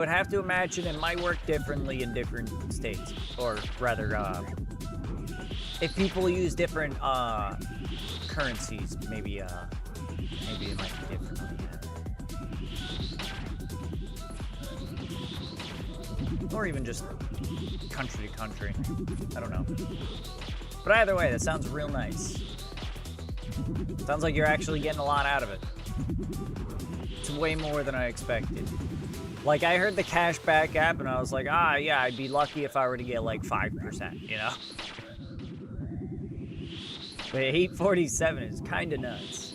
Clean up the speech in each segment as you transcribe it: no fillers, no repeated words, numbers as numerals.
would have to imagine it might work differently in different states, or rather, if people use different currencies, maybe it might be differently. Or even just country to country. I don't know. But either way, that sounds real nice. Sounds like you're actually getting a lot out of it. It's way more than I expected. Like, I heard the cashback app and I was like, yeah, I'd be lucky if I were to get like 5%, you know? But 847 is kind of nuts.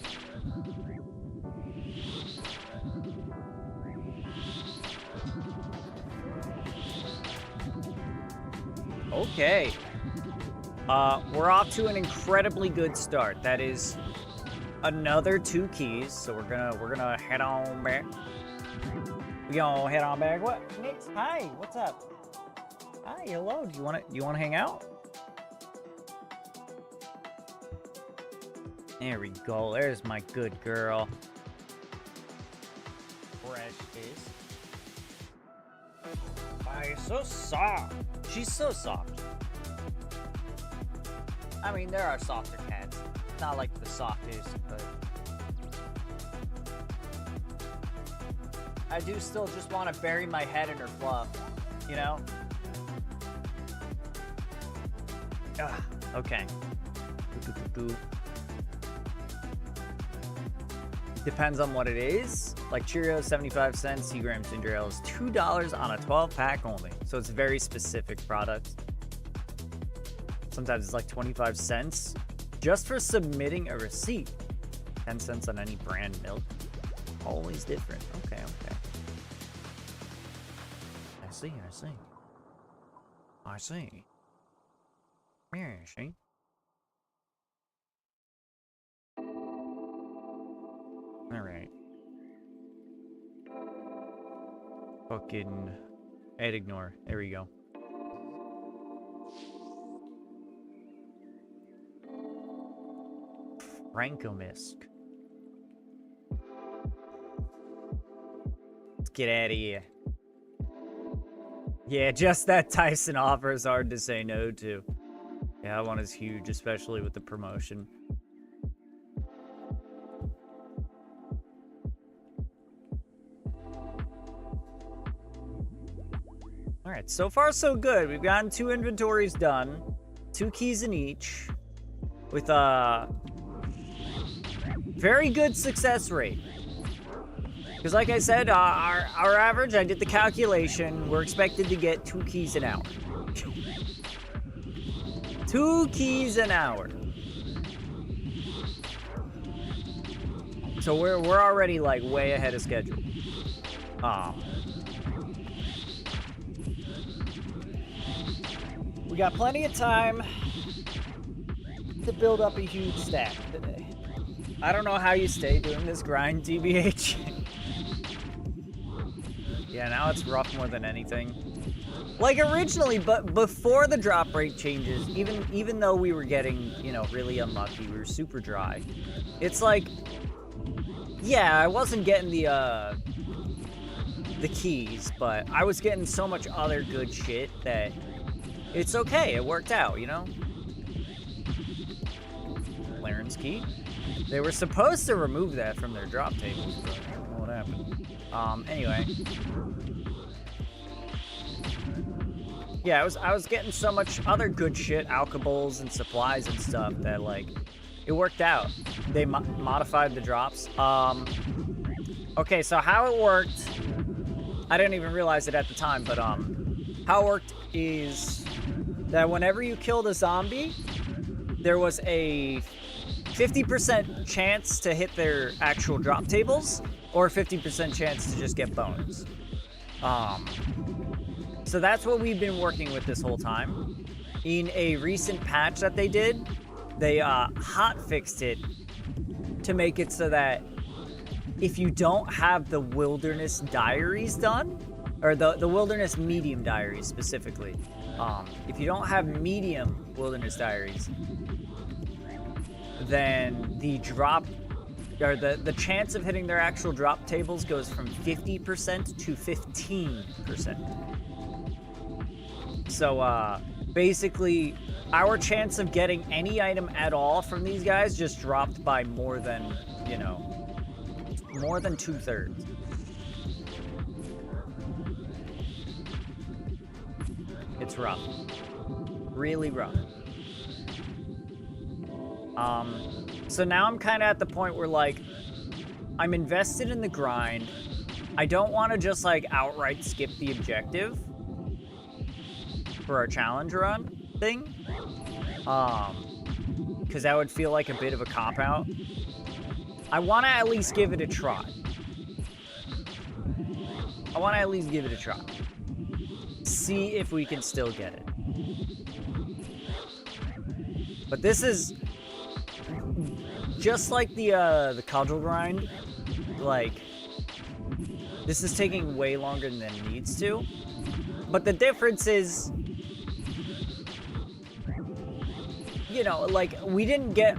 Okay. We're off to an incredibly good start. That is another 2 keys, so we're gonna head on back. We gonna head on back. What? Nix? Hi, what's up? Hi, hello. Do you wanna hang out? There we go. There's my good girl. Fresh face. Why, so soft. She's so soft. I mean, there are softer cats. Not like the softest, but I do still just want to bury my head in her fluff, you know? Ugh, okay. Depends on what it is. Like Cheerios, 75 cents. Seagram's ginger ale is $2 on a 12-pack only. So it's a very specific product. Sometimes it's like 25 cents just for submitting a receipt. 10 cents on any brand milk. Always different. Okay. I see. Yeah, see. Alright. Fucking ignore. There we go. Francomisk. Let's get out of here. Yeah, just that Tyson offer is hard to say no to. Yeah, that one is huge, especially with the promotion. Alright, so far so good. We've gotten 2 inventories done. 2 keys in each. With a very good success rate. Because like I said, our average, I did the calculation, we're expected to get 2 keys an hour. 2 keys an hour. So we're already like way ahead of schedule. We got plenty of time to build up a huge stack today. I don't know how you stay doing this grind, TBH. Yeah, now it's rough more than anything. Like originally, but before the drop rate changes, even though we were getting, you know, really unlucky, we were super dry. It's like, yeah, I wasn't getting the keys, but I was getting so much other good shit that it's okay. It worked out, you know? Clarence key. They were supposed to remove that from their drop tables, but I don't know what happened. Anyway. Yeah, I was getting so much other good shit, alkables and supplies and stuff that, like, it worked out. They modified the drops. Okay, so how it worked, I didn't even realize it at the time, but how it worked is that whenever you killed a zombie, there was a 50% chance to hit their actual drop tables, or 50% chance to just get bonus. So that's what we've been working with this whole time. In a recent patch that they did, they hot fixed it to make it so that if you don't have the Wilderness Diaries done, or the Wilderness Medium Diaries specifically, if you don't have Medium Wilderness Diaries, then the drop or the chance of hitting their actual drop tables goes from 50% to 15%. So, basically, our chance of getting any item at all from these guys just dropped by more than, you know, more than 2/3. It's rough. Really rough. So now I'm kind of at the point where, like, I'm invested in the grind. I don't want to just, like, outright skip the objective for our challenge run thing. Because that would feel like a bit of a cop-out. I want to at least give it a try. See if we can still get it. But this is just like the cudgel grind. Like, this is taking way longer than it needs to. But the difference is, you know, like, we didn't get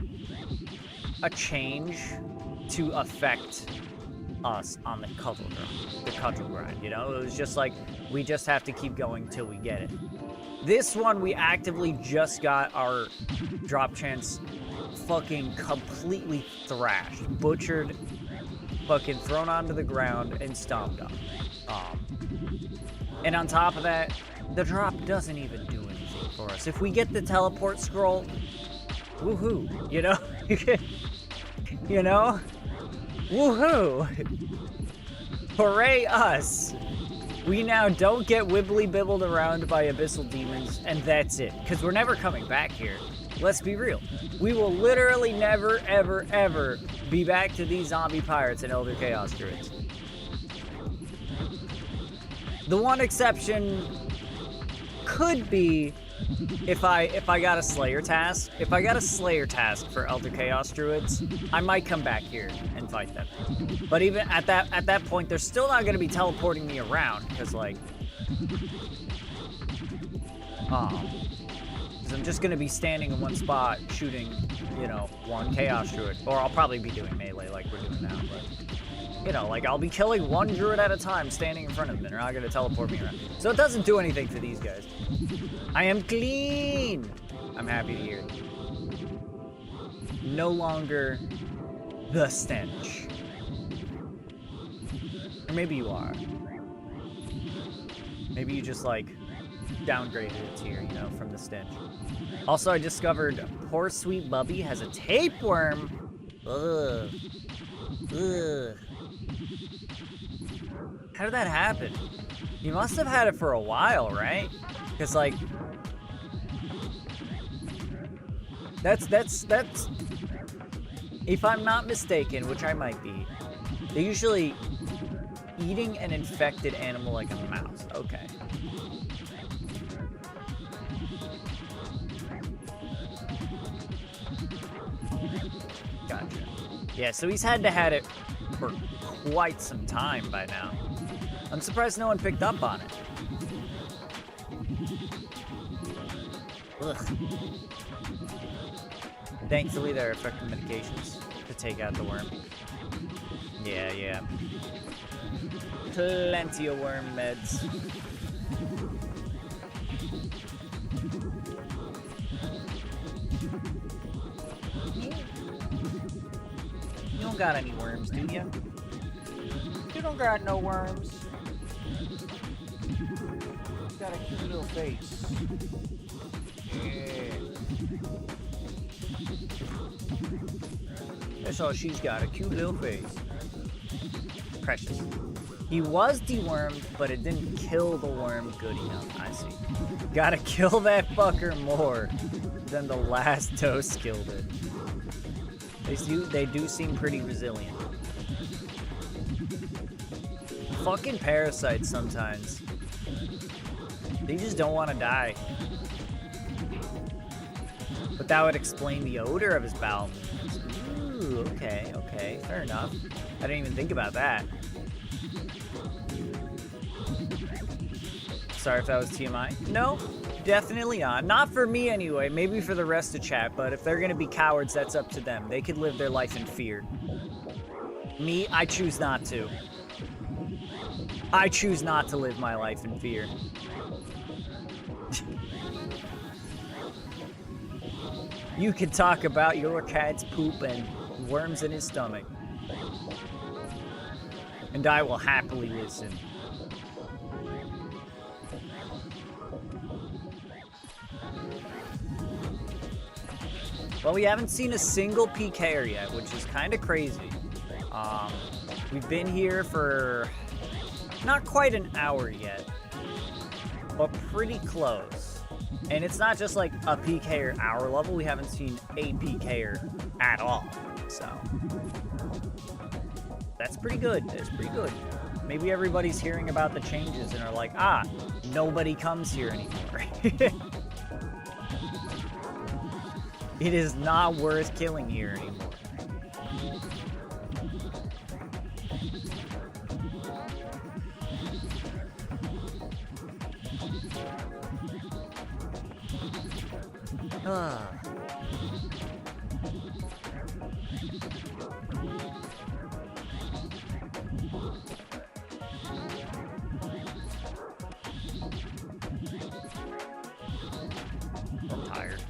a change to affect us on the cudgel grind, you know? It was just like, we just have to keep going till we get it. This one, we actively just got our drop chance fucking completely thrashed, butchered, fucking thrown onto the ground, and stomped on. And on top of that, the drop doesn't even do anything for us. If we get the teleport scroll, woohoo, you know? You know? Woohoo! Hooray us! We now don't get wibbly-bibbled around by abyssal demons, and that's it. Because we're never coming back here. Let's be real. We will literally never, ever, ever be back to these zombie pirates and Elder Chaos Druids. The one exception could be if I got a Slayer task. If I got a Slayer task for Elder Chaos Druids, I might come back here and fight them. But even at that point, they're still not going to be teleporting me around, because, like, because I'm just going to be standing in one spot shooting, you know, one Chaos Druid. Or I'll probably be doing melee like we're doing now, but, you know, like, I'll be killing one Druid at a time standing in front of them. They're not going to teleport me around. So it doesn't do anything for these guys. I am clean! I'm happy to hear it. No longer the stench. Or maybe you are. Maybe you just, like, downgraded it tier, you know, from the stench. Also, I discovered poor sweet Bubby has a tapeworm. Ugh. Ugh. How did that happen? You must have had it for a while, right? Because, like, that's, if I'm not mistaken, which I might be, they're usually eating an infected animal like a mouse. Okay. Gotcha. Yeah, so he's had to had it for quite some time by now. I'm surprised no one picked up on it. Ugh. Thankfully, there are effective medications to take out the worm. Yeah. Plenty of worm meds. You don't got any worms, do you? You don't got no worms. You got a cute little face. Yeah. That's all she's got, a cute little face. Precious. He was dewormed, but it didn't kill the worm good enough. I see. Gotta kill that fucker more than the last dose killed it. They do seem pretty resilient. Fucking parasites sometimes. They just don't want to die. But that would explain the odor of his bowel movements. Ooh, okay, fair enough. I didn't even think about that. Sorry if that was TMI. No, definitely not. Not for me anyway. Maybe for the rest of chat, but if they're gonna be cowards, that's up to them. They could live their life in fear. Me, I choose not to. I choose not to live my life in fear. You can talk about your cat's poop and worms in his stomach. And I will happily listen. Well, we haven't seen a single PKer yet, which is kind of crazy. We've been here for not quite an hour yet, but pretty close. And it's not just like a PKer hour level. We haven't seen a PKer at all. So that's pretty good. That's pretty good. Maybe everybody's hearing about the changes and are like, ah, nobody comes here anymore. It is not worth killing here anymore. I'm tired.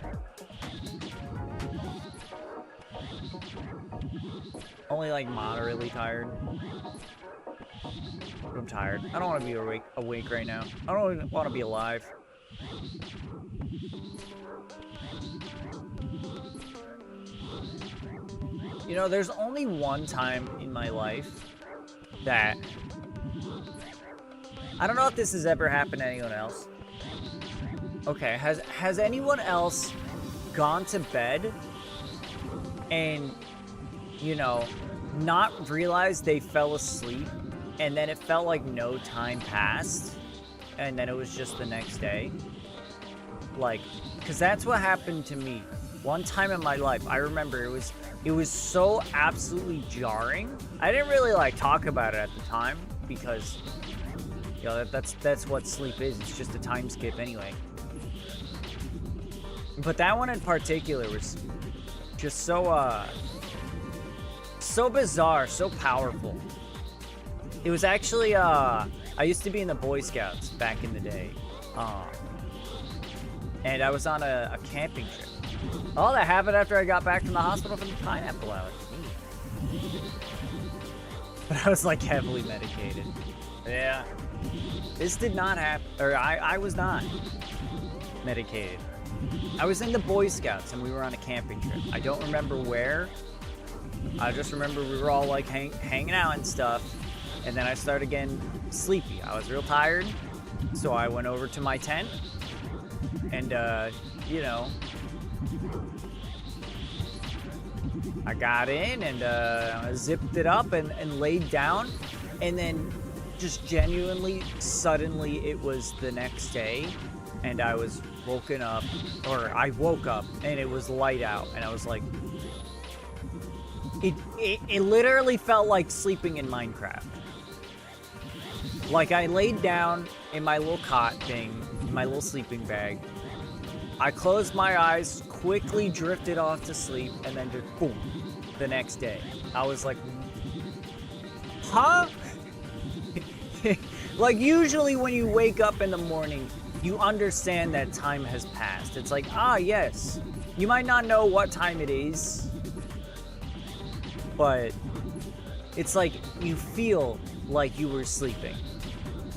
Only like moderately tired. I'm tired. I don't want to be awake right now. I don't even want to be alive. You know, there's only one time in my life that... I don't know if this has ever happened to anyone else. Okay, has anyone else gone to bed and, you know, not realized they fell asleep and then it felt like no time passed and then it was just the next day? Like, because that's what happened to me. One time in my life, I remember it was so absolutely jarring. I didn't really like talk about it at the time because, you know, that's what sleep is. It's just a time skip anyway. But that one in particular was just so so bizarre, so powerful. It was actually I used to be in the Boy Scouts back in the day. And I was on a camping trip. Oh, that happened after I got back from the hospital from the pineapple allergy. But I was like heavily medicated. Yeah. This did not happen, or I was not medicated. I was in the Boy Scouts and we were on a camping trip. I don't remember where. I just remember we were all like hanging out and stuff. And then I started getting sleepy. I was real tired. So I went over to my tent and, you know, I got in and zipped it up and laid down. And then just genuinely, suddenly it was the next day. And I was woken up, or I woke up and it was light out. And I was like, it literally felt like sleeping in Minecraft. Like I laid down in my little cot thing, my little sleeping bag. I closed my eyes, quickly drifted off to sleep, and then just boom, the next day. I was like, huh? Like usually when you wake up in the morning, you understand that time has passed. It's like, ah, yes. You might not know what time it is, but it's like you feel like you were sleeping.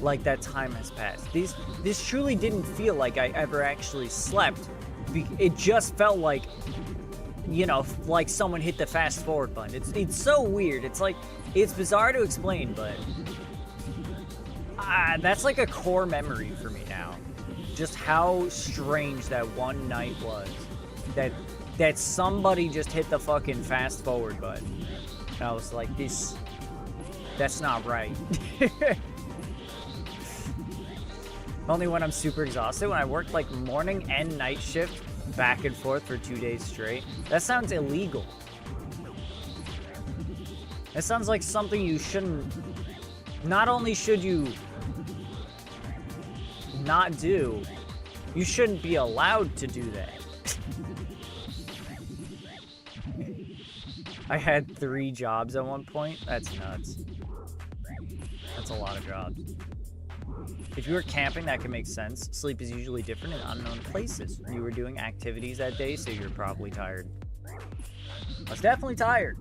Like that time has passed. This truly didn't feel like I ever actually slept. It just felt like, you know, like someone hit the fast forward button. It's so weird. It's like, it's bizarre to explain, but that's like a core memory for me now. Just how strange that one night was. That somebody just hit the fucking fast forward button. And I was like, that's not right. Only when I'm super exhausted. When I worked like morning and night shift back and forth for 2 days straight. That sounds illegal. That sounds like something you shouldn't... Not only should you not do, you shouldn't be allowed to do that. I had 3 jobs at one point. That's nuts. That's a lot of jobs. If you were camping, that can make sense. Sleep is usually different in unknown places. You were doing activities that day, so you're probably tired. I was definitely tired.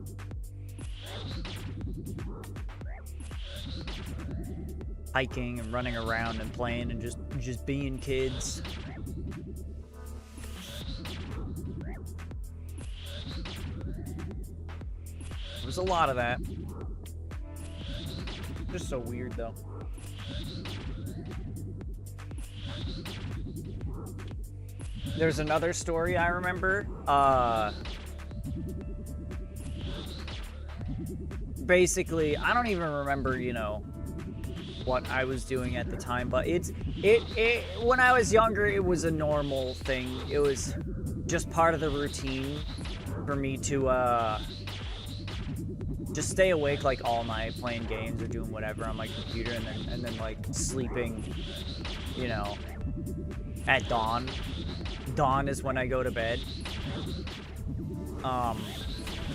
Hiking and running around and playing and just being kids. There's a lot of that. Just so weird though. There's another story I remember. Basically, I don't even remember, you know, what I was doing at the time, but it when I was younger, it was a normal thing. It was just part of the routine for me to just stay awake like all night playing games or doing whatever on my computer, and then like sleeping, you know, at dawn. Dawn is when I go to bed.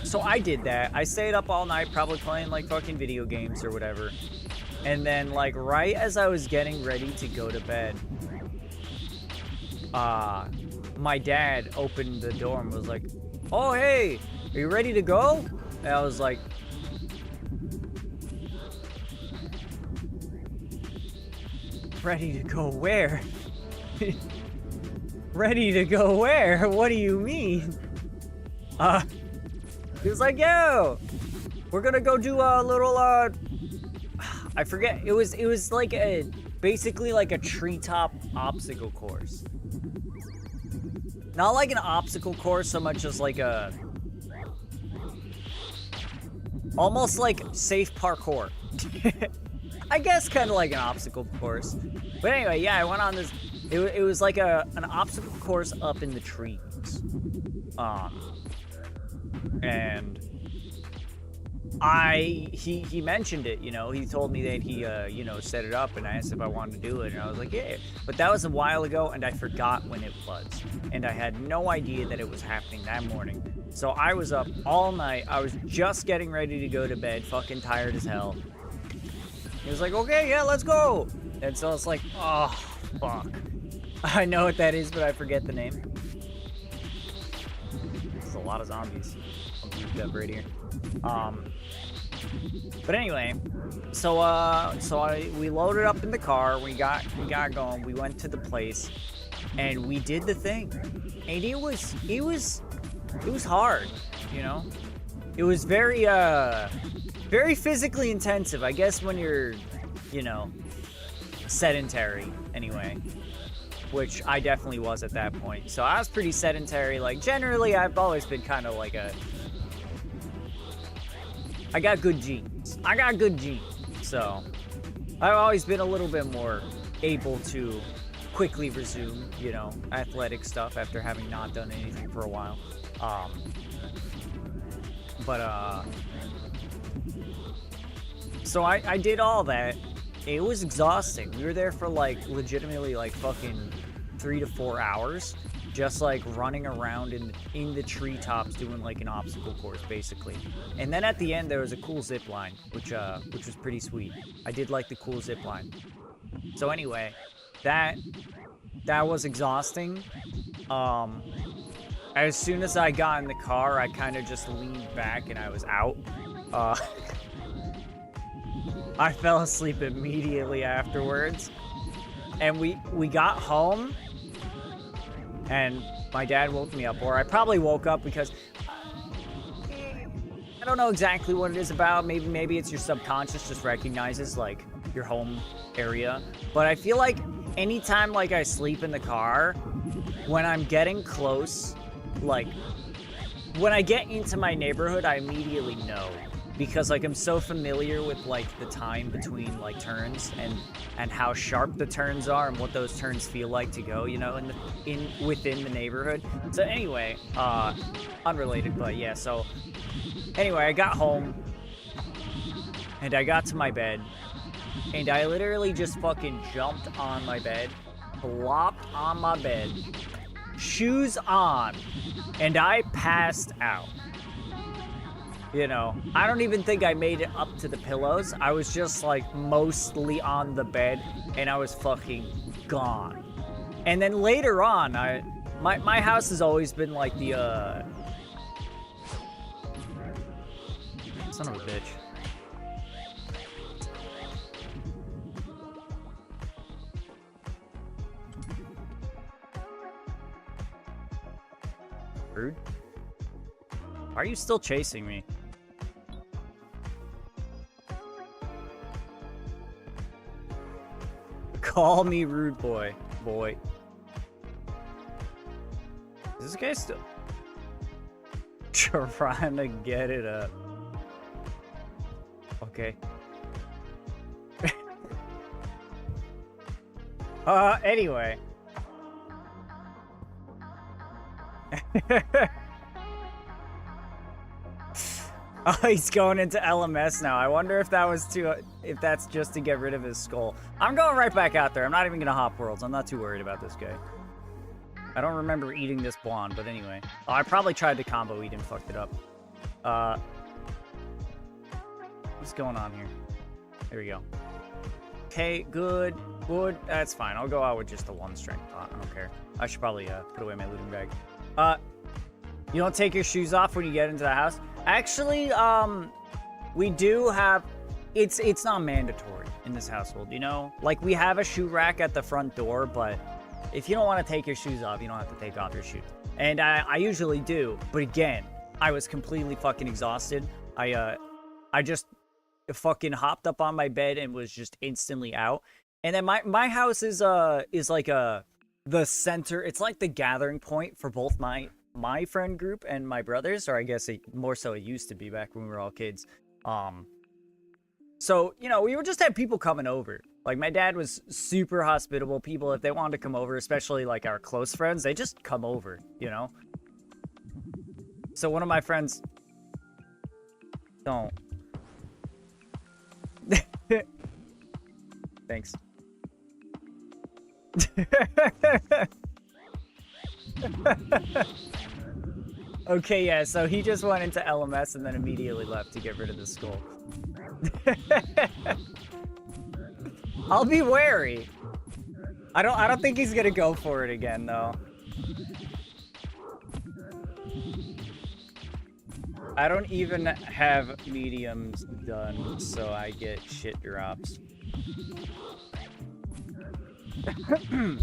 So I did that. I stayed up all night probably playing like fucking video games or whatever. And then like right as I was getting ready to go to bed, my dad opened the door and was like, "Oh, hey, are you ready to go?" And I was like, "Ready to go where?" Ready to go where? What do you mean? He was like, "Yo, we're gonna go do a little, I forget, it was like basically like a treetop obstacle course. Not like an obstacle course so much as like almost like safe parkour. I guess kind of like an obstacle course. But anyway, yeah, I went on this, it was like an obstacle course up in the trees. And he mentioned it, you know, he told me that he, you know, set it up, and I asked if I wanted to do it, and I was like, yeah, but that was a while ago, and I forgot when it was, and I had no idea that it was happening that morning. So I was up all night, I was just getting ready to go to bed, fucking tired as hell. He was like, okay, yeah, let's go. And so it's like, oh, fuck. I know what that is, but I forget the name. There's a lot of zombies. I'll keep that right here. But anyway, so we loaded up in the car, we got going, we went to the place, and we did the thing. And it was hard, you know? It was very physically intensive, I guess, when you're, you know, sedentary anyway, which I definitely was at that point. So I was pretty sedentary. Like, generally, I've always been kind of like I got good genes. So I've always been a little bit more able to quickly resume, you know, athletic stuff after having not done anything for a while. So I did all that. It was exhausting. We were there for like legitimately like fucking 3 to 4 hours, just like running around in the treetops doing like an obstacle course basically. And then at the end there was a cool zip line, which was pretty sweet. I did like the cool zip line. So anyway, that was exhausting. As soon as I got in the car, I kind of just leaned back and I was out. I fell asleep immediately afterwards. And we got home, and my dad woke me up, or I probably woke up because I don't know exactly what it is about. Maybe it's your subconscious just recognizes like your home area. But I feel like anytime like I sleep in the car, when I'm getting close, like when I get into my neighborhood, I immediately know, because like I'm so familiar with like the time between like turns and how sharp the turns are and what those turns feel like to go, you know, within the neighborhood. So anyway, unrelated, but yeah, so anyway, I got home and I got to my bed and I literally just fucking jumped on my bed, flopped on my bed, shoes on, and I passed out. You know, I don't even think I made it up to the pillows. I was just like mostly on the bed and I was fucking gone. And then later on, my house has always been like the son of a bitch. Rude. Why are you still chasing me? Call me rude boy. Boy. Is this guy still trying to get it up? Okay. Anyway. Oh, he's going into LMS now. I wonder if that was if that's just to get rid of his skull. I'm going right back out there. I'm not even gonna hop worlds. I'm not too worried about this guy. I don't remember eating this blonde, but anyway. Oh, I probably tried to combo eat and fucked it up. What's going on here? There we go. Okay, good. That's fine. I'll go out with just the one strength pot. I don't care. I should probably put away my looting bag. You don't take your shoes off when you get into the house? Actually, we do have... It's not mandatory in this household, you know? Like, we have a shoe rack at the front door, but if you don't want to take your shoes off, you don't have to take off your shoes. And I usually do, but again, I was completely fucking exhausted. I just fucking hopped up on my bed and was just instantly out. And then my house is like the center. It's like the gathering point for both my friend group and my brothers, or I guess more so it used to be back when we were all kids. So, you know, we would just have people coming over. Like, my dad was super hospitable. People, if they wanted to come over, especially like our close friends, they just come over, you know? So one of my friends... Don't. Thanks. Okay, yeah, so he just went into LMS and then immediately left to get rid of the skull. I'll be wary. I don't think he's gonna go for it again, though. I don't even have mediums done, so I get shit drops.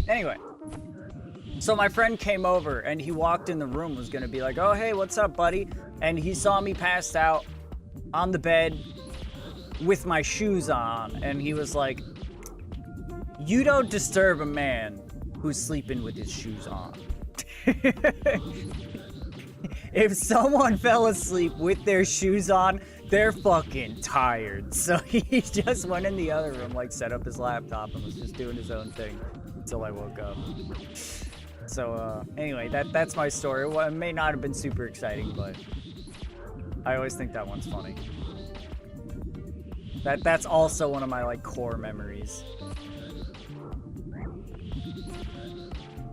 Anyway. So my friend came over, and he walked in the room, was gonna be like, oh, hey, what's up, buddy? And he saw me passed out on the bed with my shoes on, and he was like, you don't disturb a man who's sleeping with his shoes on. If someone fell asleep with their shoes on, they're fucking tired. So he just went in the other room, like, set up his laptop and was just doing his own thing until I woke up. So, anyway, that's my story. Well, it may not have been super exciting, but I always think that one's funny. That's also one of my, like, core memories.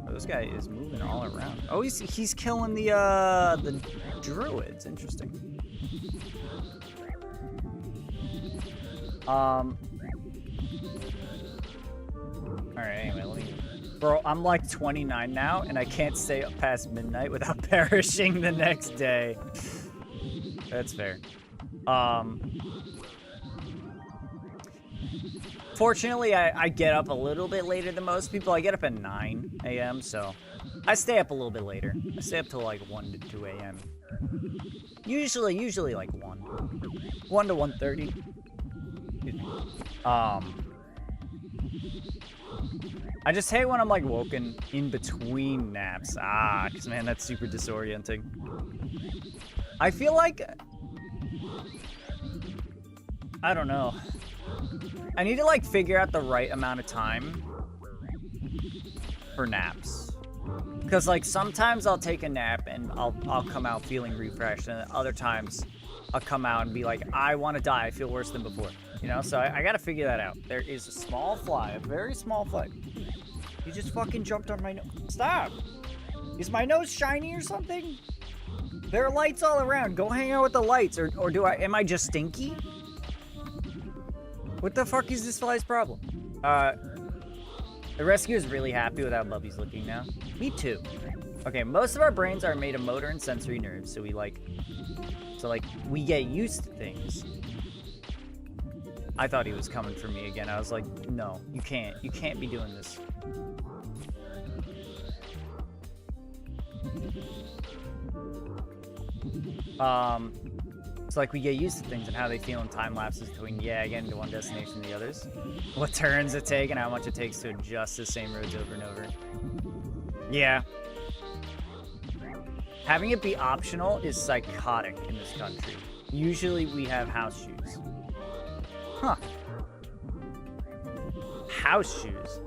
Oh, this guy is moving all around. Oh, he's killing the druids. Interesting. Alright, anyway, let me... Bro, I'm like 29 now, and I can't stay up past midnight without perishing the next day. That's fair. Fortunately, I get up a little bit later than most people. I get up at 9 a.m., so I stay up a little bit later. I stay up till like 1 to 2 a.m. Usually like 1. 1 to 1:30. I just hate when I'm like woken in between naps. Because man, that's super disorienting. I feel like... I don't know. I need to like figure out the right amount of time for naps. Because like sometimes I'll take a nap and I'll come out feeling refreshed, and other times I'll come out and be like, I want to die. I feel worse than before. You know, so I gotta figure that out. There is a small fly, a very small fly. He just fucking jumped on my nose. Stop! Is my nose shiny or something? There are lights all around. Go hang out with the lights. Or am I just stinky? What the fuck is this fly's problem? The rescue is really happy with how Bubby's looking now. Me too. Okay, most of our brains are made of motor and sensory nerves, so we get used to things. I thought he was coming for me again. I was like, no, you can't. You can't be doing this. It's like we get used to things and how they feel in time lapses between, getting to one destination and the others. What turns it take and how much it takes to adjust the same roads over and over. Yeah. Having it be optional is psychotic in this country. Usually we have house shoes. Huh. House shoes.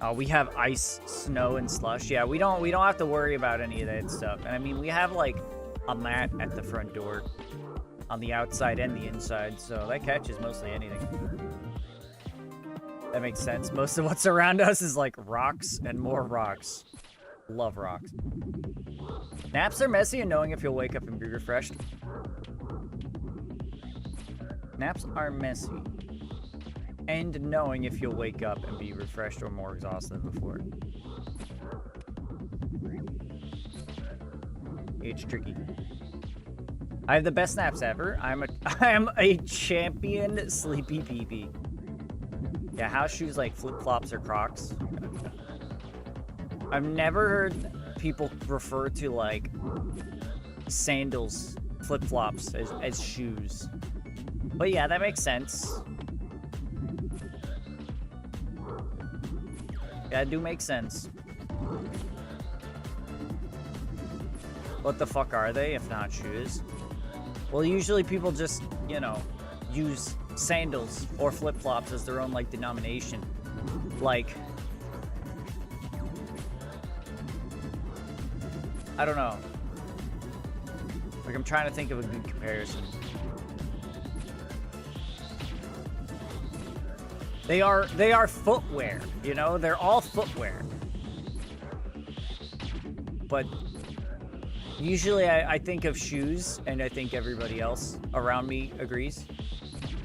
Oh, we have ice, snow, and slush. Yeah, we don't have to worry about any of that stuff. And I mean, we have like a mat at the front door on the outside and the inside, so that catches mostly anything. That makes sense. Most of what's around us is like rocks and more rocks. Love rocks. Naps are messy and knowing if you'll wake up and be refreshed. Naps are messy. And knowing if you'll wake up and be refreshed or more exhausted than before. It's tricky. I have the best naps ever. I am a champion sleepy peepee. Yeah, house shoes like flip-flops or Crocs. I've never heard people refer to like sandals, flip-flops as shoes. But yeah, that makes sense. Yeah, it do make sense. What the fuck are they if not shoes? Well, usually people just, you know, use sandals or flip-flops as their own, like, denomination. Like, I don't know. Like, I'm trying to think of a good comparison. They are footwear, you know? They're all footwear. But usually I think of shoes, and I think everybody else around me agrees,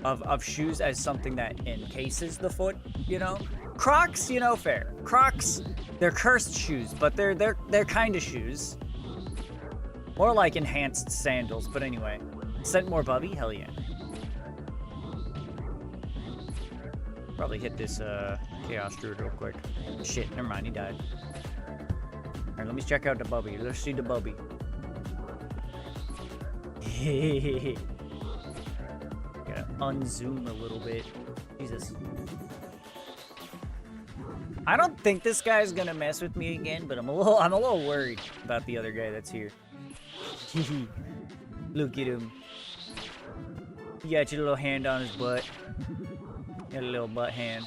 of shoes as something that encases the foot, you know? Crocs, you know, fair. Crocs, they're cursed shoes, but they're kind of shoes. More like enhanced sandals, but anyway. Sent more Bubby? Hell yeah. Probably hit this Chaos Druid real quick. Shit, never mind, he died. Alright, let me check out the Bubby. Let's see the Bubby. Gotta unzoom a little bit. Jesus. I don't think this guy's gonna mess with me again, but I'm a little worried about the other guy that's here. Look at him. You got your little hand on his butt. Got a little butt hand.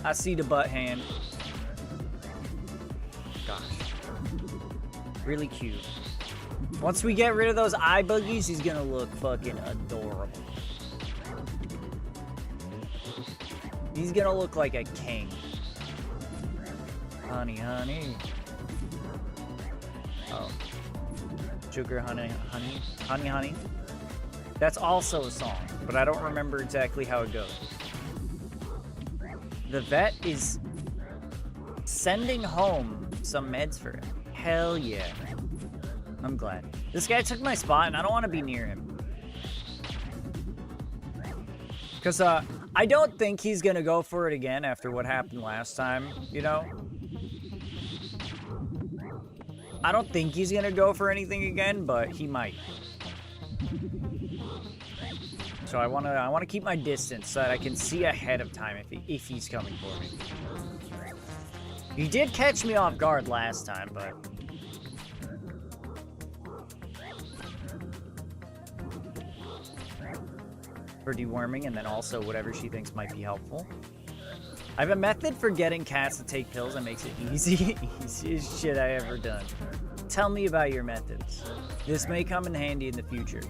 I see the butt hand. Gosh. Really cute. Once we get rid of those eye boogies, he's gonna look fucking adorable. He's gonna look like a king. Honey, honey. Oh. Sugar, honey, honey. Honey, honey. That's also a song, but I don't remember exactly how it goes. The vet is sending home some meds for him. Hell yeah. I'm glad. This guy took my spot, and I don't want to be near him. Because, I don't think he's going to go for it again after what happened last time, you know? I don't think he's going to go for anything again, but he might. So I want to keep my distance so that I can see ahead of time if he's coming for me. He did catch me off guard last time, but for deworming, and then also whatever she thinks might be helpful. I have a method for getting cats to take pills that makes it easy. Easiest shit I ever done. Tell me about your methods. This may come in handy in the future.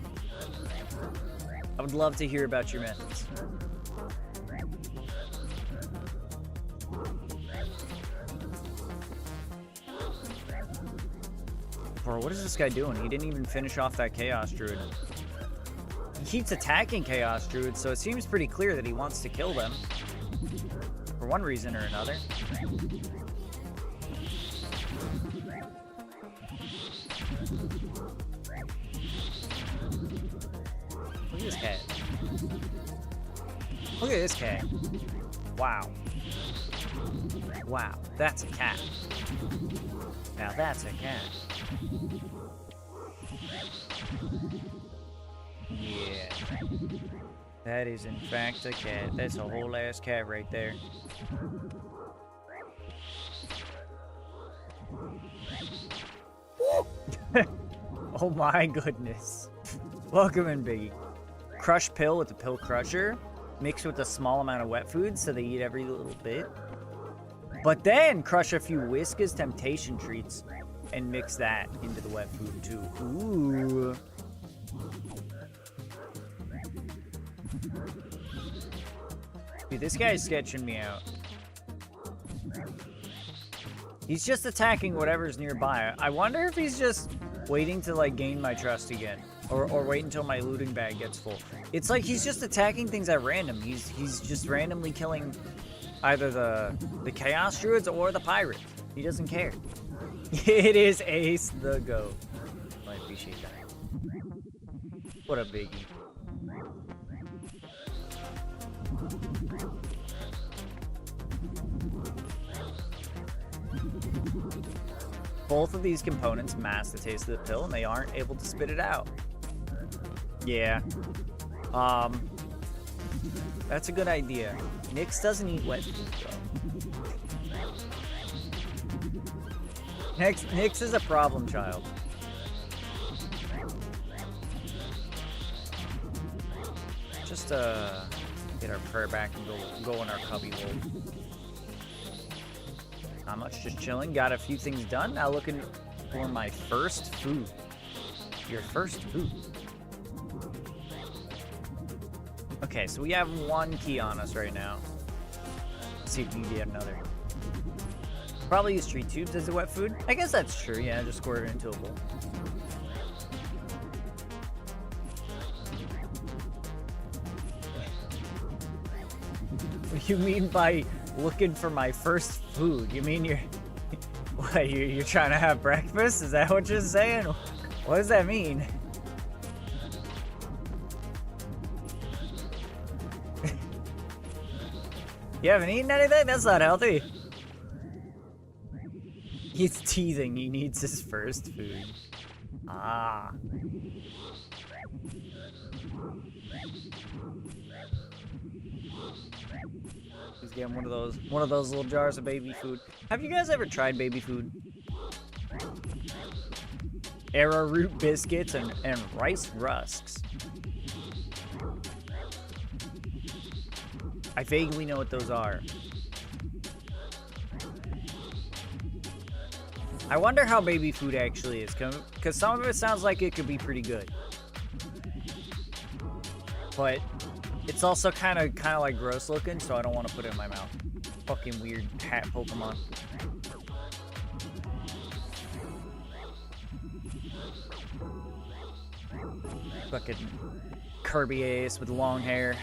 I would love to hear about your methods. Bro, what is this guy doing? He didn't even finish off that Chaos Druid. He keeps attacking Chaos Druids, so it seems pretty clear that he wants to kill them. For one reason or another. Look at this cat. Look at this cat. Wow. Wow, that's a cat. Now that's a cat. Yeah. That is in fact a cat. That's a whole ass cat right there. Oh my goodness. Welcome in, Biggie. Crush pill with the pill crusher. Mix with a small amount of wet food so they eat every little bit. But then crush a few Whiskas temptation treats and mix that into the wet food too. Ooh. Dude, this guy's sketching me out. He's just attacking whatever's nearby. I wonder if he's just waiting to like gain my trust again. Or wait until my looting bag gets full. It's like he's just attacking things at random. He's just randomly killing either the Chaos Druids or the Pirates. He doesn't care. It is Ace the GOAT. I appreciate that. What a biggie. Both of these components mask the taste of the pill, and they aren't able to spit it out. Yeah. That's a good idea. Nyx doesn't eat wet food, though. Nyx is a problem child. Just, get our prayer back and go in our cubby hole. Not much, just chilling. Got a few things done. Now looking for my first food. Your first food. Okay, so we have one key on us right now. Let's see if we can get another. Probably use tree tubes as a wet food. I guess that's true. Yeah, just squirt it into a bowl. What do you mean by looking for my first food? You mean you're trying to have breakfast? Is that what you're saying? What does that mean? You haven't eaten anything? That's not healthy. He's teething. He needs his first food. Ah. He's getting one of those little jars of baby food. Have you guys ever tried baby food? Arrowroot biscuits and rice rusks. I vaguely know what those are. I wonder how baby food actually is, because some of it sounds like it could be pretty good. But it's also kind of like gross looking, so I don't want to put it in my mouth. Fucking weird hat Pokemon. Fucking Kirby ace with long hair.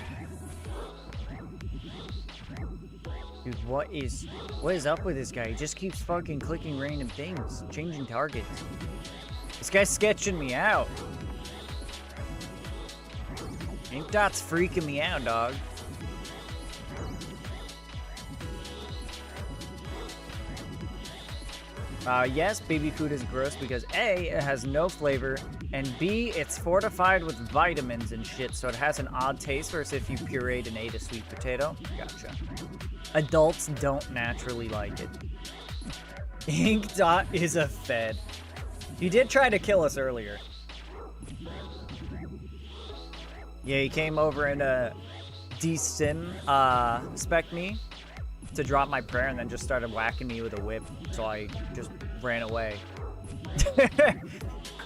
Dude, what is up with this guy? He just keeps fucking clicking random things, changing targets. This guy's sketching me out. Ink Dot's freaking me out, dog. Yes, baby food is gross because A, it has no flavor, and B, it's fortified with vitamins and shit, so it has an odd taste versus if you pureed and ate a sweet potato. Gotcha. Adults don't naturally like it. Ink Dot is a fed. He did try to kill us earlier. Yeah, he came over and de-sim spec me to drop my prayer and then just started whacking me with a whip, so I just ran away.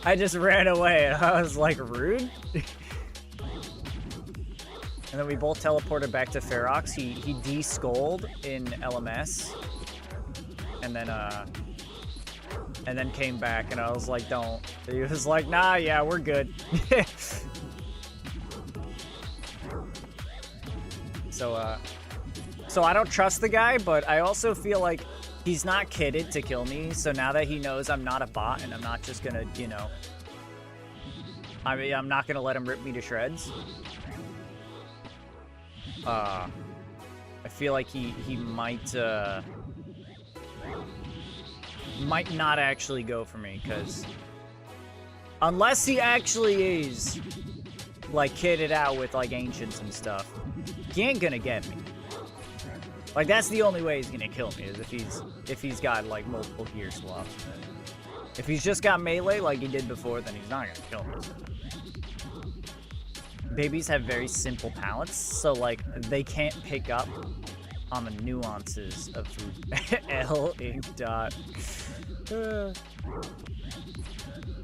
I just ran away and I was like, rude? And then we both teleported back to Ferox. He de-skulled in LMS. And then and then came back, and I was like, don't. He was like, nah, yeah, we're good. So I don't trust the guy, but I also feel like he's not kitted to kill me. So now that he knows I'm not a bot and I'm not just gonna, you know, I mean, I'm not gonna let him rip me to shreds. I feel like he might not actually go for me, because unless he actually is like kitted out with like ancients and stuff, he ain't gonna get me. Like, that's the only way he's gonna kill me, is if he's got like multiple gear swaps. If he's just got melee like he did before, then he's not gonna kill me. Babies have very simple palates, so like they can't pick up on the nuances of food. L ink dot.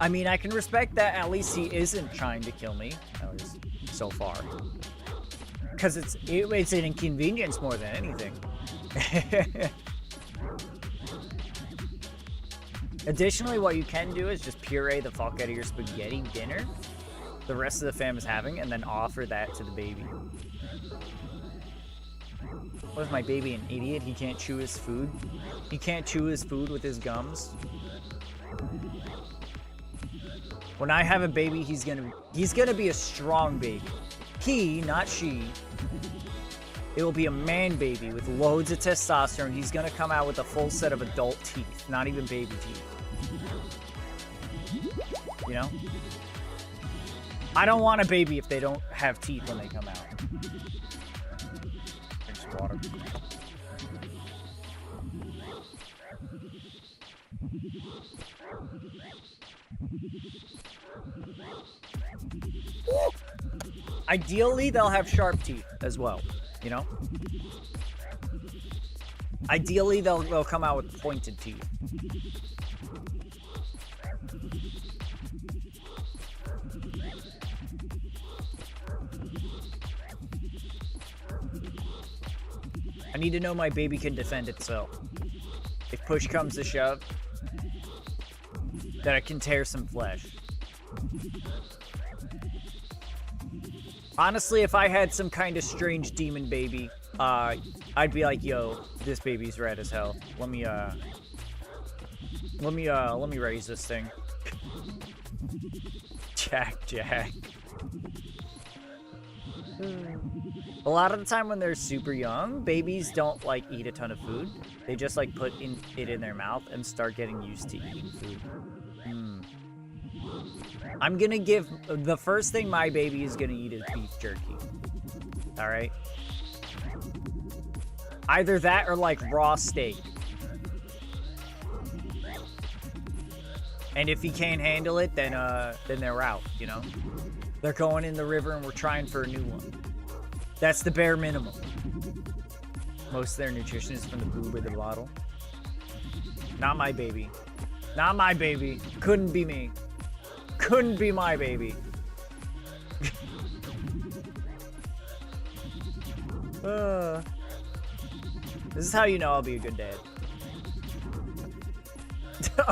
I mean, I can respect that at least he isn't trying to kill me, at least so far. Because it's an inconvenience more than anything. Additionally, what you can do is just puree the fuck out of your spaghetti dinner the rest of the fam is having, and then offer that to the baby. What is my baby, an idiot? He can't chew his food? He can't chew his food with his gums? When I have a baby, he's gonna be a strong baby. He, not she. It will be a man baby with loads of testosterone. He's gonna come out with a full set of adult teeth, not even baby teeth. You know? I don't want a baby if they don't have teeth when they come out. Drink some water. Ideally, they'll have sharp teeth as well, you know? Ideally, they'll come out with pointed teeth. I need to know my baby can defend itself. If push comes to shove, that I can tear some flesh. Honestly, if I had some kind of strange demon baby, I'd be like, yo, this baby's red as hell. Let me raise this thing. Jack. A lot of the time when they're super young, babies don't like eat a ton of food. They just like put it in their mouth and start getting used to eating food. I'm gonna give, the first thing my baby is gonna eat is beef jerky. All right? Either that or like raw steak. And if he can't handle it, then they're out, you know? They're going in the river and we're trying for a new one. That's the bare minimum. Most of their nutrition is from the boob or the bottle. Not my baby. Not my baby. Couldn't be me. Couldn't be my baby. This is how you know I'll be a good dad.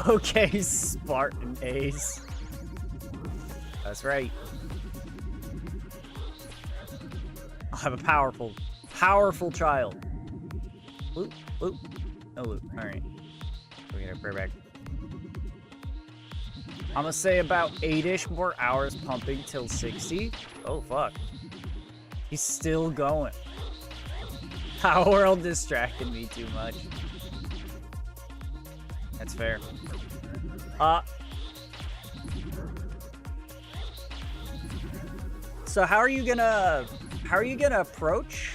Okay, Spartan Ace. That's right. I'll have a powerful child. Loop. No loop. Alright. We're gonna prayer back. I'm gonna say about 8-ish more hours pumping till 60. Oh, fuck. He's still going. Power World distracted me too much. That's fair. So how are you gonna approach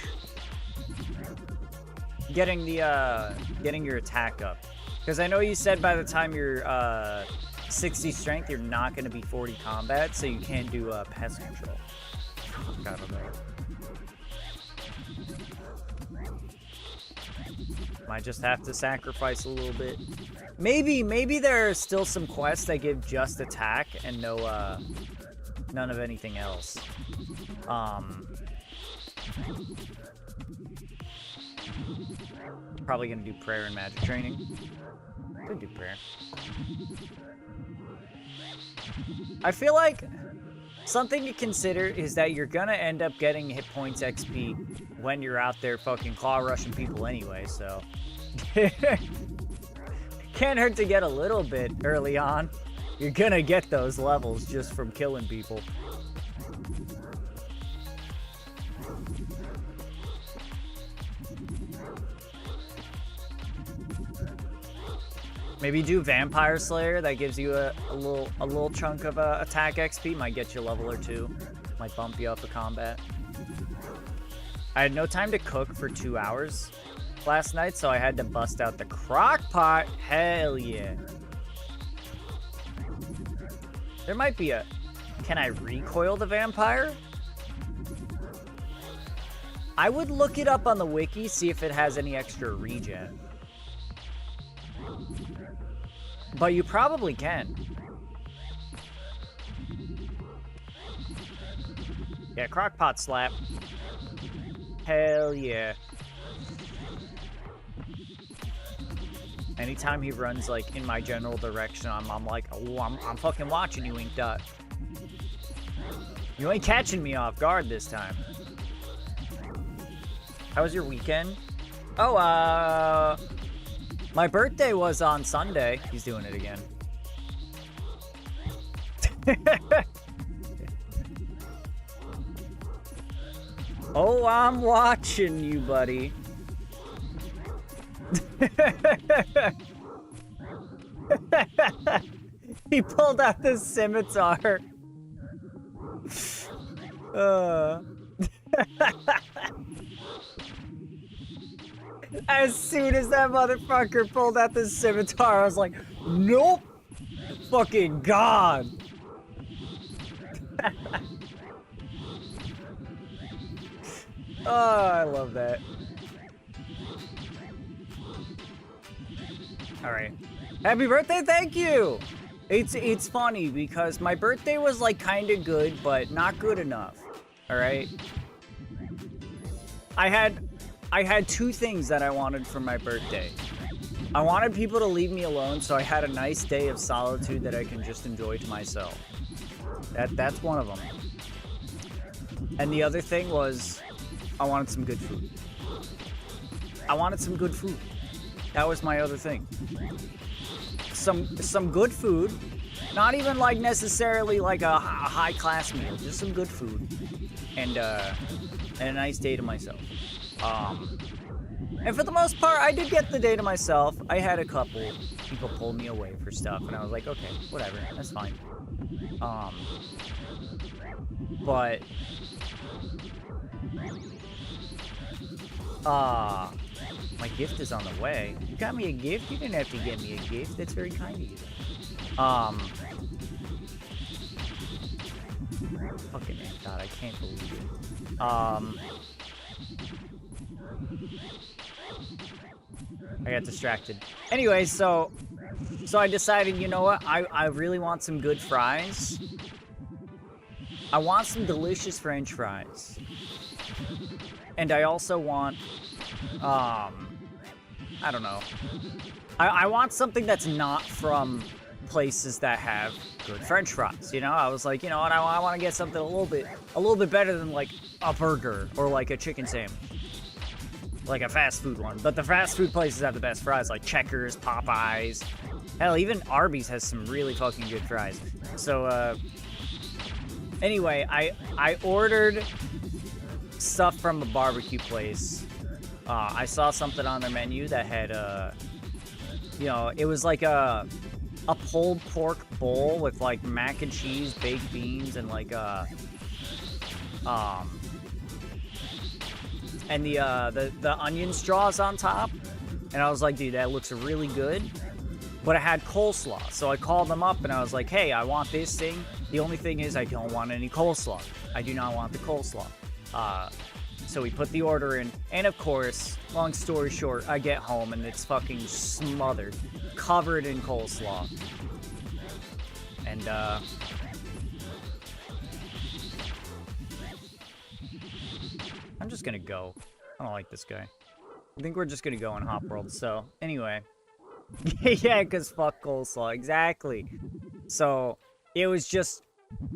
getting your attack up? Because I know you said by the time you're 60 strength, you're not gonna be 40 combat, so you can't do pest control. Got it there. Might just have to sacrifice a little bit. Maybe there are still some quests that give just attack and no none of anything else. Probably gonna do prayer and magic training. Could do prayer. I feel like something to consider is that you're gonna end up getting hit points XP when you're out there fucking claw rushing people anyway, so. Can't hurt to get a little bit early on. You're gonna get those levels just from killing people. Maybe do Vampire Slayer. That gives you a little chunk of attack XP. Might get you a level or two. Might bump you up for combat. I had no time to cook for 2 hours last night, so I had to bust out the crock pot. Hell yeah. There might be a... Can I recoil the vampire? I would look it up on the wiki, see if it has any extra regen. But you probably can. Yeah, crockpot slap. Hell yeah. Anytime he runs, like, in my general direction, I'm like, oh, I'm fucking watching you, Ink Dot. You ain't catching me off guard this time. How was your weekend? Oh, my birthday was on Sunday. He's doing it again. Oh, I'm watching you, buddy. He pulled out the scimitar. As soon as that motherfucker pulled out the scimitar, I was like, nope. Fucking God. Oh, I love that. All right. Happy birthday, thank you. It's funny because my birthday was like kind of good, but not good enough. All right. I had two things that I wanted for my birthday. I wanted people to leave me alone, so I had a nice day of solitude that I can just enjoy to myself. That's one of them. And the other thing was, I wanted some good food. I wanted some good food. That was my other thing. Some good food. Not even like necessarily like a high class meal. Just some good food. And a nice day to myself. And for the most part, I did get the day to myself. I had a couple people pull me away for stuff, and I was like, okay, whatever, that's fine. But my gift is on the way. You got me a gift? You didn't have to get me a gift. That's very kind of you. Fucking God, I can't believe it. I got distracted. Anyway, so I decided, you know what? I really want some good fries. I want some delicious French fries. And I also want, I don't know. I want something that's not from places that have good French fries, you know? I was like, you know what? I want to get something a little bit better than like a burger or like a chicken sandwich. Like a fast food one. But the fast food places have the best fries, like Checkers, Popeyes. Hell, even Arby's has some really fucking good fries. So, anyway, I ordered stuff from a barbecue place. I saw something on their menu that had, you know, it was like a pulled pork bowl with like mac and cheese, baked beans, and like and the onion straws on top. And I was like, dude, that looks really good. But it had coleslaw. So I called them up and I was like, hey, I want this thing. The only thing is I don't want any coleslaw. I do not want the coleslaw. So we put the order in. And of course, long story short, I get home and it's fucking smothered, covered in coleslaw. And, I'm just gonna go. I don't like this guy. I think we're just gonna go in Hop World. So, anyway. Yeah, because fuck coleslaw, exactly. So, it was just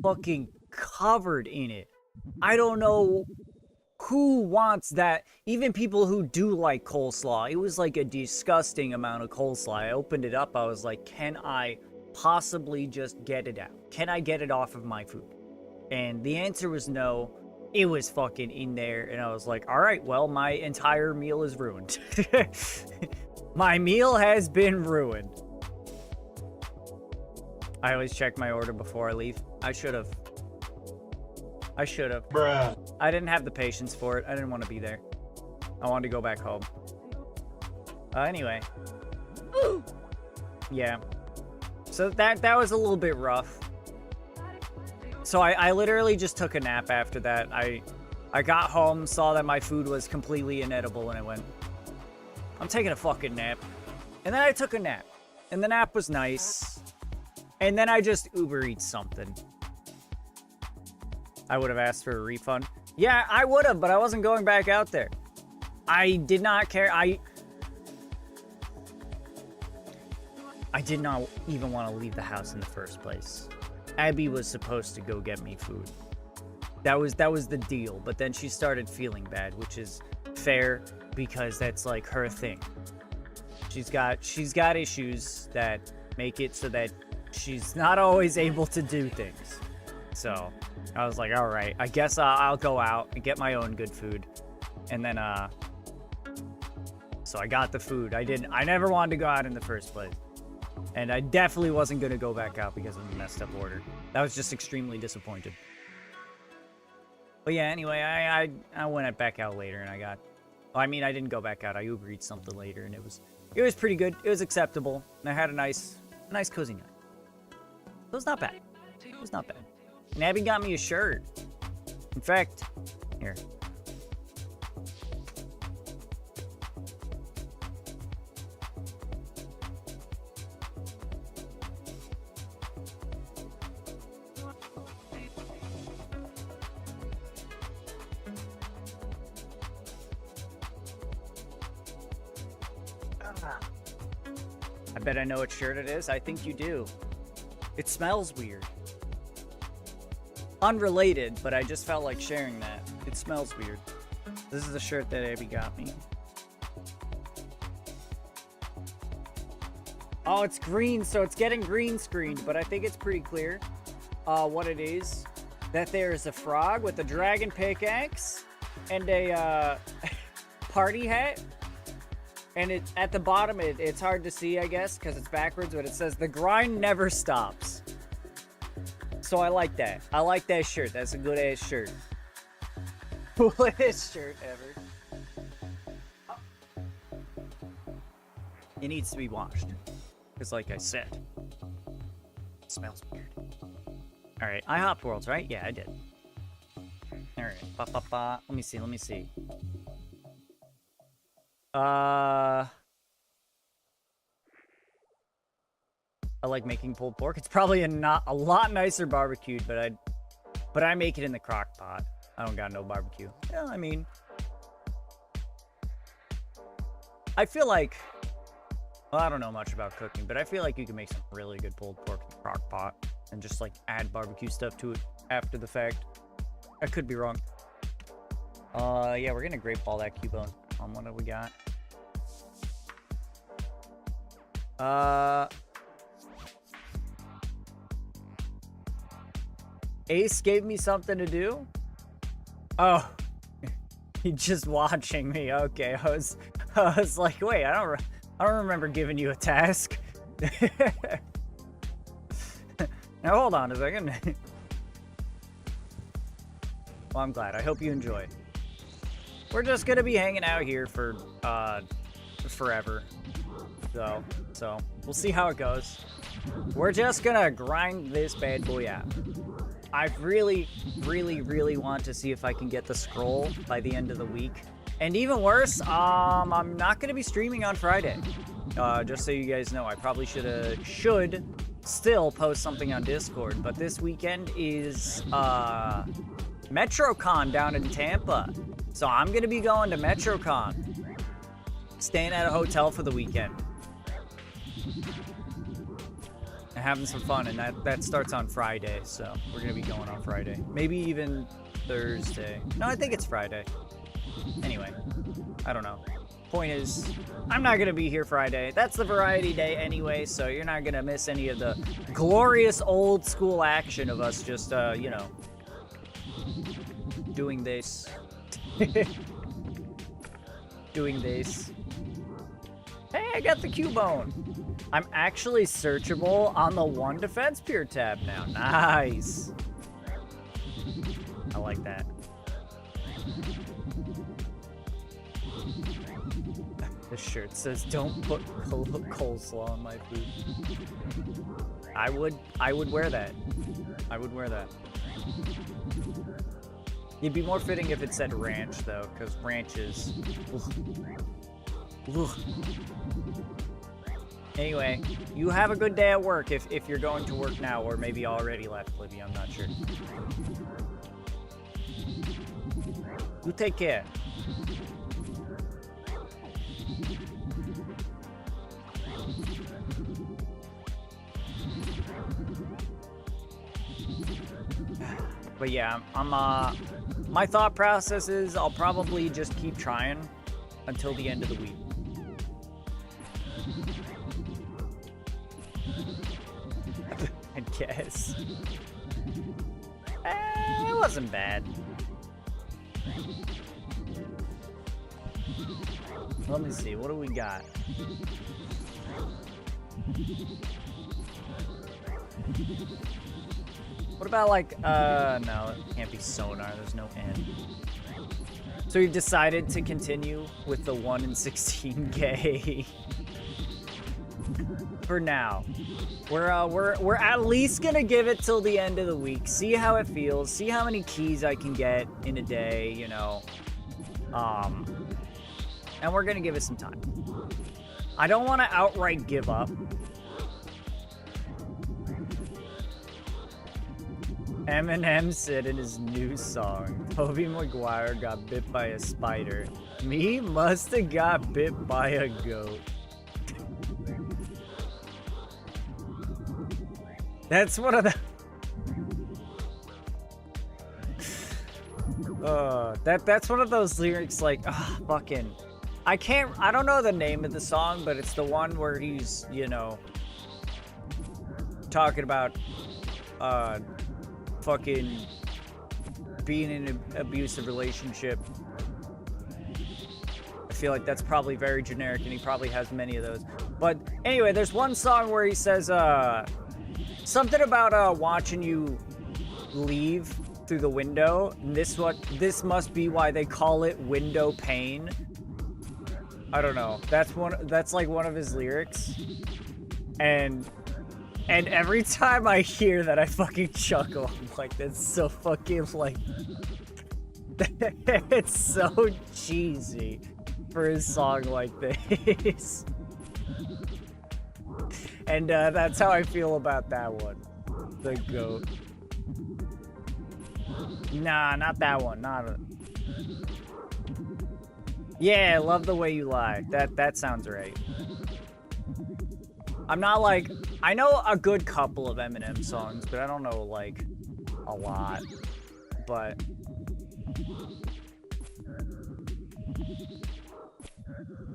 fucking covered in it. I don't know who wants that. Even people who do like coleslaw, it was like a disgusting amount of coleslaw. I opened it up, I was like, can I possibly just get it out? Can I get it off of my food? And the answer was no. It was fucking in there, and I was like, all right, well, my entire meal is ruined. My meal has been ruined. I always check my order before I leave. I should have. Bruh. I didn't have the patience for it. I didn't want to be there. I wanted to go back home. Anyway. Yeah. So that was a little bit rough. So I literally just took a nap after that. I got home, saw that my food was completely inedible, and I went, I'm taking a fucking nap. And then I took a nap. And the nap was nice. And then I just Uber Eats something. I would have asked for a refund. Yeah, I would have, but I wasn't going back out there. I did not care. I did not even want to leave the house in the first place. Abby was supposed to go get me food. That was the deal. But then she started feeling bad, which is fair because that's like her thing. She's got issues that make it so that she's not always able to do things. So I was like, all right, I guess I'll go out and get my own good food. And then so I got the food. I never wanted to go out in the first place. And I definitely wasn't going to go back out because of the messed up order. That was just extremely disappointed. But yeah, anyway, I went back out later and I got... Well, I mean, I didn't go back out. I Uber Eats something later and it was pretty good. It was acceptable. And I had a nice cozy night. It was not bad. It was not bad. And Abby got me a shirt. In fact, here. I bet I know what shirt it is. I think you do. It smells weird. Unrelated, but I just felt like sharing that. It smells weird. This is a shirt that Abby got me. Oh, it's green, so it's getting green screened, but I think it's pretty clear what it is. That there is a frog with a dragon pickaxe and a party hat. And at the bottom, it's hard to see, I guess, because it's backwards, but it says, the grind never stops. So I like that. I like that shirt. That's a good-ass shirt. Coolest shirt ever. It needs to be washed. Because like I said, it smells weird. Alright, I hopped Worlds, right? Yeah, I did. Alright, Let me see. I like making pulled pork. It's probably a lot nicer barbecued, but I make it in the crock pot. I don't got no barbecue. Yeah, I mean, I feel like, well, I don't know much about cooking, but I feel like you can make some really good pulled pork in the crock pot and just like add barbecue stuff to it after the fact. I could be wrong. Yeah, we're gonna grape ball that Cubone. What do we got? Ace gave me something to do? Oh, he's just watching me. Okay, I was like, wait, I don't remember giving you a task. Now hold on a second. Well, I'm glad. I hope you enjoy. We're just gonna be hanging out here for forever. So we'll see how it goes. We're just gonna grind this bad boy out. I really want to see if I can get the scroll by the end of the week. And even worse, I'm not gonna be streaming on Friday. Just so you guys know, I probably should still post something on Discord, but this weekend is MetroCon down in Tampa. So I'm gonna be going to MetroCon. Staying at a hotel for the weekend. and having some fun, and that starts on Friday, so we're gonna be going on Friday. Maybe even Thursday. No, I think it's Friday. Anyway, I don't know. Point is, I'm not gonna be here Friday. That's the variety day anyway, so you're not gonna miss any of the glorious old school action of us just, you know, doing this. Doing this. Hey, I got the Cubone. I'm actually searchable on the one defense peer tab now. Nice. I like that. This shirt says, "Don't put coleslaw on my food." I would wear that. I would wear that. It'd be more fitting if it said ranch, though, because ranch is... Ugh. Anyway, you have a good day at work if you're going to work now, or maybe already left, Libby. I'm not sure. You take care. But yeah, my thought process is I'll probably just keep trying until the end of the week. I guess. It wasn't bad. Let me see, what do we got? What about like, no, it can't be sonar, there's no end. So we've decided to continue with the 1 in 16K. For now. We're at least gonna give it till the end of the week, see how it feels, see how many keys I can get in a day, you know. And we're gonna give it some time. I don't want to outright give up. Eminem said in his new song, Tobey Maguire got bit by a spider. Me must have got bit by a goat. That's one of the... that's one of those lyrics like, fucking... I don't know the name of the song, but it's the one where he's, you know, talking about, fucking being in an abusive relationship. I feel like that's probably very generic, and he probably has many of those. But anyway, there's one song where he says, something about, watching you leave through the window. And this must be why they call it window pane. I don't know. That's like one of his lyrics. And every time I hear that, I fucking chuckle. I'm like, that's so fucking, like... it's so cheesy for a song like this. And that's how I feel about that one. The goat. Nah, not that one. Yeah, I love the way you lie. That sounds right. I'm not like... I know a good couple of Eminem songs, but I don't know, like, a lot. But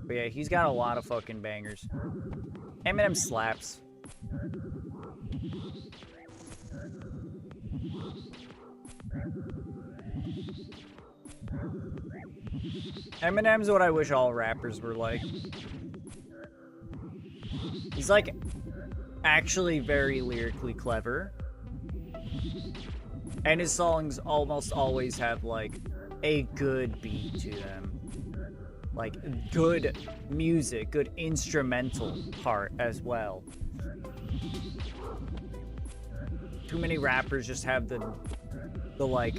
yeah, he's got a lot of fucking bangers. Eminem slaps. Eminem's what I wish all rappers were like. He's like actually very lyrically clever. And his songs almost always have like a good beat to them. Like good music, good instrumental part as well. Too many rappers just have the like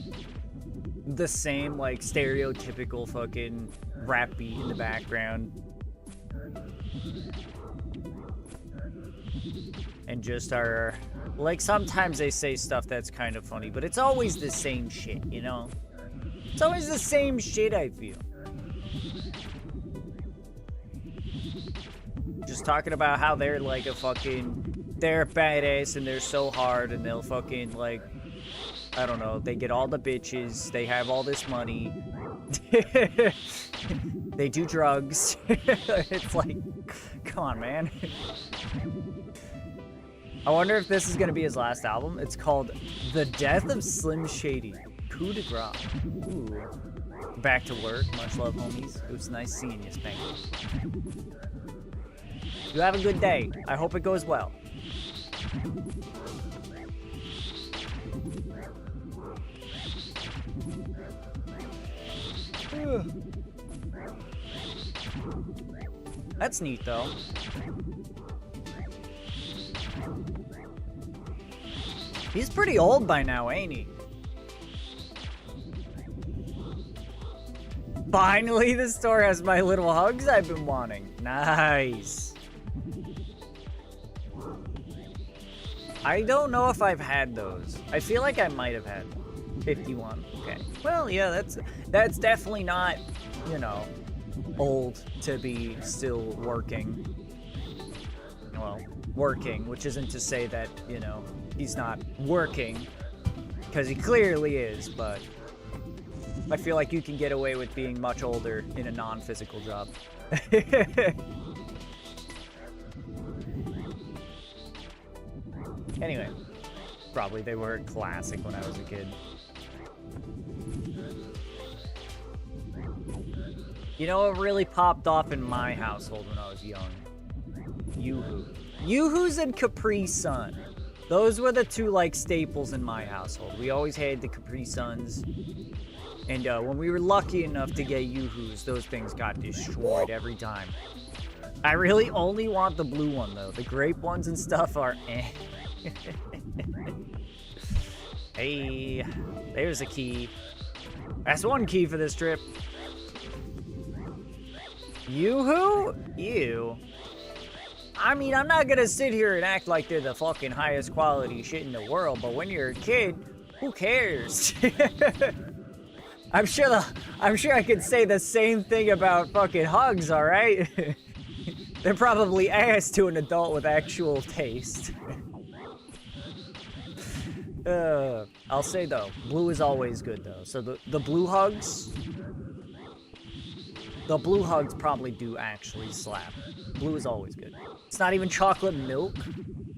the same like stereotypical fucking rap beat in the background. And just are like, sometimes they say stuff that's kind of funny, but it's always the same shit, you know? It's always the same shit, I feel. Just talking about how they're like they're badass and they're so hard and they'll fucking like, I don't know, they get all the bitches, they have all this money, they do drugs. It's like, come on, man. I wonder if this is gonna be his last album. It's called The Death of Slim Shady. Coup de grace. Ooh. Back to work. Much love, homies. It was nice seeing you, Spanky. You have a good day. I hope it goes well. That's neat, though. He's pretty old by now, ain't he? Finally, the store has my little hugs I've been wanting. Nice. I don't know if I've had those. I feel like I might have had 51. Okay. Well, yeah, that's definitely not, you know, old to be still working. Well, working, which isn't to say that, you know, he's not working, because he clearly is, but I feel like you can get away with being much older in a non-physical job. Anyway, probably they were classic when I was a kid. You know what really popped off in my household when I was young? Yoo-hoo. Yoo-hoos and Capri Sun. Those were the two, like, staples in my household. We always had the Capri Suns. And when we were lucky enough to get Yoo-hoos, those things got destroyed every time. I really only want the blue one, though. The grape ones and stuff are eh. Hey, there's a key. That's one key for this trip. Yoo-hoo? Ew. I mean, I'm not gonna sit here and act like they're the fucking highest quality shit in the world, but when you're a kid, who cares? I'm sure I could say the same thing about fucking hugs, alright? They're probably ass to an adult with actual taste. I'll say though, blue is always good though. So the blue hugs probably do actually slap. Blue is always good. It's not even chocolate milk.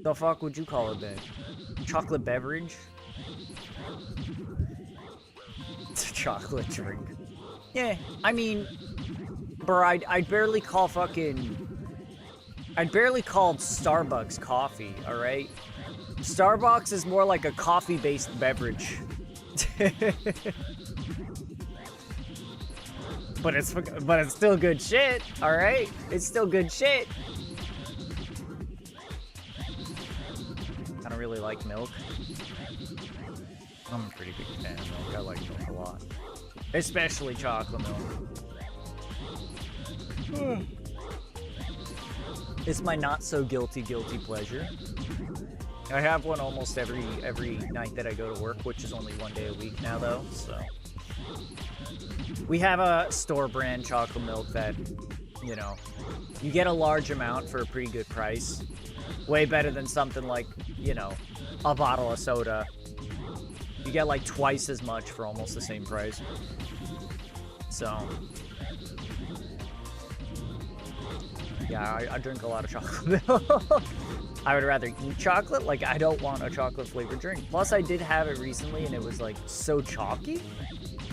The fuck would you call it then? Chocolate beverage? It's a chocolate drink. Yeah, I mean, bro, I'd barely call Starbucks coffee, alright? Starbucks is more like a coffee-based beverage. But it's still good shit, alright? It's still good shit. I don't really like milk. I'm a pretty big fan of milk. I like milk a lot. Especially chocolate milk. It's my not-so-guilty pleasure. I have one almost every night that I go to work, which is only one day a week now, though, so. We have a store brand chocolate milk that, you know, you get a large amount for a pretty good price. Way better than something like, you know, a bottle of soda. You get like twice as much for almost the same price. So, yeah, I drink a lot of chocolate milk. I would rather eat chocolate. Like, I don't want a chocolate flavored drink. Plus, I did have it recently and it was like so chalky,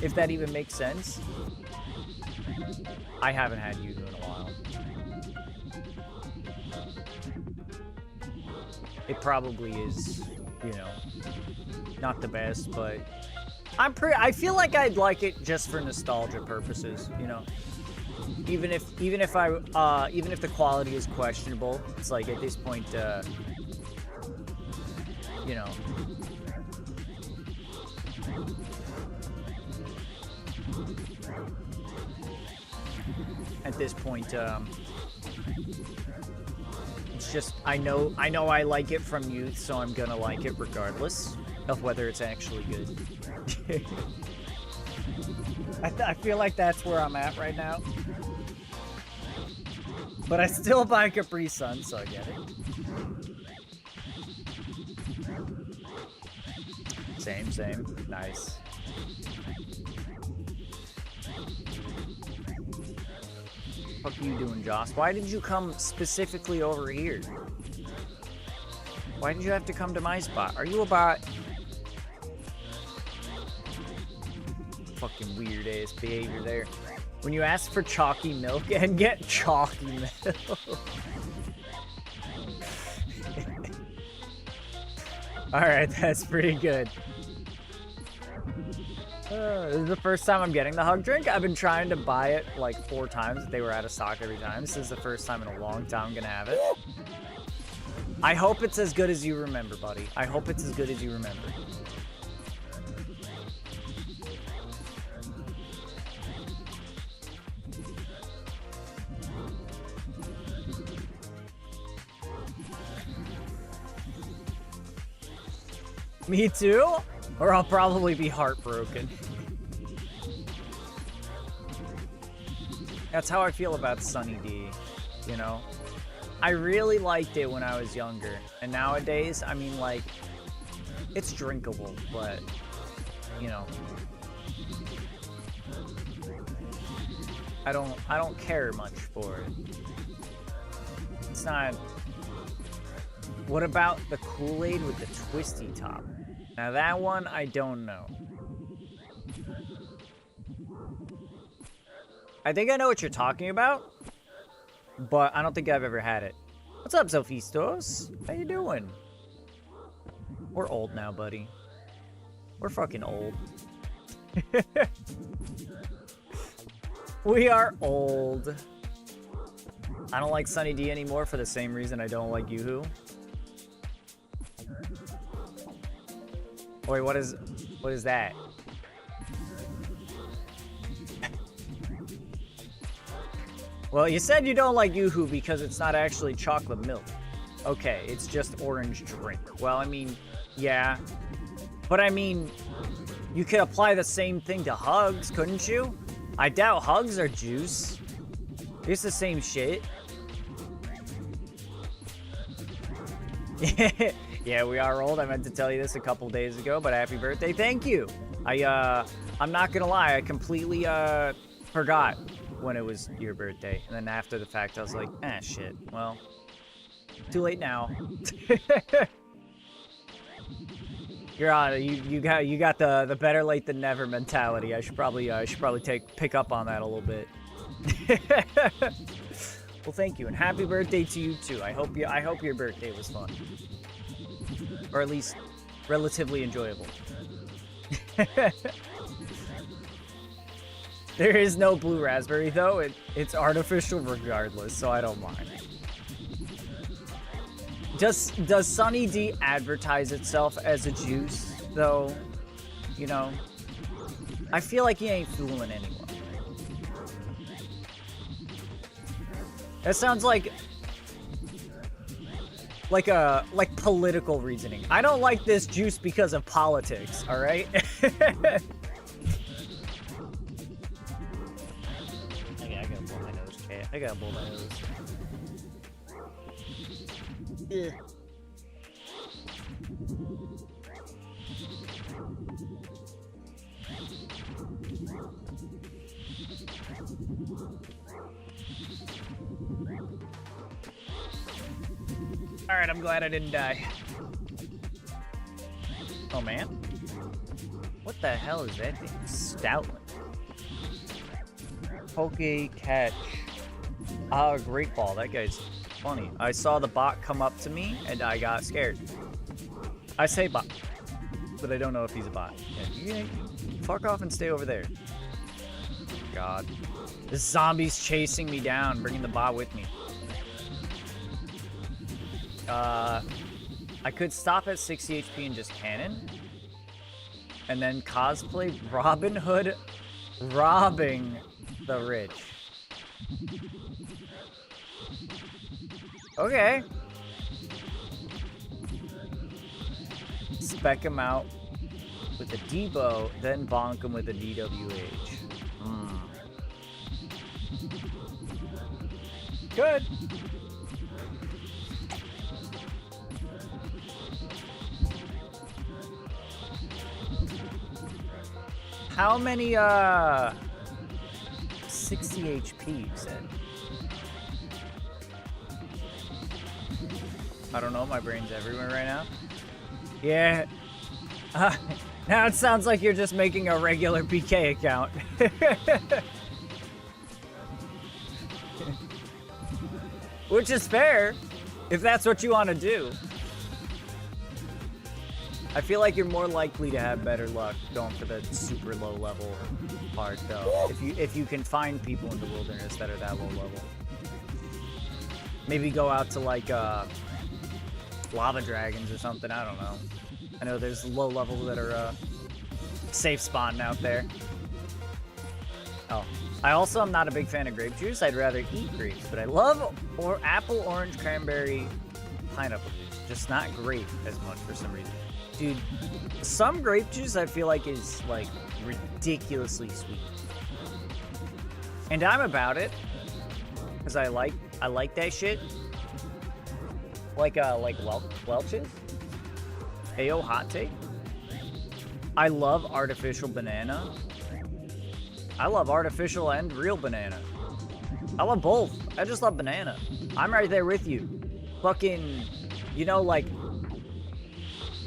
if that even makes sense. I haven't had Yoo-hoo in a while. It probably is, you know, not the best, but I feel like I'd like it just for nostalgia purposes, you know. Even if the quality is questionable, it's like at this point, you know. At this point, it's just I know I like it from youth, so I'm gonna like it regardless of whether it's actually good. I feel like that's where I'm at right now. But I still buy Capri Sun, so I get it. Same. Nice. What are you doing, Joss? Why did you come specifically over here? Why did you have to come to my spot? Are you a bot? Fucking weird ass behavior there. When you ask for chalky milk and get chalky milk. Alright, that's pretty good. This is the first time I'm getting the hug drink. I've been trying to buy it like 4 times. They were out of stock every time. This is the first time in a long time I'm gonna have it. I hope it's as good as you remember, buddy. I hope it's as good as you remember. Me too? Or I'll probably be heartbroken. That's how I feel about Sunny D, you know? I really liked it when I was younger. And nowadays, I mean, like, it's drinkable, but, you know. I don't care much for it. It's not... What about the Kool-Aid with the twisty top? Now that one, I don't know. I think I know what you're talking about, but I don't think I've ever had it. What's up, Sophistos? How you doing? We're old now, buddy. We're fucking old. We are old. I don't like Sunny D anymore for the same reason I don't like Yoo-Hoo. Wait, what is that? Well, you said you don't like Yoo-Hoo because it's not actually chocolate milk. Okay, it's just orange drink. Well, I mean, yeah. But I mean, you could apply the same thing to Hugs, couldn't you? I doubt Hugs are juice. It's the same shit. Yeah, we are old. I meant to tell you this a couple days ago, but happy birthday. Thank you. I'm not gonna lie. I completely forgot when it was your birthday. And then after the fact, I was like, shit. Well, too late now. You're on. You got the better late than never mentality. I should probably pick up on that a little bit. Well, thank you, and happy birthday to you too. I hope your birthday was fun, or at least relatively enjoyable. There is no blue raspberry though. It's artificial regardless, so I don't mind. Does Sunny D advertise itself as a juice though? You know, I feel like he ain't fooling anyone. That sounds like political reasoning. I don't like this juice because of politics, all right? Okay, I gotta blow my nose, chat. I gotta blow my nose. Yeah. Alright, I'm glad I didn't die. Oh, man. What the hell is that thing? Stoutland. Poke catch. Ah, great ball. That guy's funny. I saw the bot come up to me, and I got scared. I say bot, but I don't know if he's a bot. Yeah, fuck off and stay over there. God. This zombie's chasing me down, bringing the bot with me. I could stop at 60 HP and just cannon. And then cosplay Robin Hood robbing the rich. Okay. Spec him out with a Debo, then bonk him with a DWH. Good. How many, 60 HP, you said? I don't know, my brain's everywhere right now. Yeah. Now it sounds like you're just making a regular PK account. Which is fair, if that's what you want to do. I feel like you're more likely to have better luck going for the super low level part, though. If you can find people in the wilderness that are that low level. Maybe go out to like lava dragons or something. I don't know. I know there's low levels that are safe spawning out there. Oh, I also am not a big fan of grape juice. I'd rather eat grapes, but I love apple, orange, cranberry, pineapple juice. Just not grape as much for some reason. Dude, some grape juice I feel like is like ridiculously sweet. And I'm about it. Cause I like that shit. Like Welch's. Ayo, hot take. I love artificial banana. I love artificial and real banana. I love both. I just love banana. I'm right there with you. Fucking, you know, like,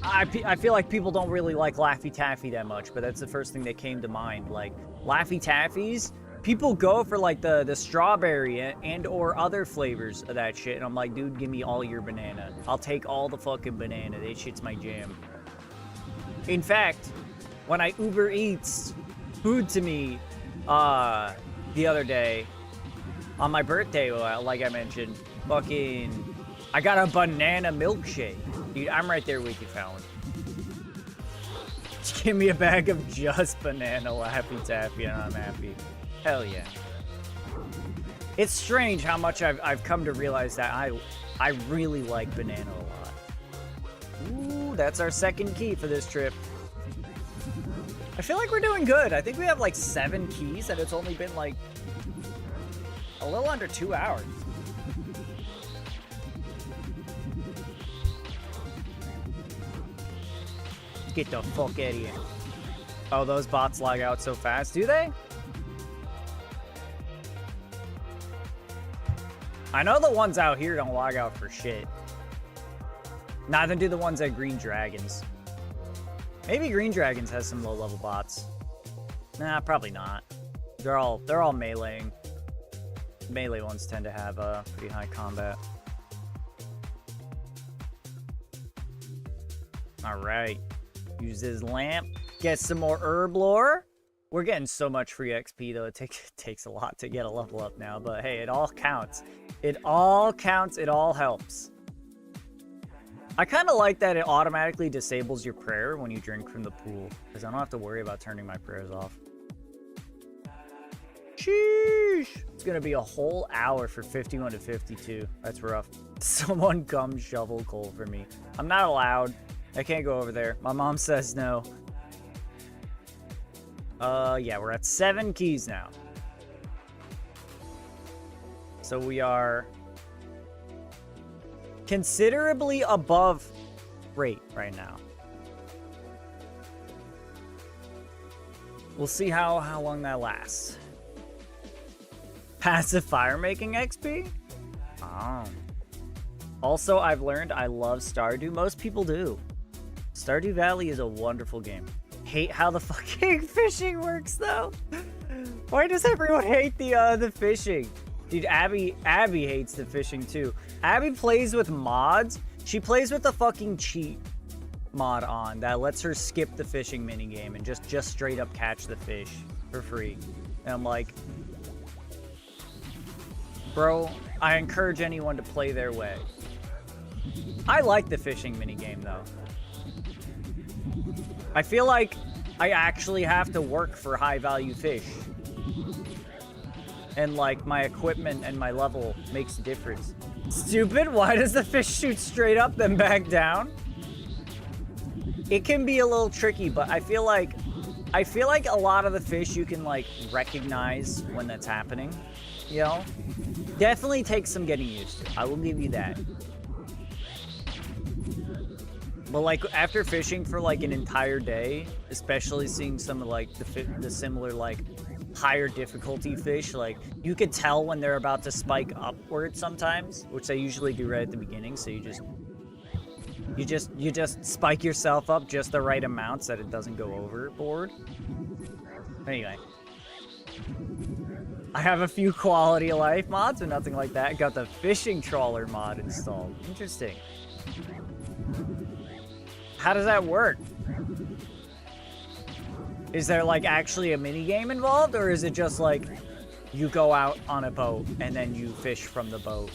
I feel like people don't really like Laffy Taffy that much, but that's the first thing that came to mind. Like, Laffy Taffies, people go for like the strawberry and or other flavors of that shit, and I'm like, dude, give me all your banana. I'll take all the fucking banana. That shit's my jam. In fact, when I Uber Eats food to me the other day on my birthday, like I mentioned, fucking, I got a banana milkshake. Dude, I'm right there with you, Fallon. Just give me a bag of just banana Laffy Taffy and I'm happy. Hell yeah. It's strange how much I've come to realize that I really like banana a lot. Ooh, that's our second key for this trip. I feel like we're doing good. I think we have like 7 keys and it's only been like a little under 2 hours. Get the fuck out of here. Oh, those bots lag out so fast, do they? I know the ones out here don't log out for shit. Neither do the ones at Green Dragons. Maybe Green Dragons has some low-level bots. Nah, probably not. They're all meleeing. Melee ones tend to have pretty high combat. All right. Use this lamp. Get some more herb lore. We're getting so much free XP, though. It takes a lot to get a level up now. But hey, it all counts. It all counts. It all helps. I kind of like that it automatically disables your prayer when you drink from the pool, because I don't have to worry about turning my prayers off. Sheesh! It's going to be a whole hour for 51 to 52. That's rough. Someone come shovel coal for me. I'm not allowed. I can't go over there. My mom says no. Yeah, we're at 7 keys now. So we are considerably above rate right now. We'll see how long that lasts. Passive fire making XP? Oh. Also, I've learned I love Stardew. Most people do. Stardew Valley is a wonderful game. Hate how the fucking fishing works though. Why does everyone hate the fishing? Dude, Abby hates the fishing too. Abby plays with mods. She plays with the fucking cheat mod on that lets her skip the fishing minigame and just straight up catch the fish for free. And I'm like, bro, I encourage anyone to play their way. I like the fishing minigame though. I feel like I actually have to work for high value fish. And like my equipment and my level makes a difference. Stupid, why does the fish shoot straight up then back down? It can be a little tricky, but I feel like a lot of the fish you can like recognize when that's happening. you know? Definitely takes some getting used to. I will give you that. But like after fishing for like an entire day, especially seeing some of like the similar like higher difficulty fish, like you could tell when they're about to spike upward sometimes, which they usually do right at the beginning. So you just spike yourself up just the right amount so that it doesn't go overboard. Anyway, I have a few quality of life mods, but nothing like that. Got the fishing trawler mod installed. Interesting. How does that work? Is there like actually a mini game involved, or is it just like you go out on a boat and then you fish from the boat?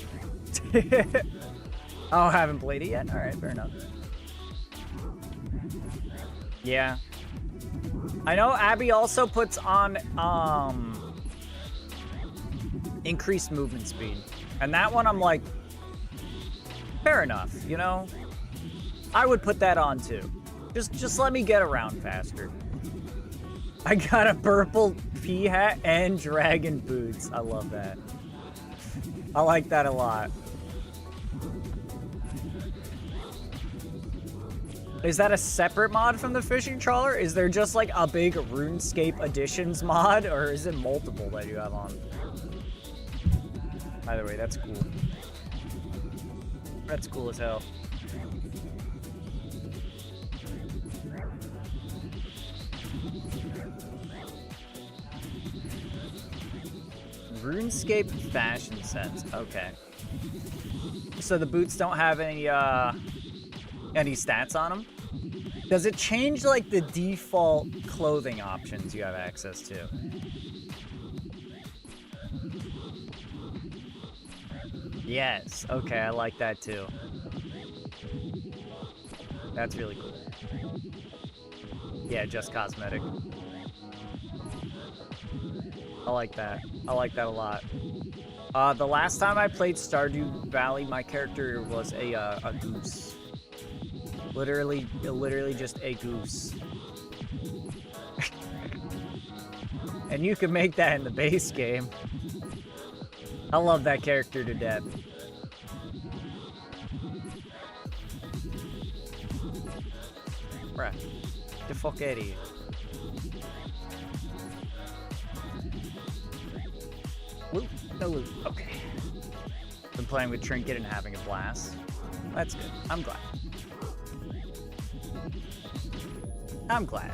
Oh, I haven't played it yet? All right, fair enough. Yeah. I know Abby also puts on increased movement speed. And that one I'm like, fair enough, you know? I would put that on too. Just let me get around faster. I got a purple pea hat and dragon boots. I love that. I like that a lot. Is that a separate mod from the fishing trawler? Is there just like a big RuneScape Editions mod, or is it multiple that you have on? Either way, that's cool. That's cool as hell. RuneScape fashion sets. Okay. So the boots don't have any stats on them? Does it change like the default clothing options you have access to? Yes. Okay, I like that too. That's really cool. Yeah, just cosmetic. I like that. I like that a lot. The last time I played Stardew Valley, my character was a goose. Literally just a goose. And you can make that in the base game. I love that character to death. Bruh, get the fuck out of here. Loot? No loot. Okay. Been playing with Trinket and having a blast. That's good. I'm glad. I'm glad.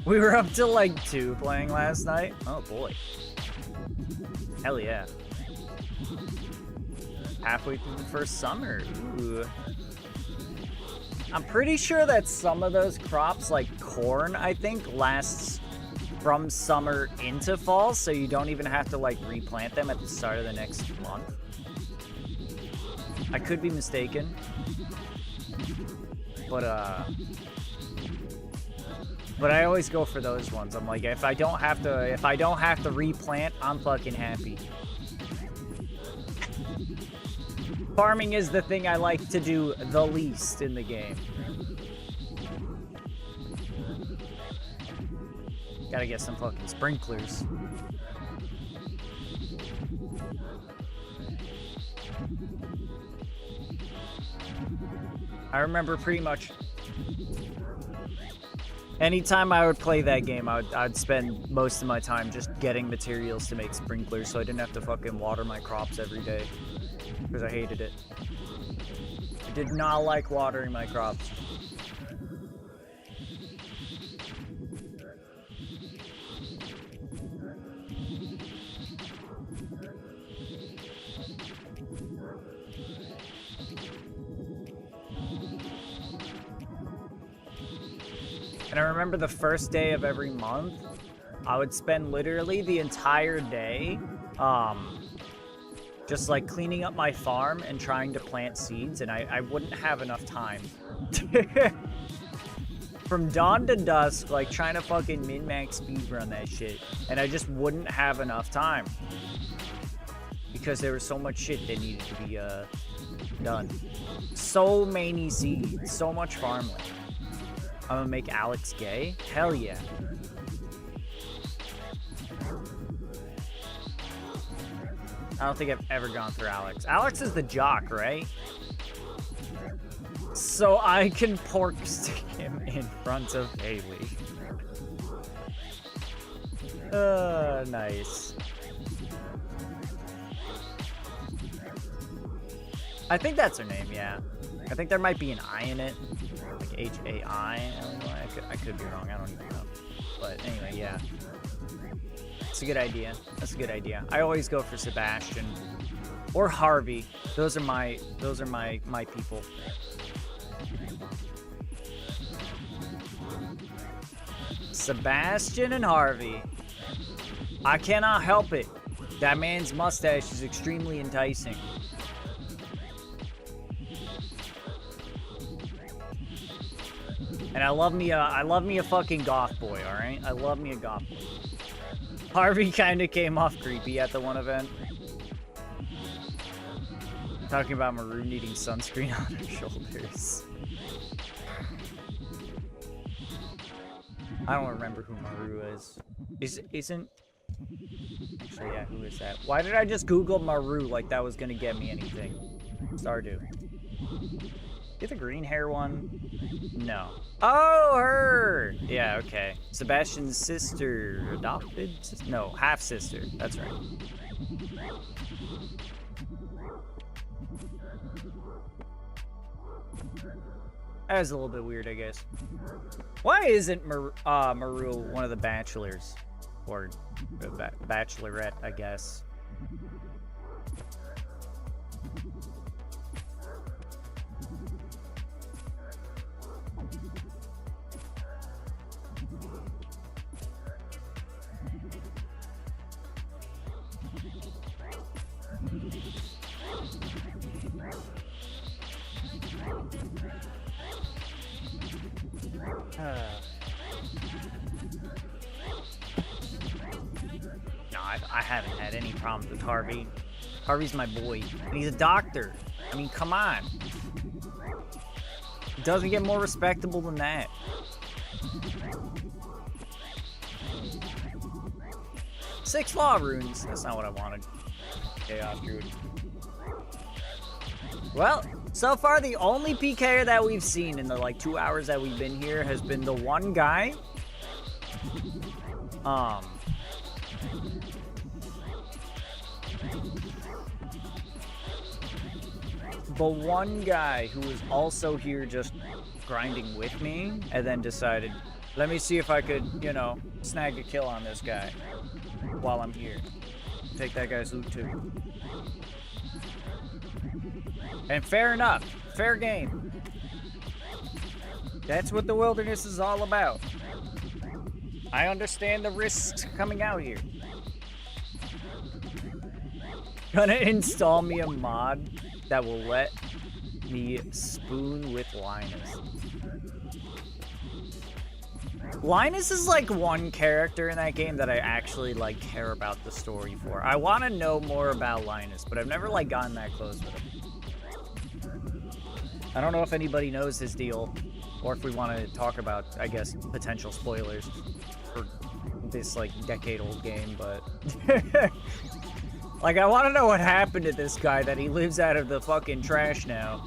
We were up till like 2 playing last night. Oh boy. Hell yeah. Halfway through the first summer. Ooh. I'm pretty sure that some of those crops, like corn, I think, lasts from summer into fall, so you don't even have to like replant them at the start of the next month. I could be mistaken. But I always go for those ones. I'm like, if I don't have to replant, I'm fucking happy. Farming is the thing I like to do the least in the game. Gotta get some fucking sprinklers. I remember pretty much anytime I would play that game, I'd spend most of my time just getting materials to make sprinklers so I didn't have to fucking water my crops every day. Because I hated it. I did not like watering my crops. And I remember the first day of every month, I would spend literally the entire day just like cleaning up my farm and trying to plant seeds, and I wouldn't have enough time. From dawn to dusk, like trying to fucking min-max speedrun that shit, and I just wouldn't have enough time. Because there was so much shit that needed to be done. So many seeds, so much farmland. I'm gonna make Alex gay? Hell yeah. I don't think I've ever gone through Alex. Alex is the jock, right? So I can pork stick him in front of Haley. Nice. I think that's her name, yeah. I think there might be an I in it. Like H-A-I. I could be wrong, I don't even know. But anyway, yeah. It's a good idea. That's a good idea. I always go for Sebastian. Or Harvey. Those are my people. Sebastian and Harvey. I cannot help it. That man's mustache is extremely enticing. And I love me a fucking goth boy, all right? I love me a goth boy. Harvey kind of came off creepy at the one event. Talking about Maru needing sunscreen on her shoulders. I don't remember who Maru is. Isn't... Actually, yeah, who is that? Why did I just Google Maru like that was gonna get me anything? Stardew. Get the green hair one? No. Oh, her! Yeah, okay. Sebastian's sister. Adopted? No, half-sister. That's right. That was a little bit weird, I guess. Why isn't Maru one of the bachelors? Or bachelorette, I guess. No, I haven't had any problems with Harvey. Harvey's my boy. And he's a doctor. I mean, come on. It doesn't get more respectable than that. Six law runes. That's not what I wanted. Chaos Druid. Well, so far the only PKer that we've seen in the like 2 hours that we've been here has been the one guy. The one guy who was also here just grinding with me and then decided, let me see if I could, you know, snag a kill on this guy while I'm here. Take that guy's loot too. And fair enough. Fair game. That's what the wilderness is all about. I understand the risks coming out here. Gonna install me a mod that will let me spoon with Linus. Linus is like one character in that game that I actually like care about the story for. I want to know more about Linus, but I've never like gotten that close with him. I don't know if anybody knows his deal, or if we want to talk about, I guess, potential spoilers for this like decade-old game, but like I want to know what happened to this guy that he lives out of the fucking trash now.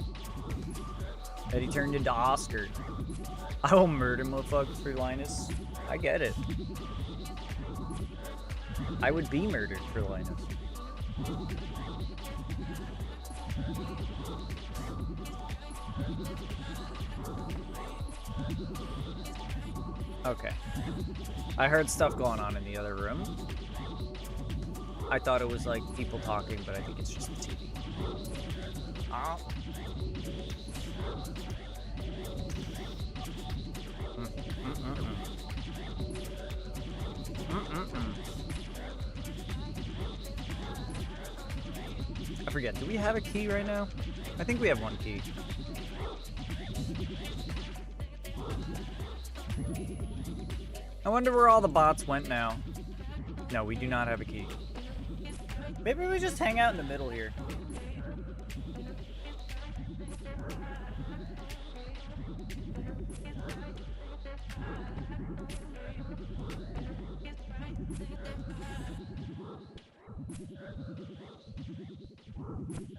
That he turned into Oscar. I will murder motherfuckers for Linus. I get it. I would be murdered for Linus. Okay. I heard stuff going on in the other room. I thought it was like people talking, but I think it's just the TV. Oh. I forget, do we have a key right now? I think we have one key. I wonder where all the bots went now. No, we do not have a key. Maybe we just hang out in the middle here.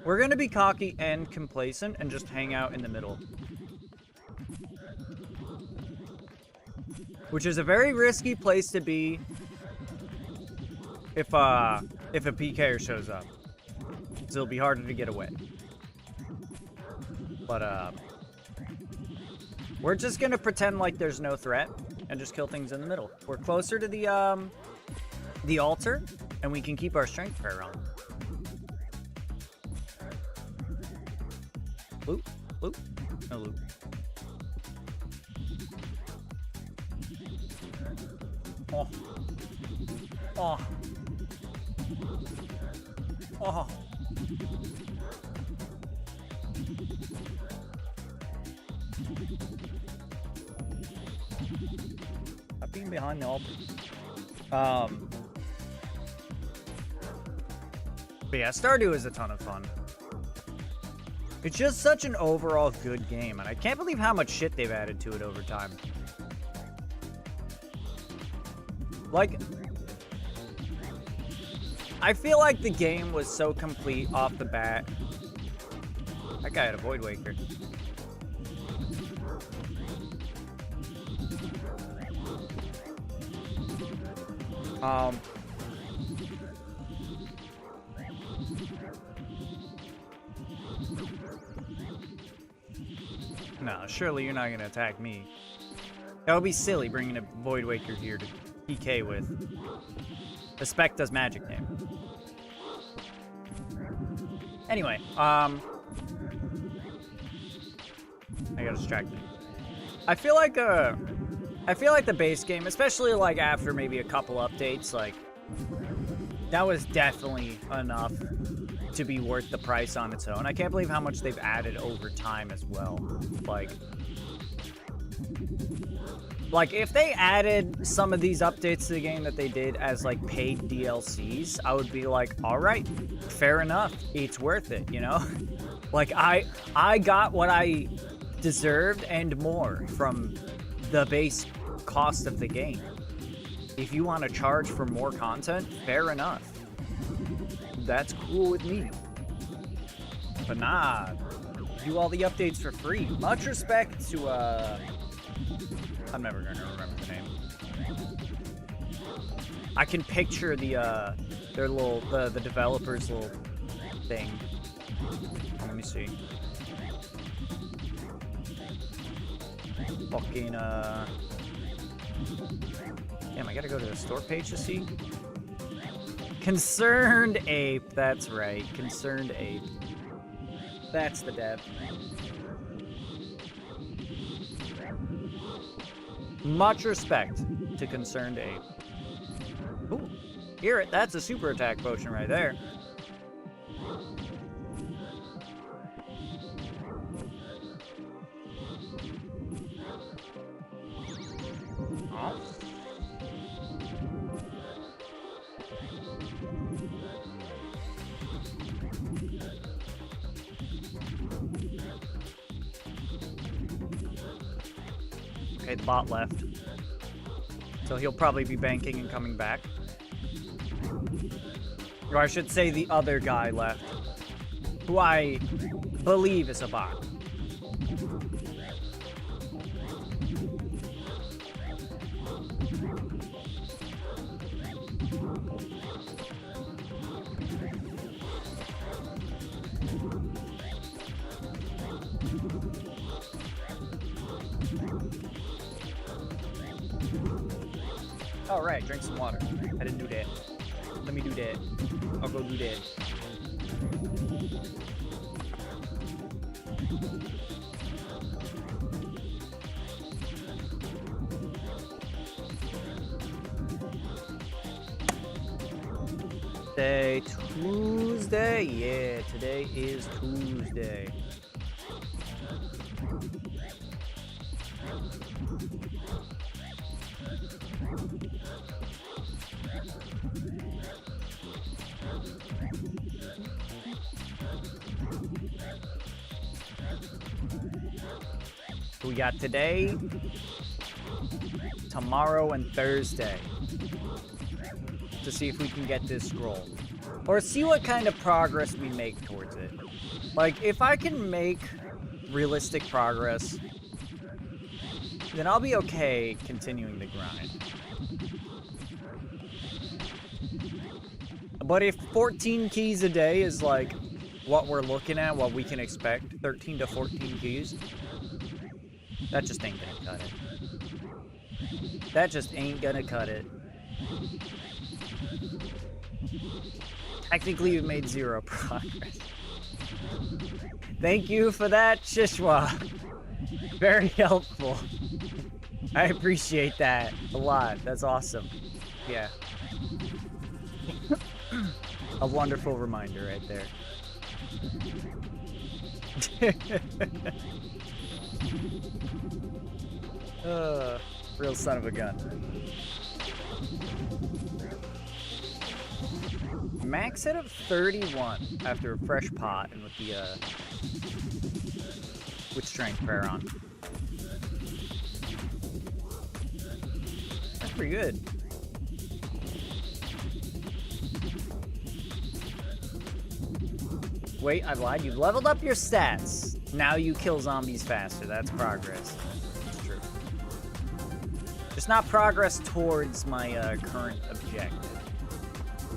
We're going to be cocky and complacent and just hang out in the middle. Which is a very risky place to be if a PKer shows up. So it'll be harder to get away. But, we're just going to pretend like there's no threat and just kill things in the middle. We're closer to the altar, and we can keep our strength prayer on. Loop, loop, no loop. Oh. Oh. Oh. I've been behind the altar. But yeah, Stardew is a ton of fun. It's just such an overall good game, and I can't believe how much shit they've added to it over time. Like, I feel like the game was so complete off the bat. That guy had a Void Waker. No, surely you're not going to attack me. That would be silly bringing a Void Waker here to PK with. The Spec does magic name. Anyway, I got distracted. I feel like the base game, especially like after maybe a couple updates, like that was definitely enough to be worth the price on its own. I can't believe how much they've added over time as well. Like if they added some of these updates to the game that they did as like paid DLCs, I would be like, all right, fair enough. It's worth it, you know? Like I got what I deserved and more from the base cost of the game. If you want to charge for more content, fair enough. That's cool with me. But nah, do all the updates for free. Much respect to, I'm never gonna remember the name. I can picture the developer's little thing. Let me see. Fucking, damn, I gotta go to the store page to see. Concerned Ape, that's right. Concerned Ape. That's the dev. Much respect to Concerned Ape. Ooh, hear it. That's a super attack potion right there. Oh. Okay, the bot left. So he'll probably be banking and coming back. Or I should say the other guy left. Who I believe is a bot. Oh, right, drink some water. I didn't do that. Let me do that. I'll go do that. Tuesday? Yeah, today is Tuesday. We got today, tomorrow, and Thursday to see if we can get this scroll. Or see what kind of progress we make towards it. Like, if I can make realistic progress, then I'll be okay continuing the grind. But if 14 keys a day is like what we're looking at, what we can expect, 13 to 14 keys, that just ain't gonna cut it. That just ain't gonna cut it. Technically, you've made 0 progress. Thank you for that, Shishwa. Very helpful. I appreciate that a lot. That's awesome. Yeah. A wonderful reminder right there. Real son of a gun. Max hit of 31 after a fresh pot and with the with strength prayer on. That's pretty good. Wait, I lied. You've leveled up your stats. Now you kill zombies faster. That's progress. That's true. Just not progress towards my current objective.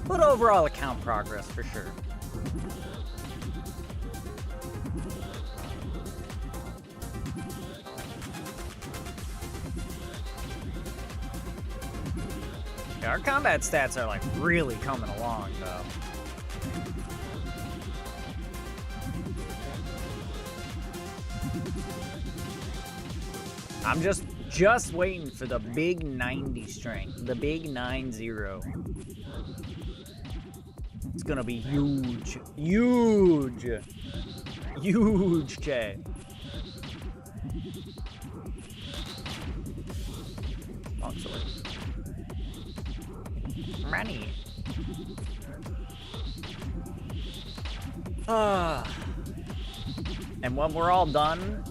But overall account progress for sure. Yeah, our combat stats are like really coming along though. I'm just waiting for the big 90 strength, the big 90. It's gonna be huge, huge, huge, Jay. Long sword. Money. And when we're all done,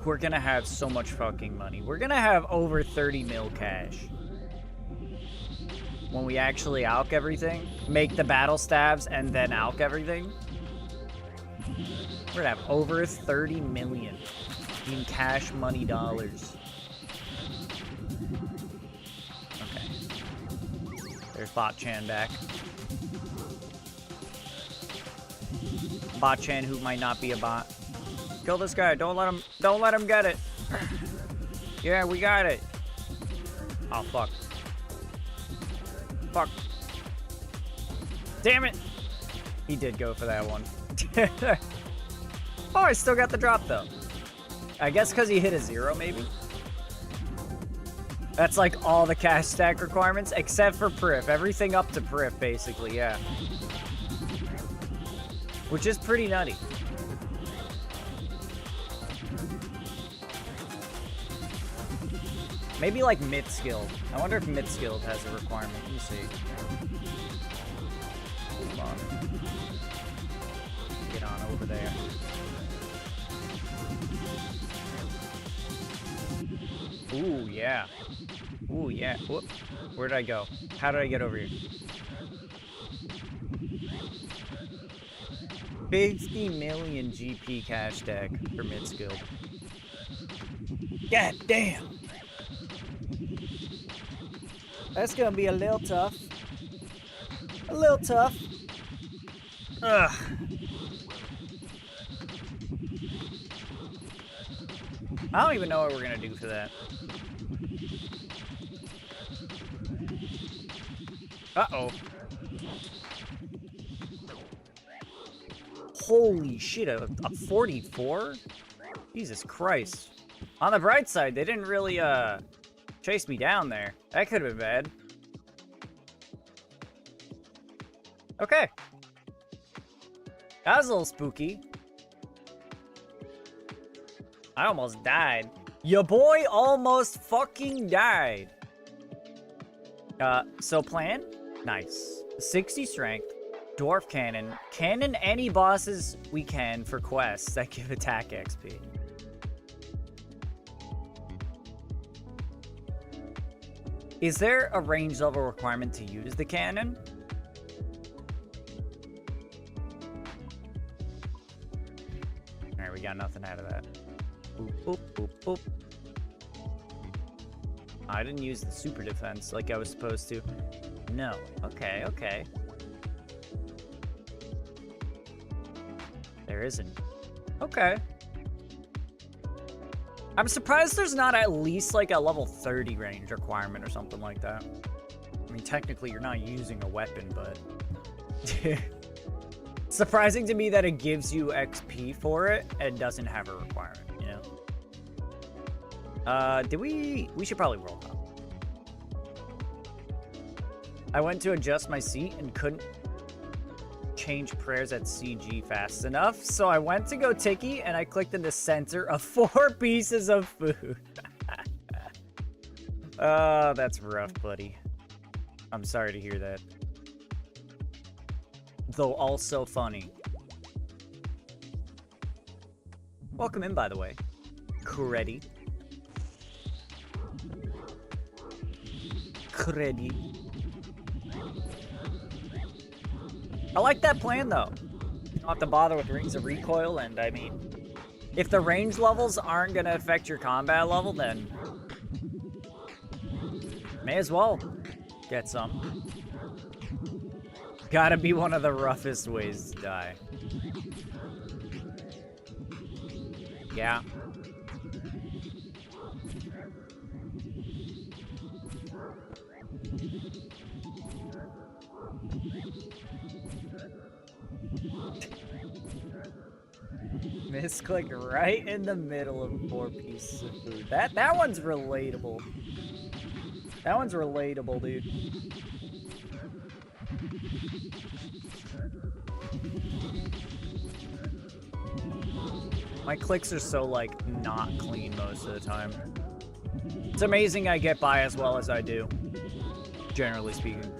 we're gonna have so much fucking money. We're gonna have over 30 mil cash. When we actually alch everything, make the battle stabs, and then alch everything, we're gonna have over 30 million in cash money dollars. Okay. There's Bot-chan back. Bot-chan who might not be a bot. Kill this guy. Don't let him get it. Yeah, we got it. Oh, fuck. Fuck. Damn it. He did go for that one. Oh, I still got the drop, though. I guess because he hit a 0, maybe? That's like all the cash stack requirements, except for Prif. Everything up to Prif, basically, yeah. Which is pretty nutty. Maybe like mid-skilled. I wonder if mid-skilled has a requirement. Let me see. Hold on. Get on over there. Ooh, yeah. Ooh, yeah. Whoop. Where did I go? How did I get over here? 50 million GP cash stack for mid-skilled. God damn! That's gonna be a little tough. A little tough. Ugh. I don't even know what we're gonna do for that. Uh-oh. Holy shit, a 44? Jesus Christ. On the bright side, they didn't really, chase me down there. That could have been bad. Okay. That was a little spooky. I almost died. Your boy almost fucking died. So plan? Nice. 60 strength. Dwarf cannon. Cannon any bosses we can for quests that give attack XP. Is there a range level requirement to use the cannon? Alright, we got nothing out of that. Boop, boop, boop, boop. I didn't use the super defense like I was supposed to. No. Okay, okay. There isn't. Okay. I'm surprised there's not at least like a level 30 range requirement or something like that. I mean, technically you're not using a weapon, but... Surprising to me that it gives you XP for it and doesn't have a requirement, you know? We should probably roll up. I went to adjust my seat and couldn't change prayers at CG fast enough, so I went to go Tiki and I clicked in the center of 4 pieces of food. Oh, that's rough, buddy. I'm sorry to hear that. Though also funny. Welcome in, by the way. Creddy. Creddy. I like that plan, though. You don't have to bother with rings of recoil, and I mean, if the range levels aren't going to affect your combat level, then may as well get some. Gotta be one of the roughest ways to die. Yeah. Misclick right in the middle of 4 pieces of food. That one's relatable. That one's relatable, dude. My clicks are so, like, not clean most of the time. It's amazing I get by as well as I do, generally speaking.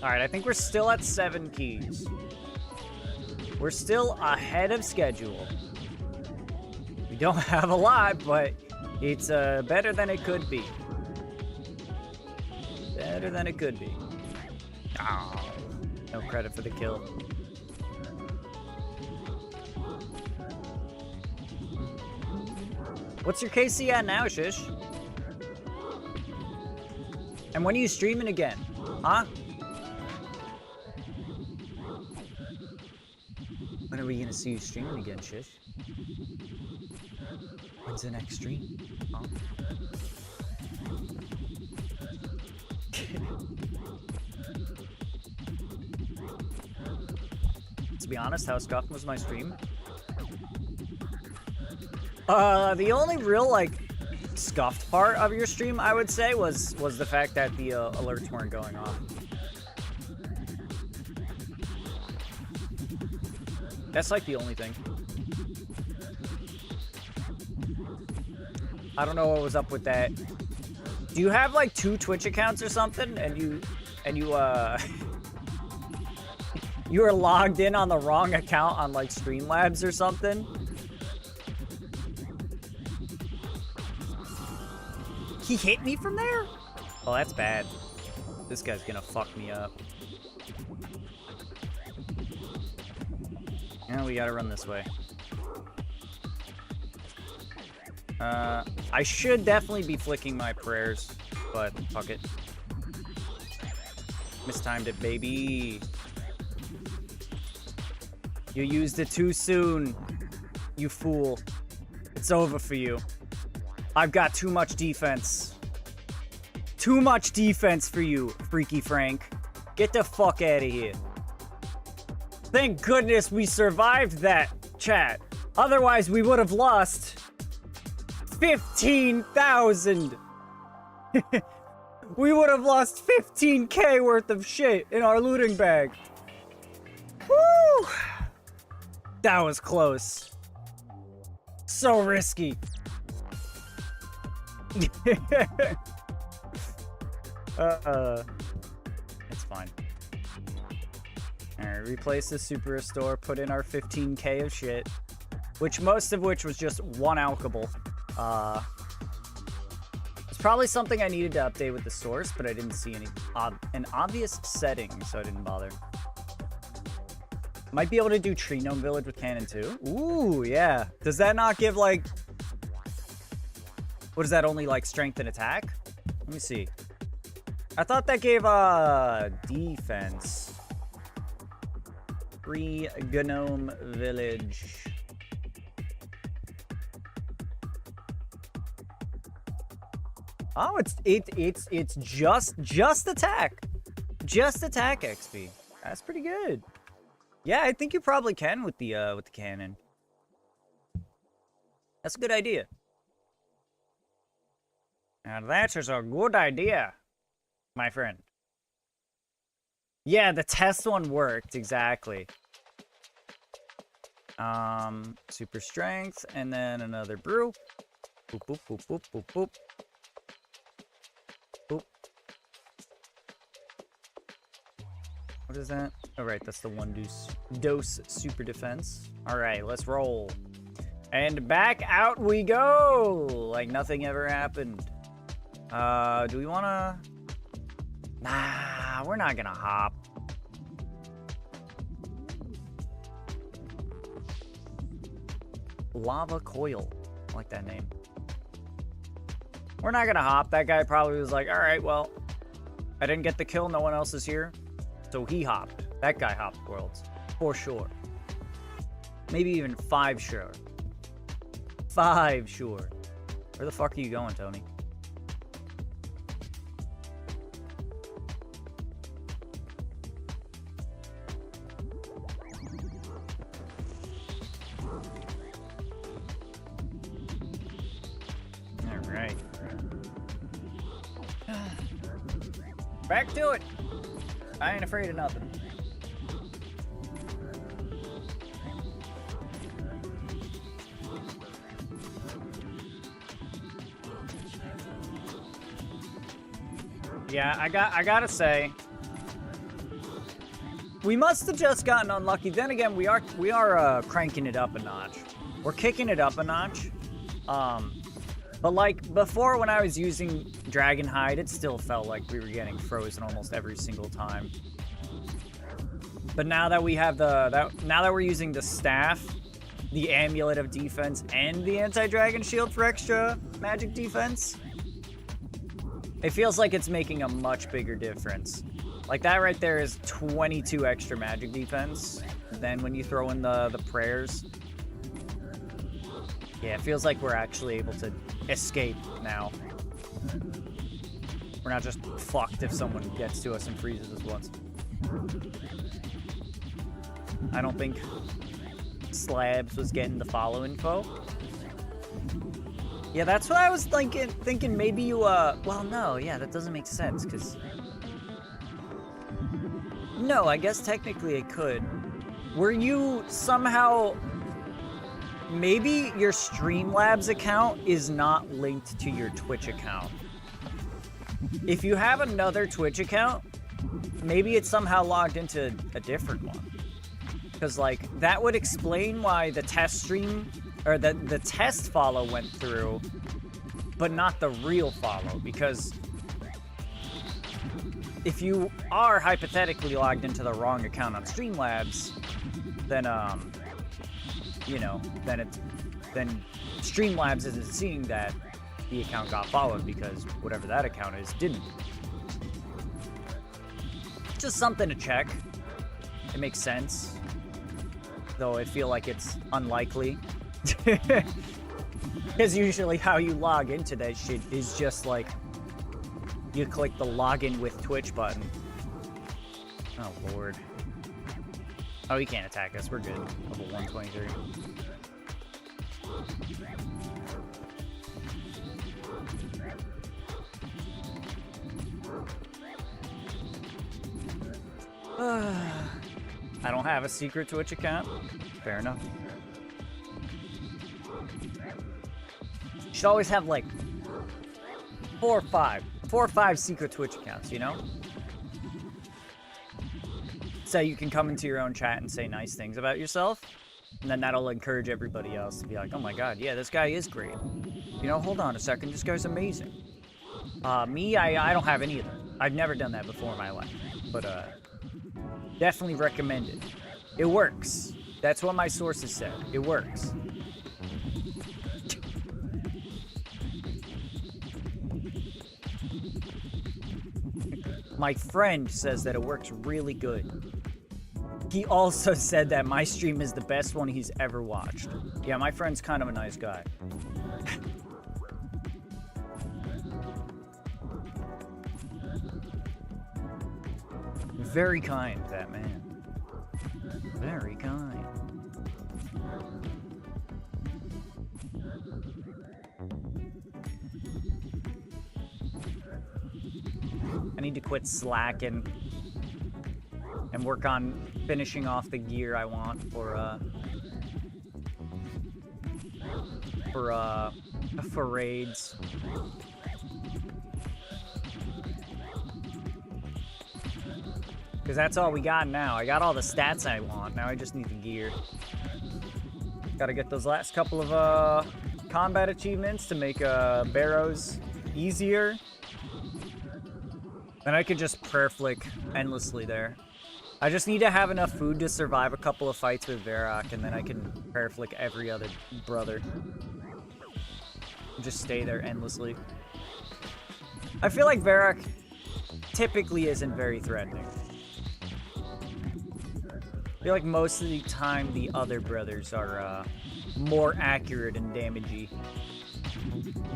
Alright, I think we're still at 7 keys. We're still ahead of schedule. We don't have a lot, but it's better than it could be. Better than it could be. Oh, no credit for the kill. What's your KC at now, Shish? And when are you streaming again? Huh? When are we gonna see you streaming again, Shish? When's the next stream? Huh? To be honest, how scuffed was my stream? The only real, like, scuffed part of your stream, I would say, was the fact that the alerts weren't going off. That's like the only thing. I don't know what was up with that. Do you have like 2 Twitch accounts or something? And you you were logged in on the wrong account on like Streamlabs or something? He hit me from there? Oh, that's bad. This guy's gonna fuck me up. Yeah, we gotta run this way. I should definitely be flicking my prayers, but fuck it. Mistimed it, baby. You used it too soon, you fool. It's over for you. I've got too much defense. Too much defense for you, Freaky Frank. Get the fuck out of here. Thank goodness we survived that, chat. Otherwise, we would have lost 15,000. We would have lost 15K worth of shit in our looting bag. Woo! That was close. So risky. It's fine. Alright, replace the super restore, put in our 15k of shit. Most of which was just one alchable. It's probably something I needed to update with the source, but I didn't see an obvious setting, so I didn't bother. Might be able to do Tree Gnome Village with Cannon too. Ooh, yeah. Does that not give, like... What is that, only, like, strength and attack? Let me see. I thought that gave, defense. Tree Gnome Village. Oh, it's just attack. Just attack XP. That's pretty good. Yeah, I think you probably can with the cannon. That's a good idea. Now that is a good idea, my friend. Yeah, the test one worked, exactly. Super strength, and then another brew. Boop, boop, boop, boop, boop, boop. Boop. What is that? Oh, right, that's the one dose super defense. All right, let's roll. And back out we go! Like nothing ever happened. Do we wanna... Nah, we're not gonna hop. Lava Coil. I like that name. We're not gonna hop. That guy probably was like, alright, well, I didn't get the kill, no one else is here. So he hopped. That guy hopped worlds. For sure. Maybe even 5 sure. 5 sure. Where the fuck are you going, Tony? Alright. Back to it! I ain't afraid of nothing. Yeah, I gotta say, we must have just gotten unlucky. Then again, we are cranking it up a notch. We're kicking it up a notch. But like before, when I was using Dragon Hide, it still felt like we were getting frozen almost every single time. But now that we have now that we're using the staff, the Amulet of Defense, and the Anti-Dragon Shield for extra magic defense, it feels like it's making a much bigger difference. Like that right there is 22 extra magic defense. Then when you throw in the prayers, yeah, it feels like we're actually able to escape now. We're not just fucked if someone gets to us and freezes us once. I don't think Slabs was getting the follow info. Yeah, that's what I was thinking maybe you, well, no, yeah, that doesn't make sense, because... No, I guess technically it could. Were you somehow... Maybe your Streamlabs account is not linked to your Twitch account. If you have another Twitch account, maybe it's somehow logged into a different one. Because, like, that would explain why the test stream... Or the test follow went through, but not the real follow, because if you are hypothetically logged into the wrong account on Streamlabs, then you know, then Streamlabs isn't seeing that the account got followed because whatever that account is didn't. Just something to check. It makes sense, though I feel like it's unlikely. Because usually how you log into that shit is just like you click the login with Twitch button. Oh lord. Oh, he can't attack us. We're good. Level 123. I don't have a secret Twitch account. Fair enough. You should always have, like, 4 or 5. 4 or 5 secret Twitch accounts, you know? So you can come into your own chat and say nice things about yourself. And then that'll encourage everybody else to be like, oh my god, yeah, this guy is great. You know, hold on a second, this guy's amazing. Me, I don't have any of them. I've never done that before in my life. But, definitely recommend it. It works. That's what my sources said. It works. My friend says that it works really good. He also said that my stream is the best one he's ever watched. Yeah, my friend's kind of a nice guy. Very kind, that man. Very kind. I need to quit slacking and work on finishing off the gear I want for raids. Because that's all we got now. I got all the stats I want. Now I just need the gear. Gotta get those last couple of combat achievements to make barrows easier. And I could just prayer flick endlessly there. I just need to have enough food to survive a couple of fights with Varrock, and then I can prayer flick every other brother. Just stay there endlessly. I feel like Varrock typically isn't very threatening. I feel like most of the time the other brothers are more accurate and damagey.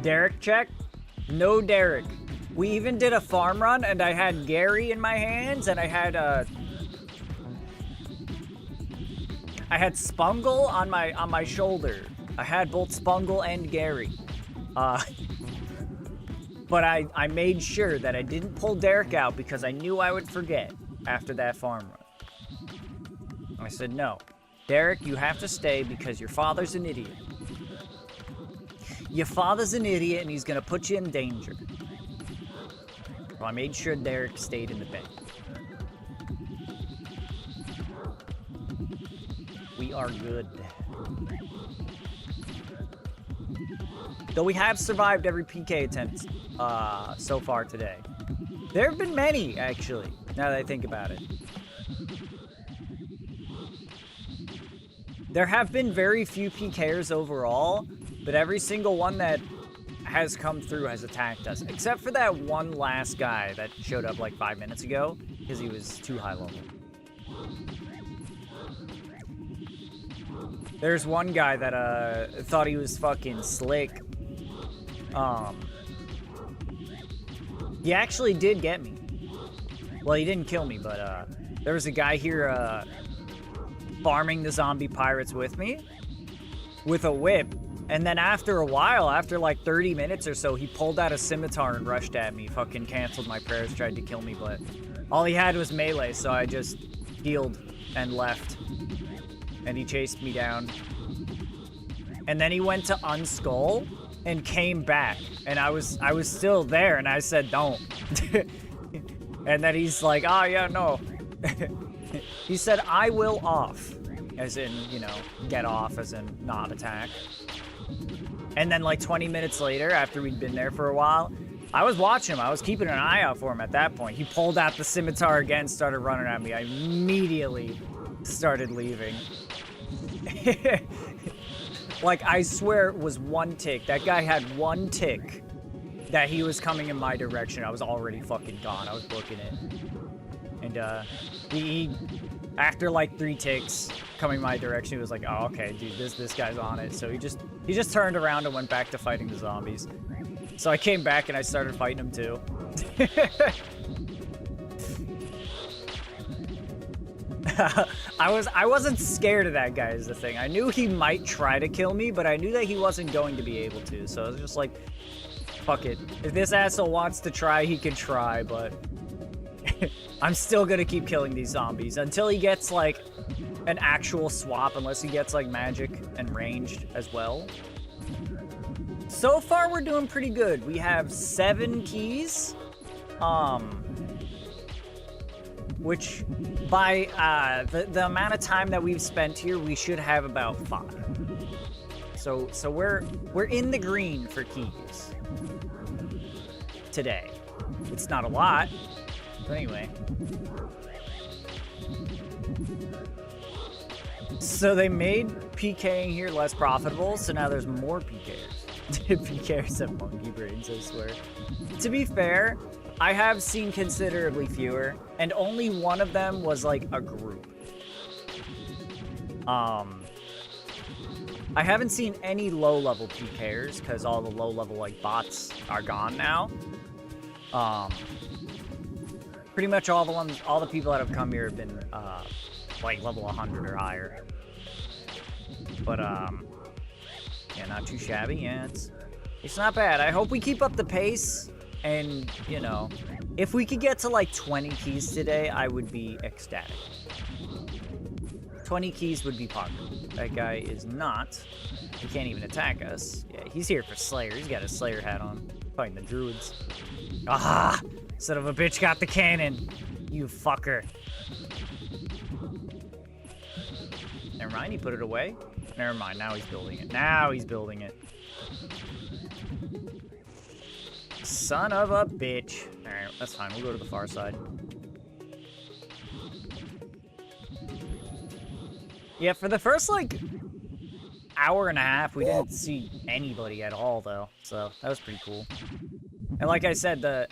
Derek check? No Derek. We even did a farm run and I had Gary in my hands and I had Spungle on my shoulder. I had both Spungle and Gary. But I made sure that I didn't pull Derek out because I knew I would forget after that farm run. I said, no, Derek, you have to stay because your father's an idiot. Your father's an idiot and he's gonna put you in danger. So I made sure Derek stayed in the bank. We are good. Though we have survived every PK attempt so far today. There have been many, actually, now that I think about it. There have been very few PKers overall, but every single one that has come through has attacked us. Except for that one last guy that showed up like 5 minutes ago, because he was too high level. There's one guy that thought he was fucking slick. He actually did get me. Well, he didn't kill me, but there was a guy here farming the zombie pirates with me with a whip. And then after a while, after like 30 minutes or so, he pulled out a scimitar and rushed at me. Fucking canceled my prayers, tried to kill me, but all he had was melee, so I just healed and left. And he chased me down. And then he went to unskull and came back. And I was still there, and I said, don't. And then he's like, oh, yeah, no. He said, I will off. As in, you know, get off, as in not attack. And then like 20 minutes later, after we'd been there for a while, I was watching him. I was keeping an eye out for him at that point. He pulled out the scimitar again, started running at me. I immediately started leaving. Like, I swear it was one tick. That guy had one tick that he was coming in my direction. I was already fucking gone. I was booking it. And he after like 3 ticks coming my direction, he was like, oh, okay, dude, this guy's on it. So he just turned around and went back to fighting the zombies. So I came back and I started fighting him too. I wasn't scared of that guy is the thing. I knew he might try to kill me, but I knew that he wasn't going to be able to. So I was just like, fuck it. If this asshole wants to try, he can try, but I'm still gonna keep killing these zombies until he gets like an actual swap, unless he gets like magic and ranged as well. So far, we're doing pretty good. We have 7 keys. Which, by the amount of time that we've spent here, we should have about 5. So we're in the green for keys today. It's not a lot, but anyway. So they made PKing here less profitable, so now there's more PKers. PKers have monkey brains, I swear. To be fair, I have seen considerably fewer, and only one of them was like a group. I haven't seen any low-level PKers because all the low-level like bots are gone now. Pretty much all the people that have come here have been like level 100 or higher. But yeah, not too shabby. Yeah, it's not bad. I hope we keep up the pace. And, you know, if we could get to like 20 keys today, I would be ecstatic. 20 keys would be popular. That guy is not. He can't even attack us. Yeah, he's here for Slayer. He's got his Slayer hat on. Fighting the druids. Ah! Son of a bitch got the cannon. You fucker. Never mind, he put it away. Never mind, now he's building it. Now he's building it. Son of a bitch. Alright, that's fine. We'll go to the far side. Yeah, for the first, like, hour and a half, we didn't see anybody at all, though. So, that was pretty cool. And like I said, there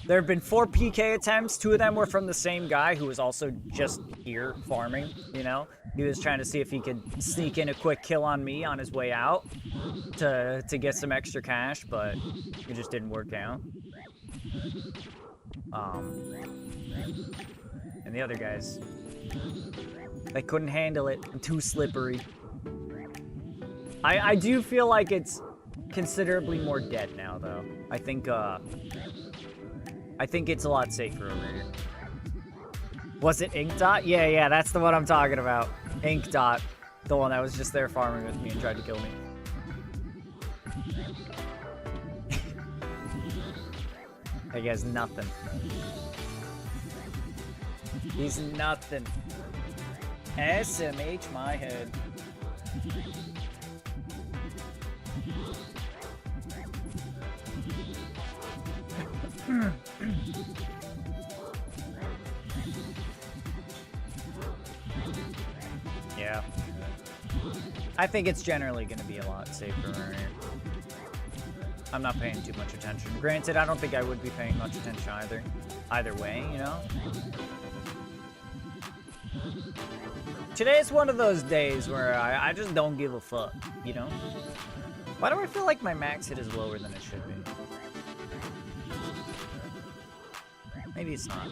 have been 4 PK attempts. 2 of them were from the same guy who was also just here farming, you know? He was trying to see if he could sneak in a quick kill on me on his way out to get some extra cash, but it just didn't work out. And the other guys, they couldn't handle it. I'm too slippery. I do feel like it's considerably more dead now, though. I think it's a lot safer over here. Was it Ink Dot? Yeah, that's the one I'm talking about. Ink Dot. The one that was just there farming with me and tried to kill me. That guy's nothing. He's nothing. SMH my head. Yeah. I think it's generally going to be a lot safer around here. I'm not paying too much attention. Granted, I don't think I would be paying much attention either way, you know? Today's one of those days where I just don't give a fuck, you know? Why do I feel like my max hit is lower than it should be? Maybe it's not.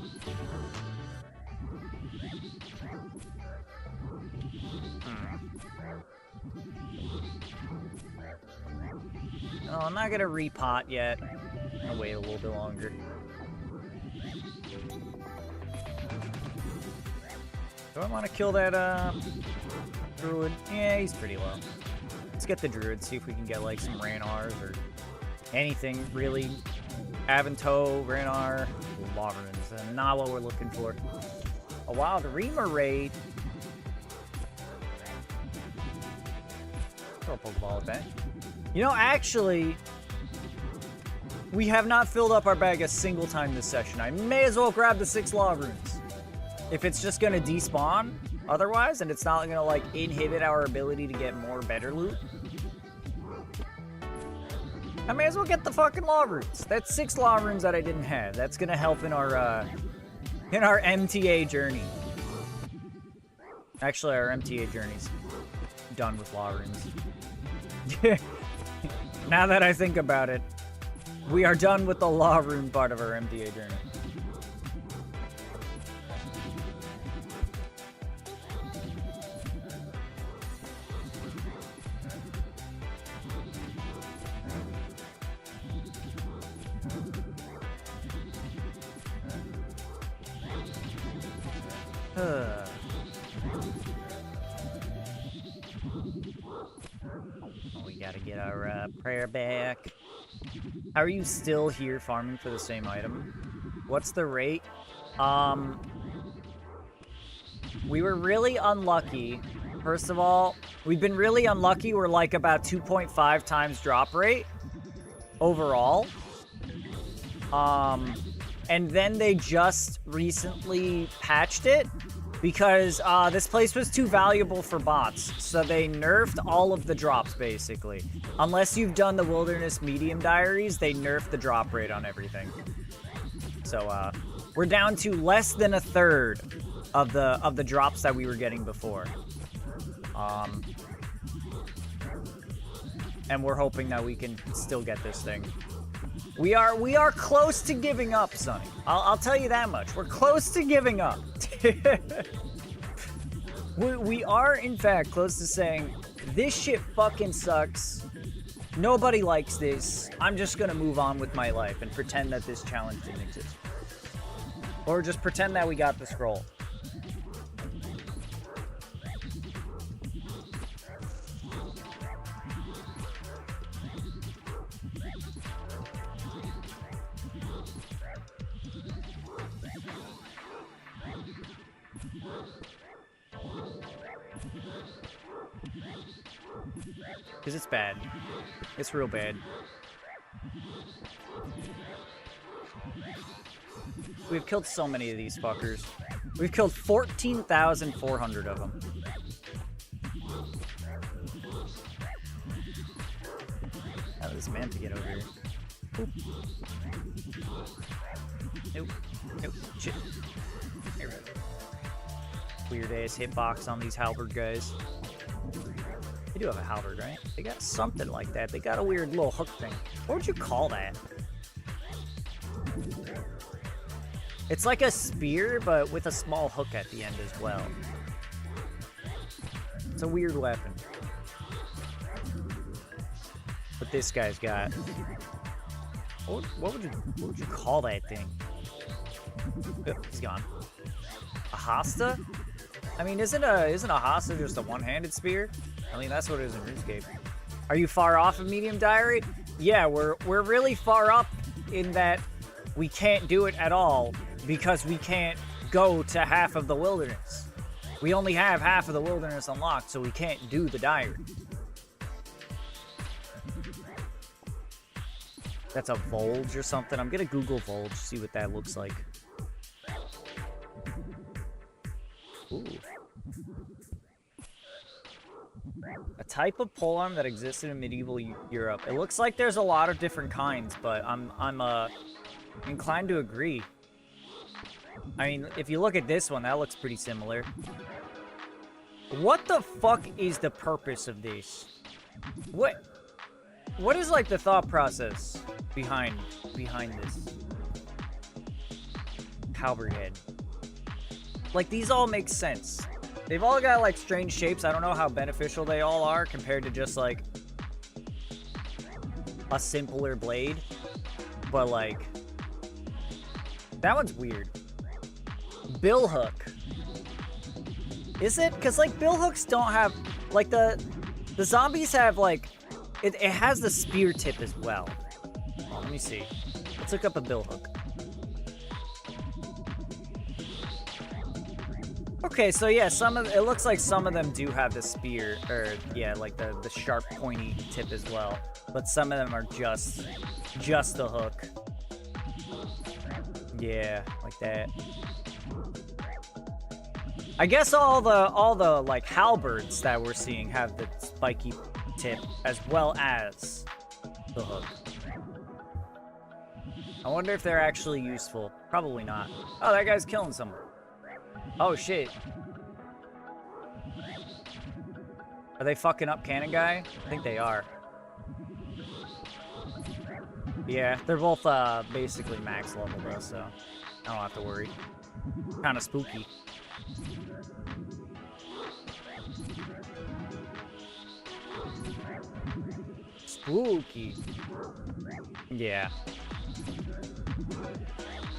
No, I'm not gonna repot yet. I'm gonna wait a little bit longer. Do I want to kill that druid? Yeah, he's pretty low. Let's get the druid, see if we can get like some Ranars or anything really. Avanto, Ranar, Loverins, and not what we're looking for. A wild Reamer raid. Throw a Pokeball at that. You know, actually, we have not filled up our bag a single time this session. I may as well grab the 6 Law Runes. If it's just gonna despawn otherwise, and it's not gonna like inhibit our ability to get more better loot, I may as well get the fucking Law Runes. That's 6 Law Runes that I didn't have. That's gonna help in our MTA journey. Actually, our MTA journey's done with Law Runes. Now that I think about it, we are done with the Law Rune part of our MTA journey. gotta get our prayer back. How are you still here farming for the same item? What's the rate? We were really unlucky. First of all, we've been really unlucky. We're like about 2.5 times drop rate overall. And then they just recently patched it because this place was too valuable for bots. So they nerfed all of the drops, basically. Unless you've done the Wilderness Medium Diaries, they nerfed the drop rate on everything. So we're down to less than a third of the drops that we were getting before. And we're hoping that we can still get this thing. We are close to giving up, Sonny. I'll tell you that much. We're close to giving up. we are, in fact, close to saying, this shit fucking sucks. Nobody likes this. I'm just gonna move on with my life and pretend that this challenge didn't exist. Or just pretend that we got the scroll. Because it's bad. It's real bad. We've killed so many of these fuckers. We've killed 14,400 of them. How this man to get over here? Oop. Nope. Nope. Shit. Here we go. Weird ass hitbox on these halberd guys. They do have a halberd, right? They got something like that. They got a weird little hook thing. What would you call that? It's like a spear, but with a small hook at the end as well. It's a weird weapon. But this guy's got... What would you call that thing? Oh, he's gone. A hosta? I mean, isn't a hosta just a one-handed spear? I mean, that's what it is in RuneScape. Are you far off of Medium Diary? Yeah, we're really far up in that we can't do it at all because we can't go to half of the wilderness. We only have half of the wilderness unlocked, so we can't do the diary. That's a Volge or something. I'm gonna Google Volge, see what that looks like. Ooh. A type of polearm that existed in medieval Europe. It looks like there's a lot of different kinds, but I'm inclined to agree. I mean, if you look at this one, that looks pretty similar. What the fuck is the purpose of this? What is like the thought process behind this? Halberd head. Like, these all make sense. They've all got, like, strange shapes. I don't know how beneficial they all are compared to just, like, a simpler blade. But, like, that one's weird. Billhook. Is it? Because, like, billhooks don't have, like, the zombies have, like, it has the spear tip as well. Oh, let me see. Let's look up a billhook. Okay, so yeah, it looks like some of them do have the spear, or yeah, like the sharp, pointy tip as well. But some of them are just the hook. Yeah, like that. I guess all the like halberds that we're seeing have the spiky tip as well as the hook. I wonder if they're actually useful. Probably not. Oh, that guy's killing someone. Oh, shit. Are they fucking up Cannon Guy? I think they are. Yeah, they're both basically max level though, so I don't have to worry. Kind of spooky. Spooky. Yeah.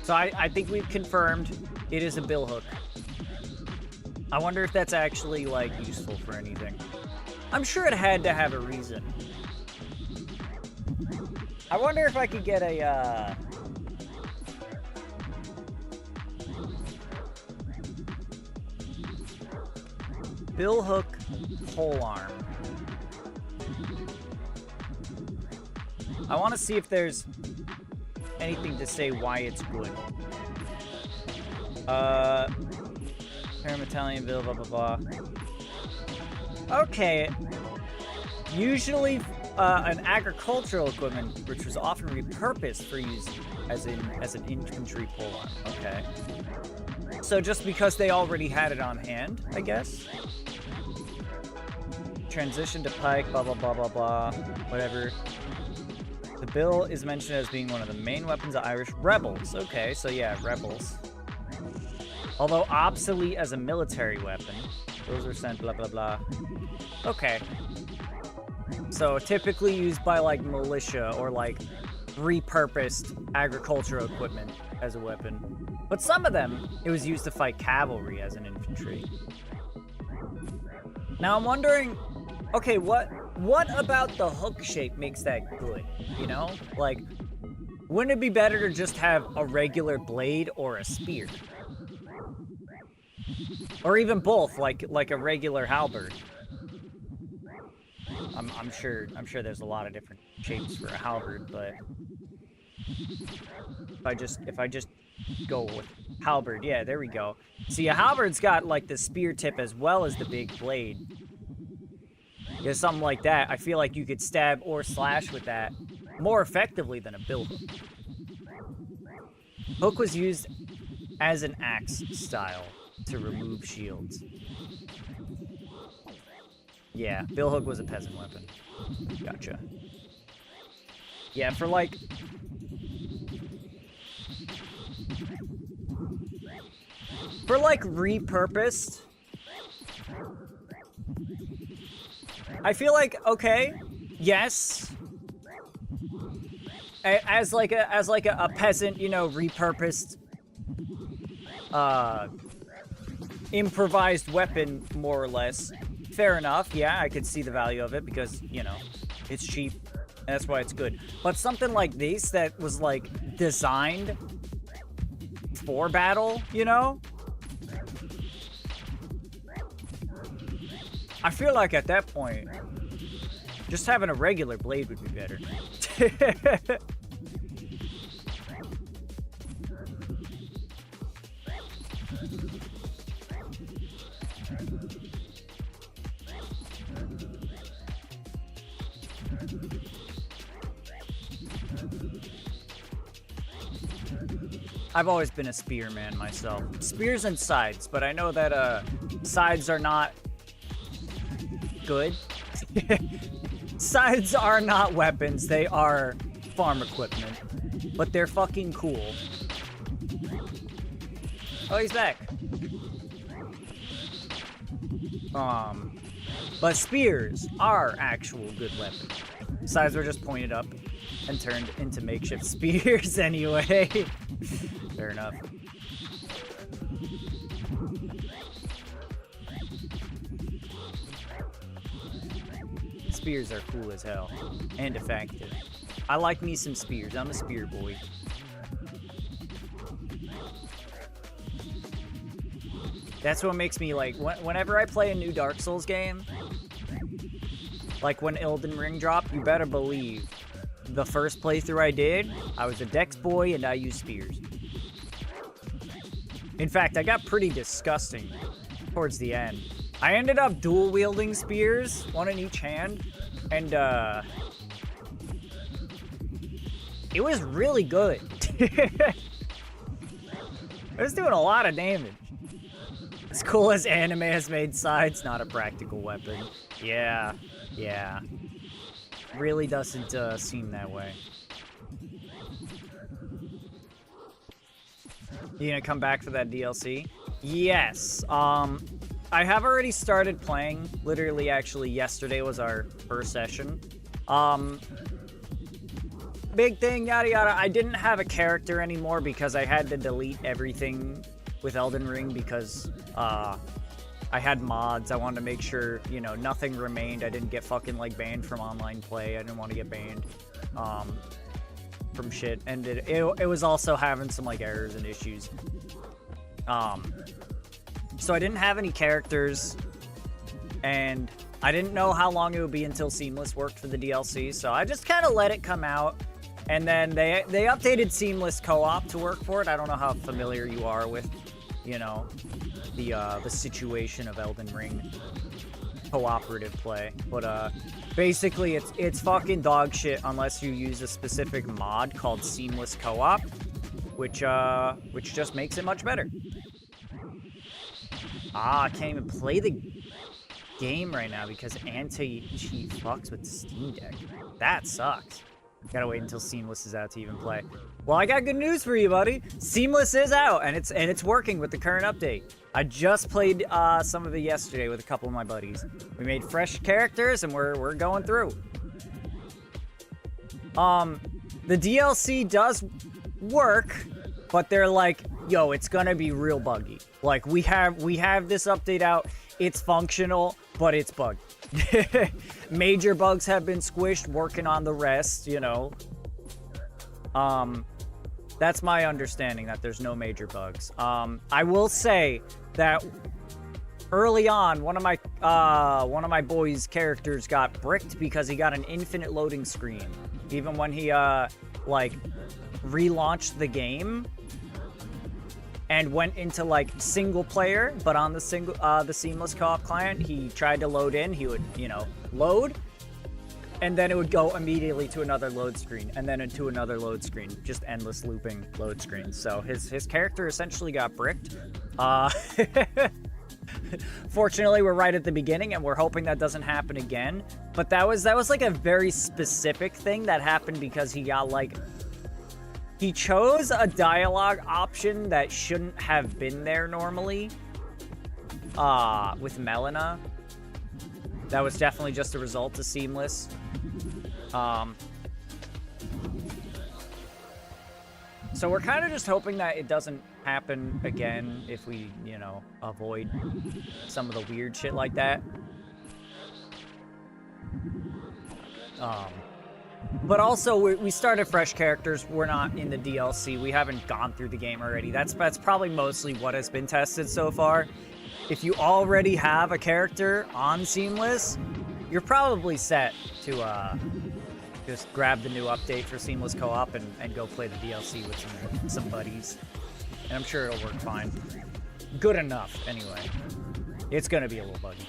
So I think we've confirmed it is a billhook. I wonder if that's actually, like, useful for anything. I'm sure it had to have a reason. I wonder if I could get a, bill hook pole arm. I want to see if there's anything to say why it's good. Italian bill, blah, blah, blah. Okay. Usually, an agricultural equipment, which was often repurposed for use as an infantry polearm. Okay. So just because they already had it on hand, I guess. Transition to pike, blah, blah, blah, blah, blah. Whatever. The bill is mentioned as being one of the main weapons of Irish rebels. Okay, so yeah, rebels. Although obsolete as a military weapon. Those are sent, blah, blah, blah. Okay. So typically used by, like, militia or, like, repurposed agricultural equipment as a weapon. But some of them, it was used to fight cavalry as an infantry. Now I'm wondering, okay, what about the hook shape makes that good, you know? Like, wouldn't it be better to just have a regular blade or a spear? Or even both, like a regular halberd. I'm sure there's a lot of different shapes for a halberd, but if I just go with halberd, yeah, there we go. See, a halberd's got like the spear tip as well as the big blade. Yeah, something like that. I feel like you could stab or slash with that more effectively than a bill hook. Hook was used as an axe style to remove shields. Yeah, bill hook was a peasant weapon. Gotcha. Yeah, for like... repurposed... I feel like, okay, yes. As like a peasant, you know, repurposed... improvised weapon, more or less. Fair enough, yeah, I could see the value of it because, you know, it's cheap, and that's why it's good. But something like this that was, like, designed for battle, you know? I feel like at that point, just having a regular blade would be better. I've always been a spear man myself. Spears and sides, but I know that sides are not good. Sides are not weapons, they are farm equipment. But they're fucking cool. Oh, he's back. But spears are actual good weapons. Sides were just pointed up and turned into makeshift spears anyway. Fair enough. Spears are cool as hell. And effective. I like me some spears. I'm a spear boy. That's what makes me, like, whenever I play a new Dark Souls game, like when Elden Ring dropped, you better believe the first playthrough I did, I was a Dex boy and I used spears. In fact, I got pretty disgusting towards the end. I ended up dual wielding spears, one in each hand, and it was really good. I was doing a lot of damage. As cool as anime has made sides, not a practical weapon. Yeah, yeah. Really doesn't seem that way. You gonna come back for that DLC? Yes. I have already started playing. Literally, actually, yesterday was our first session. Big thing, yada yada. I didn't have a character anymore because I had to delete everything with Elden Ring because I had mods. I wanted to make sure, you know, nothing remained. I didn't get fucking, like, banned from online play. I didn't want to get banned from shit. And it was also having some, like, errors and issues. So I didn't have any characters, and I didn't know how long it would be until Seamless worked for the DLC, so I just kind of let it come out. And then they updated Seamless Co-op to work for it. I don't know how familiar you are with, you know, the situation of Elden Ring cooperative play, but basically it's fucking dog shit unless you use a specific mod called Seamless Co-op, which just makes it much better. I can't even play the game right now because anti-cheat fucks with Steam Deck. That sucks. Gotta wait until Seamless is out to even play. Well, I got good news for you, buddy. Seamless is out, and it's working with the current update. I just played some of it yesterday with a couple of my buddies. We made fresh characters, and we're going through. The DLC does work, but they're like, yo, it's gonna be real buggy. Like, we have this update out. It's functional, but it's bugged. Major bugs have been squished, working on the rest, you know. That's my understanding, that there's no major bugs. I will say that early on, one of my boys' characters got bricked because he got an infinite loading screen. Even when he like relaunched the game and went into like single player, but on the Seamless Co-op client, he tried to load in. He would, you know, load, and then it would go immediately to another load screen, and then into another load screen, just endless looping load screens. So his character essentially got bricked. Fortunately, we're right at the beginning, and we're hoping that doesn't happen again. But that was like a very specific thing that happened because he got like, he chose a dialogue option that shouldn't have been there normally. With Melina. That was definitely just a result of Seamless. So we're kind of just hoping that it doesn't happen again if we, you know, avoid some of the weird shit like that. But also, we started fresh characters. We're not in the DLC. We haven't gone through the game already. That's probably mostly what has been tested so far. If you already have a character on Seamless, you're probably set to just grab the new update for Seamless Co-op and go play the DLC with some buddies. And I'm sure it'll work fine. Good enough, anyway. It's gonna be a little buggy.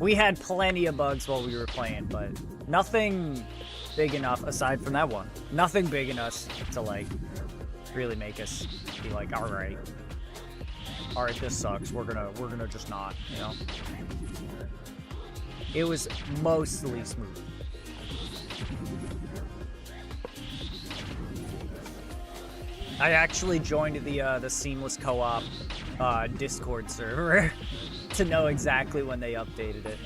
We had plenty of bugs while we were playing, but nothing big enough aside from that one. Nothing big enough to, like, really make us be like, all right, this sucks. We're gonna just not, you know. It was mostly smooth. I actually joined the Seamless Co-op Discord server to know exactly when they updated it.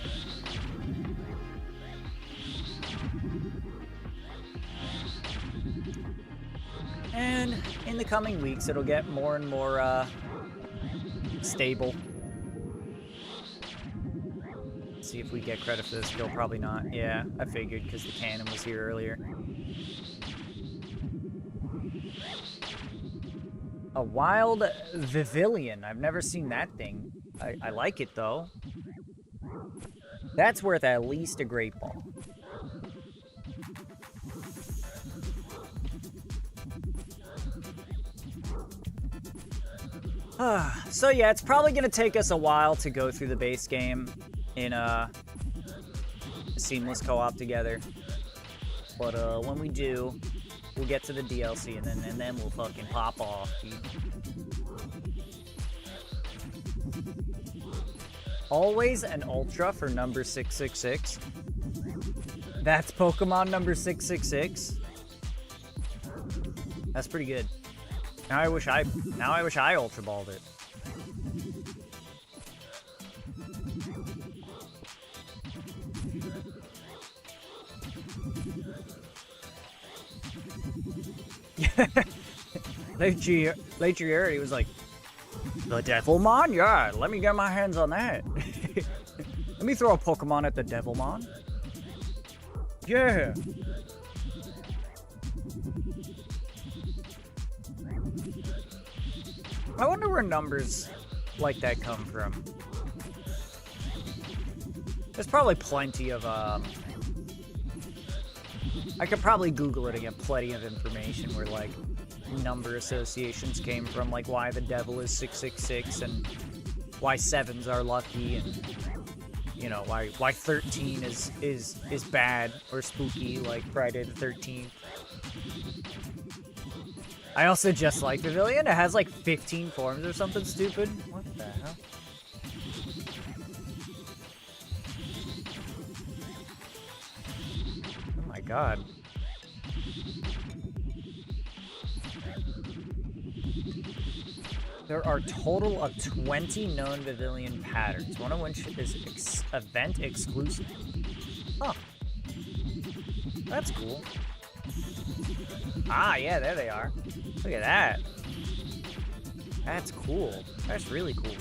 And in the coming weeks, it'll get more and more stable. Let's see if we get credit for this kill. Probably not. Yeah, I figured because the cannon was here earlier. A wild Vivilion. I've never seen that thing. I like it, though. That's worth at least a great ball. So yeah, it's probably going to take us a while to go through the base game in Seamless Co-op together. But when we do, we'll get to the DLC, and then we'll fucking pop off, dude. Always an Ultra for number 666. That's Pokemon number 666. That's pretty good. Now I wish I Ultra Balled it. Late Giardi was like, The Devilmon? Yeah, let me get my hands on that. Let me throw a Pokemon at the Devilmon. Yeah. I wonder where numbers like that come from. There's probably plenty of, I could probably Google it and get plenty of information where, like, number associations came from, like why the devil is 666 and why 7s are lucky, and you know why 13 is bad or spooky, like Friday the 13th. I also just like Pavilion. It has like 15 forms or something stupid. What the hell? Oh my god. There are a total of 20 known Pavilion patterns, one of which is event exclusive. Huh. That's cool. Ah, yeah, there they are. Look at that. That's cool. That's really cool.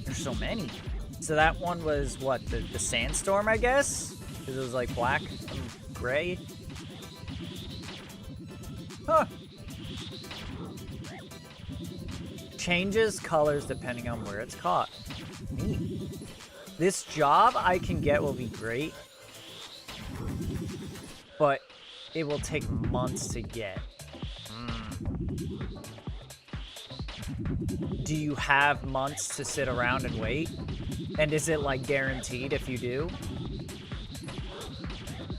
There's so many. So that one was, what, the Sandstorm, I guess? Because it was like black and gray. Huh. Changes colors depending on where it's caught. Neat. This job I can get will be great, but it will take months to get. Do you have months to sit around and wait? And is it like guaranteed if you do?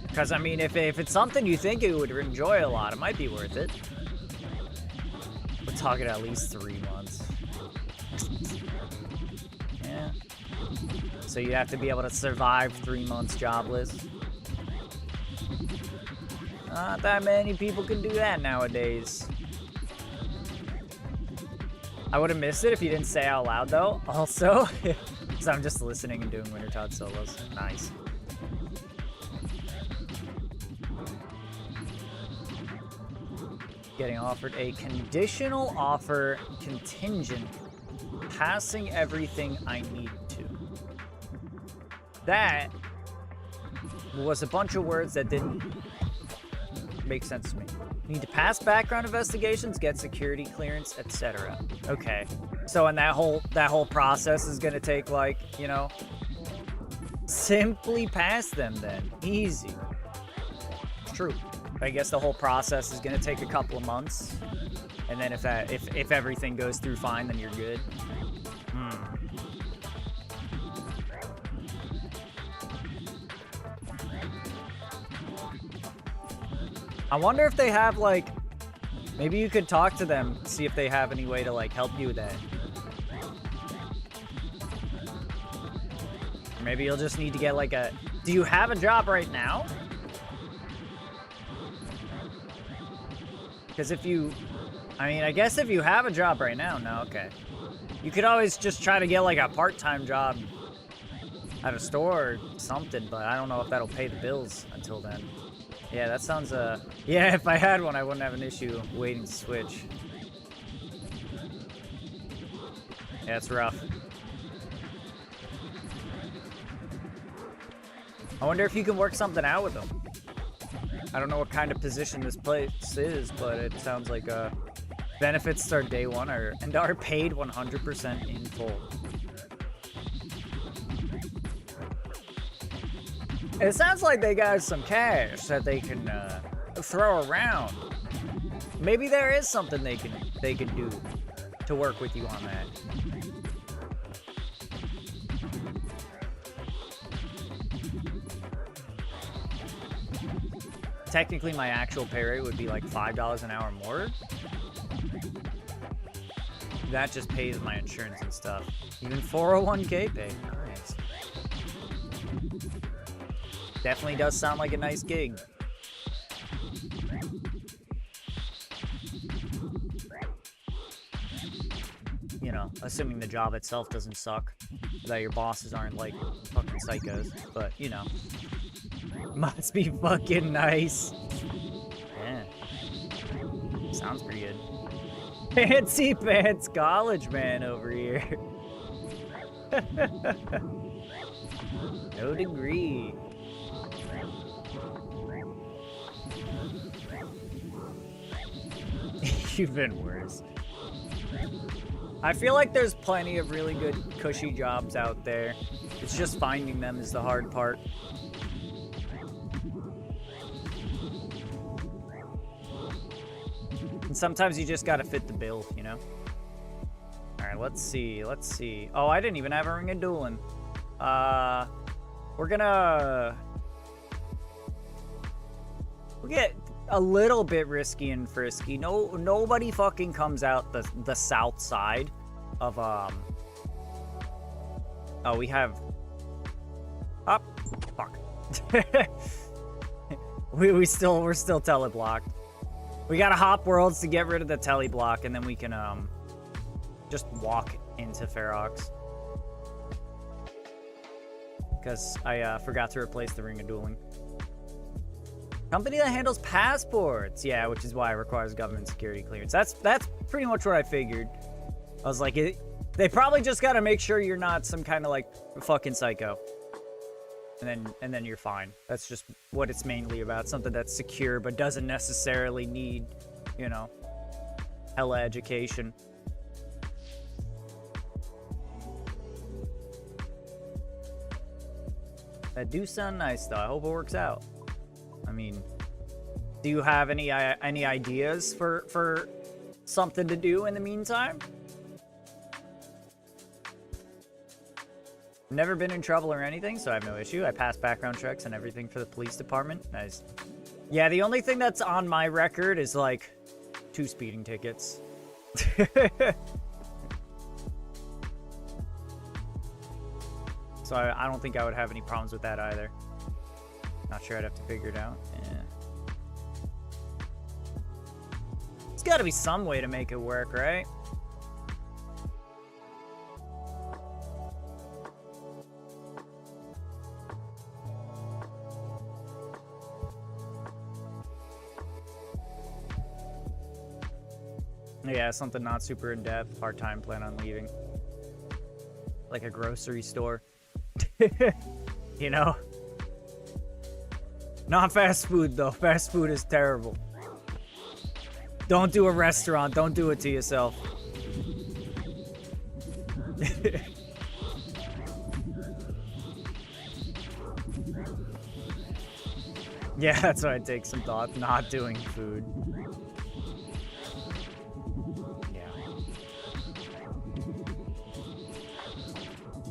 Because, I mean, if it's something you think you would enjoy a lot, it might be worth it. We're talking at least 3 months. Yeah. So you have to be able to survive 3 months jobless. Not that many people can do that nowadays. I would have missed it if you didn't say out loud, though, also. Because I'm just listening and doing Wintertodt solos. Nice. Getting offered a conditional offer contingent, passing everything I need to. That was a bunch of words that didn't make sense to me. Need to pass background investigations, get security clearance, etc. Okay. So, and that whole process is gonna take, like, you know, simply pass them then. Easy. True. I guess the whole process is going to take a couple of months, and then if everything goes through fine, then you're good. I wonder if they have, like, maybe you could talk to them, see if they have any way to, like, help you with that. Or maybe you'll just need to get, like, do you have a job right now? Because I guess if you have a job right now, no, okay. You could always just try to get, like, a part-time job at a store or something, but I don't know if that'll pay the bills until then. Yeah, that sounds, yeah, if I had one, I wouldn't have an issue waiting to switch. Yeah, it's rough. I wonder if you can work something out with them. I don't know what kind of position this place is, but it sounds like benefits start day one and are paid 100% in full. It sounds like they got some cash that they can throw around. Maybe there is something they can do to work with you on that. Technically, my actual pay rate would be like $5 an hour more. That just pays my insurance and stuff. Even 401k pay. Nice. Definitely does sound like a nice gig. You know, assuming the job itself doesn't suck. That your bosses aren't like fucking psychos. But, you know. Must be fucking nice. sounds pretty good. Fancy pants college man over here. No degree. You've been worse. I feel like there's plenty of really good cushy jobs out there. It's just finding them is the hard part. And sometimes you just gotta fit the bill, you know? Alright, let's see. Oh, I didn't even have a ring of dueling. We'll get a little bit risky and frisky. Nobody fucking comes out the south side of Oh, we have. Oh, fuck. we're still teleblocked. We gotta hop worlds to get rid of the teleblock, and then we can just walk into Ferox. Because I forgot to replace the ring of dueling. Company that handles passports. Yeah, which is why it requires government security clearance. That's pretty much what I figured. I was like, they probably just gotta make sure you're not some kind of like fucking psycho. And then you're fine. That's just what it's mainly about. Something that's secure but doesn't necessarily need, you know, hella education. That do sound nice though. I hope it works out. I mean, do you have any ideas for something to do in the meantime? Never been in trouble or anything, so I have no issue. I passed background checks and everything for the police department. Nice. Yeah, the only thing that's on my record is like 2 speeding tickets. So I don't think I would have any problems with that either. Not sure, I'd have to figure it out. Yeah. There's got to be some way to make it work, right? Yeah, something not super in-depth. Hard time, plan on leaving. Like a grocery store. You know? Not fast food, though. Fast food is terrible. Don't do a restaurant. Don't do it to yourself. Yeah, that's why I take some thought. Not doing food.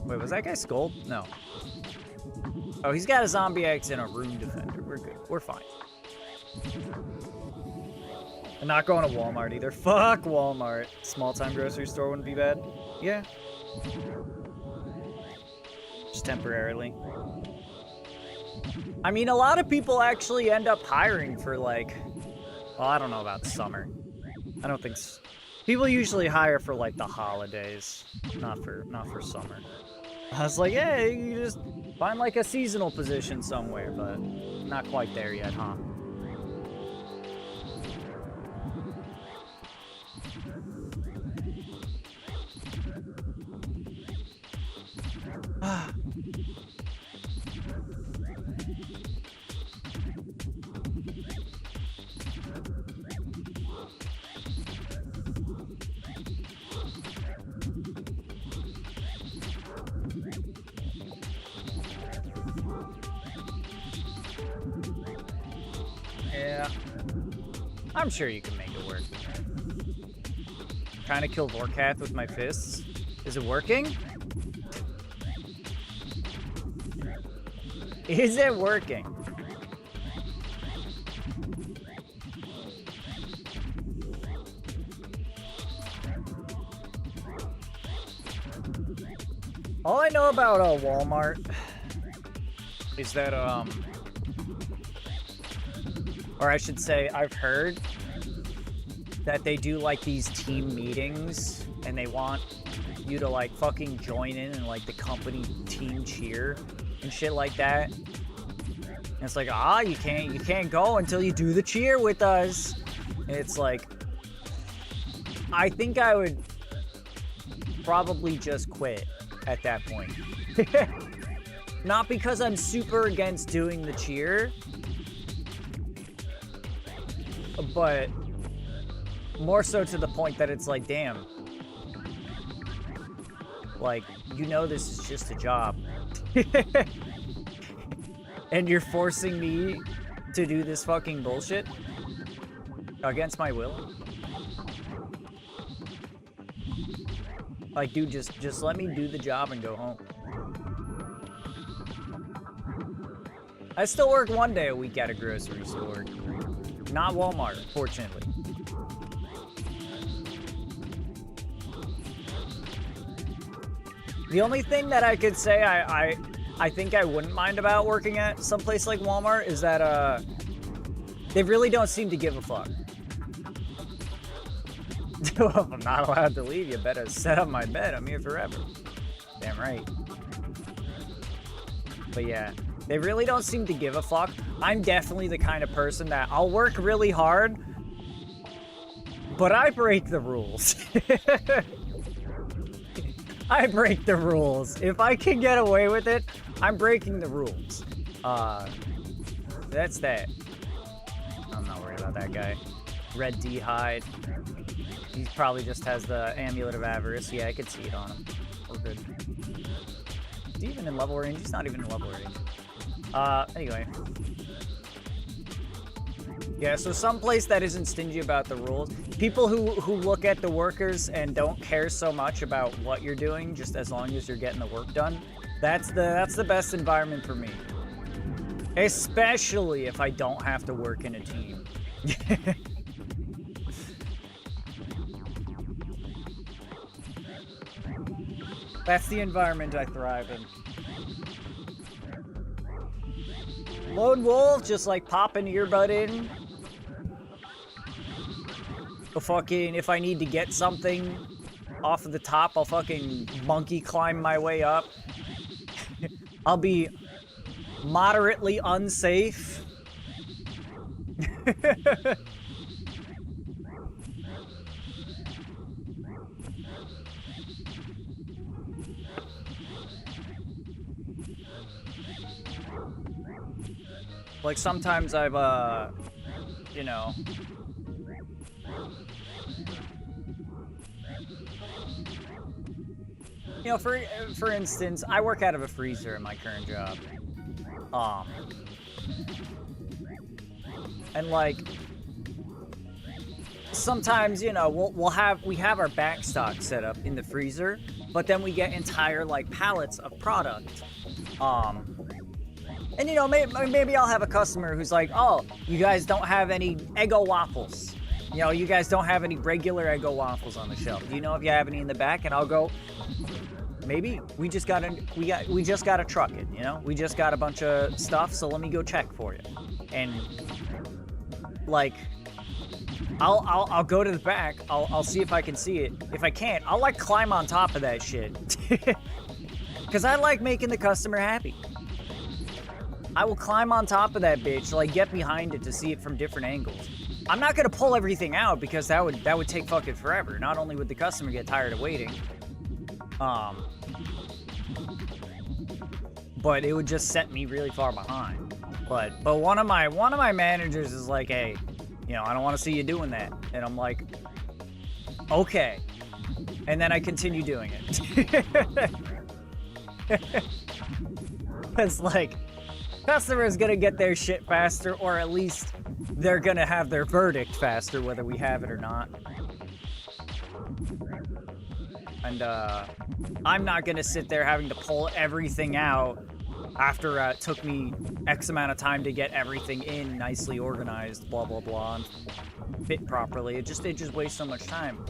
Wait, was that guy Scold? No. Oh, he's got a zombie X and a room defender. We're good. We're fine. I'm not going to Walmart either. Fuck Walmart. Small-time grocery store wouldn't be bad. Yeah. Just temporarily. I mean, a lot of people actually end up hiring for like... Well, I don't know about summer. I don't think... People usually hire for like the holidays. Not for summer. I was like, yeah, you just find like a seasonal position somewhere, but not quite there yet, huh? Yeah. I'm sure you can make it work. Trying to kill Vorkath with my fists. Is it working? Is it working? All I know about Walmart is that, or I should say, I've heard that they do like these team meetings and they want you to like fucking join in and like the company team cheer and shit like that. And it's like, you can't go until you do the cheer with us. And it's like, I think I would probably just quit at that point. Not because I'm super against doing the cheer, but more so to the point that it's like, damn. Like, you know this is just a job. And you're forcing me to do this fucking bullshit against my will? Like, dude, just let me do the job and go home. I still work 1 day a week at a grocery store. Not Walmart, fortunately. The only thing that I could say I think I wouldn't mind about working at someplace like Walmart is that they really don't seem to give a fuck. If I'm not allowed to leave, you better set up my bed. I'm here forever. Damn right. But yeah, they really don't seem to give a fuck. I'm definitely the kind of person that I'll work really hard, but I break the rules. I break the rules. If I can get away with it, I'm breaking the rules. That's that. I'm not worried about that guy. Red D hide. He probably just has the Amulet of Avarice. Yeah, I could see it on him. We're good. Is he even in level range? He's not even in level range. Anyway. Yeah, so someplace that isn't stingy about the rules. People who look at the workers and don't care so much about what you're doing, just as long as you're getting the work done. That's the best environment for me. Especially if I don't have to work in a team. That's the environment I thrive in. Lone wolf, just like pop an earbud in. If I need to get something off of the top, I'll fucking monkey climb my way up. I'll be moderately unsafe. Like, sometimes I've, you know... You know, for instance, I work out of a freezer in my current job. And, like... Sometimes, you know, we have our back stock set up in the freezer, but then we get entire, like, pallets of product. And, you know, maybe I'll have a customer who's like, oh, you guys don't have any Eggo waffles. You know, you guys don't have any regular Eggo waffles on the shelf. Do you know if you have any in the back? And I'll go, maybe. We just gotta truck it, you know? We just got a bunch of stuff, so let me go check for you. And, like, I'll go to the back. I'll see if I can see it. If I can't, I'll, like, climb on top of that shit. Because I like making the customer happy. I will climb on top of that bitch, like, get behind it to see it from different angles. I'm not gonna pull everything out because that would take fucking forever. Not only would the customer get tired of waiting, but it would just set me really far behind. But one of my managers is like, hey, you know, I don't want to see you doing that. And I'm like, okay. And then I continue doing it. It's like, customer's gonna get their shit faster, or at least they're gonna have their verdict faster, whether we have it or not. And I'm not gonna sit there having to pull everything out after it took me X amount of time to get everything in nicely organized, blah blah blah, and fit properly. It just wastes so much time.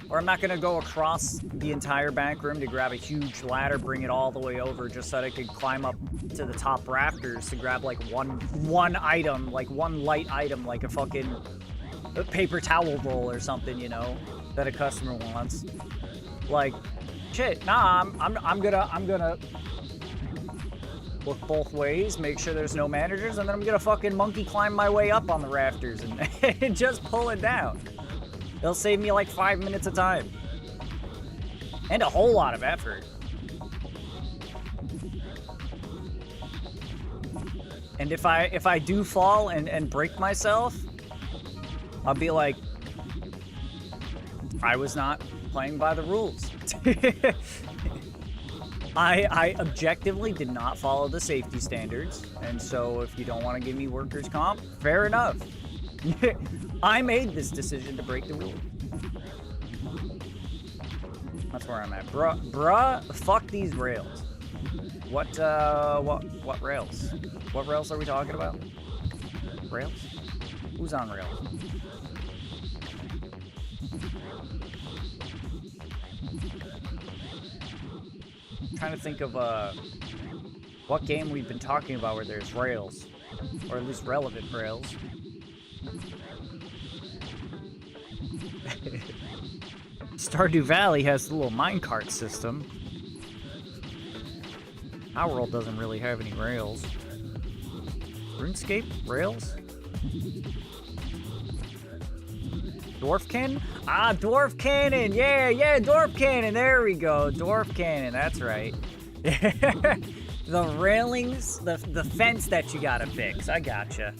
Or I'm not gonna go across the entire back room to grab a huge ladder, bring it all the way over just so that I could climb up to the top rafters to grab like one item, like one light item, like a fucking paper towel roll or something, you know, that a customer wants. Like, shit, nah, I'm gonna look both ways, make sure there's no managers, and then I'm gonna fucking monkey climb my way up on the rafters and, and just pull it down. It'll save me like 5 minutes of time. And a whole lot of effort. And if I do fall and break myself, I'll be like, I was not playing by the rules. I objectively did not follow the safety standards, and so if you don't want to give me workers' comp, fair enough. I made this decision to break the rule. That's where I'm at. Bruh, fuck these rails. What rails? What rails are we talking about? Rails? Who's on rails? I'm trying to think of what game we've been talking about where there's rails, or at least relevant rails. Stardew Valley has the little minecart system. Our world doesn't really have any rails. RuneScape? Rails? Dwarf Cannon? Ah, Dwarf Cannon! Yeah, Dwarf Cannon! There we go, Dwarf Cannon, that's right. The railings, the fence that you gotta fix, I gotcha.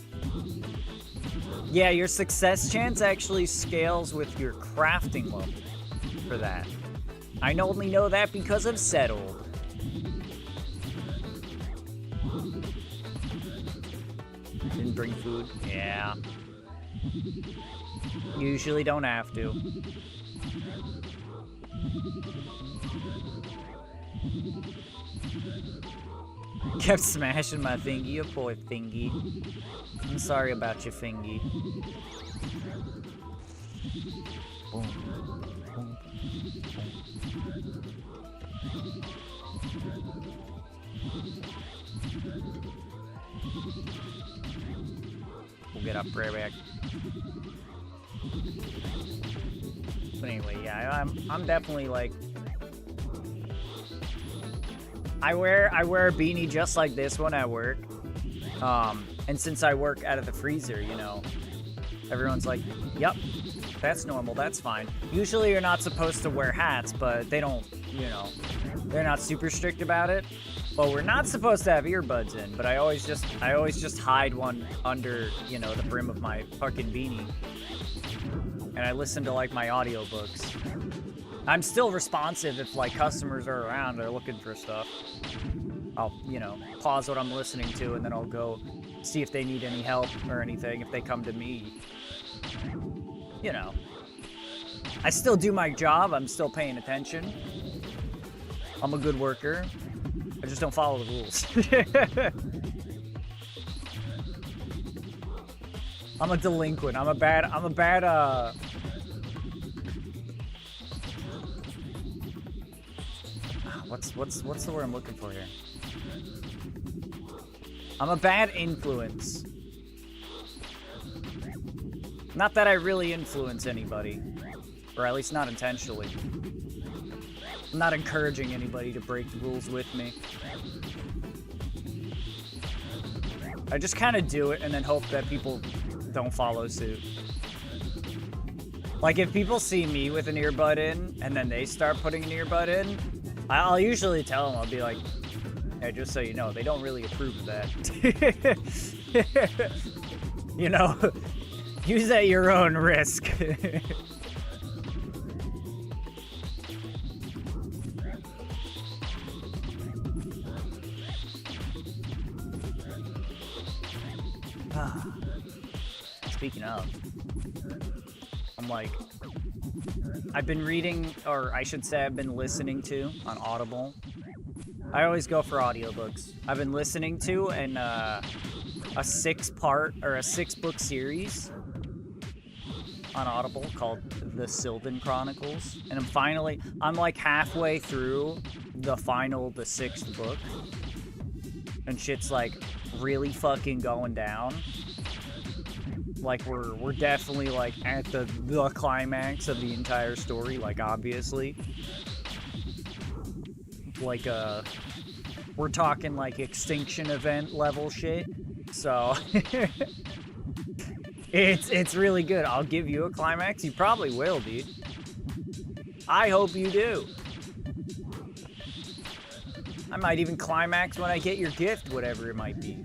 Yeah, your success chance actually scales with your crafting level for that. I only know that because of Settled. Didn't bring food? Yeah. Usually don't have to. Kept smashing my thingy, you poor thingy. I'm sorry about your thingy. Boom. Boom. We'll get up right back. But anyway, yeah, I'm definitely like, I wear a beanie just like this one at work. And since I work out of the freezer, you know, everyone's like, yep, that's normal, that's fine. Usually you're not supposed to wear hats, but they don't, you know, they're not super strict about it. But we're not supposed to have earbuds in, but I always just hide one under, you know, the brim of my fucking beanie. And I listen to like my audiobooks. I'm still responsive if like customers are around or looking for stuff. I'll, you know, pause what I'm listening to and then I'll go see if they need any help or anything if they come to me. You know. I still do my job, I'm still paying attention. I'm a good worker. I just don't follow the rules. I'm a delinquent. I'm a bad what's the word I'm looking for here? I'm a bad influence. Not that I really influence anybody, or at least not intentionally. I'm not encouraging anybody to break the rules with me. I just kind of do it and then hope that people don't follow suit. Like if people see me with an earbud in and then they start putting an earbud in, I'll usually tell them, I'll be like, hey, just so you know, they don't really approve of that. You know, use at your own risk. Speaking of, I'm like, I've been reading, or I should say I've been listening to on Audible. I always go for audiobooks. I've been listening to a 6-part or a 6-book series on Audible called The Sylvan Chronicles. And I'm like halfway through the 6th book. And shit's like really fucking going down. Like we're definitely like at the climax of the entire story, like obviously. Like we're talking like extinction event level shit. So It's really good. I'll give you a climax. You probably will, dude. I hope you do. I might even climax when I get your gift, whatever it might be.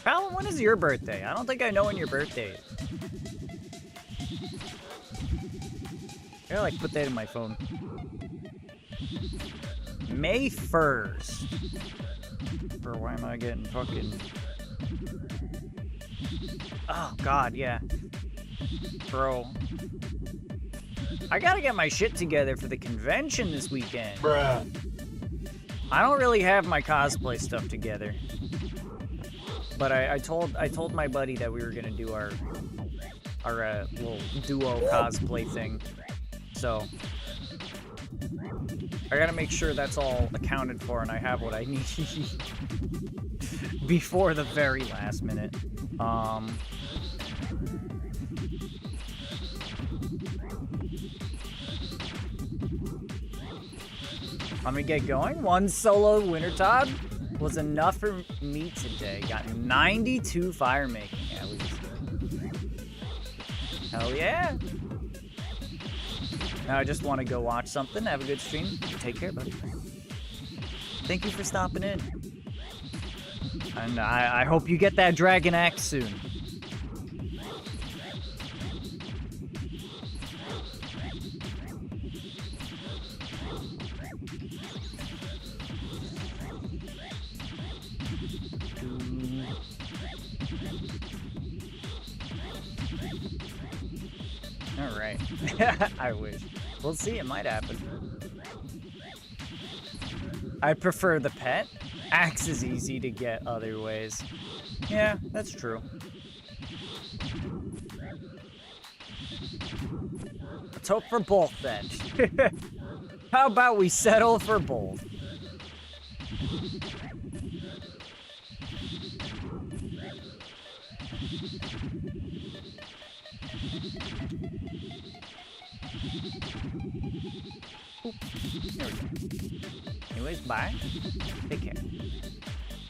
Palin, when is your birthday? I don't think I know when your birthday is. I gotta, like, put that in my phone. May 1st. Or why am I getting fucking... Oh, God, yeah. Bro. I gotta get my shit together for the convention this weekend. Bruh. I don't really have my cosplay stuff together. But I told my buddy that we were gonna do our little duo cosplay thing. So I gotta make sure that's all accounted for and I have what I need before the very last minute. Let me get going. One solo Wintertod was enough for me today. Got 92 fire making at least. Hell yeah. Now I just want to go watch something. Have a good stream. Take care, buddy. Thank you for stopping in. And I hope you get that dragon axe soon. Alright. I wish. We'll see, it might happen. I prefer the pet. Axe is easy to get other ways. Yeah, that's true. Let's hope for both then. How about we settle for both? Anyways, bye. Take care.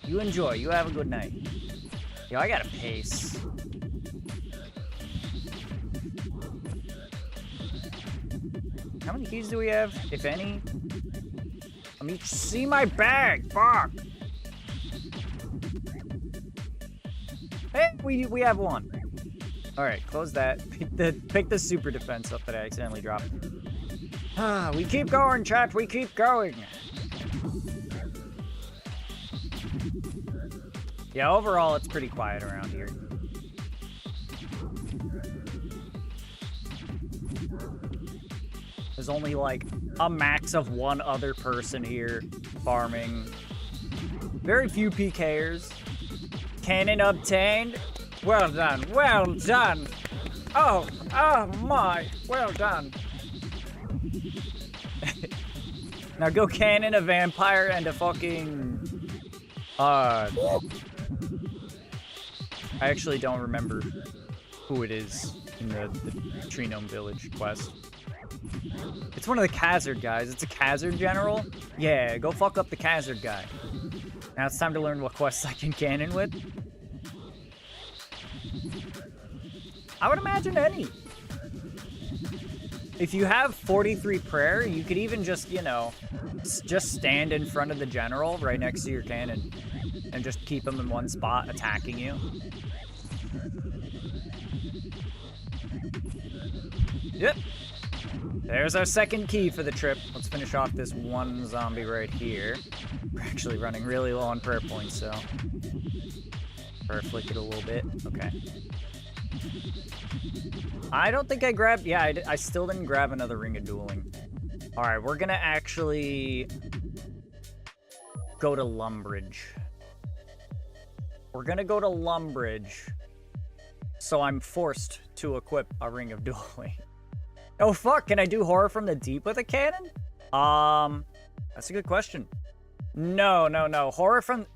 You enjoy. You have a good night. Yo, I gotta pace. How many keys do we have, if any? Let me see my bag. Fuck. Hey, we have one. All right, close that. Pick the super defense up that I accidentally dropped. Ah, we keep going, chat. We keep going. Yeah, overall, it's pretty quiet around here. There's only like a max of one other person here farming. Very few PKers. Cannon obtained. Well done. Well done. Oh my. Well done. Now go cannon a vampire and a fucking... I actually don't remember who it is in the Tree Gnome Village quest. It's one of the Khazard guys. It's a Khazard general. Yeah, go fuck up the Khazard guy. Now it's time to learn what quests I can cannon with. I would imagine any. If you have 43 prayer, you could even just, you know, just stand in front of the general right next to your cannon and just keep him in one spot attacking you. Yep. There's our second key for the trip. Let's finish off this one zombie right here. We're actually running really low on prayer points, so... Prayer flick it a little bit. Okay. I don't think I grabbed... Yeah, I still didn't grab another Ring of Dueling. Alright, we're gonna actually... go to Lumbridge. We're gonna go to Lumbridge. So I'm forced to equip a Ring of Dueling. Oh fuck, can I do Horror from the Deep with a cannon? That's a good question. No. Horror from...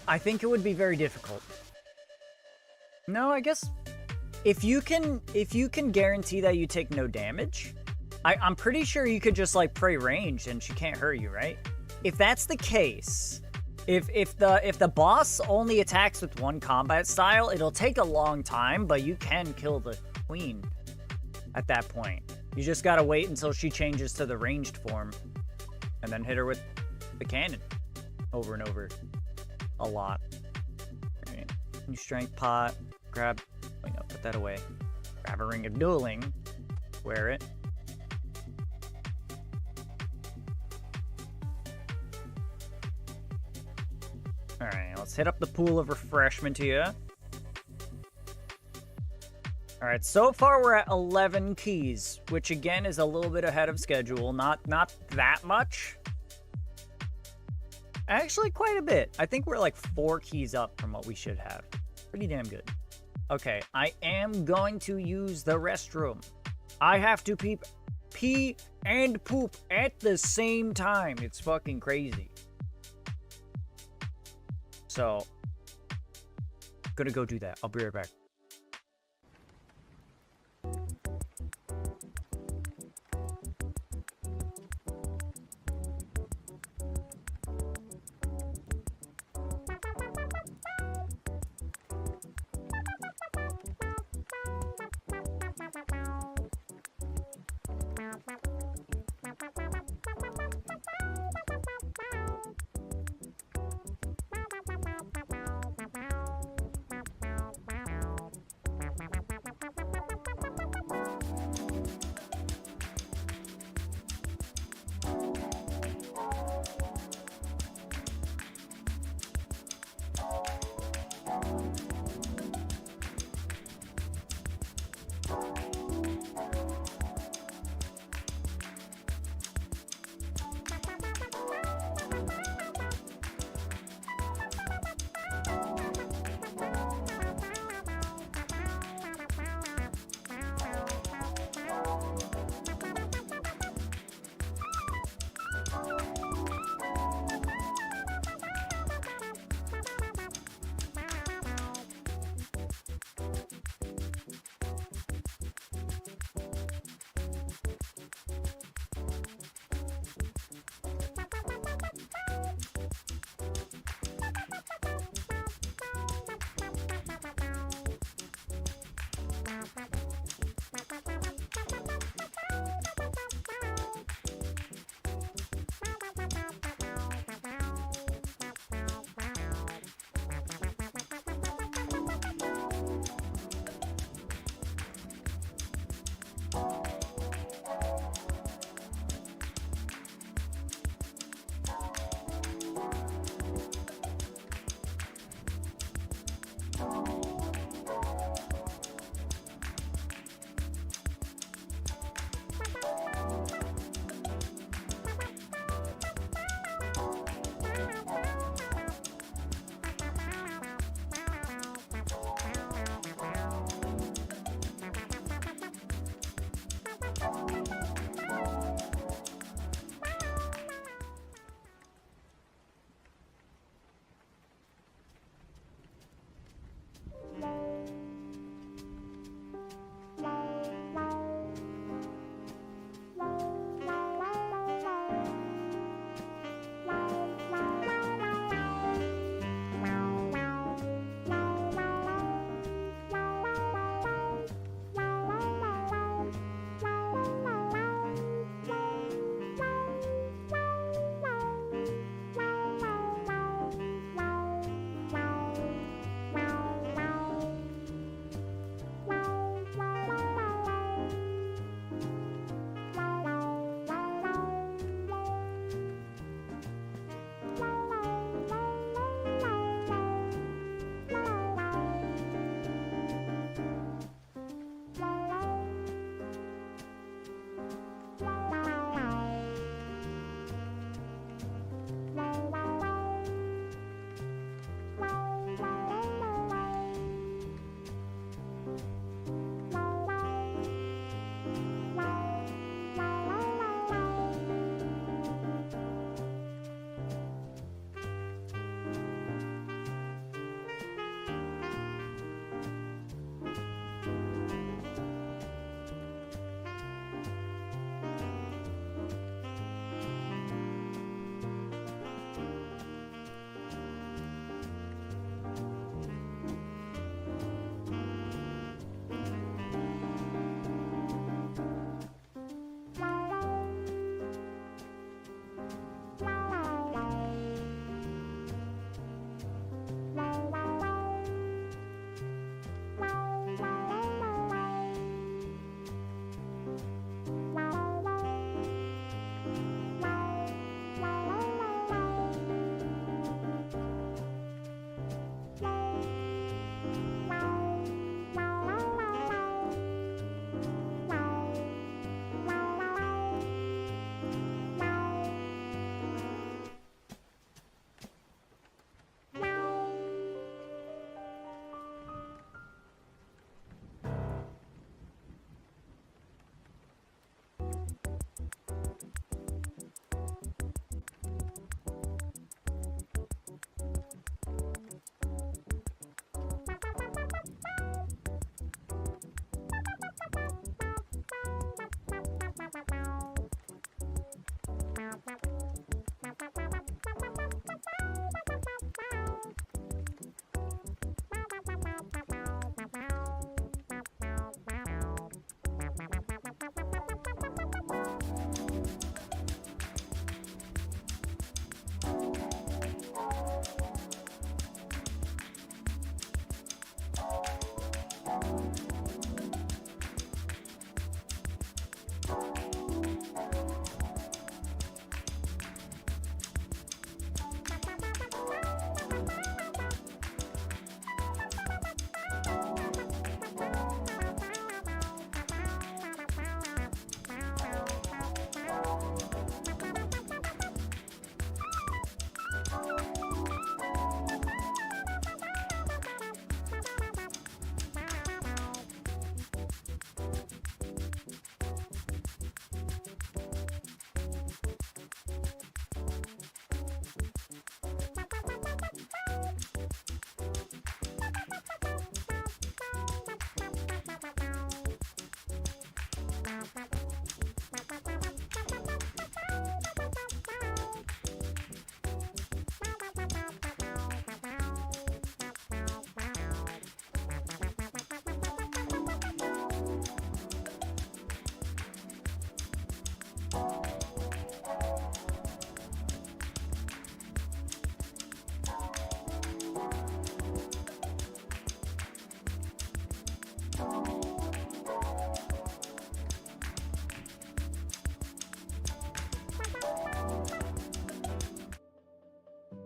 I think it would be very difficult. No, I guess if you can guarantee that you take no damage, I'm pretty sure you could just like pray ranged and she can't hurt you, right? If that's the case, if the boss only attacks with one combat style, it'll take a long time, but you can kill the queen at that point. You just gotta wait until she changes to the ranged form and then hit her with the cannon over and over a lot. All right. New strength pot, grab, wait, no, put that away. Grab a ring of dueling, wear it. All right, let's hit up the pool of refreshment here. All right, so far we're at 11 keys, which again is a little bit ahead of schedule. Not that much. Actually, quite a bit. I think we're like 4 keys up from what we should have. Pretty damn good. Okay, I am going to use the restroom. I have to pee and poop at the same time. It's fucking crazy. So, gonna go do that. I'll be right back.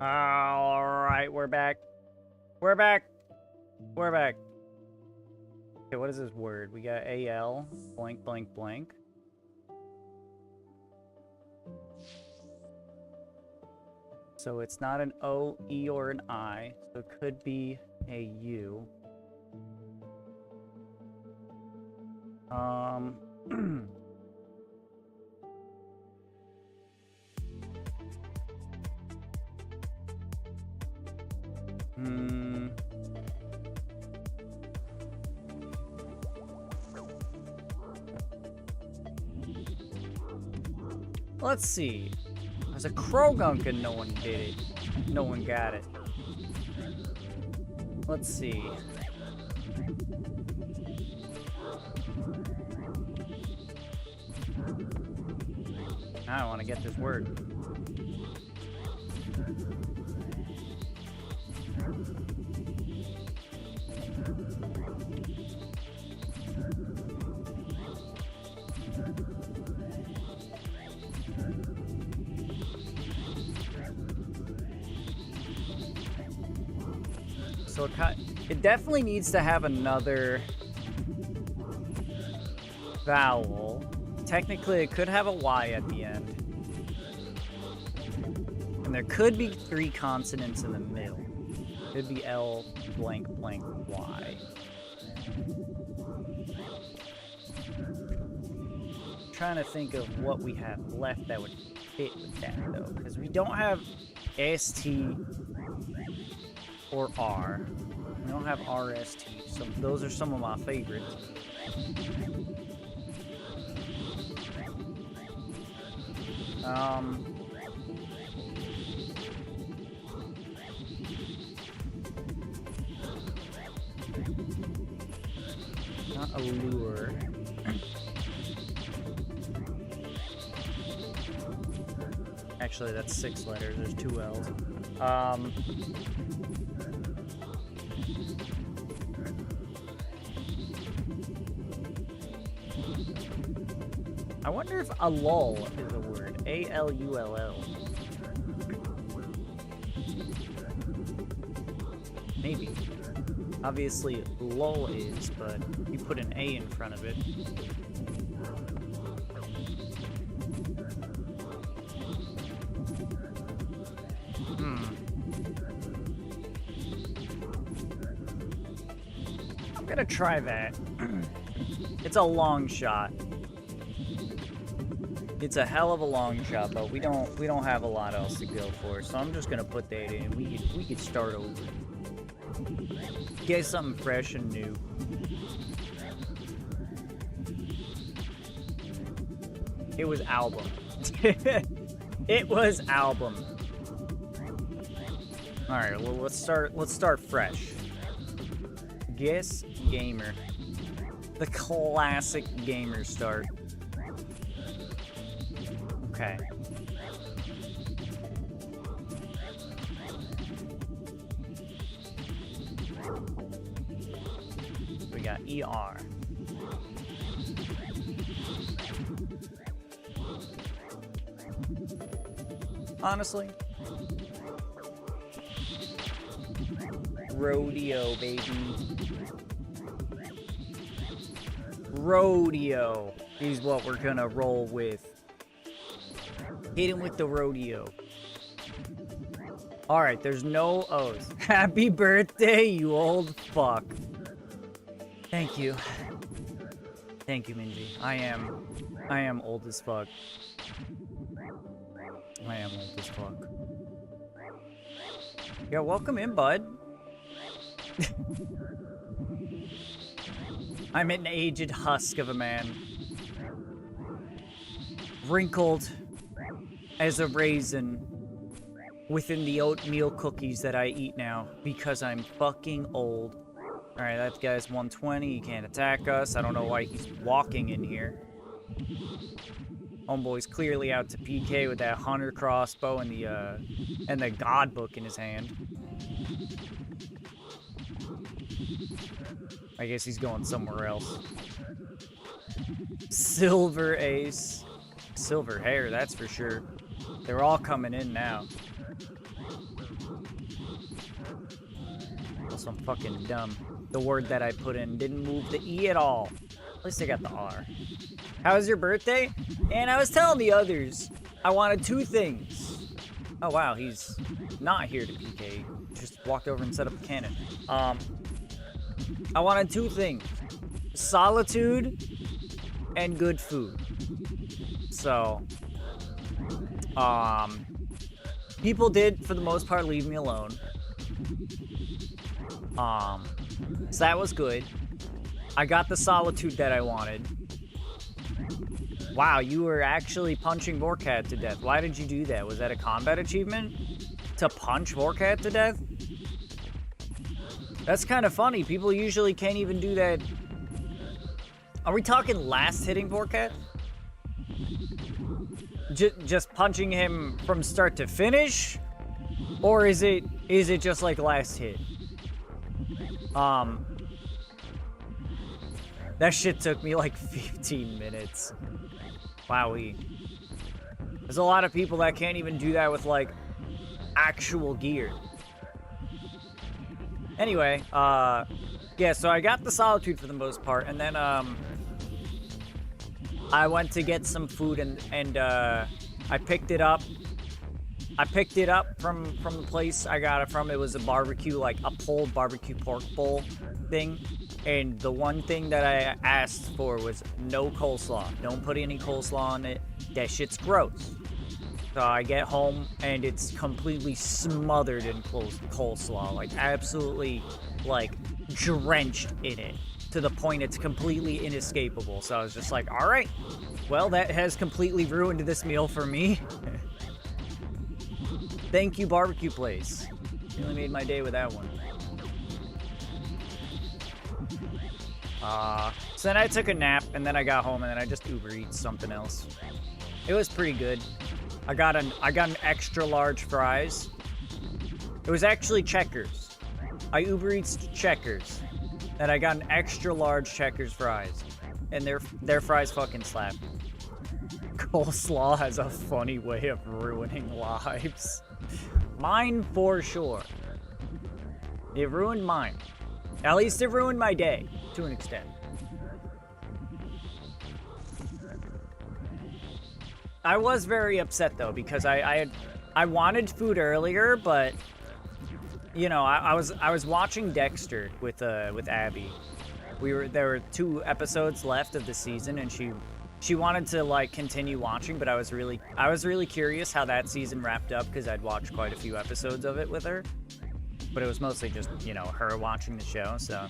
All right, we're back. We're back. We're back. Okay, what is this word? We got AL, blank, blank, blank. So it's not an O, E, or an I. So it could be a U. Let's see. There's a Krogunk and no one did it. No one got it. Let's see. I don't want to get this word. So it definitely needs to have another vowel. Technically, it could have a Y at the end. And there could be 3 consonants in the middle. Could be L blank blank Y. I'm trying to think of what we have left that would fit with that, though. Because we don't have ST or R. We don't have RST. So those are some of my favorites. Not allure. Actually, that's 6 letters. There's 2 L's. I wonder if a lull is a word. A-L-U-L-L. Maybe. Obviously, lull is, but you put an A in front of it. I'm gonna try that. It's a long shot. It's a hell of a long shot, but we don't have a lot else to go for, so I'm just gonna put that in. We could start over. Get something fresh and new. It was album. It was album. All right, well let's start fresh. Guess gamer. The classic gamer start. Okay. We got ER. Honestly. Rodeo, baby. Rodeo is what we're gonna roll with. Hit him with the rodeo. Alright, there's no O's. Happy birthday, you old fuck. Thank you. Thank you, Minji. I am old as fuck. I am old as fuck. Yeah, welcome in, bud. I'm an aged husk of a man. Wrinkled as a raisin within the oatmeal cookies that I eat now because I'm fucking old. Alright, that guy's 120. He can't attack us. I don't know why he's walking in here. Homeboy's clearly out to PK with that hunter crossbow and the god book in his hand. I guess he's going somewhere else. Silver ace. Silver hair, that's for sure. They're all coming in now. Also, I'm fucking dumb. The word that I put in didn't move the E at all. At least I got the R. How was your birthday? And I was telling the others, I wanted 2 things. Oh, wow, he's not here to PK. Just walked over and set up a cannon. I wanted 2 things. Solitude and good food. So, people did, for the most part, leave me alone. So that was good. I got the solitude that I wanted. Wow, you were actually punching Vorkat to death. Why did you do that? Was that a combat achievement? To punch Vorkat to death? That's kind of funny. People usually can't even do that. Are we talking last hitting Vorkat? Just punching him from start to finish? Or is it just like last hit? That shit took me like 15 minutes. Wowee. There's a lot of people that can't even do that with like actual gear. Anyway, yeah, so I got the solitude for the most part, and then I went to get some food and I picked it up. I picked it up from the place I got it from. It was a barbecue, like a pulled barbecue pork bowl thing. And the one thing that I asked for was no coleslaw. Don't put any coleslaw on it. That shit's gross. So I get home and it's completely smothered in coleslaw. Like absolutely like drenched in it. To the point it's completely inescapable. So I was just like, all right. Well, that has completely ruined this meal for me. Thank you, barbecue place. You really made my day with that one. So then I took a nap, and then I got home, and then I just Uber Eats something else. It was pretty good. I got an extra large fries. It was actually Checkers. I Uber Eats Checkers, and I got an extra large Checkers fries, and their fries fucking slap. Coleslaw has a funny way of ruining lives. Mine for sure. It ruined mine. At least it ruined my day, to an extent. I was very upset though, because I wanted food earlier, but you know, I was watching Dexter with Abby. There were 2 episodes left of the season, and she wanted to like continue watching, but I was really curious how that season wrapped up, because I'd watched quite a few episodes of it with her. But it was mostly just, you know, her watching the show, so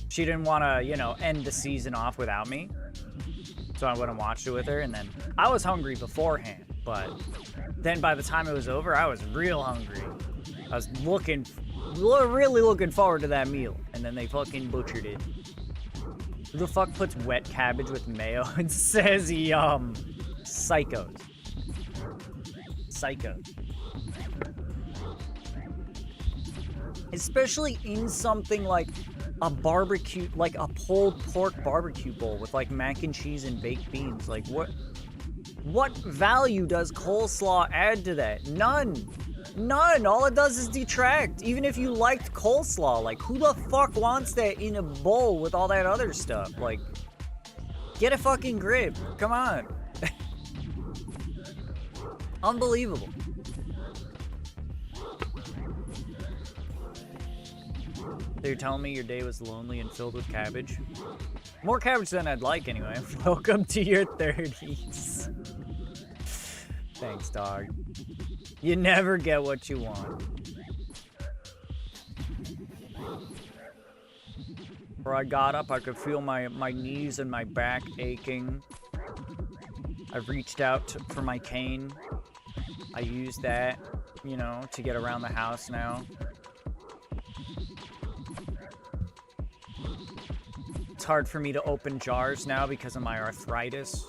she didn't want to, you know, end the season off without me. So I went and watched it with her, and then I was hungry beforehand, but then by the time it was over, I was real hungry. I was really looking forward to that meal, and then they fucking butchered it. Who the fuck puts wet cabbage with mayo and says he, psychos? Psychos. Especially in something like a barbecue, like a pulled pork barbecue bowl with like mac and cheese and baked beans. Like what value does coleslaw add to that? None. None. All it does is detract. Even if you liked coleslaw, like who the fuck wants that in a bowl with all that other stuff? Like, get a fucking grip. Come on. Unbelievable. So you're telling me your day was lonely and filled with cabbage? More cabbage than I'd like anyway. Welcome to your 30s. Thanks, dog. You never get what you want. Before I got up, I could feel my knees and my back aching. I reached out for my cane. I used that, you know, to get around the house now. It's hard for me to open jars now because of my arthritis.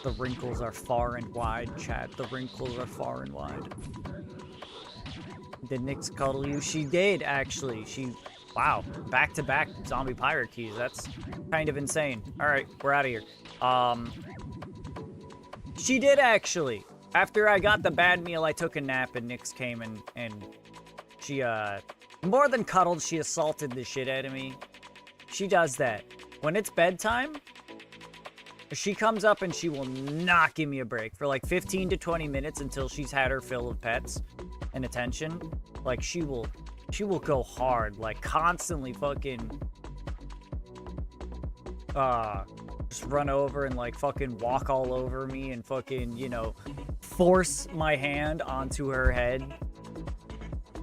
The wrinkles are far and wide, chat. The wrinkles are far and wide. Did Nyx cuddle you? She did, actually. Wow, back-to-back zombie pirate keys. That's kind of insane. All right, we're out of here. She did actually. After I got the bad meal, I took a nap, and Nyx came and she, more than cuddled, she assaulted the shit out of me. She does that. When it's bedtime, she comes up and she will not give me a break for like 15 to 20 minutes until she's had her fill of pets and attention. Like, she will go hard, like, constantly fucking, just run over and, like, fucking walk all over me and fucking, you know, force my hand onto her head.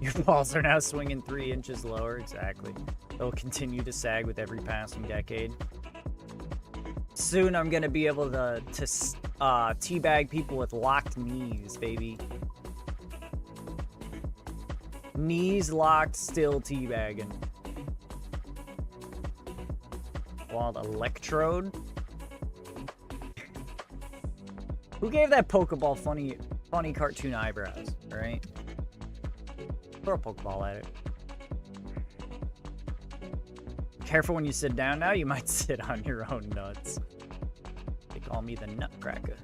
Your balls are now swinging 3 inches lower. Exactly. They'll continue to sag with every passing decade. Soon I'm gonna be able to teabag people with locked knees, baby. Knees locked, still teabagging. Wild electrode. Who gave that Pokeball funny cartoon eyebrows? All right. Throw a Pokeball at it. Careful when you sit down now, you might sit on your own nuts. They call me the Nutcracker.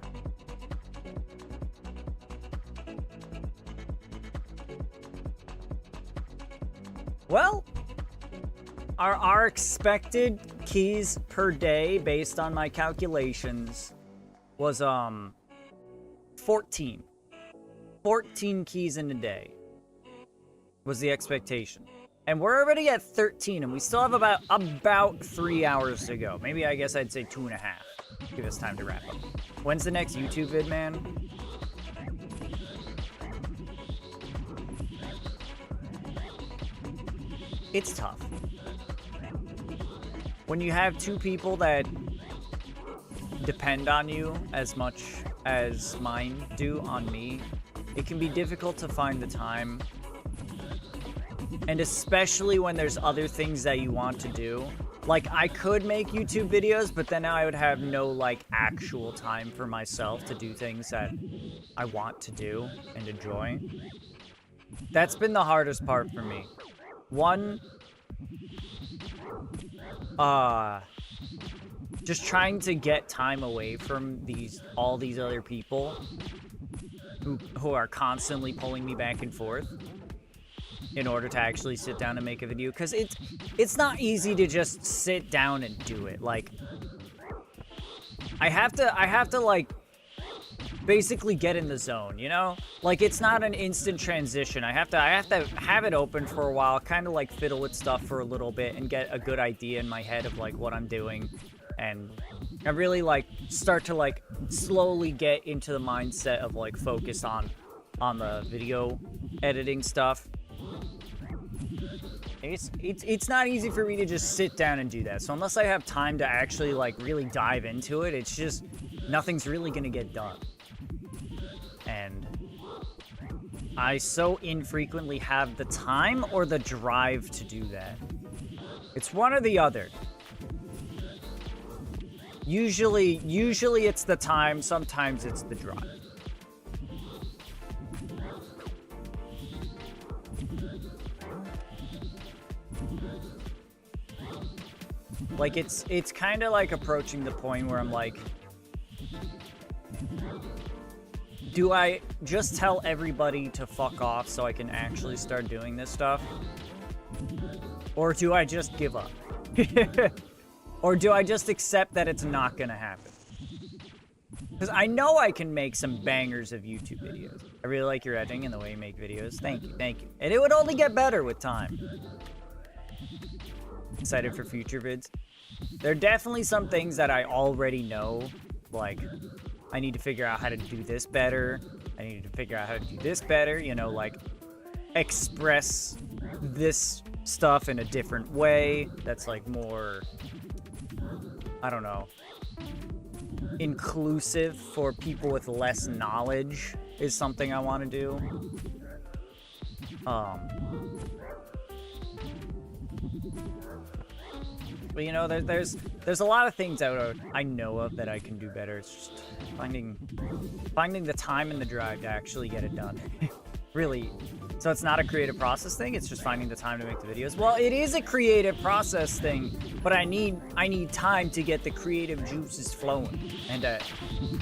Well, our expected keys per day, based on my calculations, was 14. 14 keys in a day was the expectation. And we're already at 13, and we still have about 3 hours to go. Maybe, I guess I'd say 2.5. Give us time to wrap up. When's the next YouTube vid, man? It's tough. When you have 2 people that depend on you as much as mine do on me, it can be difficult to find the time. And especially when there's other things that you want to do. Like, I could make YouTube videos, but then I would have no, like, actual time for myself to do things that I want to do and enjoy. That's been the hardest part for me. One, just trying to get time away from all these other people who are constantly pulling me back and forth in order to actually sit down and make a video, because it's not easy to just sit down and do it. Like, I have to like basically get in the zone, you know? Like, it's not an instant transition. I have to have it open for a while, kind of like fiddle with stuff for a little bit and get a good idea in my head of like what I'm doing, and I really like start to like slowly get into the mindset of like focus on the video editing stuff. It's not easy for me to just sit down and do that. So unless I have time to actually like really dive into it, it's just nothing's really gonna get done. And I so infrequently have the time or the drive to do that. It's one or the other. Usually it's the time, sometimes it's the drive. Like, it's kind of like approaching the point where I'm like, do I just tell everybody to fuck off so I can actually start doing this stuff? Or do I just give up? Or do I just accept that it's not gonna happen? Because I know I can make some bangers of YouTube videos. I really like your editing and the way you make videos. Thank you, thank you. And it would only get better with time. Excited for future vids. There are definitely some things that I already know, like I need to figure out how to do this better. I need to figure out how to do this better, you know, like express this stuff in a different way that's like more, I don't know, inclusive for people with less knowledge is something I want to do. But you know, there's a lot of things that I know of that I can do better. It's just finding the time and the drive to actually get it done. Really, So it's not a creative process thing, it's just finding the time to make the videos. Well, it is a creative process thing, but I need time to get the creative juices flowing and to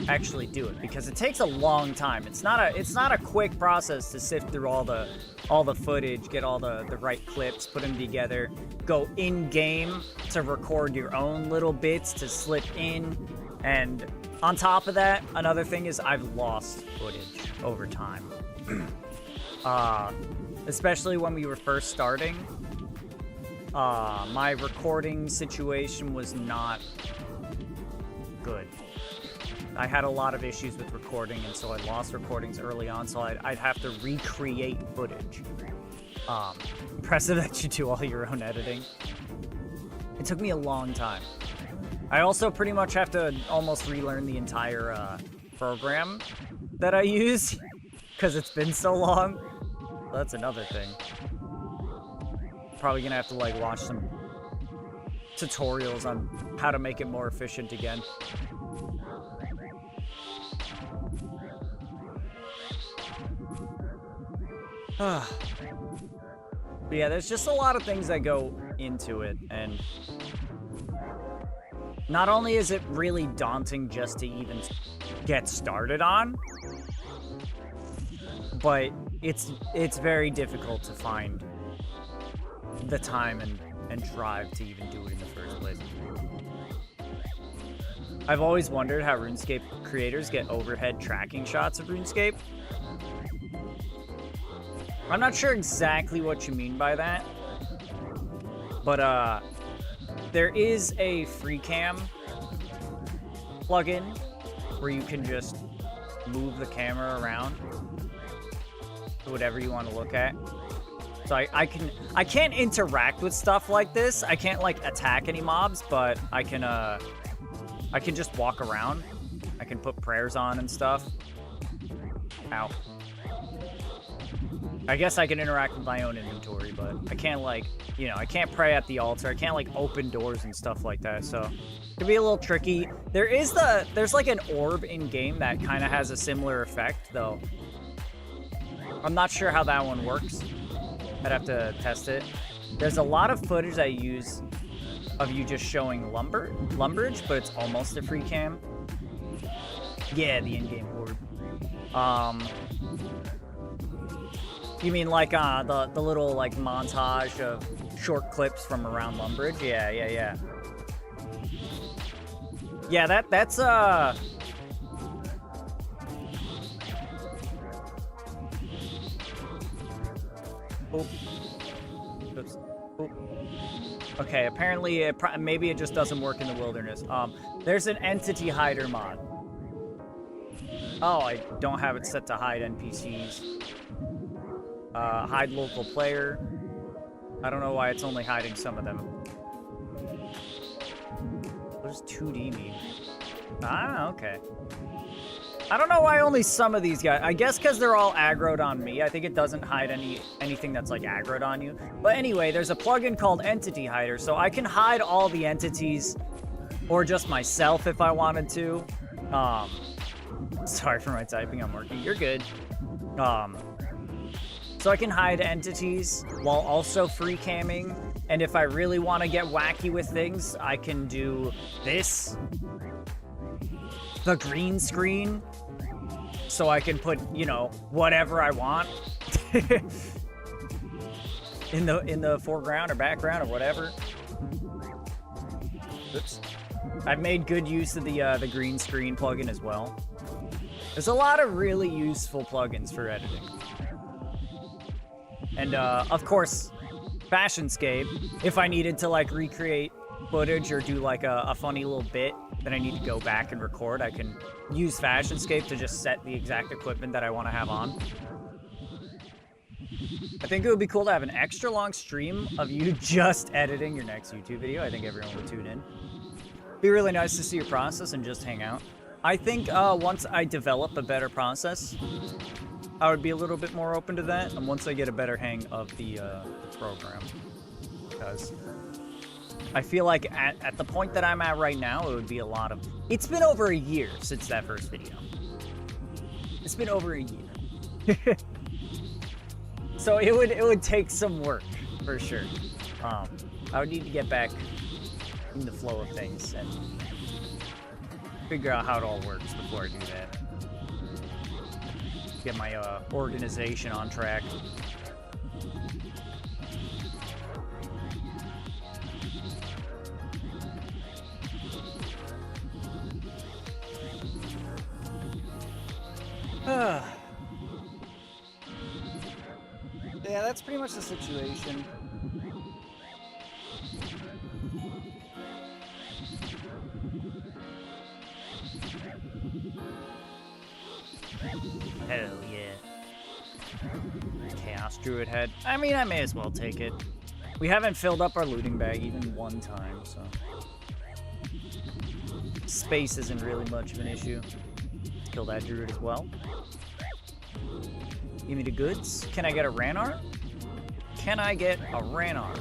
actually do it, because it takes a long time. It's not a quick process to sift through all the footage, get all the right clips, put them together, go in game to record your own little bits to slip in. And on top of that, another thing is I've lost footage over time. Especially when we were first starting, my recording situation was not good. I had a lot of issues with recording, and so I lost recordings early on, so I'd have to recreate footage. Impressive that you do all your own editing. It took me a long time. I also pretty much have to almost relearn the entire program that I use, because it's been so long. That's another thing. Probably gonna have to like watch some tutorials on how to make it more efficient again. But yeah, there's just a lot of things that go into it, and not only is it really daunting just to even get started on, but it's very difficult to find the time and drive to even do it in the first place. I've always wondered how RuneScape creators get overhead tracking shots of RuneScape. I'm not sure exactly what you mean by that, but there is a free cam plugin where you can just move the camera around to whatever you want to look at. So I can't interact with stuff like this. I can't like attack any mobs, but I can just walk around. I can put prayers on and stuff. Ow. I guess I can interact with my own inventory, but I can't like, you know, I can't pray at the altar. I can't like open doors and stuff like that. So it can be a little tricky. There's like an orb in game that kind of has a similar effect, though. I'm not sure how that one works. I'd have to test it. There's a lot of footage I use of you just showing lumberage, but it's almost a free cam. Yeah, the in-game orb. You mean like the little like montage of short clips from around Lumbridge? Yeah. Yeah, that's Oh. Oops. Oop. Okay, apparently maybe it just doesn't work in the wilderness. There's an entity hider mod. Oh, I don't have it set to hide NPCs. Hide local player. I don't know why it's only hiding some of them. What does 2D mean? Ah, okay. I don't know why only some of these guys. I guess because they're all aggroed on me. I think it doesn't hide anything that's like aggroed on you. But anyway, there's a plugin called Entity Hider, so I can hide all the entities, or just myself if I wanted to. Sorry for my typing. I'm working. You're good. So I can hide entities while also free camming. And if I really want to get wacky with things, I can do this. The green screen. So I can put, you know, whatever I want in the foreground or background or whatever. Oops. I've made good use of the green screen plugin as well. There's a lot of really useful plugins for editing. And of course, Fashionscape, if I needed to like recreate footage or do like a funny little bit that I need to go back and record, I can use Fashionscape to just set the exact equipment that I want to have on. I think it would be cool to have an extra long stream of you just editing your next YouTube video. I think everyone would tune in. Be really nice to see your process and just hang out. I think once I develop a better process, I would be a little bit more open to that, and once I get a better hang of the program. Because I feel like at the point that I'm at right now, it would be a lot of... It's been over a year since that first video. It's been over a year. So it would take some work for sure. I would need to get back in the flow of things and figure out how it all works before I do that. Get my organization on track. Yeah, that's pretty much the situation. Hell yeah. Chaos Druid head. I mean, I may as well take it. We haven't filled up our looting bag even one time, so... Space isn't really much of an issue. Kill that Druid as well. Give me the goods. Can I get a Ranar? Can I get a Ranar?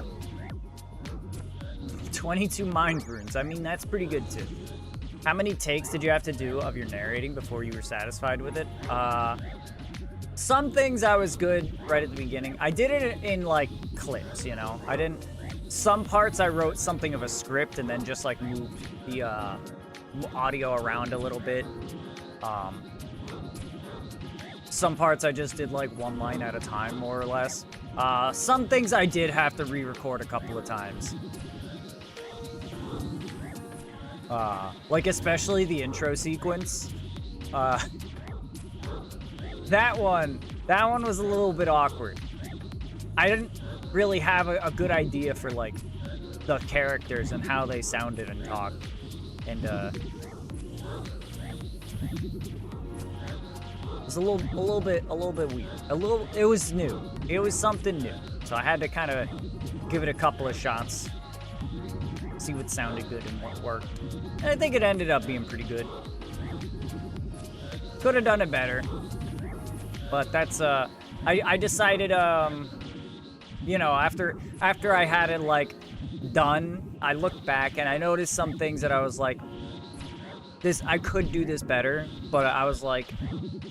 22 Mind Runes. I mean, that's pretty good too. How many takes did you have to do of your narrating before you were satisfied with it? Some things I was good right at the beginning. I did it in like clips, you know? I didn't... Some parts I wrote something of a script and then just like moved the audio around a little bit. Some parts I just did like one line at a time, more or less. Some things I did have to re-record a couple of times. Like especially the intro sequence. That one was a little bit awkward. I didn't really have a good idea for like the characters and how they sounded and talked. And it was a little bit weird. It was new. It was something new. So I had to kind of give it a couple of shots. See what sounded good and what worked. And I think it ended up being pretty good. Could have done it better. But that's, I decided, you know, after I had it, like, done, I looked back and I noticed some things that I was like, I could do this better, but I was like,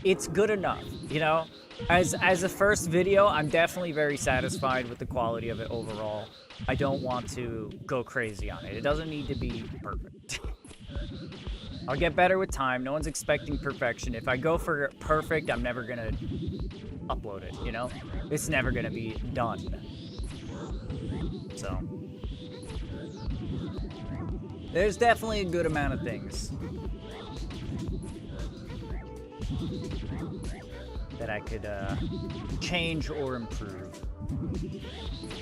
it's good enough, you know? As a first video, I'm definitely very satisfied with the quality of it overall. I don't want to go crazy on it. It doesn't need to be perfect. I'll get better with time. No one's expecting perfection. If I go for perfect, I'm never gonna upload it, you know? It's never gonna be done. So, there's definitely a good amount of things that I could change or improve.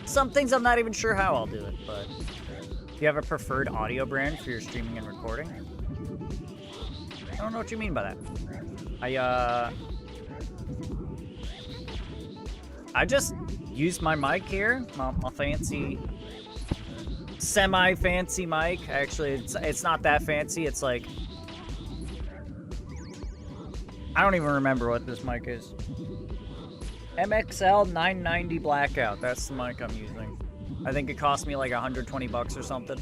Some things I'm not even sure how I'll do it, but do you have a preferred audio brand for your streaming and recording? I don't know what you mean by that. I just use my mic here, my fancy, semi-fancy mic. Actually, it's not that fancy. It's like, I don't even remember what this mic is. MXL 990 Blackout. That's the mic I'm using. I think it cost me like 120 bucks or something.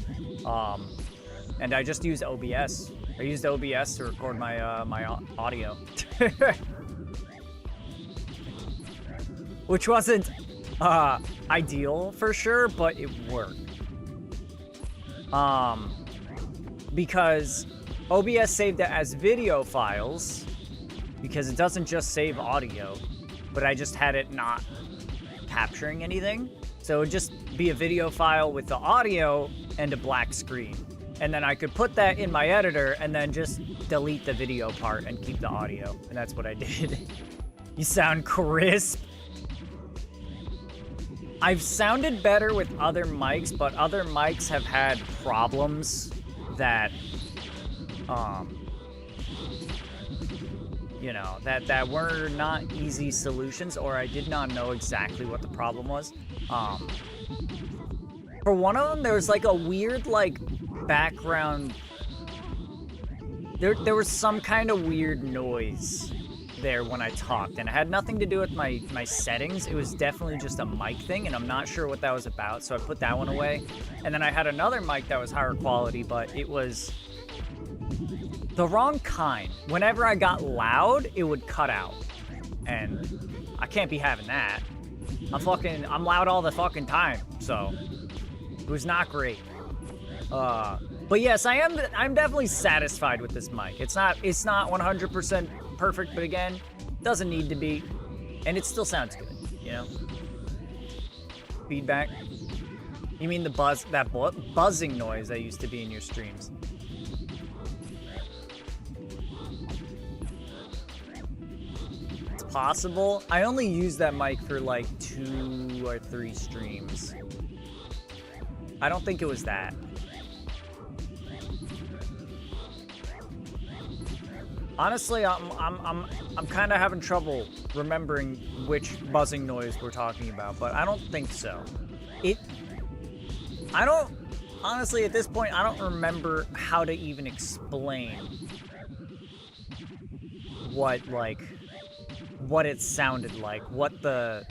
And I just used OBS. I used OBS to record my my audio. Which wasn't ideal for sure, but it worked. Because OBS saved it as video files, because it doesn't just save audio, but I just had it not capturing anything. So it would just be a video file with the audio and a black screen. And then I could put that in my editor and then just delete the video part and keep the audio. And that's what I did. You sound crisp. I've sounded better with other mics, but other mics have had problems that, you know, that were not easy solutions, or I did not know exactly what the problem was. For one of them, there was like a weird, like, background. There was some kind of weird noise there when I talked, and it had nothing to do with my settings. It was definitely just a mic thing, and I'm not sure what that was about, so I put that one away. And then I had another mic that was higher quality, but it was the wrong kind. Whenever I got loud, it would cut out, and I can't be having that. I'm loud all the fucking time, so it was not great. But yes, I'm definitely satisfied with this mic. It's not 100% perfect, but again, doesn't need to be, and it still sounds good, you know? Feedback? You mean the buzzing noise that used to be in your streams? It's possible. I only used that mic for like 2 or 3 streams. I don't think it was that. Honestly, I'm kind of having trouble remembering which buzzing noise we're talking about, but I don't think so. Honestly, at this point, I don't remember how to even explain what it sounded like, what the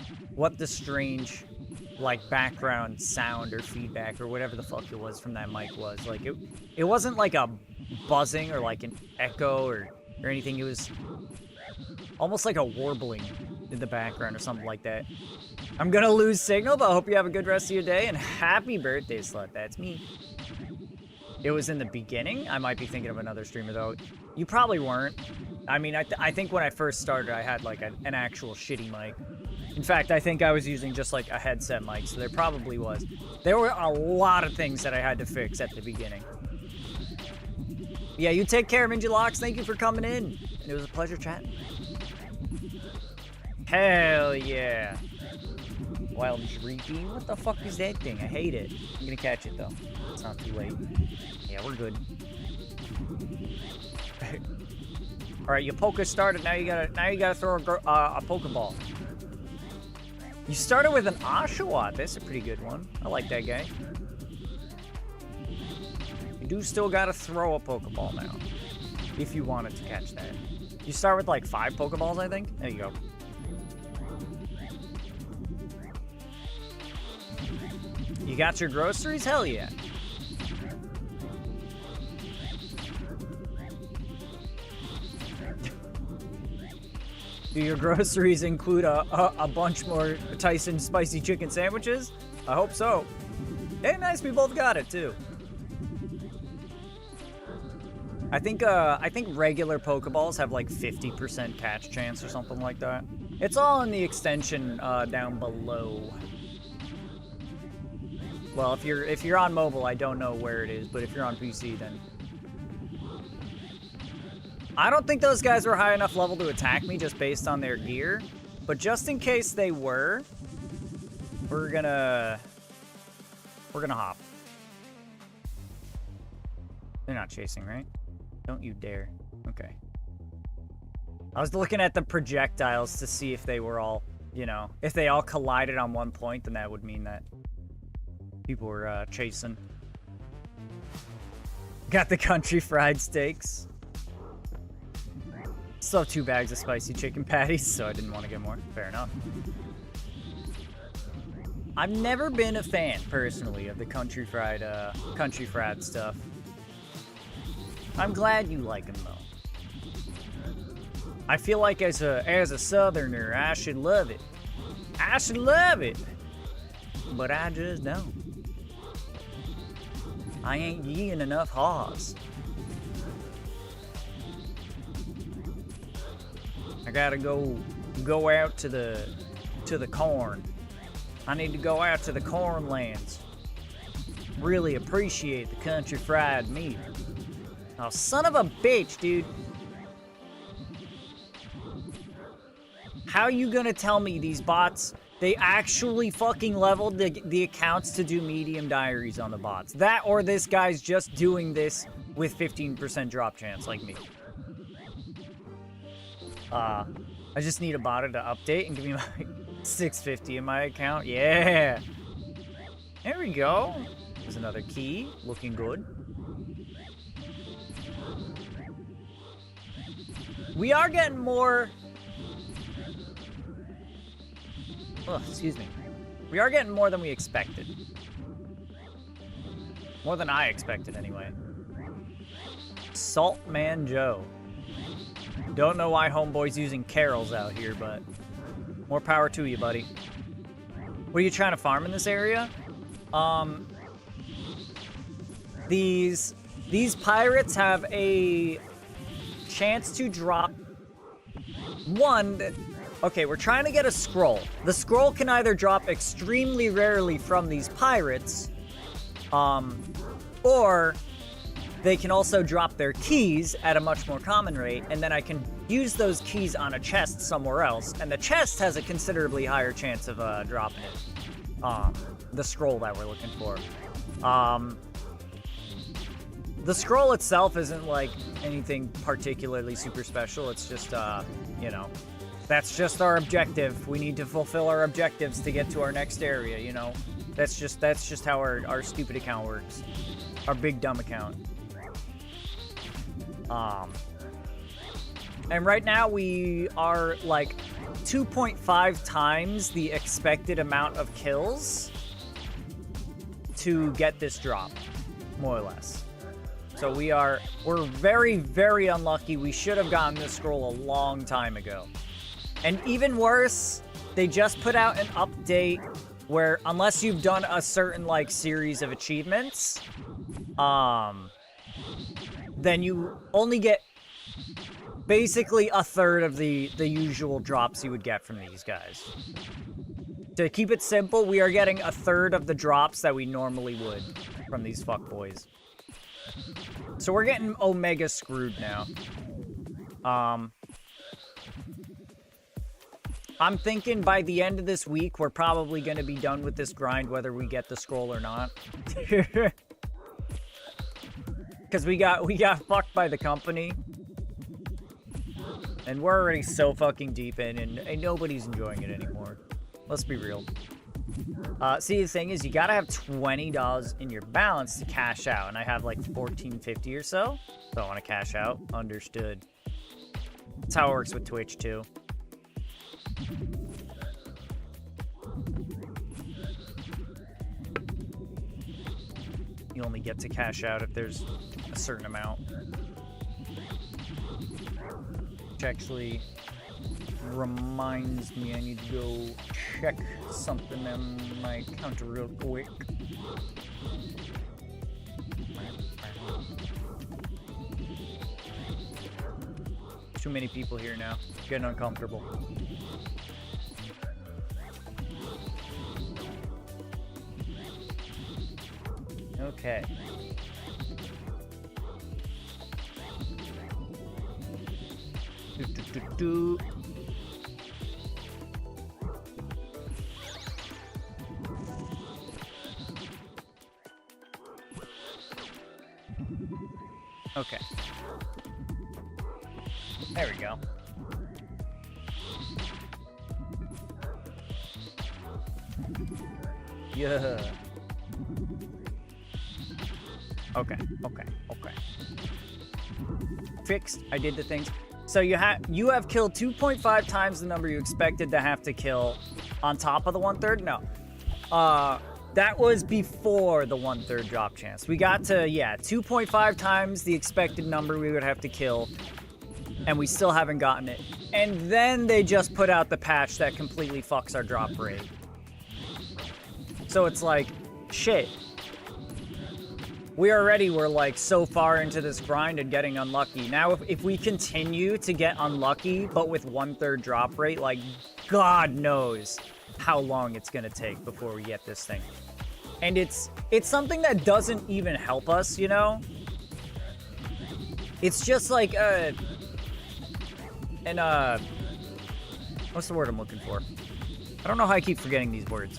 strange, like, background sound or feedback or whatever the fuck it was from that mic was. Like, it wasn't like a buzzing or like an echo or anything. It was almost like a warbling in the background or something like that. I'm gonna lose signal, but I hope you have a good rest of your day, and happy birthday, Slut. That's me. It was in the beginning. I might be thinking of another streamer, though. You probably weren't. I mean, I think when I first started, I had, like, an actual shitty mic. In fact, I think I was using just, like, a headset mic, so there probably was. There were a lot of things that I had to fix at the beginning. Yeah, you take care, Minjalox. Thank you for coming in. And it was a pleasure chatting. Hell yeah. Wild Dreepy? What the fuck is that thing? I hate it. I'm gonna catch it, though. It's not too late. Yeah, we're good. Alright, your poker started. Now you gotta throw a Pokeball. You started with an Oshawott. That's a pretty good one. I like that guy. You do still gotta throw a Pokeball now, if you wanted to catch that. You start with like 5 Pokeballs, I think. There you go. You got your groceries? Hell yeah. Do your groceries include a bunch more Tyson spicy chicken sandwiches? I hope so. Hey, nice, we both got it too. I think regular Pokeballs have like 50% catch chance or something like that. It's all in the extension down below. Well, if you're on mobile, I don't know where it is, but if you're on PC, then I don't think those guys were high enough level to attack me just based on their gear. But just in case they were, we're gonna hop. They're not chasing, right? Don't you dare. Okay. I was looking at the projectiles to see if they were all, you know, if they all collided on one point, then that would mean that people were chasing. Got the country fried steaks. Still have 2 bags of spicy chicken patties, so I didn't want to get more. Fair enough. I've never been a fan, personally, of the country fried stuff. I'm glad you like them, though. I feel like as a southerner, I should love it. I should love it. But I just don't. I ain't eating enough haws. I gotta go out to the corn. I need to go out to the corn lands. Really appreciate the country fried meat. Oh, son of a bitch, dude. How are you gonna tell me these bots, they actually fucking leveled the accounts to do medium diaries on the bots? That or this guy's just doing this with 15% drop chance like me. I just need a bot to update and give me my 650 in my account. Yeah. There we go. There's another key. Looking good. We are getting more... Oh, excuse me. We are getting more than we expected. More than I expected, anyway. Saltman Joe. Don't know why homeboy's using Carols out here, but more power to you, buddy. What are you trying to farm in this area? These pirates have a chance to drop one. Okay, we're trying to get a scroll. The scroll can either drop extremely rarely from these pirates, or they can also drop their keys at a much more common rate, and then I can use those keys on a chest somewhere else, and the chest has a considerably higher chance of dropping it. The scroll that we're looking for. The scroll itself isn't like anything particularly super special. It's just, you know, that's just our objective. We need to fulfill our objectives to get to our next area, you know? That's just how our stupid account works. Our big dumb account. And right now we are like 2.5 times the expected amount of kills to get this drop, more or less. So we're very, very unlucky. We should have gotten this scroll a long time ago. And even worse, they just put out an update where unless you've done a certain like series of achievements, then you only get basically a third of the usual drops you would get from these guys. To keep it simple, we are getting a third of the drops that we normally would from these fuckboys. So we're getting omega screwed now. I'm thinking by the end of this week, we're probably going to be done with this grind, whether we get the scroll or not. Because we got fucked by the company. And we're already so fucking deep in, and nobody's enjoying it anymore. Let's be real. See, the thing is, you gotta have $20 in your balance to cash out, and I have like $14.50 or so. So I want to cash out. Understood. That's how it works with Twitch too. You only get to cash out if there's a certain amount. Which actually reminds me I need to go check something on my account real quick. Too many people here now. Getting uncomfortable. Okay. Do. Okay. There we go. Yeah. Okay. Fixed. I did the things. So you have killed 2.5 times the number you expected to have to kill on top of the 1/3? No. That was before the 1/3 drop chance. We got to, 2.5 times the expected number we would have to kill, and we still haven't gotten it. And then they just put out the patch that completely fucks our drop rate. So it's like, shit. We already were like so far into this grind and getting unlucky. Now if we continue to get unlucky, but with 1/3 drop rate, like God knows how long it's gonna take before we get this thing. And it's something that doesn't even help us, you know? It's just like what's the word I'm looking for? I don't know how I keep forgetting these words.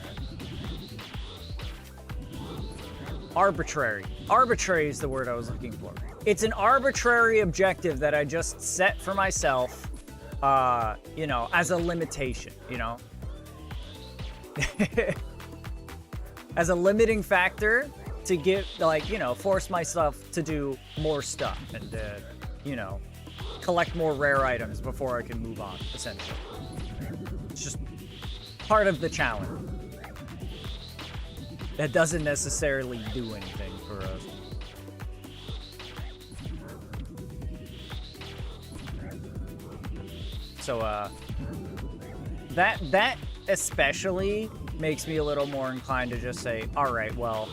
Arbitrary. Arbitrary is the word I was looking for. It's an arbitrary objective that I just set for myself, you know, as a limitation, you know? As a limiting factor to get, like, you know, force myself to do more stuff and, you know, collect more rare items before I can move on, essentially. It's just part of the challenge. That doesn't necessarily do anything for us. So, especially makes me a little more inclined to just say, all right, well,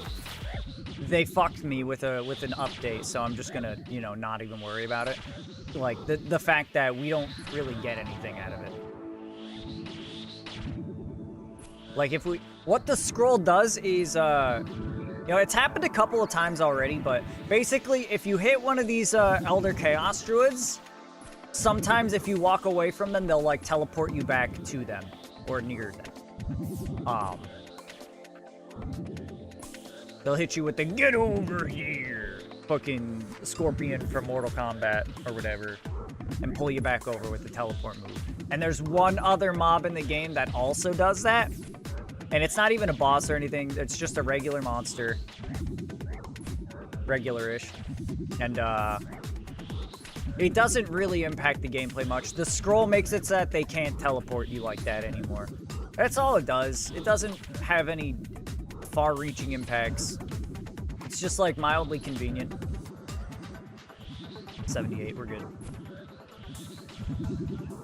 they fucked me with an update, so I'm just gonna, you know, not even worry about it. Like, the fact that we don't really get anything out of it. Like, if we... What the scroll does is, you know, it's happened a couple of times already, but basically, if you hit one of these, Elder Chaos Druids, sometimes if you walk away from them, they'll, like, teleport you back to them, or near them. They'll hit you with the get over here fucking scorpion from Mortal Kombat or whatever and pull you back over with the teleport move. And there's one other mob in the game that also does that. And it's not even a boss or anything. It's just a regular monster. Regular-ish. And it doesn't really impact the gameplay much. The scroll makes it so that they can't teleport you like that anymore. That's all it does. It doesn't have any far-reaching impacts. It's just, like, mildly convenient. 78, we're good.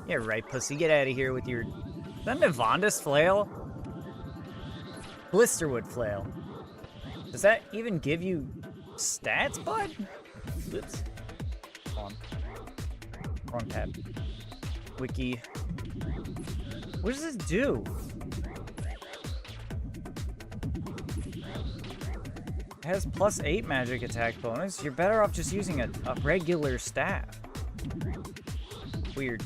Yeah, right, pussy. Get out of here with your... Is that Navandus flail? Blisterwood flail. Does that even give you stats, bud? Oops. Hold on. Wrong tab. Wiki. What does this do? It has +8 magic attack bonus. You're better off just using a regular staff. Weird.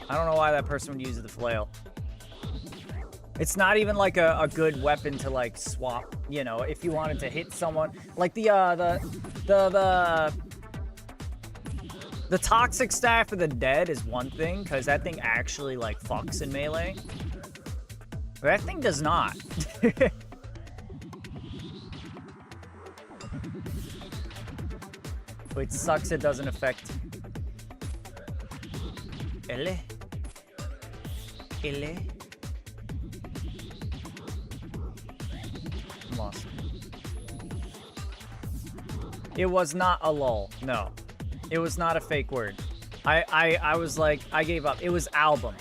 I don't know why that person would use the flail. It's not even like a good weapon to like swap, you know, if you wanted to hit someone. Like the toxic staff of the dead is one thing, because that thing actually like fucks in melee. But that thing does not. It sucks it doesn't affect... I'm lost. It was not a lull. No. It was not a fake word. I was like, I gave up. It was album.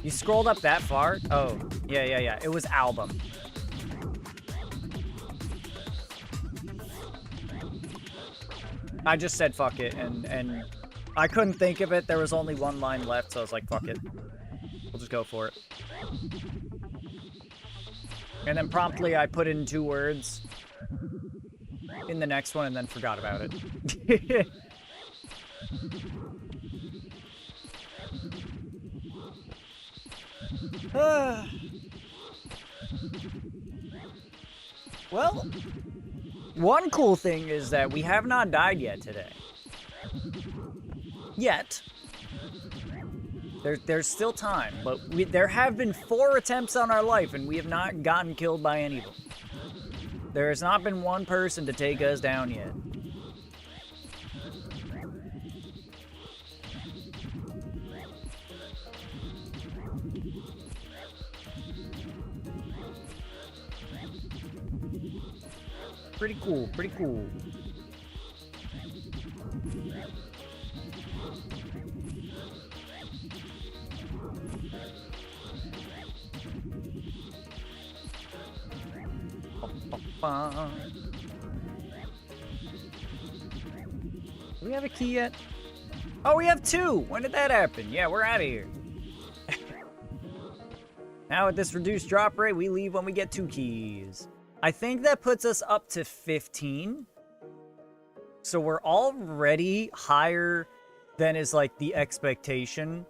You scrolled up that far? Oh, yeah. It was album. I just said fuck it, and I couldn't think of it. There was only one line left, so I was like, fuck it. We'll just go for it. And then promptly I put in 2 words in the next one and then forgot about it. Well, one cool thing is that we have not died yet today. Yet. There's still time, but there have been 4 attempts on our life, and we have not gotten killed by any of them. There has not been one person to take us down yet. Pretty cool, pretty cool. Do we have a key yet? Oh, we have 2! When did that happen? Yeah, we're out of here. Now at this reduced drop rate, we leave when we get 2 keys. I think that puts us up to 15. So we're already higher than is like the expectation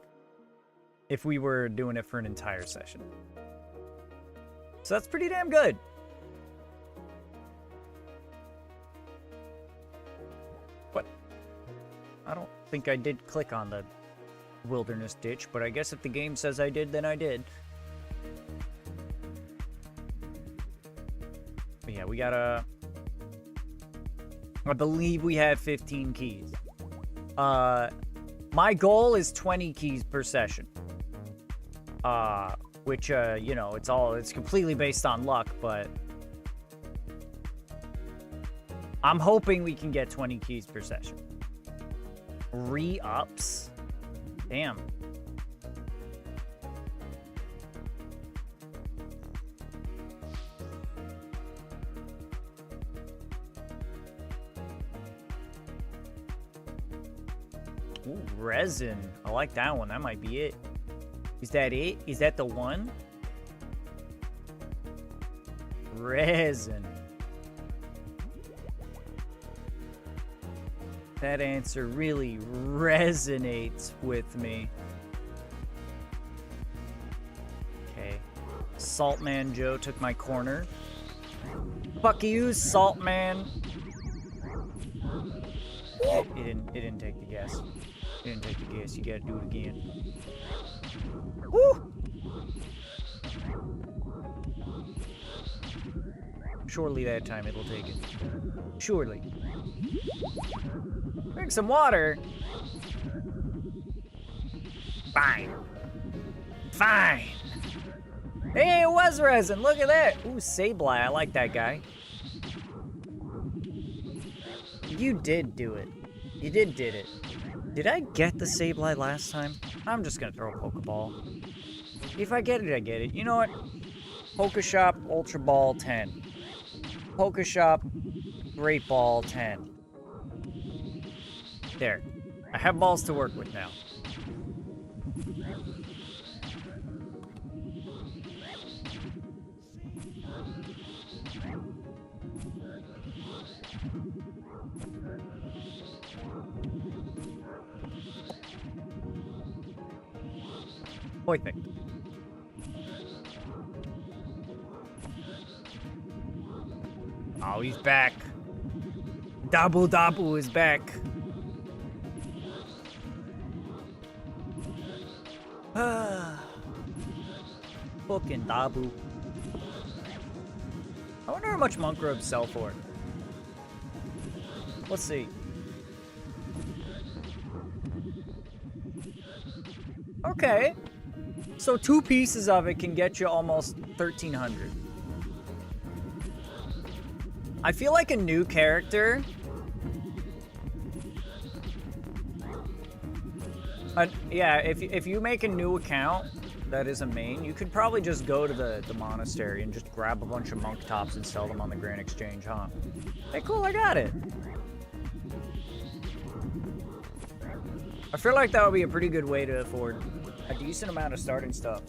if we were doing it for an entire session. So that's pretty damn good. What? I don't think I did click on the wilderness ditch, but I guess if the game says I did, then I did. But yeah, we gotta... I believe we have 15 keys. My goal is 20 keys per session. Which, you know, it's completely based on luck, but... I'm hoping we can get 20 keys per session. Re-ups? Damn. Ooh, resin. I like that one. That might be it. Is that it? Is that the one? Resin. That answer really resonates with me. Okay. Saltman Joe took my corner. Fuck you, Saltman. It didn't take the guess. It didn't take the guess. You gotta do it again. Woo! Surely that time it'll take it. Surely. Drink some water. Fine. Fine. Hey, it was resin. Look at that. Ooh, Sableye. I like that guy. You did do it. You did it. Did I get the Sableye last time? I'm just gonna throw a Pokeball. If I get it, I get it. You know what? Pokeshop Ultra Ball 10. Pokeshop Great Ball 10. There. I have balls to work with now. Perfect. Oh, he's back. Dabu Dabu is back. Fucking Dabu. I wonder how much monk robes sell for. Let's see. Okay. So 2 pieces of it can get you almost 1,300. I feel like a new character. Yeah, if you make a new account that is a main, you could probably just go to the monastery and just grab a bunch of monk tops and sell them on the Grand Exchange, huh? Hey, cool, I got it. I feel like that would be a pretty good way to afford a decent amount of starting stuff.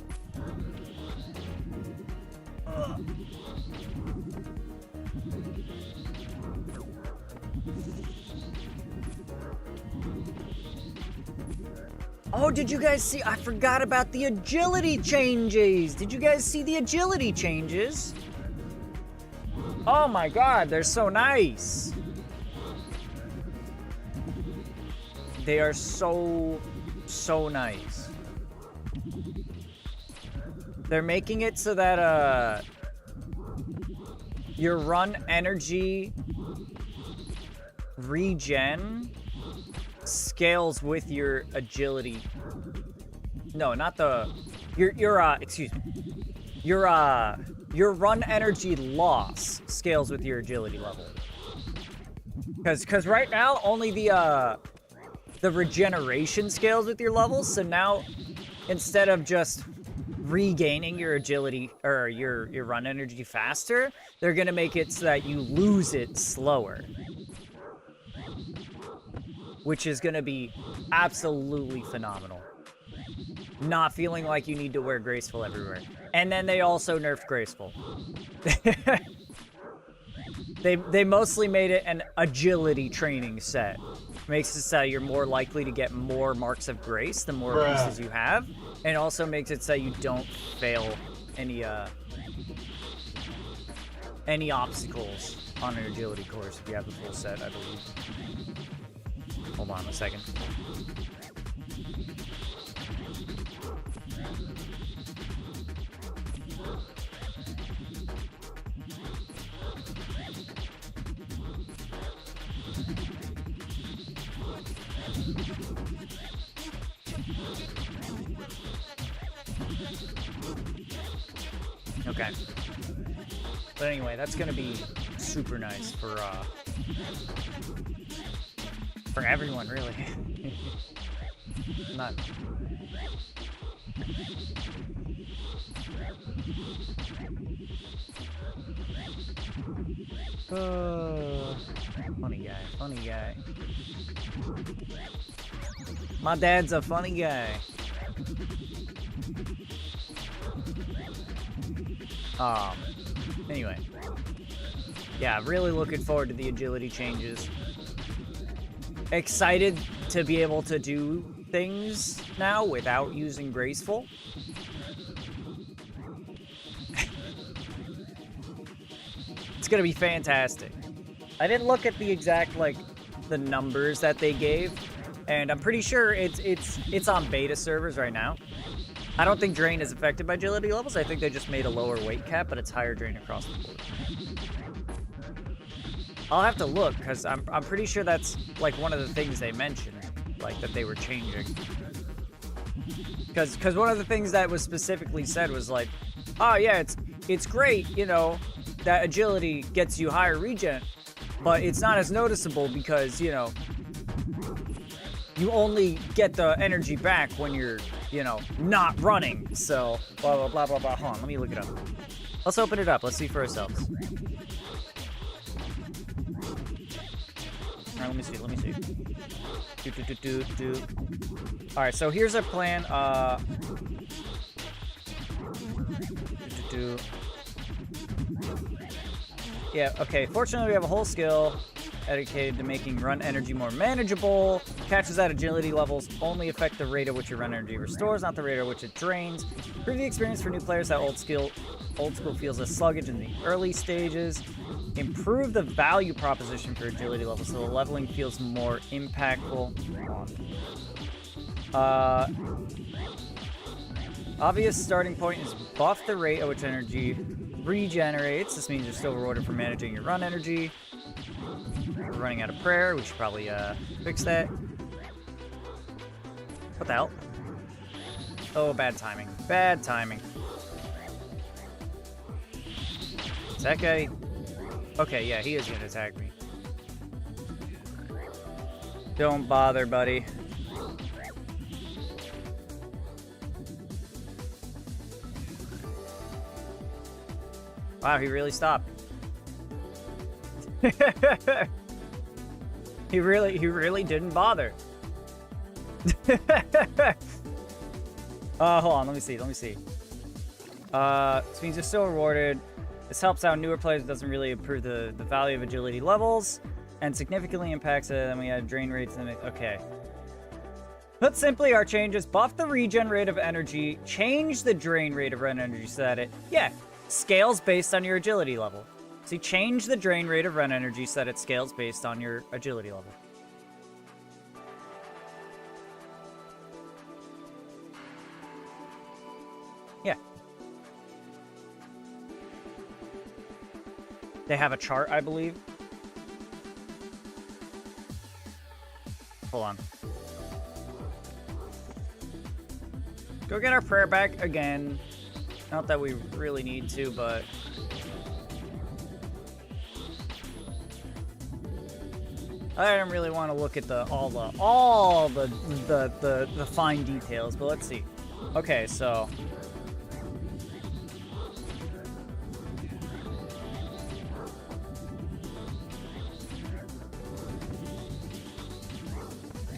Oh, did you guys see? I forgot about the agility changes. Did you guys see the agility changes? Oh my god, they're so nice. They are so nice. They're making it so that your run energy regen scales with your agility. No, not the excuse me. Your run energy loss scales with your agility level. Cuz right now only the regeneration scales with your levels, so now instead of just regaining your agility or your run energy faster, they're gonna make it so that you lose it slower, which is gonna be absolutely phenomenal. Not feeling like you need to wear Graceful everywhere. And then they also nerfed Graceful. They mostly made it an agility training set. Makes it so you're more likely to get more marks of grace the more pieces you have, and also makes it so you don't fail any obstacles on an agility course if you have the full set, I believe. Hold on a second. Okay. But anyway, that's gonna be super nice for everyone, really. Not. Funny guy, funny guy. My dad's a funny guy. Anyway. Yeah, really looking forward to the agility changes. Excited to be able to do things now without using graceful. It's gonna be fantastic. I didn't look at the exact, like, the numbers that they gave, and I'm pretty sure it's on beta servers right now. I don't think drain is affected by agility levels. I think they just made a lower weight cap, but it's higher drain across the board. I'll have to look, because I'm pretty sure that's, like, one of the things they mentioned, like, that they were changing. Because one of the things that was specifically said was, like, oh, yeah, it's great, you know, that agility gets you higher regen, but it's not as noticeable because, you know, you only get the energy back when you're, you know, not running. So, blah, blah, blah, blah, blah. Hold on, let me look it up. Let's open it up. Let's see for ourselves. All right, let me see. All right, so here's our plan. Yeah, okay. Fortunately, we have a whole skill dedicated to making run energy more manageable. Catches that agility levels only affect the rate at which your run energy restores, not the rate at which it drains. Improve the experience for new players that old school feels less sluggish in the early stages. Improve the value proposition for agility levels so the leveling feels more impactful. Obvious starting point is buff the rate at which energy regenerates. This means you're still rewarded for managing your run energy. We're running out of prayer. We should probably fix that. What the hell? Oh, bad timing. Bad timing. Is that guy? Okay, yeah, he is gonna attack me. Don't bother, buddy. Wow, he really stopped. He really didn't bother. Hold on, let me see. This means you're still rewarded. This helps out newer players. It doesn't really improve the value of agility levels and significantly impacts it. Then we have drain rates and okay. Put simply, our changes buff the regen rate of energy, change the drain rate of run energy so that it, scales based on your agility level. So you change the drain rate of run energy so that it scales based on your agility level. Yeah. They have a chart, I believe. Hold on. Go get our prayer back again. Not that we really need to, but I don't really want to look at all the fine details, but let's see. Okay, so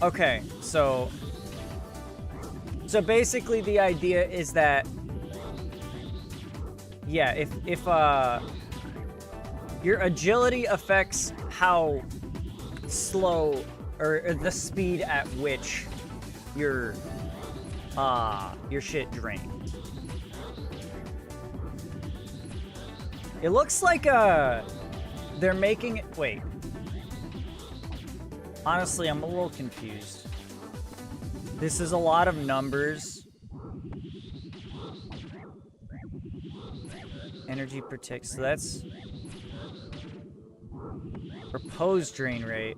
okay, so basically the idea is that if your agility affects how slow or the speed at which your shit drains. It looks like they're making it. Wait. Honestly, I'm a little confused. This is a lot of numbers. Energy protects. So that's proposed drain rate.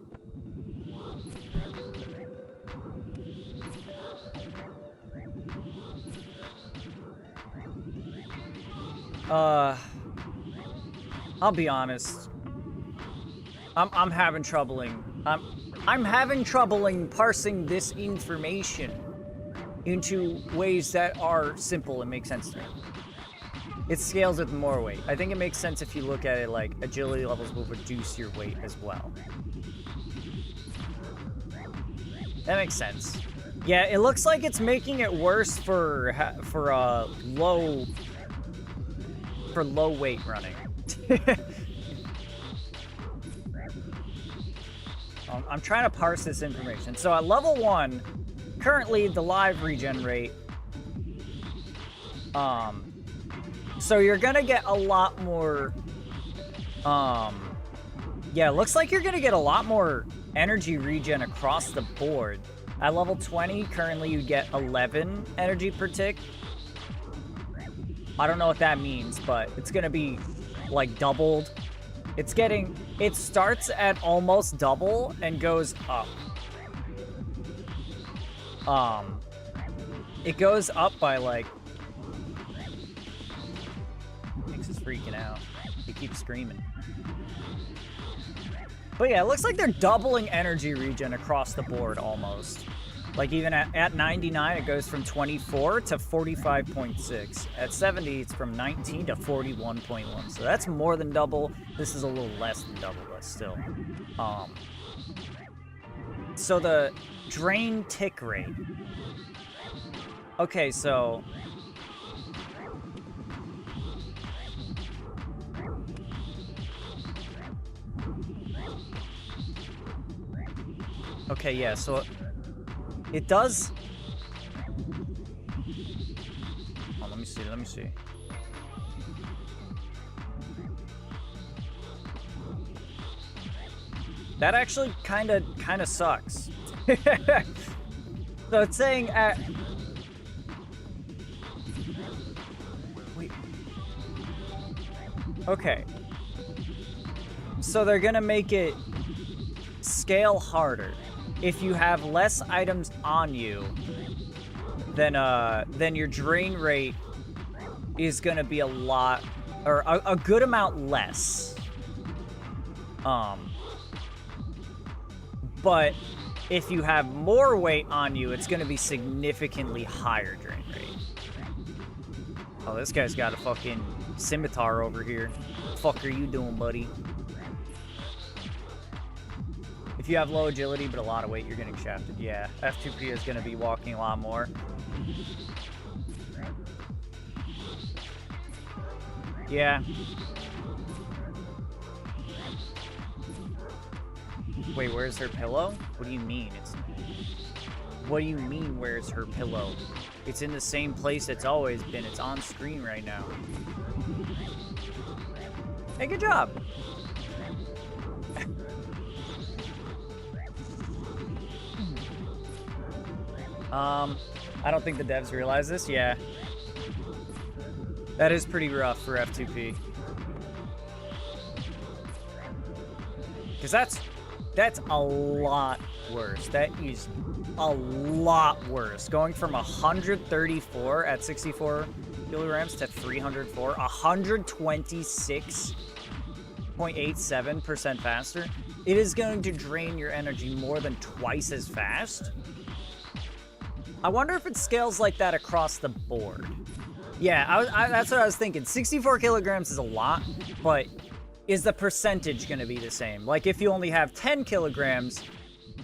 I'll be honest. I'm having troubling. I'm having troubling parsing this information into ways that are simple and make sense to me. It scales with more weight. I think it makes sense if you look at it like agility levels will reduce your weight as well. That makes sense. Yeah, it looks like it's making it worse for low weight running. I'm trying to parse this information. So at level 1, currently the live regen rate, so you're gonna get a lot more, yeah, it looks like you're gonna get a lot more energy regen across the board. At level 20, currently you get 11 energy per tick. I don't know what that means, but it's gonna be like doubled. It starts at almost double and goes up. It goes up by like, Nix is freaking out. He keeps screaming. But yeah, it looks like they're doubling energy regen across the board almost. Like even at 99, it goes from 24 to 45.6. At 70, it's from 19 to 41.1. So that's more than double. This is a little less than double, but still. So the drain tick rate. Okay, so okay, yeah, so it does. Oh, let me see. That actually kind of sucks. So it's saying at... Wait. Okay. So they're gonna make it scale harder. If you have less items on you, then your drain rate is gonna be a lot, or a good amount less. But if you have more weight on you, it's gonna be significantly higher drain rate. Oh, this guy's got a fucking scimitar over here. What the fuck are you doing, buddy? If you have low agility but a lot of weight, you're getting shafted. Yeah, F2P is going to be walking a lot more. Yeah. Wait, where's her pillow? What do you mean? What do you mean, where's her pillow? It's in the same place it's always been. It's on screen right now. Hey, good job. I don't think the devs realize this. Yeah. That is pretty rough for F2P. Because that's a lot worse. That is a lot worse. Going from 134 at 64 kilograms to 304, 126.87% faster. It is going to drain your energy more than twice as fast. I wonder if it scales like that across the board. Yeah, that's what I was thinking. 64 kilograms is a lot, but is the percentage going to be the same? Like, if you only have 10 kilograms,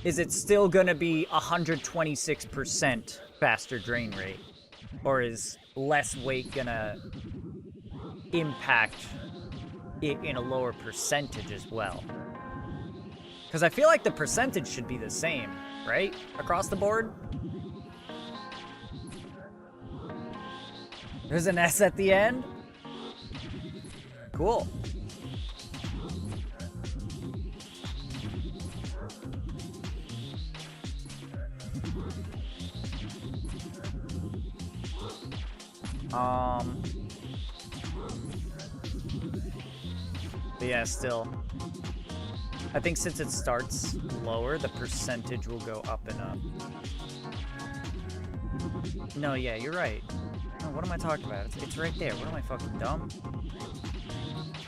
is it still going to be 126% faster drain rate? Or is less weight going to impact it in a lower percentage as well? Because I feel like the percentage should be the same, right? Across the board? There's an S at the end? Cool. But yeah, still. I think since it starts lower, the percentage will go up and up. No, yeah, you're right. No, what am I talking about? It's right there. What am I, fucking dumb?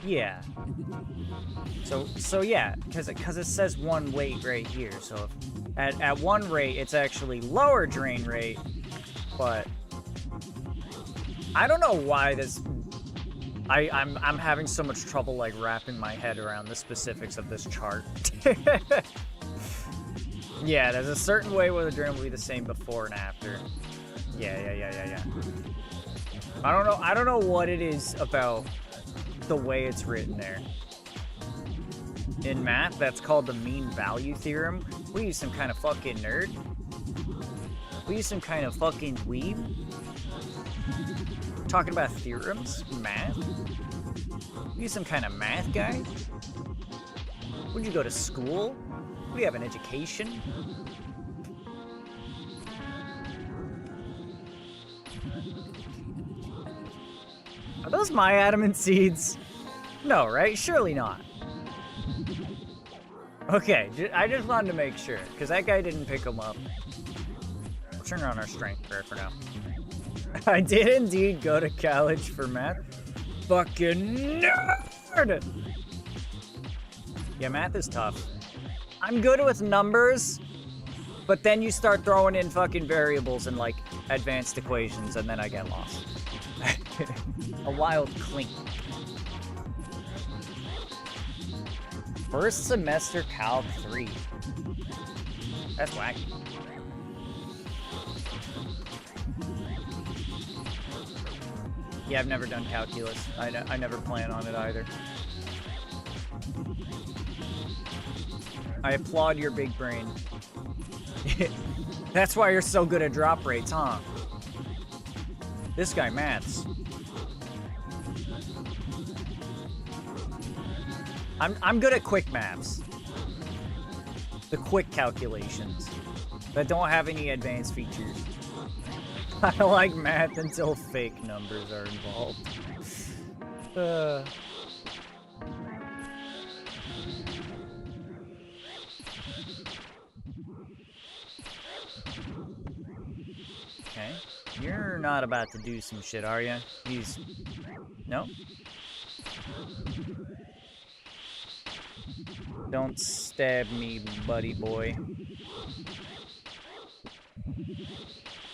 Yeah. So yeah, because it says one weight right here. So if, at one rate, it's actually lower drain rate, but I don't know why this I'm having so much trouble like wrapping my head around the specifics of this chart. Yeah, there's a certain way where the dream will be the same before and after. Yeah. I don't know what it is about the way it's written there. In math, that's called the mean value theorem. We use some kind of fucking nerd. We use some kind of fucking dweeb. Talking about theorems, math. You some kind of math guy? Would you go to school? Do you have an education? Are those my adamant seeds? No, right? Surely not. Okay, I just wanted to make sure, because that guy didn't pick them up. We'll turn on our strength prayer for now. I did indeed go to college for math. Fucking nerd! Yeah, math is tough. I'm good with numbers, but then you start throwing in fucking variables and like advanced equations, and then I get lost. A wild clink. First semester Calc 3. That's wacky. Yeah, I've never done calculus. I never plan on it either. I applaud your big brain. That's why you're so good at drop rates, huh? This guy maths. I'm good at quick maths. The quick calculations that don't have any advanced features. I like math until fake numbers are involved. Okay. You're not about to do some shit, are you? No? Don't stab me, buddy boy.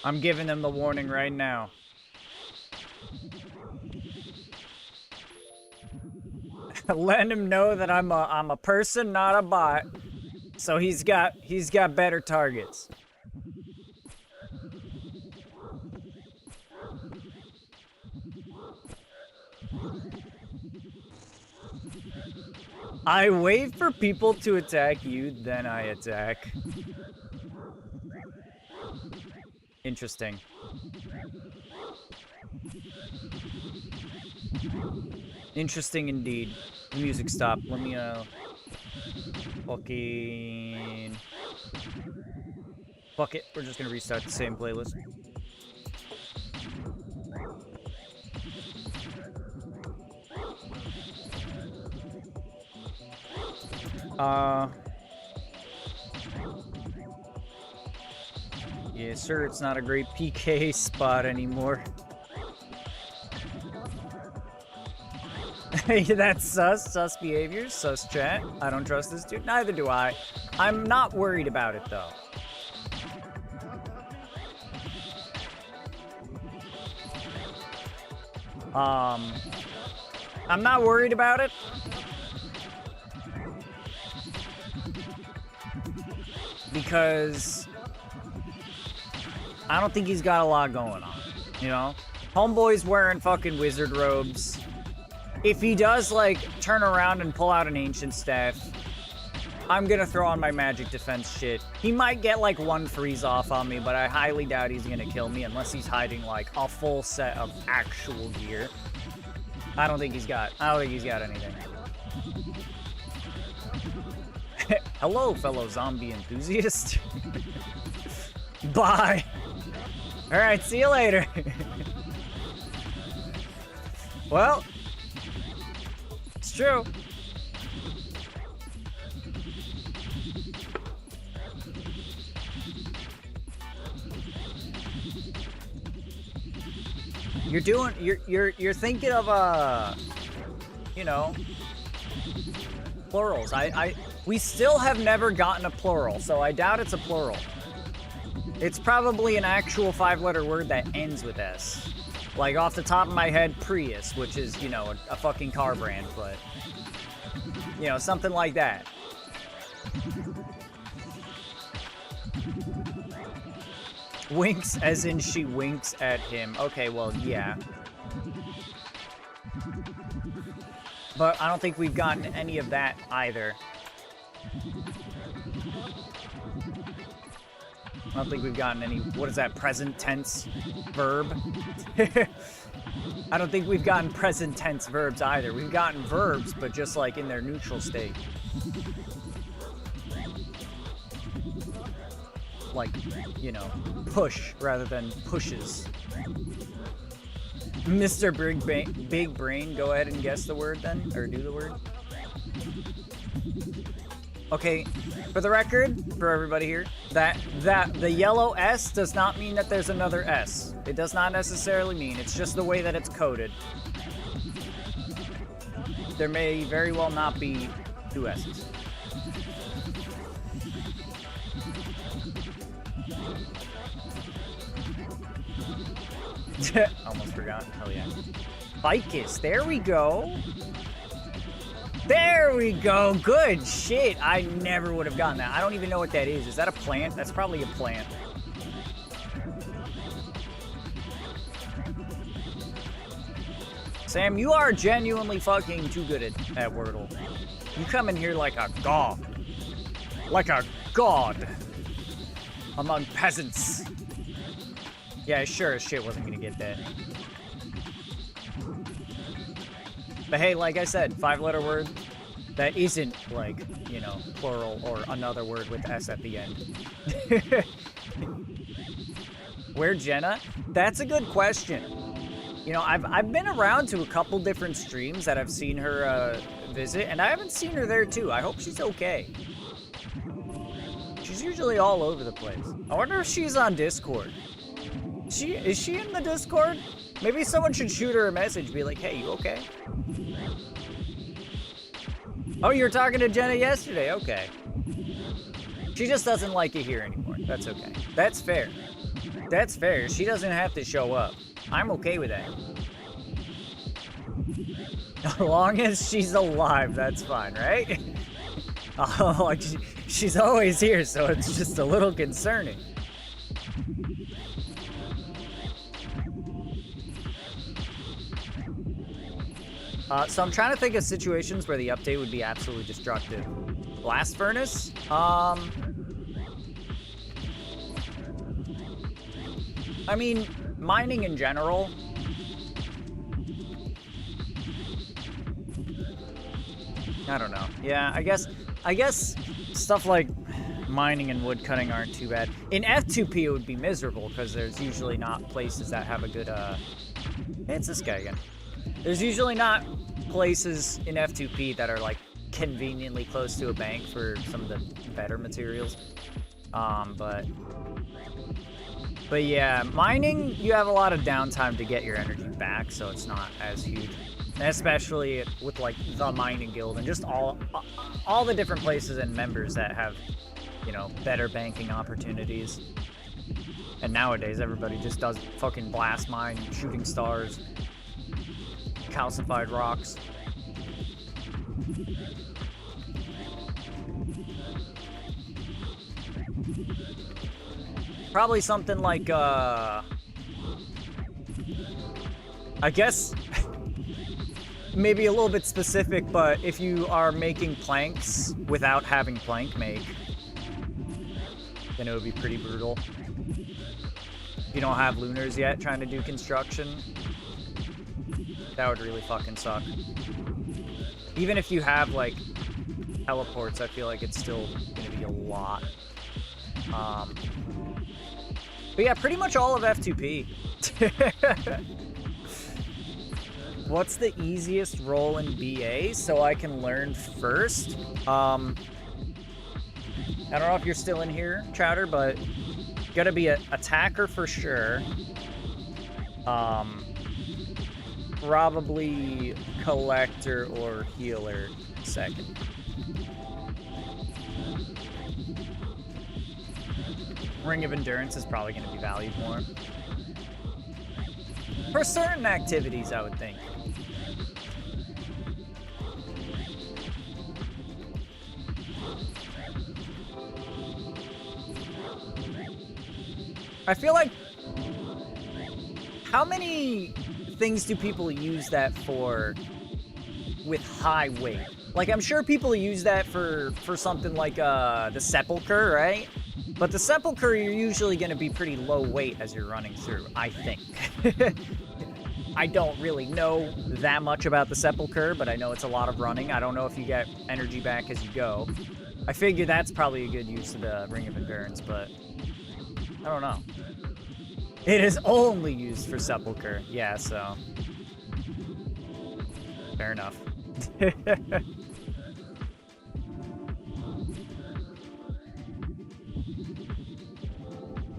I'm giving them the warning right now. Letting him know that I'm a person, not a bot. So he's got better targets. I wait for people to attack you, then I attack. Interesting. Interesting indeed. The music stopped. Let me, fucking... Fuck it. We're just gonna restart the same playlist. Yeah, sir, it's not a great PK spot anymore. That's sus behavior, sus chat. I don't trust this dude. Neither do I. I'm not worried about it, though. I'm not worried about it. Because I don't think he's got a lot going on, you know? Homeboy's wearing fucking wizard robes. If he does, like, turn around and pull out an ancient staff, I'm gonna throw on my magic defense shit. He might get, like, one freeze off on me, but I highly doubt he's gonna kill me unless he's hiding, like, a full set of actual gear. I don't think he's got anything. Hello, fellow zombie enthusiast. Bye. All right, see you later. Well, it's true. You're thinking of you know, plurals. We still have never gotten a plural, so I doubt it's a plural. It's probably an actual 5-letter word that ends with S. Like, off the top of my head, Prius, which is, you know, a fucking car brand, but, you know, something like that. Winks as in she winks at him. Okay, well, yeah. But I don't think we've gotten any of that either. I don't think we've gotten any, what is that, present tense verb? I don't think we've gotten present tense verbs either. We've gotten verbs, but just like in their neutral state. Like, you know, push rather than pushes. Mr. Big Brain, go ahead and guess the word then, or do the word. Okay, for the record, for everybody here, that the yellow S does not mean that there's another S. It does not necessarily mean, it's just the way that it's coded. There may very well not be two S's. Almost forgot. Hell yeah. Ficus. There we go. There we go. Good shit. I never would have gotten that. I don't even know what that is. Is that a plant? That's probably a plant. Sam, you are genuinely fucking too good at Wordle. You come in here like a god. Like a god. Among peasants. Yeah, sure as shit wasn't gonna get that. But hey, like I said, 5-letter word that isn't like, you know, plural or another word with S at the end. Where Jenna? That's a good question. You know, I've been around to a couple different streams that I've seen her visit, and I haven't seen her there too. I hope she's okay. She's usually all over the place. I wonder if she's on Discord. Is she in the Discord? Maybe someone should shoot her a message, be like, hey, you okay? Oh, you were talking to Jenna yesterday, okay. She just doesn't like it here anymore. That's okay. That's fair. That's fair. She doesn't have to show up. I'm okay with that. As long as she's alive, that's fine, right? Oh, like she's always here, so it's just a little concerning. So I'm trying to think of situations where the update would be absolutely destructive. Blast furnace? I mean, mining in general. I don't know. Yeah, I guess stuff like mining and wood cutting aren't too bad. In F2P it would be miserable because there's usually not places that have a good hey, it's this guy again. There's usually not places in F2P that are like conveniently close to a bank for some of the better materials. But yeah, mining, you have a lot of downtime to get your energy back, so it's not as huge. Especially with like the mining guild and just all the different places and members that have, you know, better banking opportunities. And nowadays everybody just does fucking blast mine, shooting stars, calcified rocks. Probably something like I guess maybe a little bit specific, but if you are making planks without having plank make, then it would be pretty brutal. If you don't have lunars yet trying to do construction, that would really fucking suck. Even if you have like teleports, I feel like it's still gonna be a lot. But yeah, pretty much all of F2P. What's the easiest role in BA so I can learn first? I don't know if you're still in here, Chowder, but gotta be an attacker for sure. Probably collector or healer second. Ring of Endurance is probably going to be valued more. For certain activities, I would think. I feel like, how many things do people use that for with high weight? Like, I'm sure people use that for something like the sepulcher, right? But the sepulcher, you're usually going to be pretty low weight as you're running through, I think. I don't really know that much about the sepulcher, but I know it's a lot of running. I don't know if you get energy back as you go. I figure that's probably a good use of the Ring of Endurance, but I don't know. It is only used for sepulcher. Yeah, so fair enough.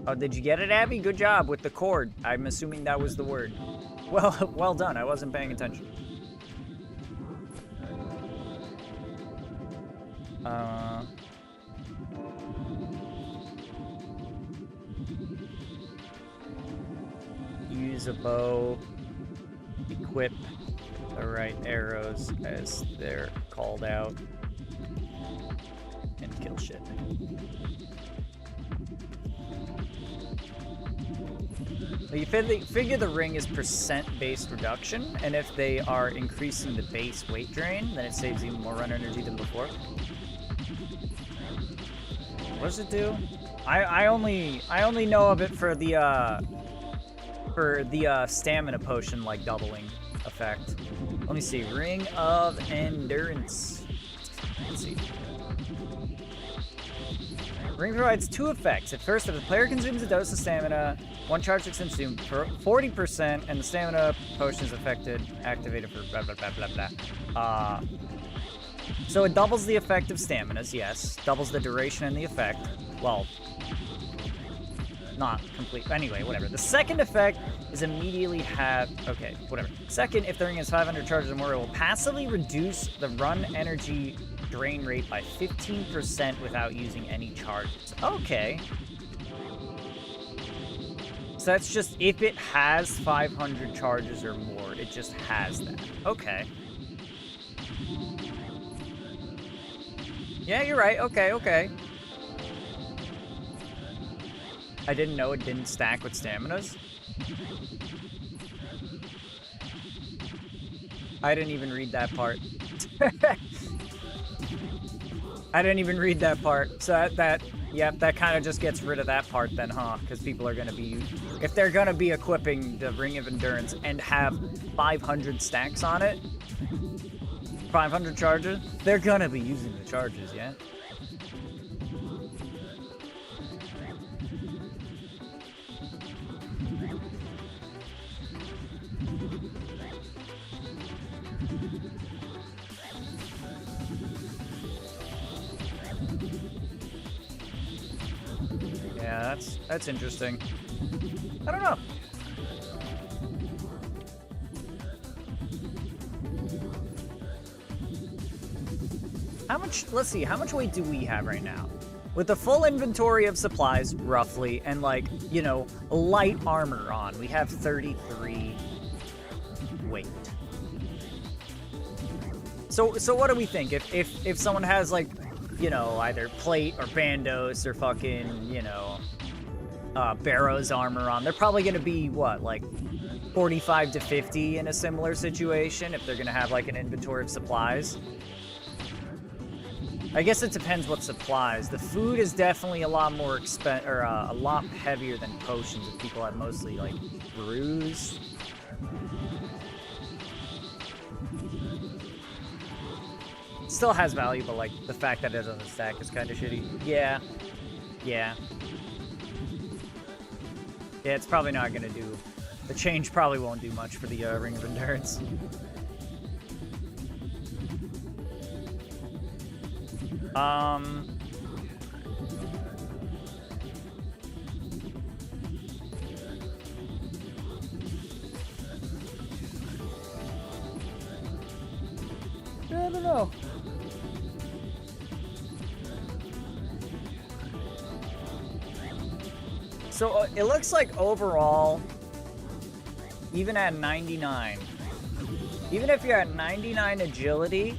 Oh, did you get it, Abby? Good job with the chord. I'm assuming that was the word. Well done. I wasn't paying attention. Use a bow. Equip the right arrows as they're called out. And kill shit. You figure the ring is percent-based reduction, and if they are increasing the base weight drain, then it saves even more run energy than before. What does it do? I only know of it for the stamina potion, like doubling effect. Let me see. Ring of Endurance. Let's see. Ring provides 2 effects. At first, if the player consumes a dose of stamina, 1 charge is consumed for 40%, and the stamina potion is activated for blah, blah, blah, blah, blah. So it doubles the effect of staminas, yes. Doubles the duration and the effect. Well, not complete. Anyway, whatever. The second effect is immediately okay, whatever. Second, if the ring has 500 charges or more, it will passively reduce the run energy drain rate by 15% without using any charges. Okay. So that's just if it has 500 charges or more, it just has that. Okay. Yeah, you're right. Okay. I didn't know it didn't stack with staminas. I didn't even read that part. I didn't even read that part. So that kind of just gets rid of that part then, huh? Because people are going to be, if they're going to be equipping the Ring of Endurance and have 500 stacks on it, 500 charges, they're going to be using the charges, yeah? Yeah, that's interesting. I don't know. Let's see, how much weight do we have right now? With the full inventory of supplies, roughly, and like, you know, light armor on, we have 33 weight. So what do we think? If someone has like, you know, either plate or bandos or fucking, you know, Barrow's armor on, they're probably gonna be what, like 45 to 50 in a similar situation if they're gonna have like an inventory of supplies. I guess it depends what supplies. The food is definitely a lot more a lot heavier than potions if people have mostly like brews. Still has value, but like the fact that it doesn't stack is kind of shitty. Yeah, it's probably not gonna do. The change probably won't do much for the Ring of Endurance. I don't know. So it looks like overall even at 99. Even if you're at 99 agility,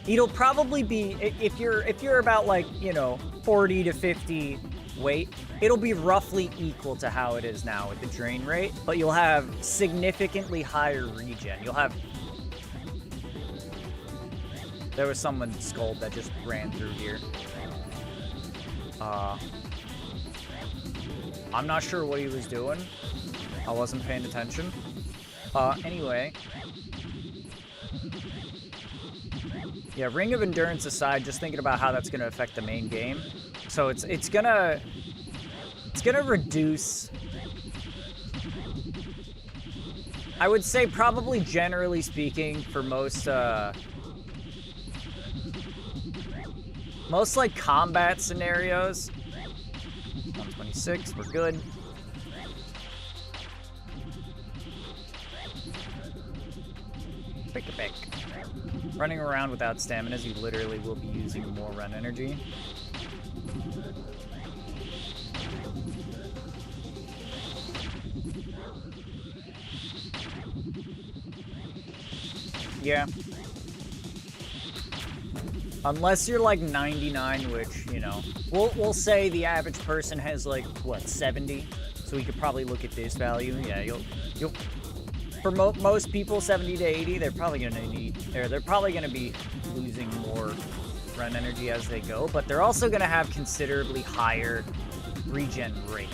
it'll probably be, if you're about like, you know, 40 to 50 weight, it'll be roughly equal to how it is now with the drain rate, but you'll have significantly higher regen. You'll have... There was someone Scold that just ran through here. I'm not sure what he was doing. I wasn't paying attention. Anyway. Yeah, Ring of Endurance aside, just thinking about how that's going to affect the main game. So it's gonna reduce, I would say, probably generally speaking, for most like combat scenarios. 126, we're good. Pick a pick. Running around without stamina, you literally will be using more run energy. Yeah. Unless you're like 99, which, you know, we'll say the average person has like, what, 70? So we could probably look at this value. Yeah, you'll for most people, 70 to 80, they're probably gonna be losing more run energy as they go, but they're also gonna have considerably higher regen rate.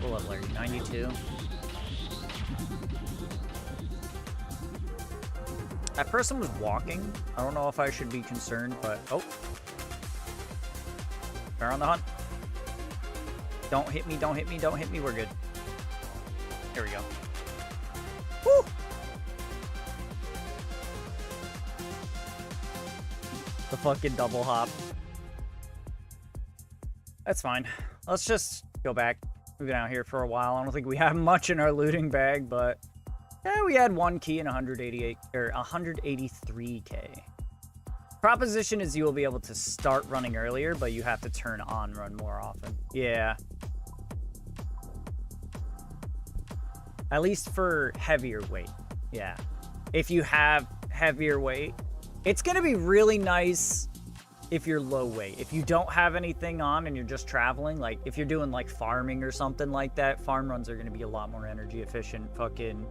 What level are you? 92? That person was walking. I don't know if I should be concerned, but... Oh. They're on the hunt. Don't hit me, don't hit me, don't hit me. We're good. Here we go. Woo! The fucking double hop. That's fine. Let's just go back. We've been out here for a while. I don't think we have much in our looting bag, but... Yeah, we had 1 key and 188 or 183k. Proposition is you will be able to start running earlier, but you have to turn on run more often. Yeah. At least for heavier weight. Yeah. If you have heavier weight, it's going to be really nice if you're low weight. If you don't have anything on and you're just traveling, like if you're doing like farming or something like that, farm runs are going to be a lot more energy efficient. Fucking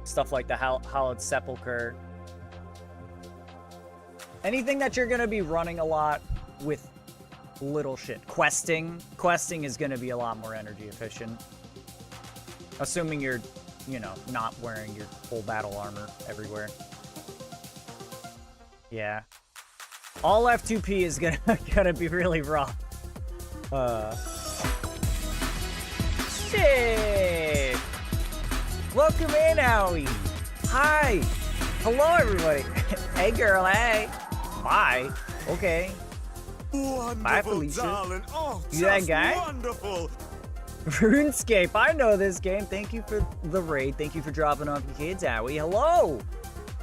stuff like the Hallowed Sepulchre. Anything that you're going to be running a lot with little shit. Questing is going to be a lot more energy efficient. Assuming you're, you know, not wearing your full battle armor everywhere. Yeah. All F2P is gonna be really rough. Shit! Welcome in, Howie. Hi. Hello, everybody. Hey, girl. Hey. Bye. Okay. Wonderful, bye, Felicia. Darling. Oh, you that guy? Wonderful. RuneScape. I know this game. Thank you for the raid. Thank you for dropping off your kids, Howie. Hello.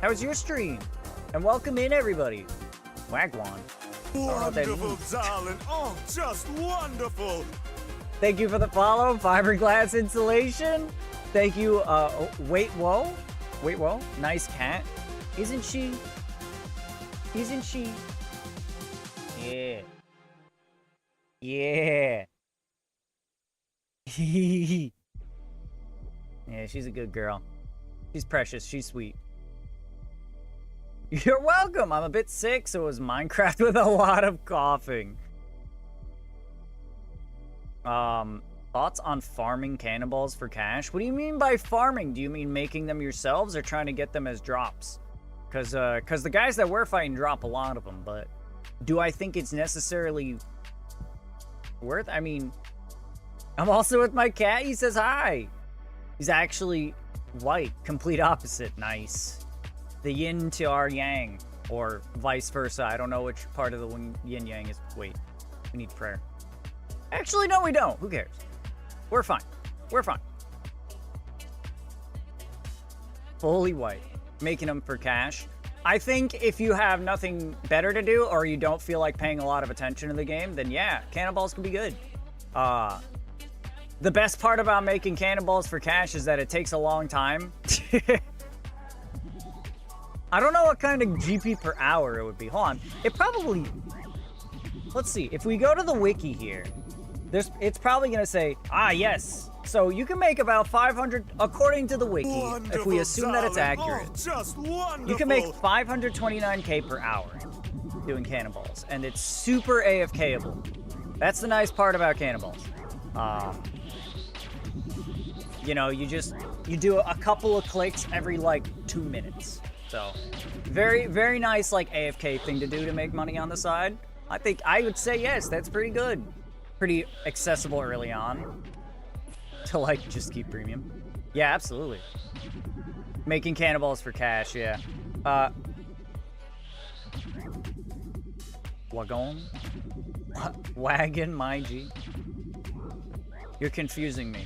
How was your stream? And welcome in, everybody. Wagwan. Wonderful, darling. Oh, just wonderful. Thank you for the follow. Fiberglass insulation. Thank you. Wait, whoa. Wait, whoa. Nice cat. Isn't she? Isn't she? Yeah. Yeah. Yeah, she's a good girl. She's precious. She's sweet. You're welcome. I'm a bit sick, so it was Minecraft with a lot of coughing. Thoughts on farming cannonballs for cash? What do you mean by farming? Do you mean making them yourselves or trying to get them as drops? Because the guys that we're fighting drop a lot of them, but do I think it's necessarily worth? I mean, I'm also with my cat. He says hi. He's actually white, complete opposite. Nice. The yin to our yang, or vice versa. I don't know which part of the yin yang is. Wait, we need prayer. Actually, no, we don't. Who cares? We're fine. We're fine. Fully white. Making them for cash. I think if you have nothing better to do, or you don't feel like paying a lot of attention to the game, then yeah, cannonballs can be good. The best part about making cannonballs for cash is that it takes a long time. I don't know what kind of GP per hour it would be. Hold on. It probably... Let's see. If we go to the wiki here, it's probably going to say, yes. So you can make about 500, according to the wiki, if we assume that it's accurate. You can make 529k per hour doing cannonballs. And it's super AFKable. That's the nice part about cannonballs. You know, you do a couple of clicks every like 2 minutes. So very, very nice like AFK thing to do to make money on the side. I think I would say yes, that's pretty good. Pretty accessible early on to like just keep premium. Yeah, absolutely. Making cannonballs for cash, yeah. Wagon? Wagon, my G. You're confusing me.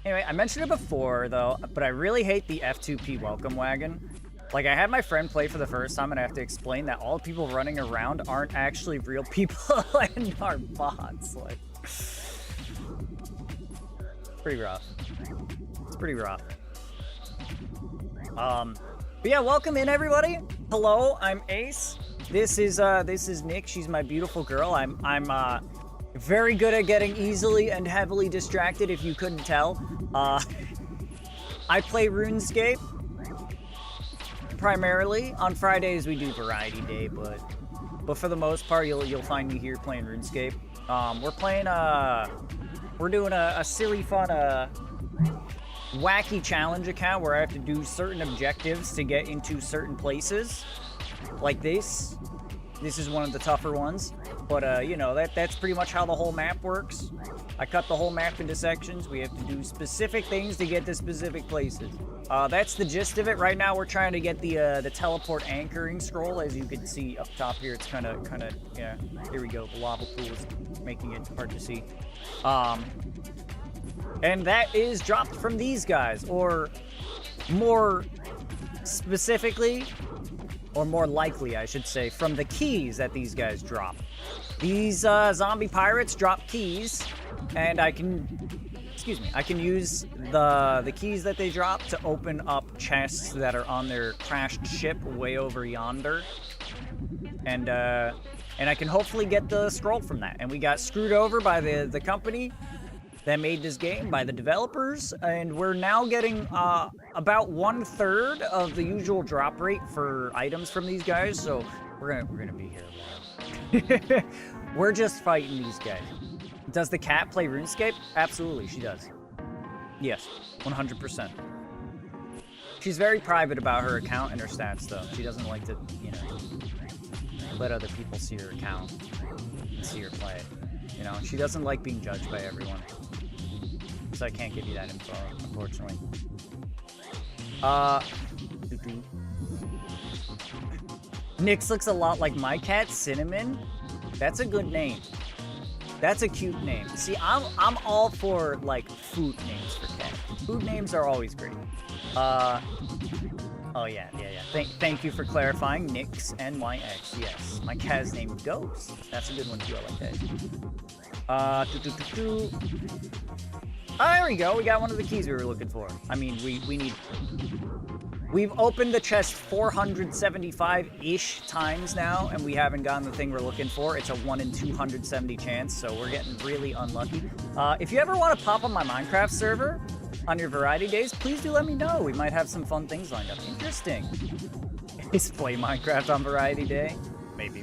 Anyway, I mentioned it before, though, but I really hate the F2P welcome wagon. Like, I had my friend play for the first time, and I have to explain that all the people running around aren't actually real people and are bots. Like, it's pretty rough. It's pretty rough. But yeah, welcome in, everybody. Hello, I'm Ace. This is Nick. She's my beautiful girl. I'm very good at getting easily and heavily distracted, if you couldn't tell. I play RuneScape primarily. On Fridays we do Variety Day, but for the most part you'll find me here playing RuneScape. We're doing a silly fun wacky challenge account where I have to do certain objectives to get into certain places. Like this. This is one of the tougher ones. But, you know, that's pretty much how the whole map works. I cut the whole map into sections. We have to do specific things to get to specific places. That's the gist of it. Right now, we're trying to get the teleport anchoring scroll. As you can see up top here, it's kind of, yeah, here we go. The lava pool is making it hard to see. And that is dropped from these guys, or more specifically, or more likely, I should say, from the keys that these guys drop. These zombie pirates drop keys, and I can use the keys that they drop to open up chests that are on their crashed ship way over yonder. And I can hopefully get the scroll from that. And we got screwed over by the company that made this game, by the developers, and we're now getting about 1/3 of the usual drop rate for items from these guys. So we're gonna be here. We're just fighting these guys. Does the cat play RuneScape? Absolutely, she does. Yes, 100%. She's very private about her account and her stats, though. She doesn't like to, you know, let other people see her account and see her play. You know, she doesn't like being judged by everyone. So I can't give you that info, unfortunately. Nyx looks a lot like my cat, Cinnamon. That's a good name. That's a cute name. See, I'm all for like food names for cats. Food names are always great. Oh yeah. Thank you for clarifying. Nyx NYX. Yes, my cat is named Ghost. That's a good one too. I like that. Oh, there we go. We got one of the keys we were looking for. I mean, we've opened the chest 475-ish times now, and we haven't gotten the thing we're looking for. It's a 1 in 270 chance, so we're getting really unlucky. If you ever want to pop on my Minecraft server on your variety days, please do let me know. We might have some fun things lined up. Interesting. Ace play Minecraft on variety day? Maybe.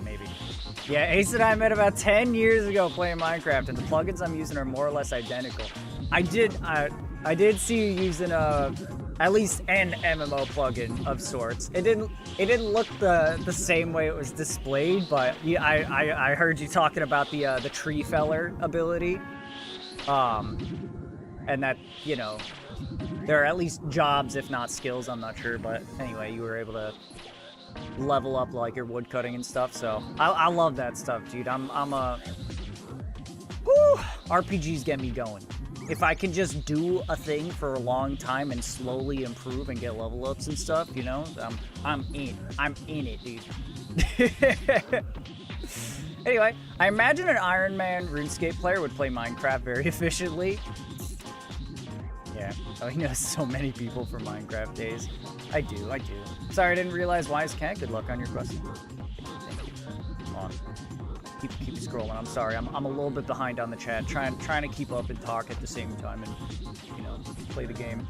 Yeah, Ace and I met about 10 years ago playing Minecraft, and the plugins I'm using are more or less identical. I did see you using at least an MMO plugin of sorts. It didn't look the same way it was displayed, but yeah, I heard you talking about the tree feller ability, and that, you know, there are at least jobs if not skills. I'm not sure, but anyway, you were able to level up like your wood cutting and stuff. So I love that stuff, dude. I'm a RPGs get me going. If I can just do a thing for a long time and slowly improve and get level ups and stuff, you know, I'm in it, dude. Anyway, I imagine an Iron Man RuneScape player would play Minecraft very efficiently. Yeah, oh, he knows so many people from Minecraft days. I do. Sorry, I didn't realize Wise Cat. Good luck on your quest. Thank you. Come on. Keep scrolling. I'm sorry. I'm a little bit behind on the chat. Trying to keep up and talk at the same time and, you know, play the game.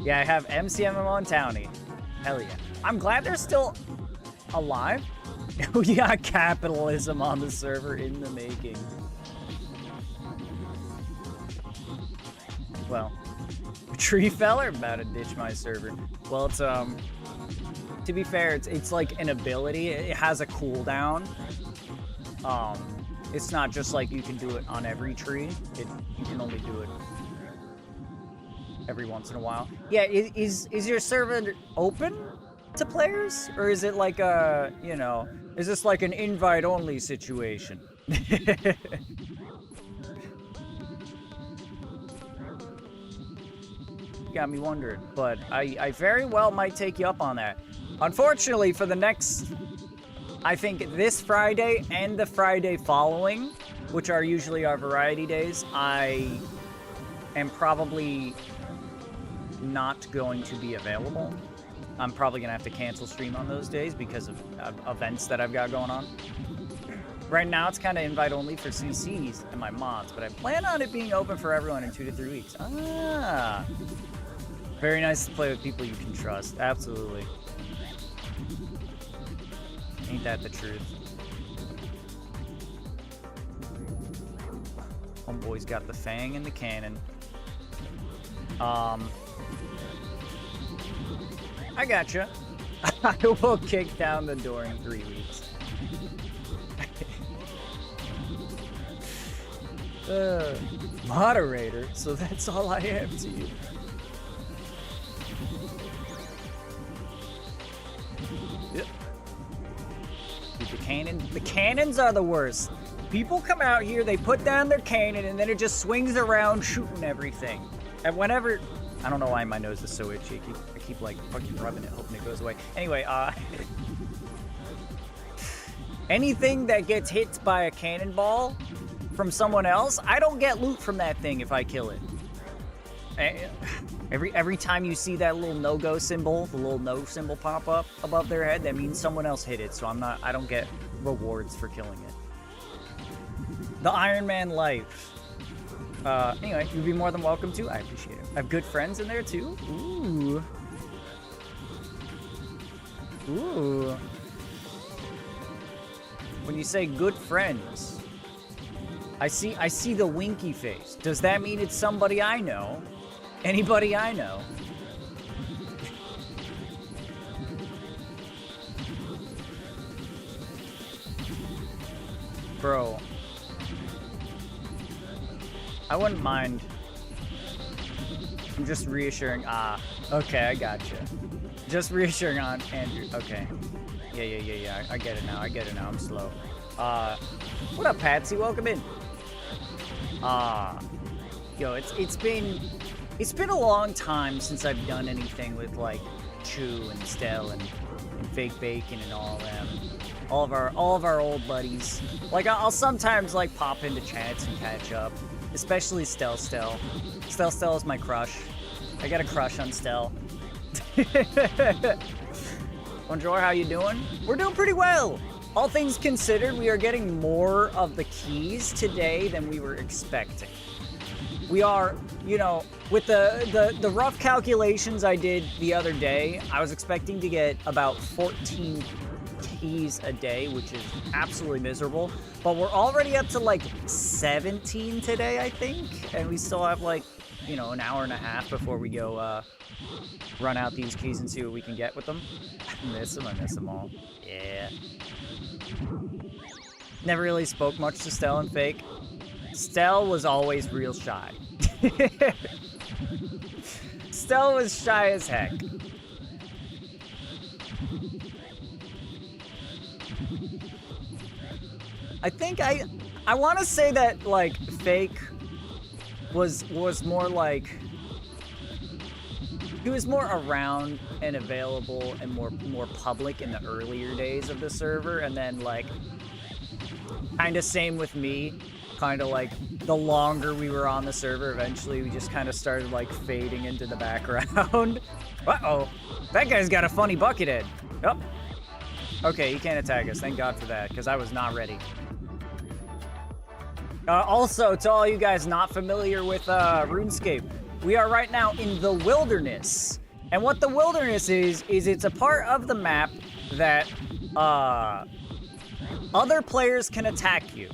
Yeah, I have MCMMO and Townie. Hell yeah. I'm glad they're still alive. We got capitalism on the server in the making. Well, tree feller about to ditch my server. Well, it's to be fair, it's like an ability. It has a cooldown. It's not just like you can do it on every tree. You can only do it every once in a while. Yeah, is your server open to players, or is it like a, you know, is this like an invite-only situation? Got me wondering, but I very well might take you up on that. Unfortunately, for the next, I think this Friday and the Friday following, which are usually our variety days, I am probably not going to be available. I'm probably gonna have to cancel stream on those days because of events that I've got going on. Right now, it's kind of invite only for CCs and my mods, but I plan on it being open for everyone in 2 to 3 weeks. Ah, very nice to play with people you can trust. Absolutely. Ain't that the truth? Homeboy's got the fang and the cannon. I gotcha. I will kick down the door in 3 weeks. Moderator, so that's all I am to you. Yep. Dude, the cannons are the worst. People come out here, they put down their cannon, and then it just swings around shooting everything. And whenever, I don't know why my nose is so itchy. I keep like fucking rubbing it, hoping it goes away. Anyway, anything that gets hit by a cannonball from someone else, I don't get loot from that thing if I kill it. Every time you see that little no-go symbol, the little no symbol pop up above their head, that means someone else hit it, so I don't get rewards for killing it. The Iron Man life. Anyway, you'd be more than welcome to. I appreciate it. I have good friends in there too. Ooh. Ooh. When you say good friends, I see the winky face. Does that mean it's somebody I know? Anybody I know? Bro. I wouldn't mind. I'm just reassuring. Ah, okay, I gotcha. Just reassuring on Andrew. Okay. Yeah. I get it now. I'm slow. What up, Patsy? Welcome in. Yo, it's been a long time since I've done anything with like Chew and Stell and Fake Bacon and all them. All of our old buddies. Like I'll sometimes like pop into chats and catch up. Especially Stell. Stell is my crush. I got a crush on Stell. Bonjour, how you doing? We're doing pretty well. All things considered, we are getting more of the keys today than we were expecting. We are, you know, with the rough calculations I did the other day, I was expecting to get about 14 keys a day, which is absolutely miserable. But we're already up to like 17 today, I think. And we still have like, you know, an hour and a half before we go run out these keys and see what we can get with them. I miss them all. Yeah. Never really spoke much to Stell and Fake. Stell was always real shy. Stell was shy as heck. I think I want to say that like Fake was more like he was more around and available and more public in the earlier days of the server, and then like Kind of same with me. Kind of like the longer we were on the server, eventually we just kind of started like fading into the background. Uh-oh. That guy's got a funny bucket head. Oh. Okay, he can't attack us. Thank God for that, because I was not ready. Also, to all you guys not familiar with RuneScape, we are right now in the wilderness. And what the wilderness is it's a part of the map that other players can attack you.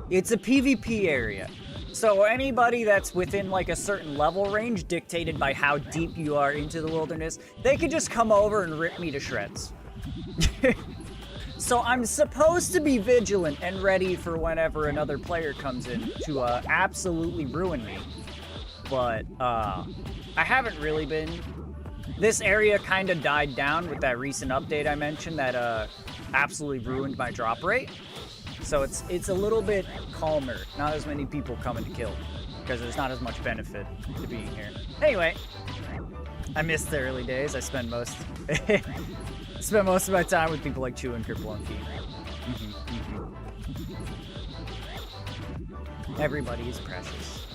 It's a PvP area. So anybody that's within like a certain level range dictated by how deep you are into the wilderness, they could just come over and rip me to shreds. So I'm supposed to be vigilant and ready for whenever another player comes in to absolutely ruin me. But I haven't really been. This area kind of died down with that recent update I mentioned that absolutely ruined my drop rate. So it's a little bit calmer. Not as many people coming to kill because there's not as much benefit to being here. Anyway, I missed the early days. I spent most of my time with people like Chew and Kerplunky. Everybody is precious.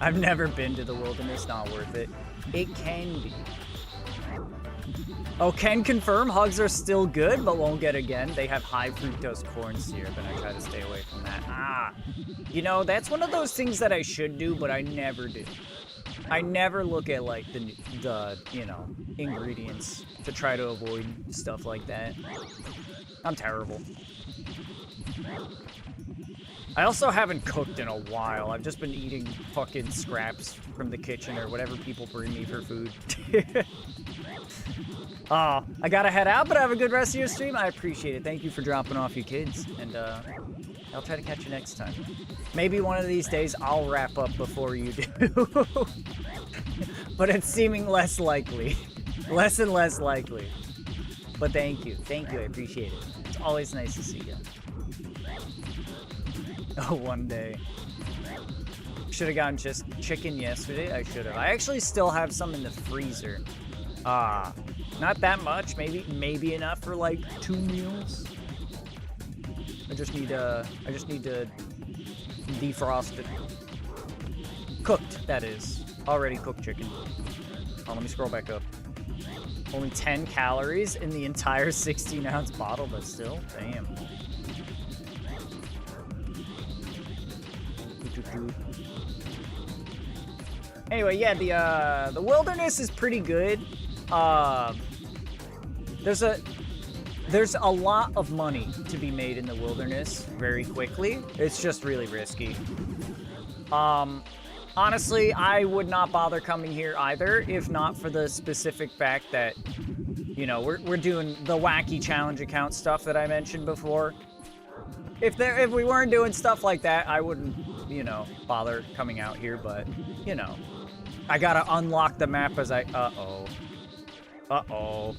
I've never been to the wilderness, not worth it. It can be. Oh, can confirm hugs are still good, but won't get again. They have high fructose corn syrup, and I try to stay away from that. You know, that's one of those things that I should do, but I never do. I never look at, like, the you know, ingredients to try to avoid stuff like that. I'm terrible. I also haven't cooked in a while. I've just been eating fucking scraps from the kitchen or whatever people bring me for food. Oh, I gotta head out, but have a good rest of your stream. I appreciate it. Thank you for dropping off you kids, and I'll try to catch you next time. Maybe one of these days I'll wrap up before you do. But it's seeming less likely. Less and less likely. But thank you. Thank you. I appreciate it. It's always nice to see you. Oh, one day. Should have gotten just chicken yesterday. I should have. I actually still have some in the freezer. Not that much. Maybe enough for like 2 meals. I just need to defrost it. Cooked, that is. Already cooked chicken. Oh, let me scroll back up. Only 10 calories in the entire 16-ounce bottle, but still, damn. Anyway, yeah, the wilderness is pretty good. There's a lot of money to be made in the wilderness very quickly. It's just really risky. Honestly, I would not bother coming here either, if not for the specific fact that, you know, we're doing the wacky challenge account stuff that I mentioned before. If we weren't doing stuff like that, I wouldn't, you know, bother coming out here, but, you know, I gotta unlock the map as I, uh-oh. Uh-oh.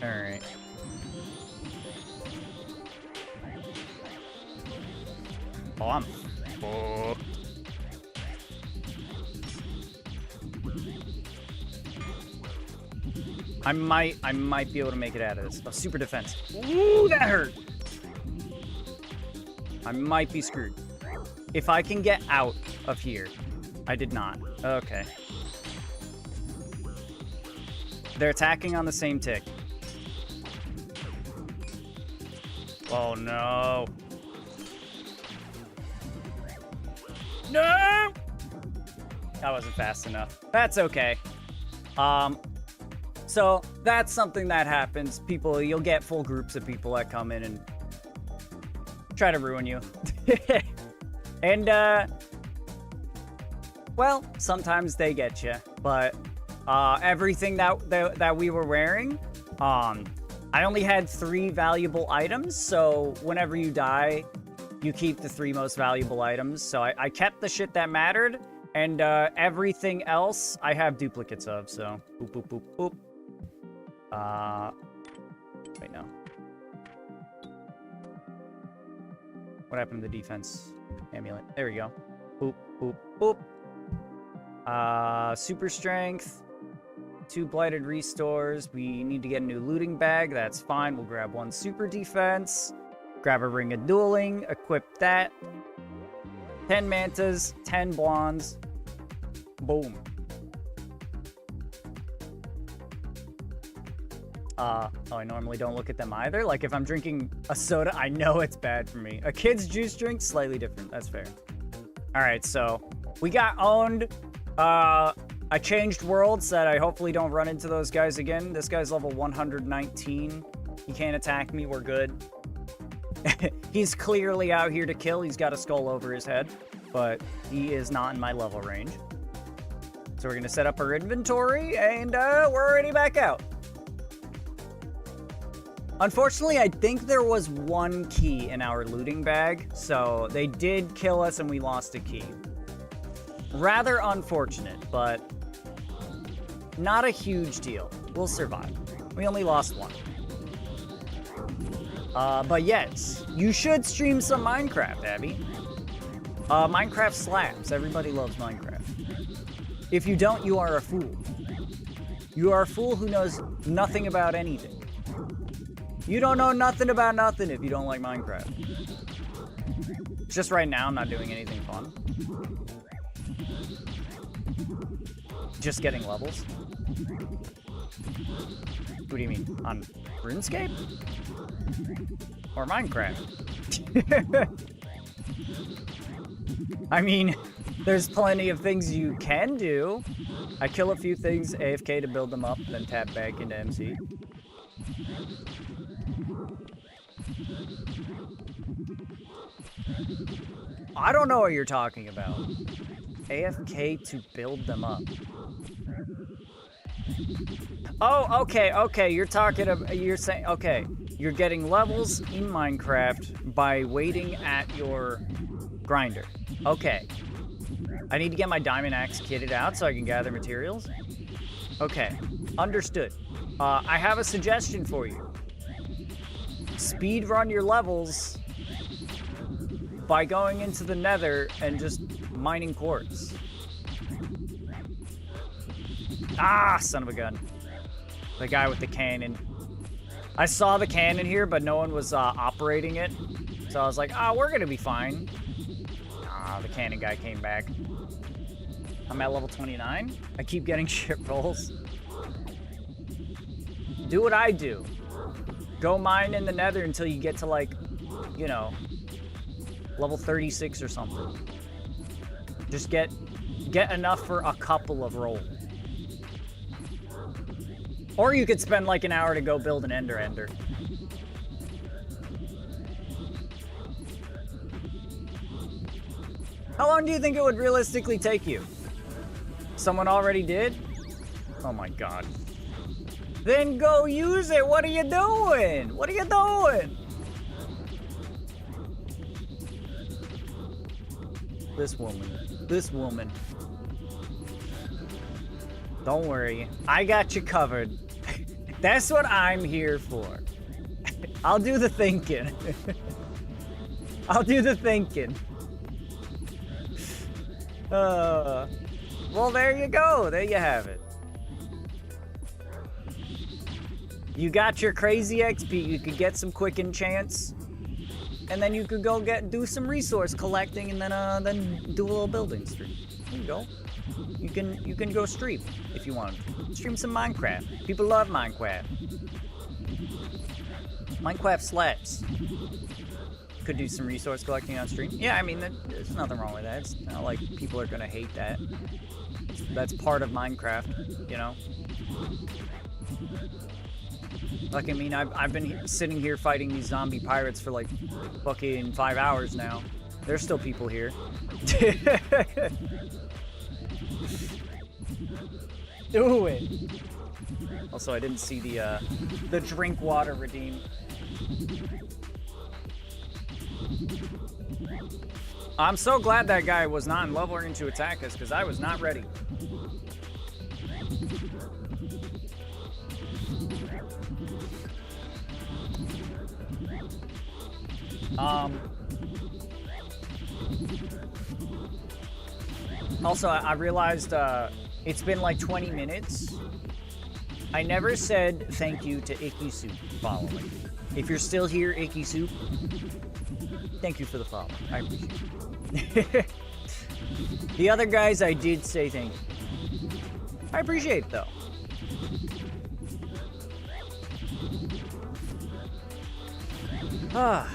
Alright. Oh, I'm fucked. I might be able to make it out of this. Oh, super defense. Ooh, that hurt. I might be screwed. If I can get out of here. I did not. Okay. They're attacking on the same tick. Oh, no. No! That wasn't fast enough. That's okay. So that's something that happens. You'll get full groups of people that come in and try to ruin you. And, well, sometimes they get you. But everything that we were wearing, I only had 3 valuable items. So whenever you die, you keep the 3 most valuable items. So I kept the shit that mattered. And everything else I have duplicates of. So boop, boop, boop, boop. Wait, no. What happened to the defense amulet? There we go. Boop, boop, boop. Super strength. 2 blighted restores. We need to get a new looting bag. That's fine. We'll grab 1 super defense. Grab a ring of dueling. Equip that. 10 mantas. 10 blondes. Boom. Oh, I normally don't look at them either. Like, if I'm drinking a soda, I know it's bad for me. A kid's juice drink, slightly different. That's fair. All right, so we got owned. I changed worlds that I hopefully don't run into those guys again. This guy's level 119. He can't attack me. We're good. He's clearly out here to kill. He's got a skull over his head, but he is not in my level range. So we're going to set up our inventory, and we're already back out. Unfortunately, I think there was 1 key in our looting bag, so they did kill us and we lost a key. Rather unfortunate, but not a huge deal. We'll survive. We only lost 1. But yes, you should stream some Minecraft, Abby. Minecraft slaps. Everybody loves Minecraft. If you don't, you are a fool. You are a fool who knows nothing about anything. You don't know nothing about nothing if you don't like Minecraft. Just right now, I'm not doing anything fun. Just getting levels. What do you mean? On RuneScape? Or Minecraft? I mean, there's plenty of things you can do. I kill a few things AFK to build them up, then tap back into MC. I don't know what you're talking about. AFK to build them up. Oh, okay. You're saying, okay. You're getting levels in Minecraft by waiting at your grinder. Okay. I need to get my diamond axe kitted out so I can gather materials. Okay. Understood. I have a suggestion for you. Speed run your levels by going into the nether and just mining quartz. Ah, son of a gun. The guy with the cannon. I saw the cannon here, but no one was operating it. So I was like, we're gonna be fine. Ah, the cannon guy came back. I'm at level 29. I keep getting shit rolls. Do what I do. Go mine in the nether until you get to, like, you know, level 36 or something. Just get enough for a couple of rolls. Or you could spend like an hour to go build an ender. How long do you think it would realistically take you? Someone already did? Oh my god. Then go use it. What are you doing? What are you doing? This woman. Don't worry. I got you covered. That's what I'm here for. I'll do the thinking. I'll do the thinking. Well, there you go. There you have it. You got your crazy XP. You could get some quick enchants. And then you could go do some resource collecting and then do a little building stream. There you go. You can go stream if you want. Stream some Minecraft. People love Minecraft. Minecraft slaps. Could do some resource collecting on stream. Yeah, I mean, there's nothing wrong with that. It's not like people are gonna hate that. That's part of Minecraft, you know? Like, I mean, I've been sitting here fighting these zombie pirates for like fucking 5 hours now. There's still people here. Do it. Also, I didn't see the drink water redeem. I'm so glad that guy was not in level range to attack us, because I was not ready. Also, I realized it's been like 20 minutes. I never said thank you to Icky Soup following. If you're still here, Icky Soup, thank you for the follow. I appreciate it. The other guys, I did say thank you. I appreciate it, though. Ah.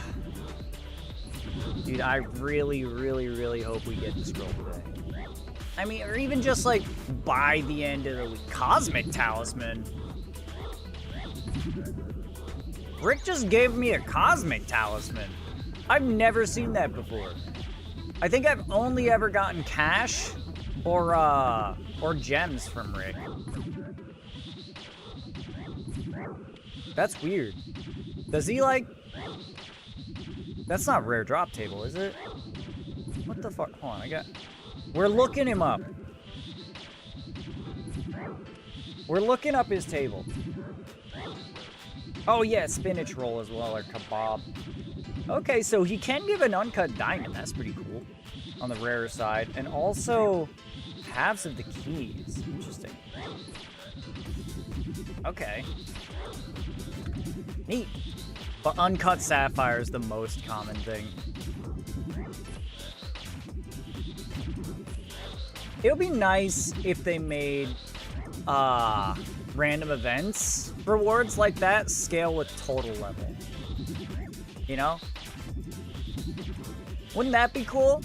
Dude, I really, really, really hope we get the scroll today. I mean, or even just like by the end of the week. Cosmic Talisman. Rick just gave me a Cosmic Talisman. I've never seen that before. I think I've only ever gotten cash or gems from Rick. That's weird. Does he like... That's not rare drop table, is it? What the fuck? Hold on, we're looking him up. We're looking up his table. Oh yeah, spinach roll as well, or kebab. Okay, so he can give an uncut diamond. That's pretty cool. On the rarer side. And also, halves of the keys. Interesting. Okay. Neat. But uncut sapphire is the most common thing. It would be nice if they made random events rewards like that scale with total level. You know? Wouldn't that be cool?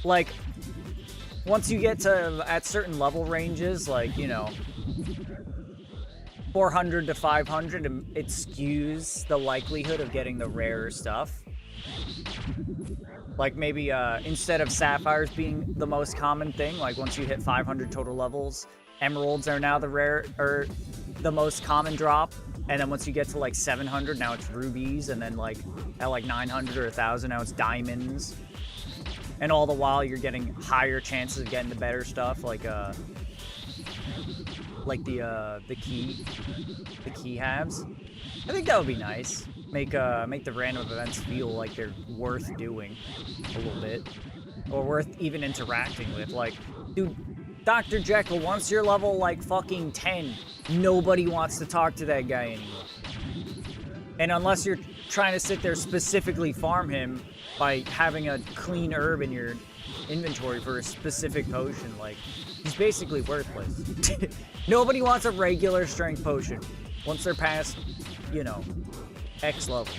Like, once you get to at certain level ranges, like, you know, 400 to 500, it skews the likelihood of getting the rarer stuff. Like maybe instead of sapphires being the most common thing, like once you hit 500 total levels, emeralds are now the rare or the most common drop. And then once you get to like 700, now it's rubies, and then like at like 900 or 1,000, now it's diamonds. And all the while you're getting higher chances of getting the better stuff, like the key halves. I think that would be nice. Make the random events feel like they're worth doing a little bit, or worth even interacting with. Like, dude, Dr. Jekyll, once you're level like fucking 10, nobody wants to talk to that guy anymore. And unless you're trying to sit there specifically farm him by having a clean herb in your inventory for a specific potion, like, he's basically worthless. Nobody wants a regular strength potion once they're past, you know, X level.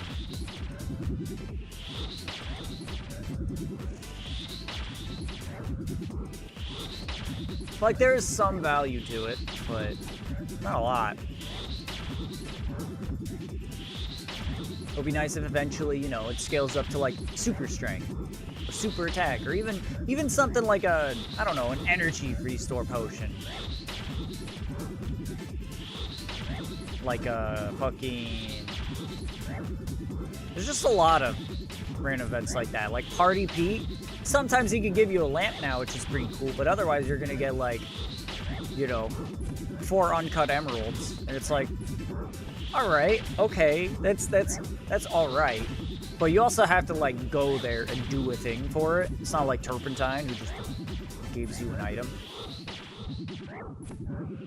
Like, there is some value to it, but not a lot. It would be nice if eventually, you know, it scales up to like super strength, or super attack, or even something like a, I don't know, an energy restore potion. Like a fucking... There's just a lot of random events like that. Like Party Pete, sometimes he can give you a lamp now, which is pretty cool, but otherwise you're gonna get like, you know, 4 uncut emeralds, and it's like, all right, okay, that's all right, but you also have to like go there and do a thing for it. It's not like Turpentine, who just gives you an item.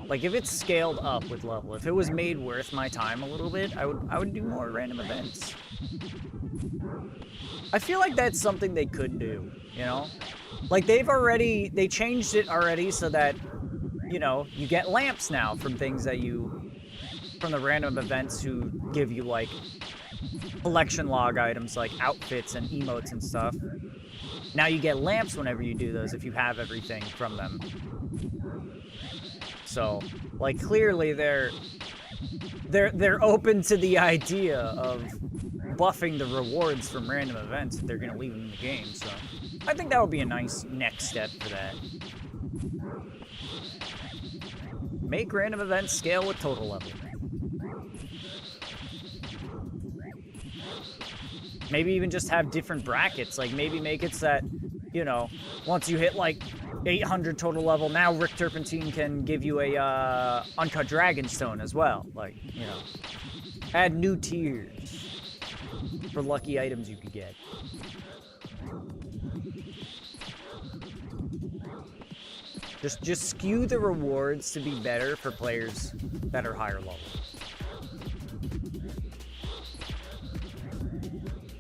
Like, if it's scaled up with level, if it was made worth my time a little bit, I would do more random events. I feel like that's something they could do, you know? Like, they changed it already so that, you know, you get lamps now from things that from the random events who give you, like, collection log items like outfits and emotes and stuff. Now you get lamps whenever you do those if you have everything from them. So, like, clearly they're open to the idea of buffing the rewards from random events if they're going to leave them in the game. So, I think that would be a nice next step for that. Make random events scale with total level. Maybe even just have different brackets. Like, maybe make it so that, you know, once you hit, like, 800 total level, now Rick Turpentine can give you a uncut dragonstone as well. Like, you know, add new tiers for lucky items you could get. Just skew the rewards to be better for players that are higher level.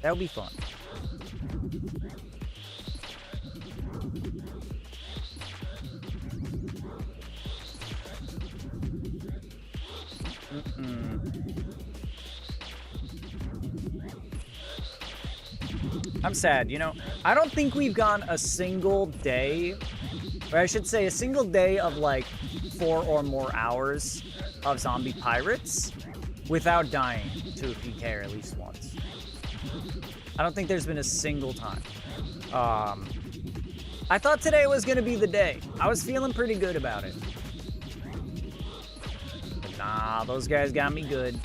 That would be fun. I'm sad, you know. I don't think we've gone a single day, or I should say a single day of like 4 or more hours of zombie pirates without dying to a PK or at least once. I don't think there's been a single time. I thought today was gonna be the day. I was feeling pretty good about it. But nah, those guys got me good.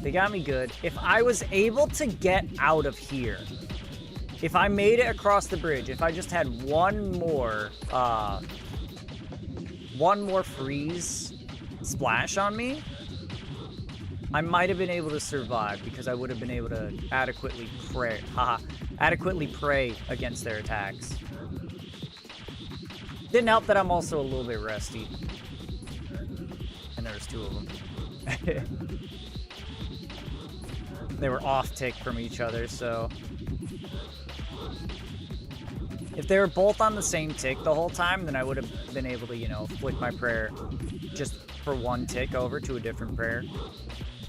They got me good. If I was able to get out of here, if I made it across the bridge, if I just had one more freeze splash on me, I might have been able to survive because I would have been able to adequately pray against their attacks. Didn't help that I'm also a little bit rusty. And there's 2 of them. They were off tick from each other, so if they were both on the same tick the whole time, then I would have been able to, you know, flick my prayer just for 1 tick over to a different prayer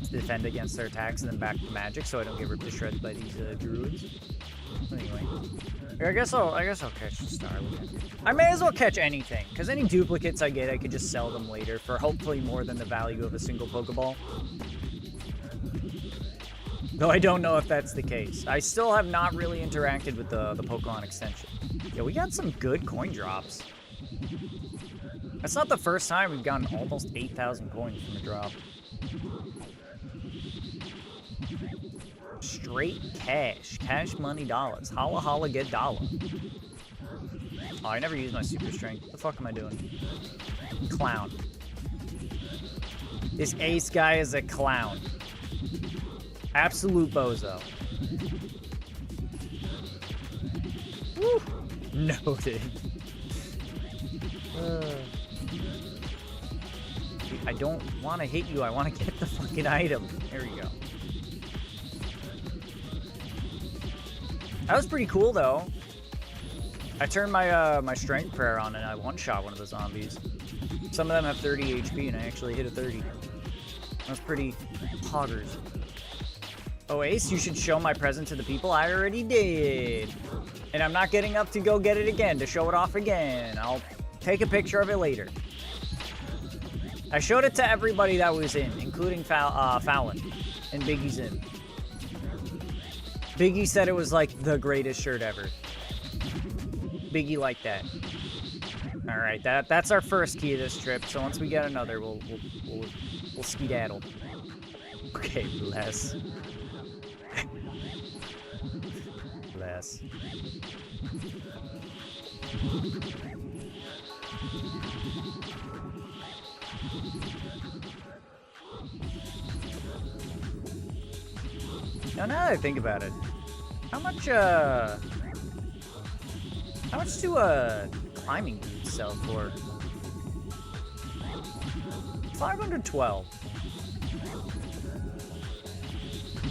to defend against their attacks and then back to magic so I don't get ripped to shreds by these druids. Anyway, I guess I'll catch the star. I may as well catch anything, because any duplicates I get, I could just sell them later for hopefully more than the value of a single Pokeball. Though I don't know if that's the case. I still have not really interacted with the Pokemon extension. Yeah, we got some good coin drops. That's not the first time we've gotten almost 8,000 coins from a drop. Straight cash. Cash money dollars. Holla holla get dollar. Oh, I never used my super strength. What the fuck am I doing? Clown. This ace guy is a clown. Absolute bozo. Woo! Noted. I don't want to hit you. I want to get the fucking item. There we go. That was pretty cool, though. I turned my my strength prayer on and I one-shot one of the zombies. Some of them have 30 HP and I actually hit a 30. That was pretty poggers. Oh, Ace, you should show my present to the people. I already did. And I'm not getting up to go get it again, to show it off again. I'll take a picture of it later. I showed it to everybody that was in, including Fallon and Biggie's in. Biggie said it was like the greatest shirt ever. Biggie liked that. All right, that's our first key of this trip. So once we get another, we'll skedaddle. Okay, bless. Bless. Now that I think about it, how much do climbing boots sell for? 512.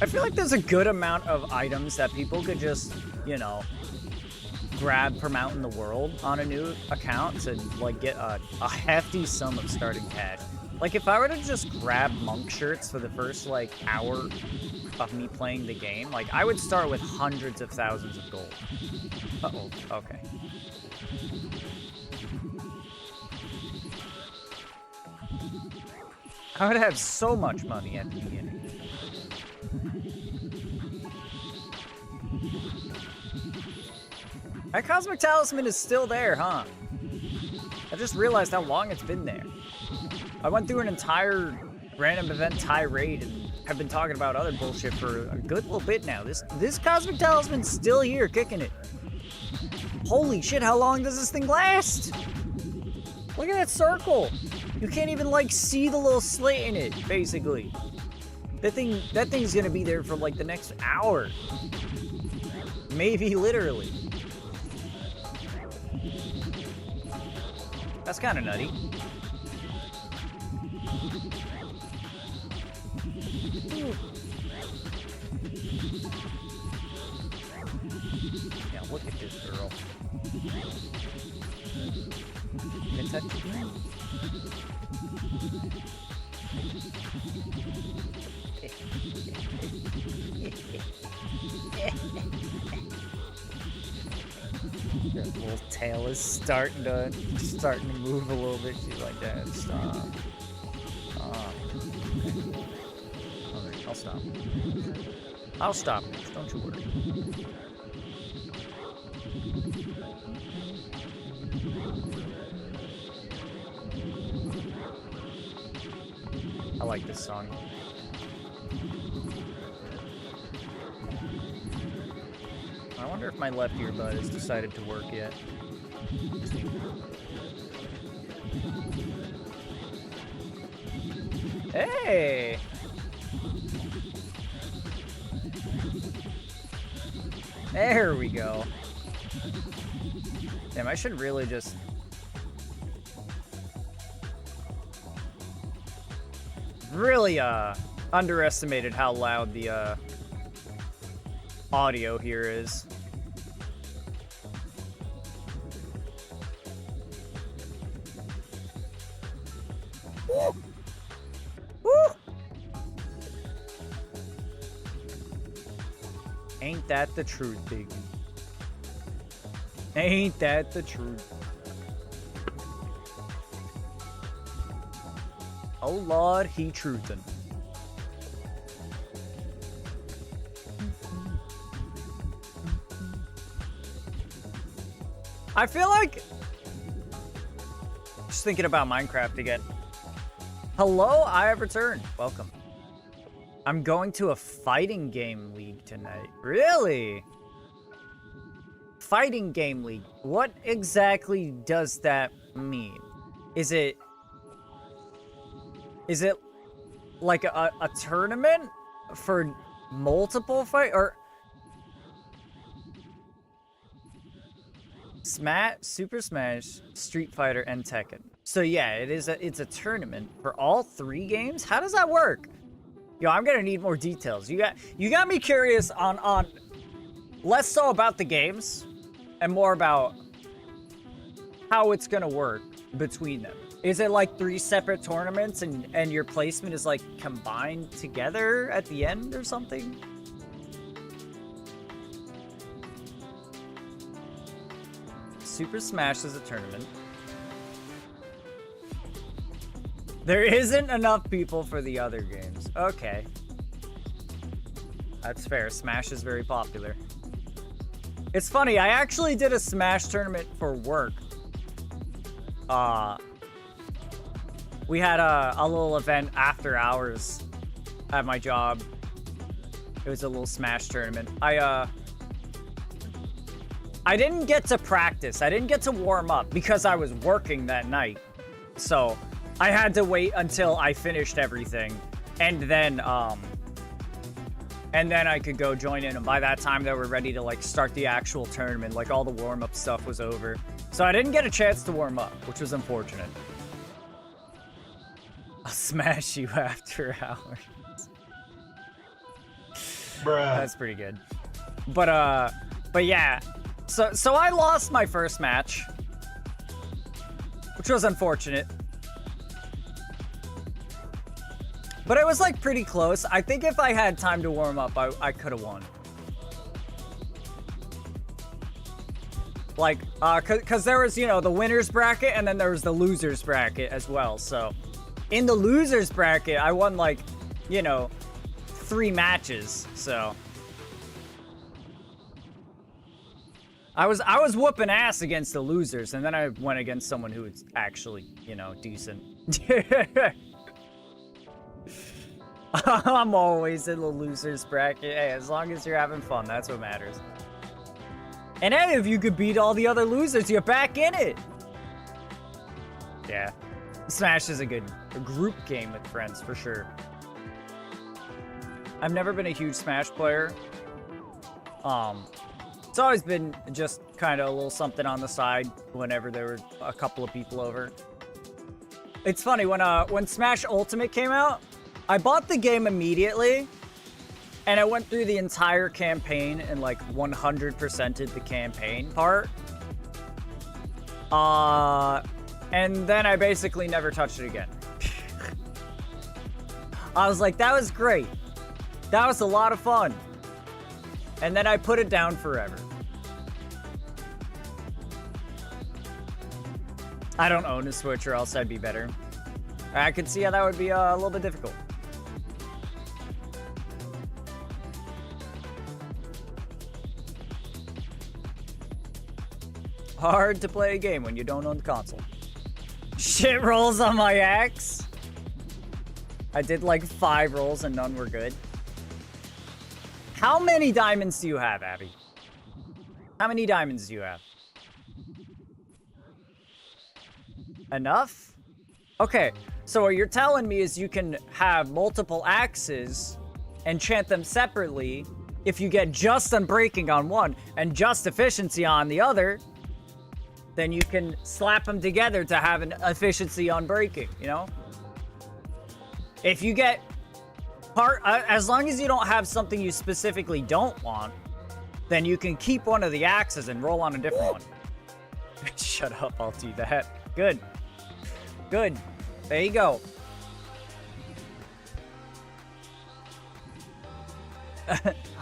I feel like there's a good amount of items that people could just, you know, grab from out in the world on a new account to like get a hefty sum of starting cash. Like if I were to just grab monk shirts for the first like hour of me playing the game, like I would start with hundreds of thousands of gold. Uh-oh, okay. I would have so much money at the beginning. That Cosmic Talisman is still there, huh? I just realized how long it's been there. I went through an entire random event tirade and have been talking about other bullshit for a good little bit now. This Cosmic Talisman's still here, kicking it. Holy shit, how long does this thing last? Look at that circle. You can't even, like, see the little slit in it, basically. That thing's gonna be there for, like, the next hour. Maybe literally. That's kind of nutty. Yeah, look at this girl. Can I touch you? Her little tail is starting to move a little bit. She's like, "Dad, stop." Okay, I'll stop. I'll stop. Don't you worry. I like this song. I wonder if my left earbud has decided to work yet. Hey! There we go. Damn, I should really just... Really, underestimated how loud the, audio here is. Woo! Woo! Ain't that the truth, Biggie? Ain't that the truth? Oh Lord, he truthin'. I feel like... Just thinking about Minecraft again. Hello, I have returned. Welcome. I'm going to a fighting game league tonight. Really? Fighting game league. What exactly does that mean? Is it like a tournament for multiple fight or Smash, Super Smash, Street Fighter, and Tekken? So yeah, it's a tournament for all 3 games. How does that work? Yo, I'm gonna need more details. You got me curious on less so about the games and more about how it's gonna work between them. Is it like 3 separate tournaments and your placement is like combined together at the end or something? Super Smash is a tournament. There isn't enough people for the other games. Okay. That's fair. Smash is very popular. It's funny, I actually did a Smash tournament for work. We had a little event after hours at my job. It was a little Smash tournament. I didn't get to practice. I didn't get to warm up because I was working that night. So I had to wait until I finished everything. And then I could go join in. And by that time, they were ready to like start the actual tournament. Like all the warm up stuff was over. So I didn't get a chance to warm up, which was unfortunate. I'll smash you after hours. Bruh. That's pretty good. But yeah. So I lost my first match, which was unfortunate. But it was like pretty close. I think if I had time to warm up, I could have won. Like, cause there was, you know, the winner's bracket and then there was the loser's bracket as well. So in the loser's bracket, I won like, you know, 3 matches. So I was whooping ass against the losers, and then I went against someone who was actually, you know, decent. I'm always in the losers bracket. Hey, as long as you're having fun, that's what matters. And hey, if you could beat all the other losers, you're back in it. Yeah. Smash is a group game with friends, for sure. I've never been a huge Smash player. It's always been just kind of a little something on the side whenever there were a couple of people over. It's funny, when Smash Ultimate came out, I bought the game immediately, and I went through the entire campaign and like 100%ed the campaign part. And then I basically never touched it again. I was like, that was great. That was a lot of fun. And then I put it down forever. I don't own a Switch or else I'd be better. I could see how that would be a little bit difficult. Hard to play a game when you don't own the console. Shit rolls on my axe. I did like 5 rolls and none were good. How many diamonds do you have, Abby? How many diamonds do you have? Enough? Okay, so what you're telling me is you can have multiple axes and chant them separately. If you get just unbreaking on one and just efficiency on the other, then you can slap them together to have an efficiency on breaking, you know? If you get as long as you don't have something you specifically don't want, then you can keep one of the axes and roll on a different one. Shut up, I'll do that. Good. Good. There you go.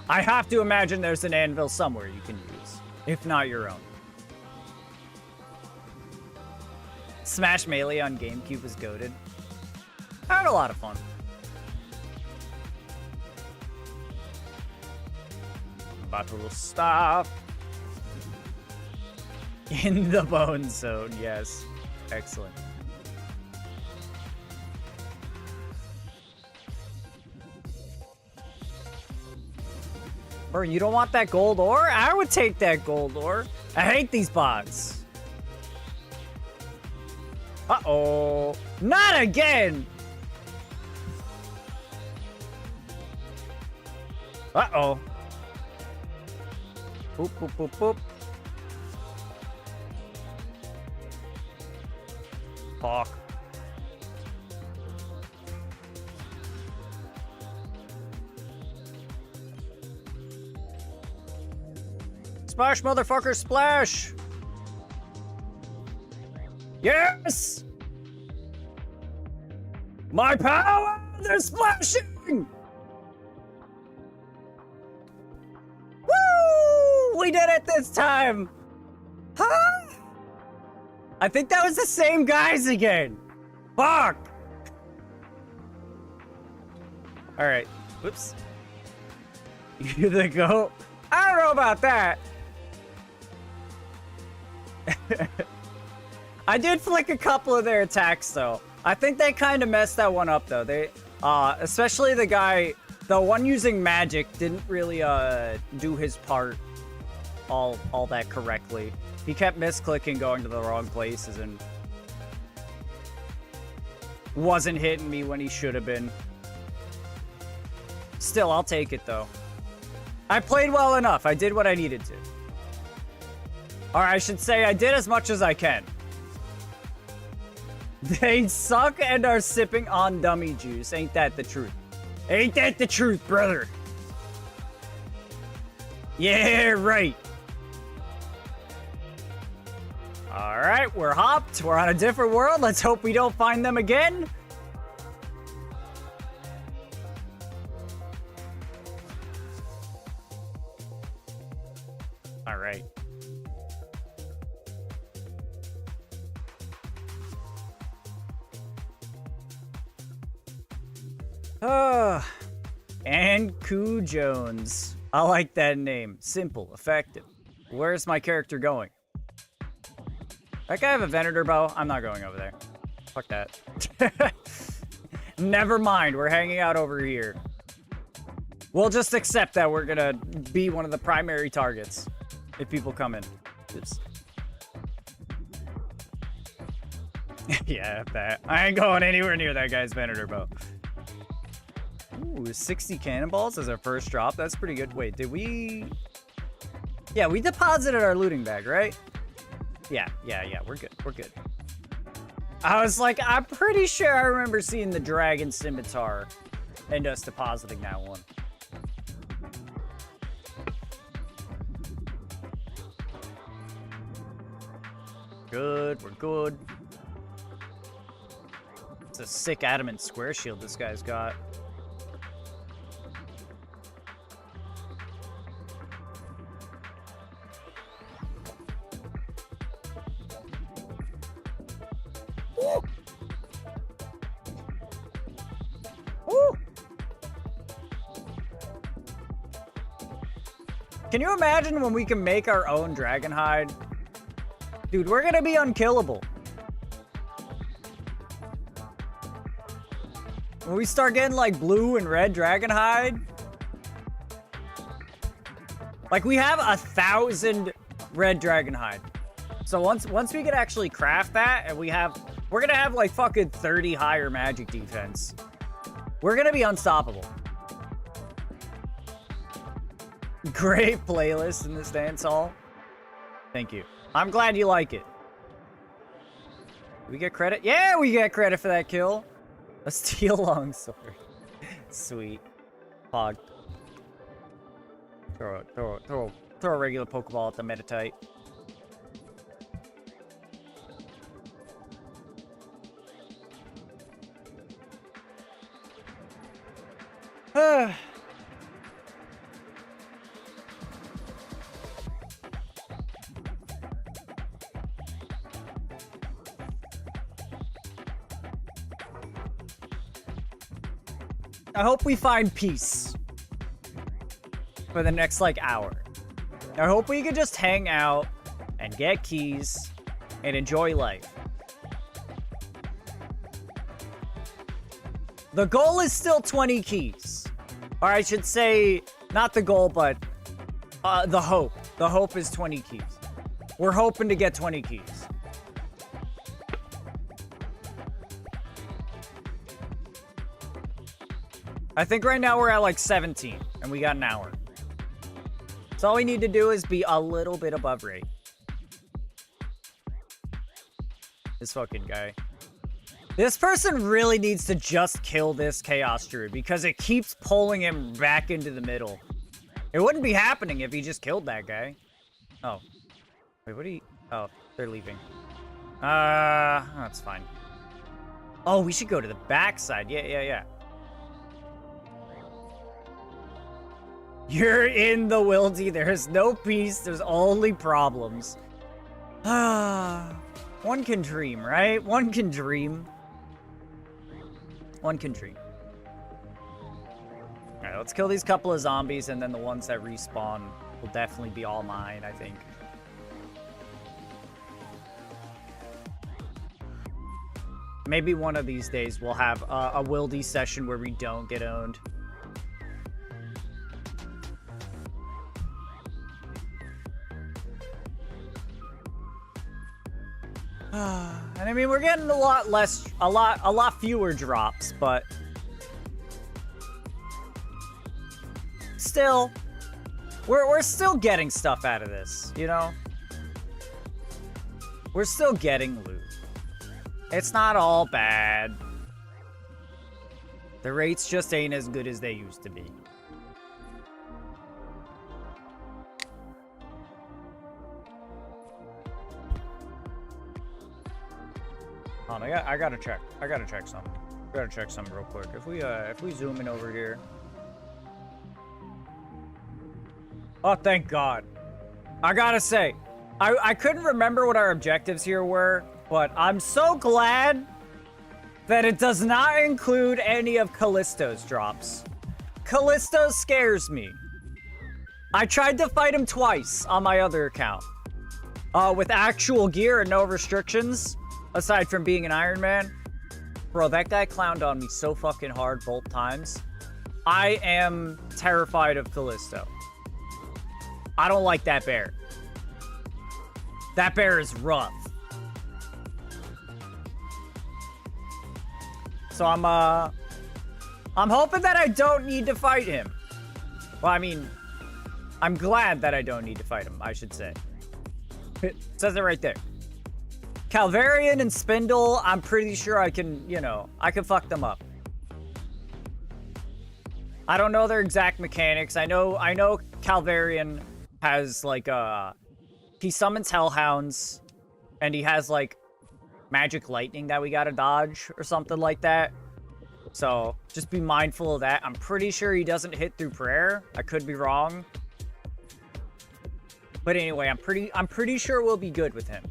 I have to imagine there's an anvil somewhere you can use, if not your own. Smash Melee on GameCube was goated. I had a lot of fun. Battle stop. In the bone zone, yes. Excellent. Bro, you don't want that gold ore? I would take that gold ore. I hate these bots. Uh-oh. Not again! Uh-oh. Boop, boop, boop, boop. Fuck. Splash, motherfucker, splash! Yes! My power! They're splashing! Woo! We did it this time! Huh? I think that was the same guys again. Fuck! Alright. Whoops. You the goat? I don't know about that. I did flick a couple of their attacks, though. I think they kind of messed that one up, though. They, especially the guy, the one using magic didn't really, do his part all that correctly. He kept misclicking, going to the wrong places, and wasn't hitting me when he should have been. Still, I'll take it, though. I played well enough. I did what I needed to. Or I should say, I did as much as I can. They suck and are sipping on dummy juice. Ain't that the truth? Ain't that the truth, brother? Yeah, right. Alright, we're hopped. We're on a different world. Let's hope we don't find them again. Alright. And Koo Jones. I like that name. Simple, effective. Where's my character going? That guy have a Venator bow? I'm not going over there. Fuck that. Never mind. We're hanging out over here. We'll just accept that we're gonna be one of the primary targets if people come in. Oops. Yeah, that. I ain't going anywhere near that guy's Venator bow. Ooh, 60 cannonballs as our first drop. That's pretty good. Wait, did we... Yeah, we deposited our looting bag, right? Yeah, we're good. We're good. I was like, I'm pretty sure I remember seeing the dragon scimitar and us depositing that one. Good, we're good. It's a sick adamant square shield this guy's got. Woo! Woo! Can you imagine when we can make our own dragon hide? Dude, we're gonna be unkillable. When we start getting like blue and red dragon hide. Like we have 1,000 red dragon hide. So once we can actually craft that and we're gonna have like fucking 30 higher magic defense. We're gonna be unstoppable. Great playlist in this dance hall. Thank you. I'm glad you like it. Do we get credit? Yeah, we get credit for that kill. A steel longsword. Sweet. Pog. Throw a regular Pokeball at the Meditite. I hope we find peace for the next, like, hour. I hope we can just hang out and get keys and enjoy life. The goal is still 20 keys. Or I should say, not the goal, but the hope. The hope is 20 keys. We're hoping to get 20 keys. I think right now we're at like 17, and we got an hour. So all we need to do is be a little bit above rate. This fucking guy. This person really needs to just kill this Chaos Druid because it keeps pulling him back into the middle. It wouldn't be happening if he just killed that guy. Oh. Wait, what do you... Oh, they're leaving. That's fine. Oh, we should go to the backside. Yeah. You're in the Wildy. There's no peace. There's only problems. One can dream, right? One can dream. One can dream. Alright, let's kill these couple of zombies, and then the ones that respawn will definitely be all mine, I think. Maybe one of these days we'll have a Wildy session where we don't get owned. And I mean, we're getting a lot fewer drops, but still, we're still getting stuff out of this, you know? We're still getting loot. It's not all bad. The rates just ain't as good as they used to be. Hold on, I gotta check. I gotta check something. Gotta check something real quick. If we zoom in over here. Oh, thank God. I gotta say, I couldn't remember what our objectives here were, but I'm so glad that it does not include any of Callisto's drops. Callisto scares me. I tried to fight him twice on my other account. With actual gear and no restrictions. Aside from being an Iron Man. Bro, that guy clowned on me so fucking hard both times. I am terrified of Callisto. I don't like that bear. That bear is rough. So I'm hoping that I don't need to fight him. Well, I mean, I'm glad that I don't need to fight him, I should say. It says it right there. Calvarian and Spindle, I'm pretty sure I can, you know, I can fuck them up. I don't know their exact mechanics. I know Calvarian has like he summons hellhounds and he has like magic lightning that we gotta dodge or something like that. So just be mindful of that. I'm pretty sure he doesn't hit through prayer. I could be wrong. But anyway, I'm pretty sure we'll be good with him.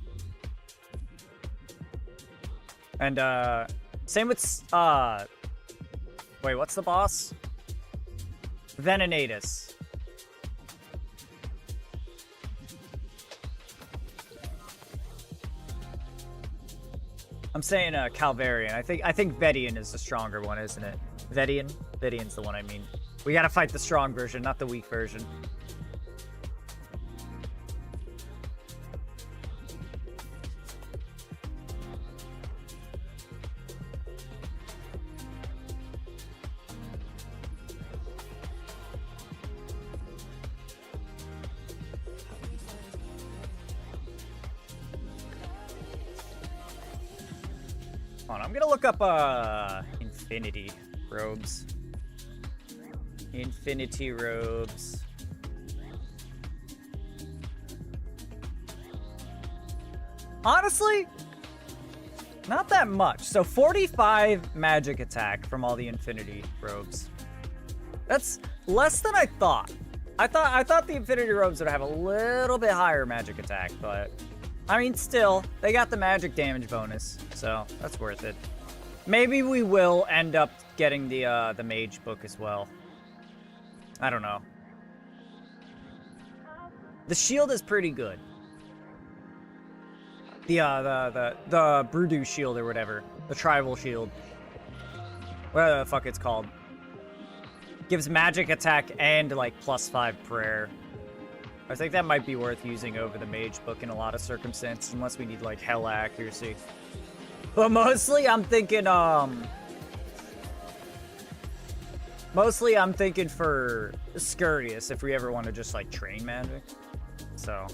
And same with wait, what's the boss? Venenatus. I'm saying Calvarian. I think Vedian is the stronger one, isn't it? Vedian? Vedian's the one I mean. We gotta fight the strong version, not the weak version. I'm gonna look up infinity robes. Infinity robes. Honestly, not that much. So 45 magic attack from all the infinity robes. That's less than I thought. I thought the infinity robes would have a little bit higher magic attack, but I mean, still, they got the magic damage bonus, so that's worth it. Maybe we will end up getting the mage book as well. I don't know. The shield is pretty good. The Brudu shield or whatever, the tribal shield, whatever the fuck it's called, gives magic attack and like +5 prayer. I think that might be worth using over the mage book in a lot of circumstances, unless we need like hell accuracy. But mostly I'm thinking for Scurious if we ever want to just like train magic. So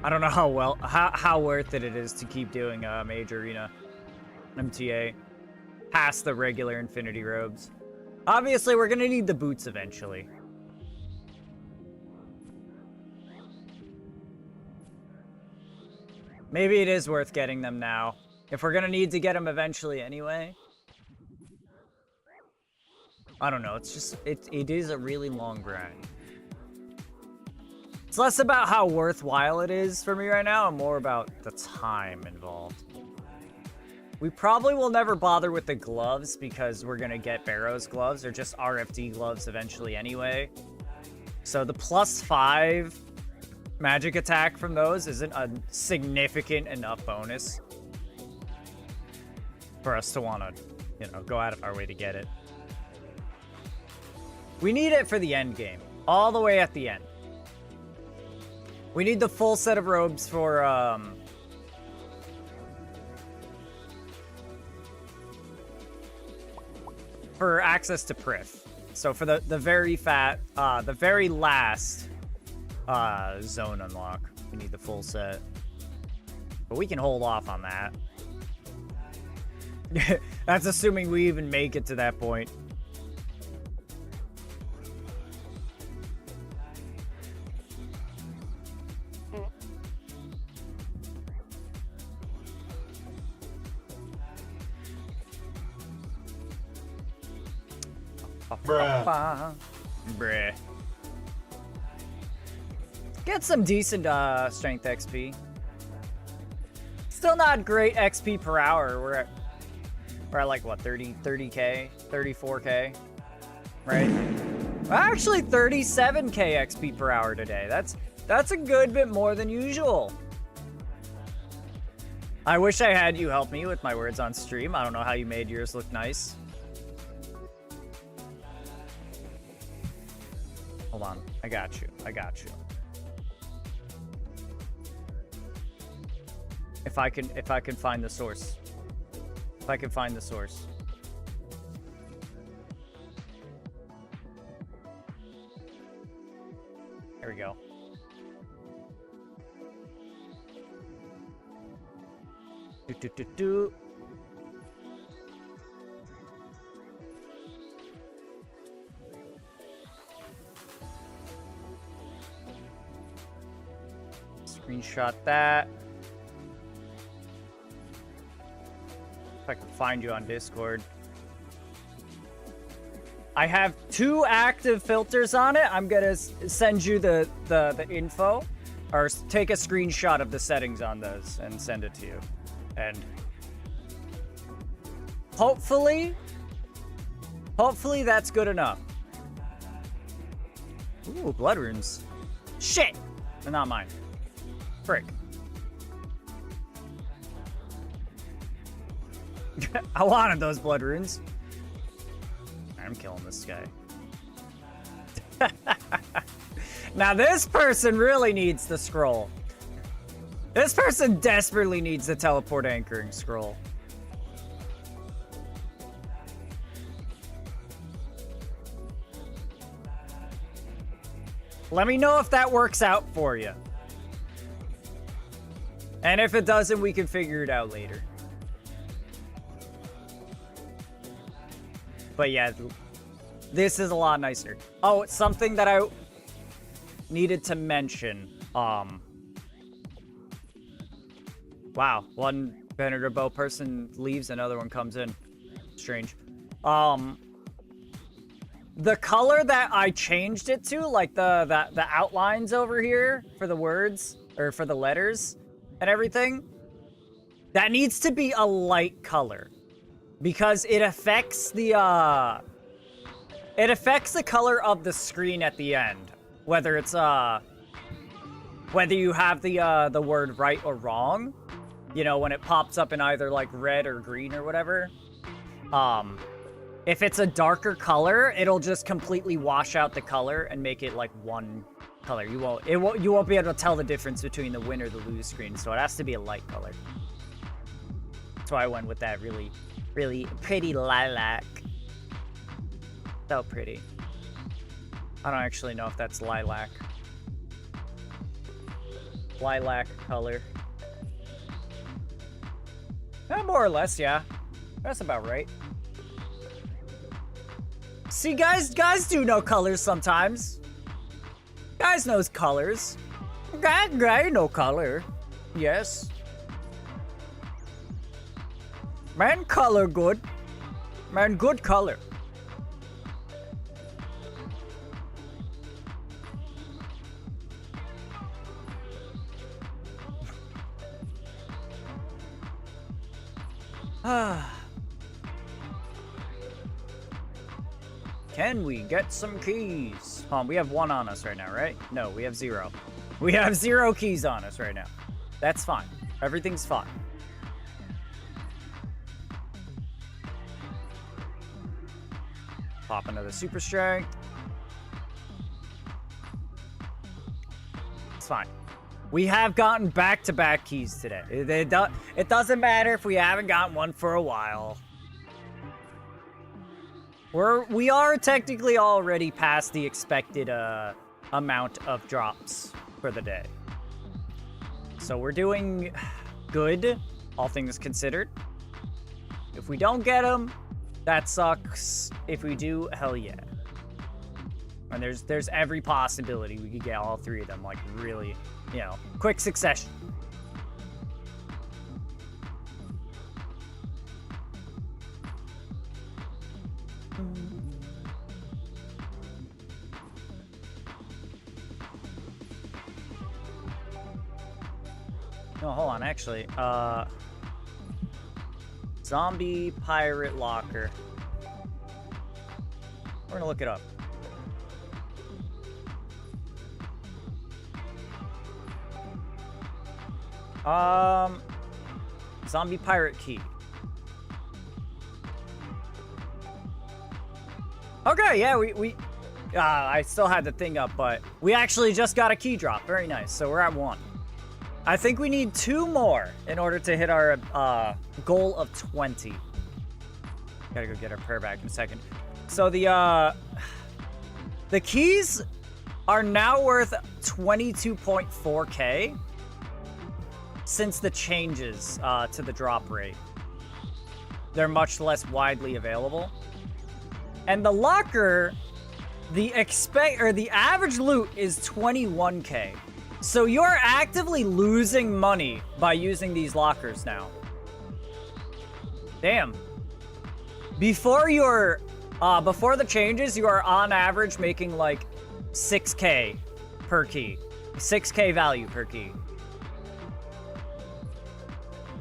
I don't know how worth it is to keep doing Mage Arena MTA past the regular Infinity Robes. Obviously, we're gonna need the boots eventually. Maybe it is worth getting them now, if we're gonna need to get them eventually anyway. I don't know, it's just, it is a really long grind. It's less about how worthwhile it is for me right now and more about the time involved. We probably will never bother with the gloves because we're gonna get Barrow's gloves or just RFD gloves eventually anyway. So the +5 magic attack from those isn't a significant enough bonus for us to want to, you know, go out of our way to get it. We need it for the end game, all the way at the end. We need the full set of robes for access to Prith. So for the very last zone unlock, we need the full set. But we can hold off on that. That's assuming we even make it to that point. Bruh. Get some decent strength XP. still not great XP per hour. We're at like what, 30k, 34k, right? Actually 37k XP per hour today. That's a good bit more than usual. I wish I had you help me with my words on stream. I don't know how you made yours look nice. Hold on. I got you. I got you. If I can find the source. If I can find the source. There we go. Do. Screenshot that. If I can find you on Discord. I have 2 active filters on it. I'm gonna send you the info, or take a screenshot of the settings on those and send it to you. And hopefully that's good enough. Ooh, blood runes. Shit! They're not mine. Frick. I wanted those blood runes. I'm killing this guy. Now this person really needs the scroll. This person desperately needs the teleport anchoring scroll. Let me know if that works out for you. And if it doesn't, we can figure it out later. But yeah, this is a lot nicer. Oh, it's something that I needed to mention. Wow, one venerable person leaves, another one comes in. Strange. The color that I changed it to, like the outlines over here for the words or for the letters and everything, that needs to be a light color because it affects the color of the screen at the end, whether it's whether you have the word right or wrong. You know, when it pops up in either like red or green or whatever. If it's a darker color, it'll just completely wash out the color and make it like one color. You won't be able to tell the difference between the win or the lose screen. So it has to be a light color. That's why I went with that really, really pretty lilac. So pretty. I don't actually know if that's lilac. Lilac color. More or less, yeah. That's about right. See, guys do know colors sometimes. Guys knows colors. Guy know color. Yes. Man, color good. Man, good color. Can we get some keys? We have 1 on us right now, right? No, we have 0. We have 0 keys on us right now. That's fine. Everything's fine. Pop another super strength. It's fine. We have gotten back-to-back keys today. It doesn't matter if we haven't gotten one for a while. We are technically already past the expected amount of drops for the day. So we're doing good, all things considered. If we don't get them, that sucks. If we do, hell yeah. And there's every possibility we could get all 3 of them, like really, you know, quick succession. No, hold on, actually. Zombie pirate locker. We're gonna look it up. Zombie pirate key. Okay, yeah, I still had the thing up, but we actually just got a key drop. Very nice. So we're at 1. I think we need 2 more in order to hit our goal of 20. Gotta go get our prayer back in a second. So the keys are now worth 22.4K since the changes to the drop rate. They're much less widely available. And the locker, the average loot is 21K. So you're actively losing money by using these lockers now. Damn. Before the changes, you are on average making like 6K per key. 6K value per key.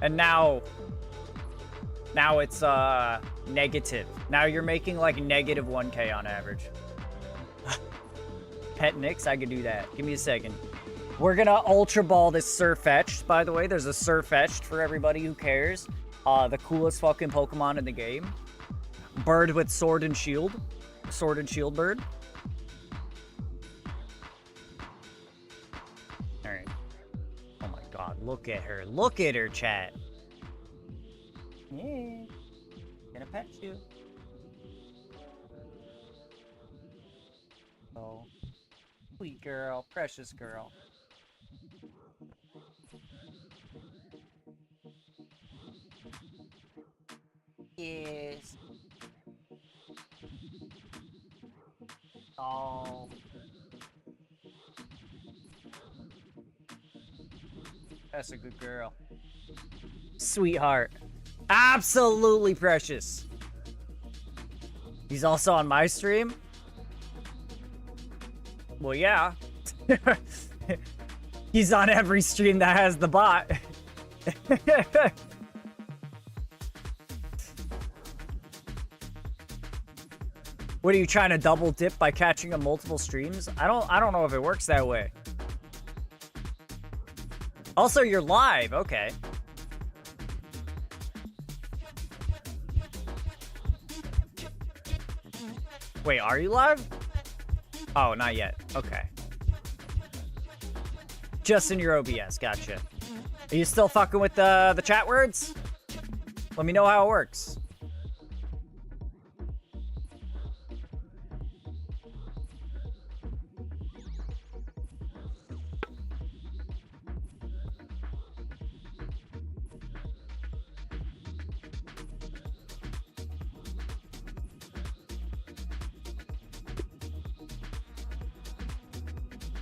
And now it's negative. Now you're making like negative 1K on average. Pet Nix, I could do that. Give me a second. We're gonna Ultra Ball this Surfetched, by the way. There's a Surfetched for everybody who cares. The coolest fucking Pokemon in the game. Bird with sword and shield. Sword and shield bird. Alright. Oh my god, look at her. Look at her, chat. Yeah. Gonna pet you. Oh. Sweet girl. Precious girl. Yes. Oh. That's a good girl. Sweetheart. Absolutely precious. He's also on my stream? Well, yeah. He's on every stream that has the bot. What are you trying to double dip by catching on multiple streams? I don't know if it works that way. Also, you're live. Okay. Wait, are you live? Oh, not yet. Okay. Just in your OBS. Gotcha. Are you still fucking with the chat words? Let me know how it works.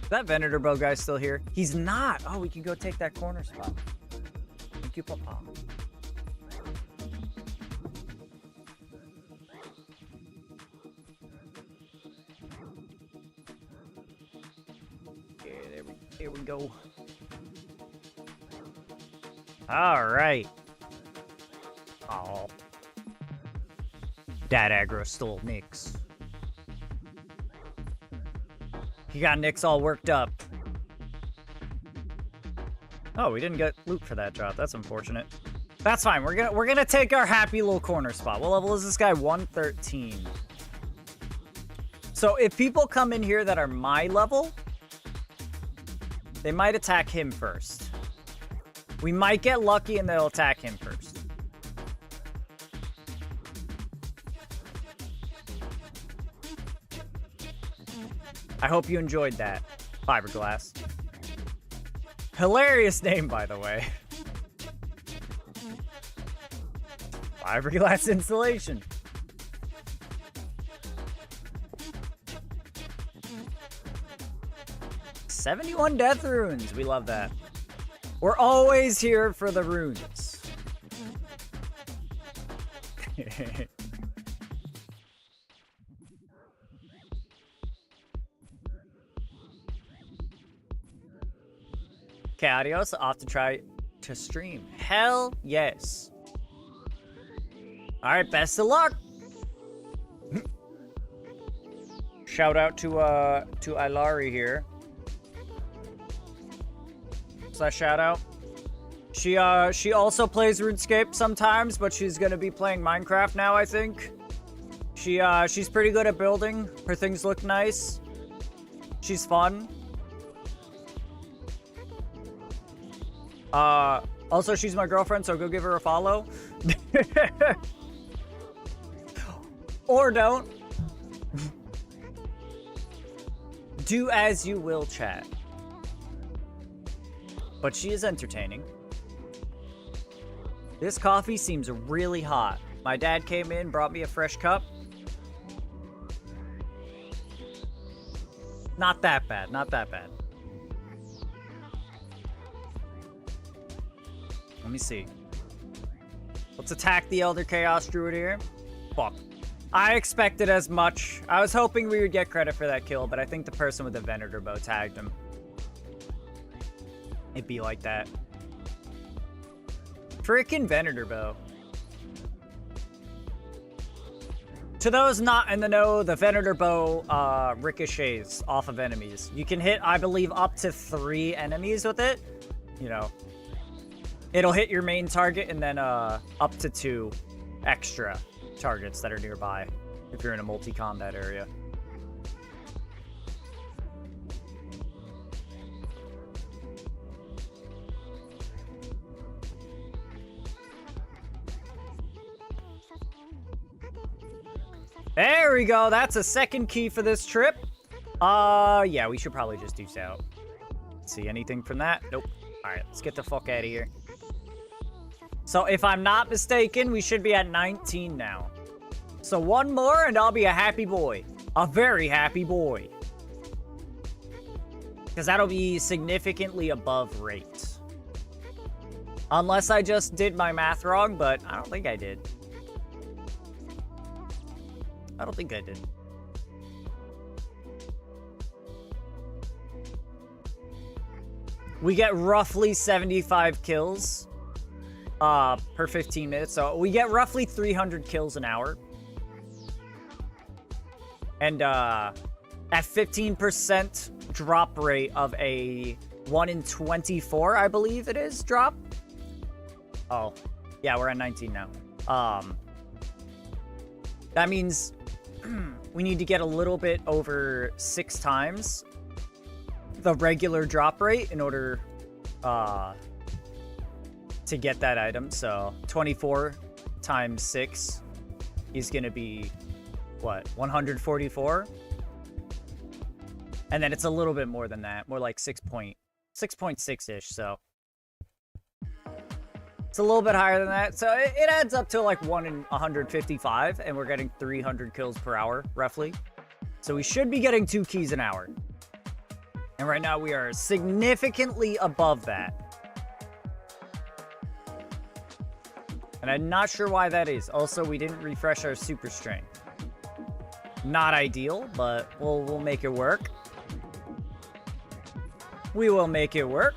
Is that Venator Bow guy still here? He's not. Oh, we can go take that corner spot. Thank you, Papa. Yeah, there we go. All right. Oh. That aggro stole Nyx. He got Nyx all worked up. Oh, we didn't get loot for that drop. That's unfortunate. That's fine. We're gonna take our happy little corner spot. What level is this guy? 113. So if people come in here that are my level, they might attack him first. We might get lucky and they'll attack him first. I hope you enjoyed that, Fiberglass. Hilarious name, by the way. Fiberglass installation. $71 death runes. We love that. We're always here for the runes. Okay, adios. I'll have to try to stream. Hell yes. All right, best of luck. Shout out to Ilari here. Slash shout out. She also plays RuneScape sometimes, but she's gonna be playing Minecraft now, I think. She's pretty good at building. Her things look nice. She's fun. Also, she's my girlfriend, so go give her a follow. Or don't. Do as you will, chat. But she is entertaining. This coffee seems really hot. My dad came in, brought me a fresh cup. Not that bad, not that bad. Let me see. Let's attack the Elder Chaos Druid here. Fuck. I expected as much. I was hoping we would get credit for that kill, but I think the person with the Venator bow tagged him. It'd be like that. Frickin' Venator bow. To those not in the know, the Venator bow ricochets off of enemies. You can hit, I believe, up to 3 enemies with it. You know, it'll hit your main target and then up to 2 extra targets that are nearby if you're in a multi-combat area. There we go. That's a second key for this trip. Yeah, we should probably just do so. See anything from that? Nope. All right, let's get the fuck out of here. So if I'm not mistaken, we should be at 19 now. So one more and I'll be a happy boy. A very happy boy. Because that'll be significantly above rate. Unless I just did my math wrong, but I don't think I did. I don't think I did. We get roughly 75 kills per 15 minutes. So we get roughly 300 kills an hour. And at 15% drop rate of a 1 in 24, I believe it is, drop. Oh, yeah, we're at 19 now. That means we need to get a little bit over 6 times the regular drop rate in order to get that item. So 24 times 6 is going to be, what, 144? And then it's a little bit more than that, more like 6.6-ish, so it's a little bit higher than that. So it adds up to like 1 in 155, and we're getting 300 kills per hour, roughly. So we should be getting 2 keys an hour. And right now we are significantly above that. And I'm not sure why that is. Also, we didn't refresh our super strength. Not ideal, but we'll make it work. We will make it work.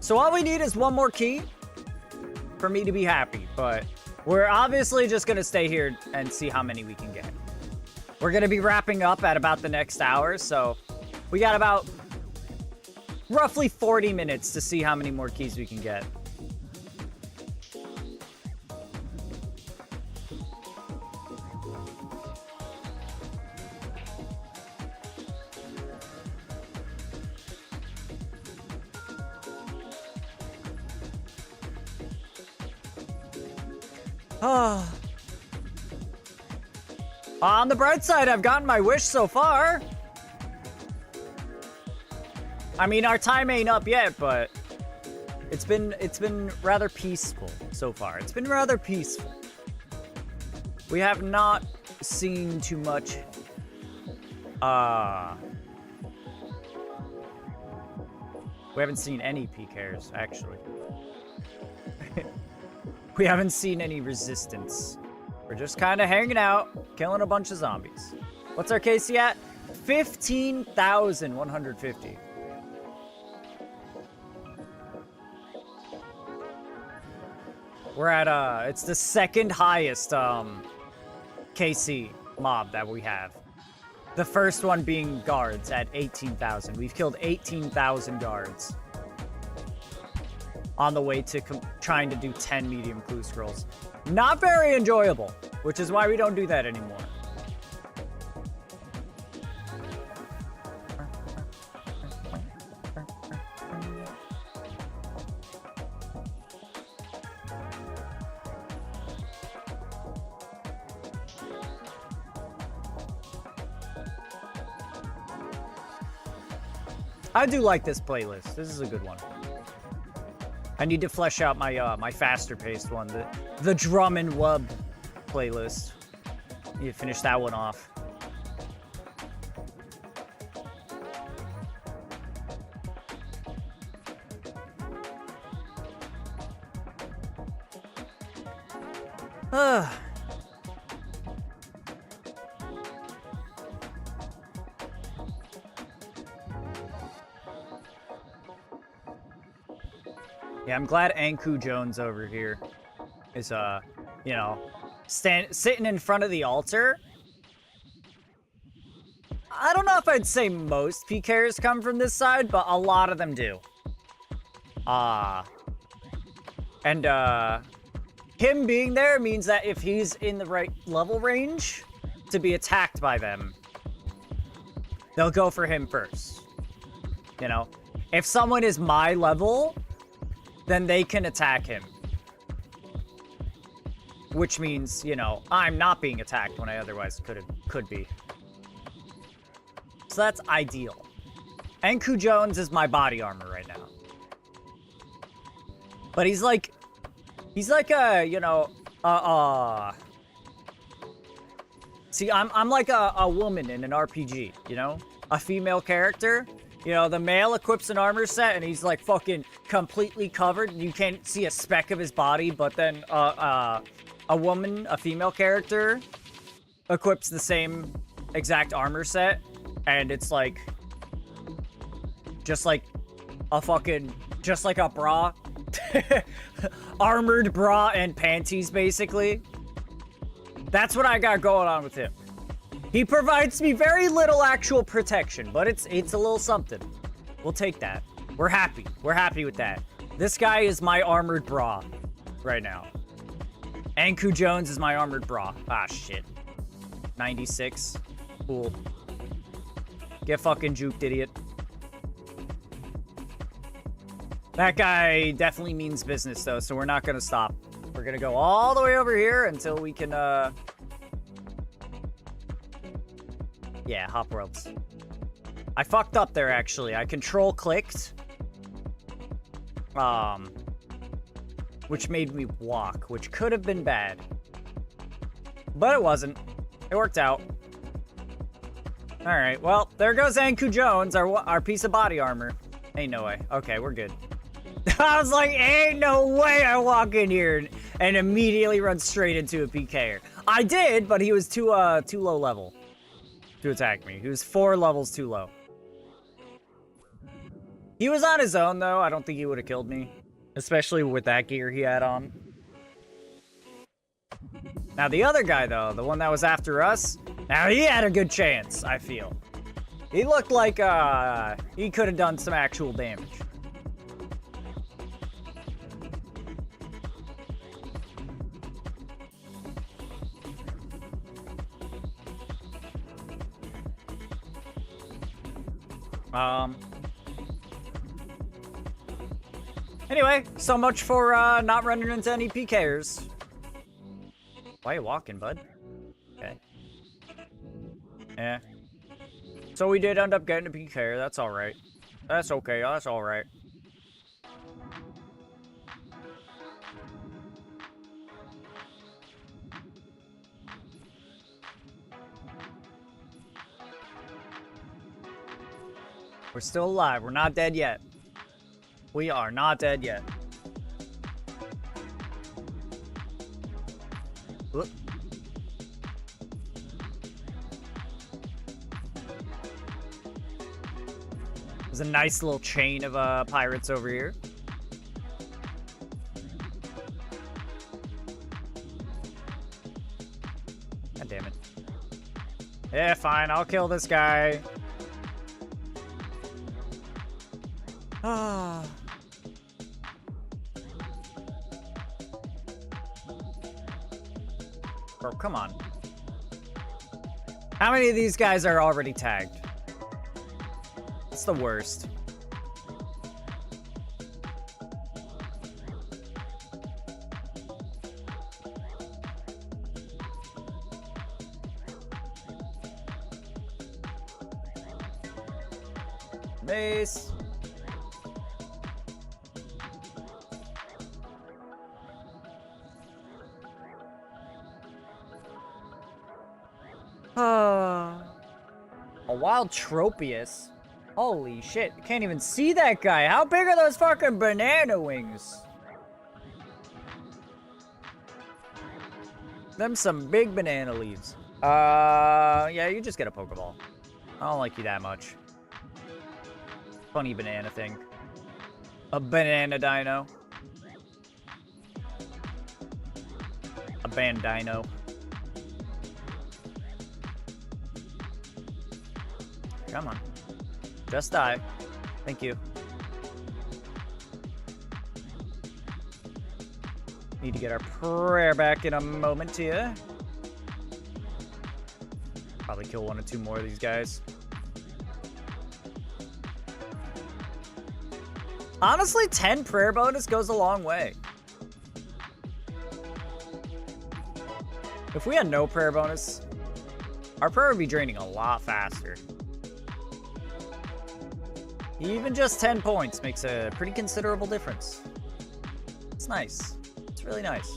So all we need is 1 more key for me to be happy, but we're obviously just going to stay here and see how many we can get. We're going to be wrapping up at about the next hour, so we got about roughly 40 minutes to see how many more keys we can get. On the bright side, I've gotten my wish so far. I mean, our time ain't up yet, but it's been rather peaceful so far. It's been rather peaceful. We have not seen too much. We haven't seen any PKers, actually. We haven't seen any resistance. We're just kind of hanging out, killing a bunch of zombies. What's our KC at? 15,150. We're at, it's the second highest, KC mob that we have. The first one being guards at 18,000. We've killed 18,000 guards. On the way to trying to do 10 medium clue scrolls. Not very enjoyable, which is why we don't do that anymore. I do like this playlist. This is a good one. I need to flesh out my my faster paced one, the drum and wub playlist. Need to finish that one off. Yeah, I'm glad Anku Jones over here is, you know, sitting in front of the altar. I don't know if I'd say most PKers come from this side, but a lot of them do. And him being there means that if he's in the right level range to be attacked by them, they'll go for him first. You know, if someone is my level, then they can attack him. Which means, you know, I'm not being attacked when I otherwise could be. So that's ideal. Anku Jones is my body armor right now. But he's like a, you know, see, I'm like a woman in an RPG, you know? A female character. You know, the male equips an armor set and he's like fucking completely covered. You can't see a speck of his body, but then a woman, a female character, equips the same exact armor set. And it's like, just like a fucking, just like a bra. Armored bra and panties, basically. That's what I got going on with him. He provides me very little actual protection, but it's a little something. We'll take that. We're happy. We're happy with that. This guy is my armored bra right now. Anku Jones is my armored bra. Ah, shit. 96. Cool. Get fucking juked, idiot. That guy definitely means business, though, so we're not gonna stop. We're gonna go all the way over here until we can, yeah, hop worlds. I fucked up there, actually. I control-clicked. Which made me walk, which could have been bad. But it wasn't. It worked out. Alright, well, there goes Anku Jones, our piece of body armor. Ain't no way. Okay, we're good. I was like, ain't no way I walk in here and immediately run straight into a PKer. I did, but he was too low level to attack me. He was 4 levels too low. He was on his own, though. I don't think he would have killed me, especially with that gear he had on. Now, the other guy, though, the one that was after us, now he had a good chance, I feel. He looked like he could have done some actual damage. Anyway, so much for not running into any PKers. Why are you walking, bud? Okay. Yeah. So we did end up getting a PK. That's alright. That's okay. That's alright. We're still alive. We're not dead yet. We are not dead yet. Whoop. There's a nice little chain of pirates over here. God damn it. Yeah, fine. I'll kill this guy. Ah. Bro, come on. How many of these guys are already tagged? It's the worst. Mace. A wild Tropius. Holy shit, you can't even see that guy. How big are those fucking banana wings? Them some big banana leaves. Yeah, you just get a Pokeball. I don't like you that much. Funny banana thing. A banana dino. A bandino. Come on. Just die. Thank you. Need to get our prayer back in a moment here. Probably kill one or two more of these guys. Honestly, 10 prayer bonus goes a long way. If we had no prayer bonus, our prayer would be draining a lot faster. Even just 10 points makes a pretty considerable difference. It's nice. It's really nice.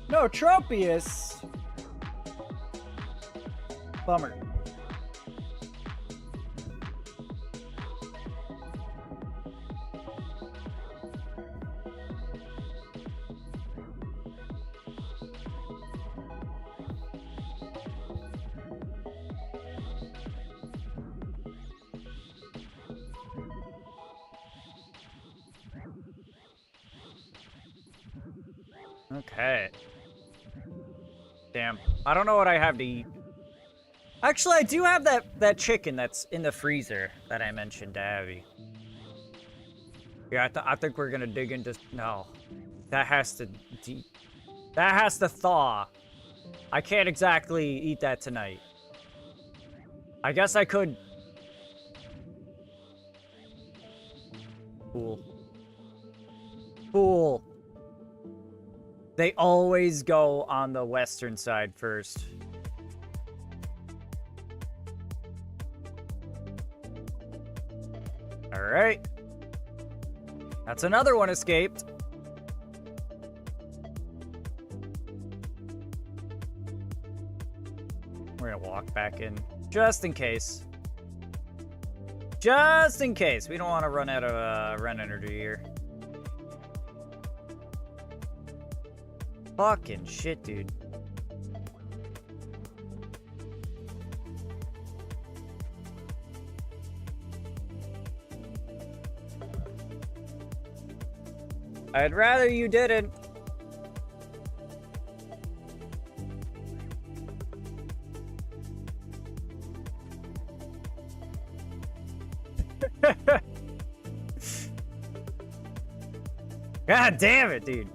No, Tropius. Bummer. Okay. Damn. I don't know what I have to eat. Actually, I do have that chicken that's in the freezer that I mentioned to Abby. Yeah, I think we're gonna dig into... No. That has to... That has to thaw. I can't exactly eat that tonight. I guess I could... Cool. Cool. They always go on the western side first. Alright. That's another one escaped. We're gonna walk back in. Just in case. Just in case. We don't want to run out of run energy here. Fucking shit, dude. I'd rather you didn't. God damn it, dude.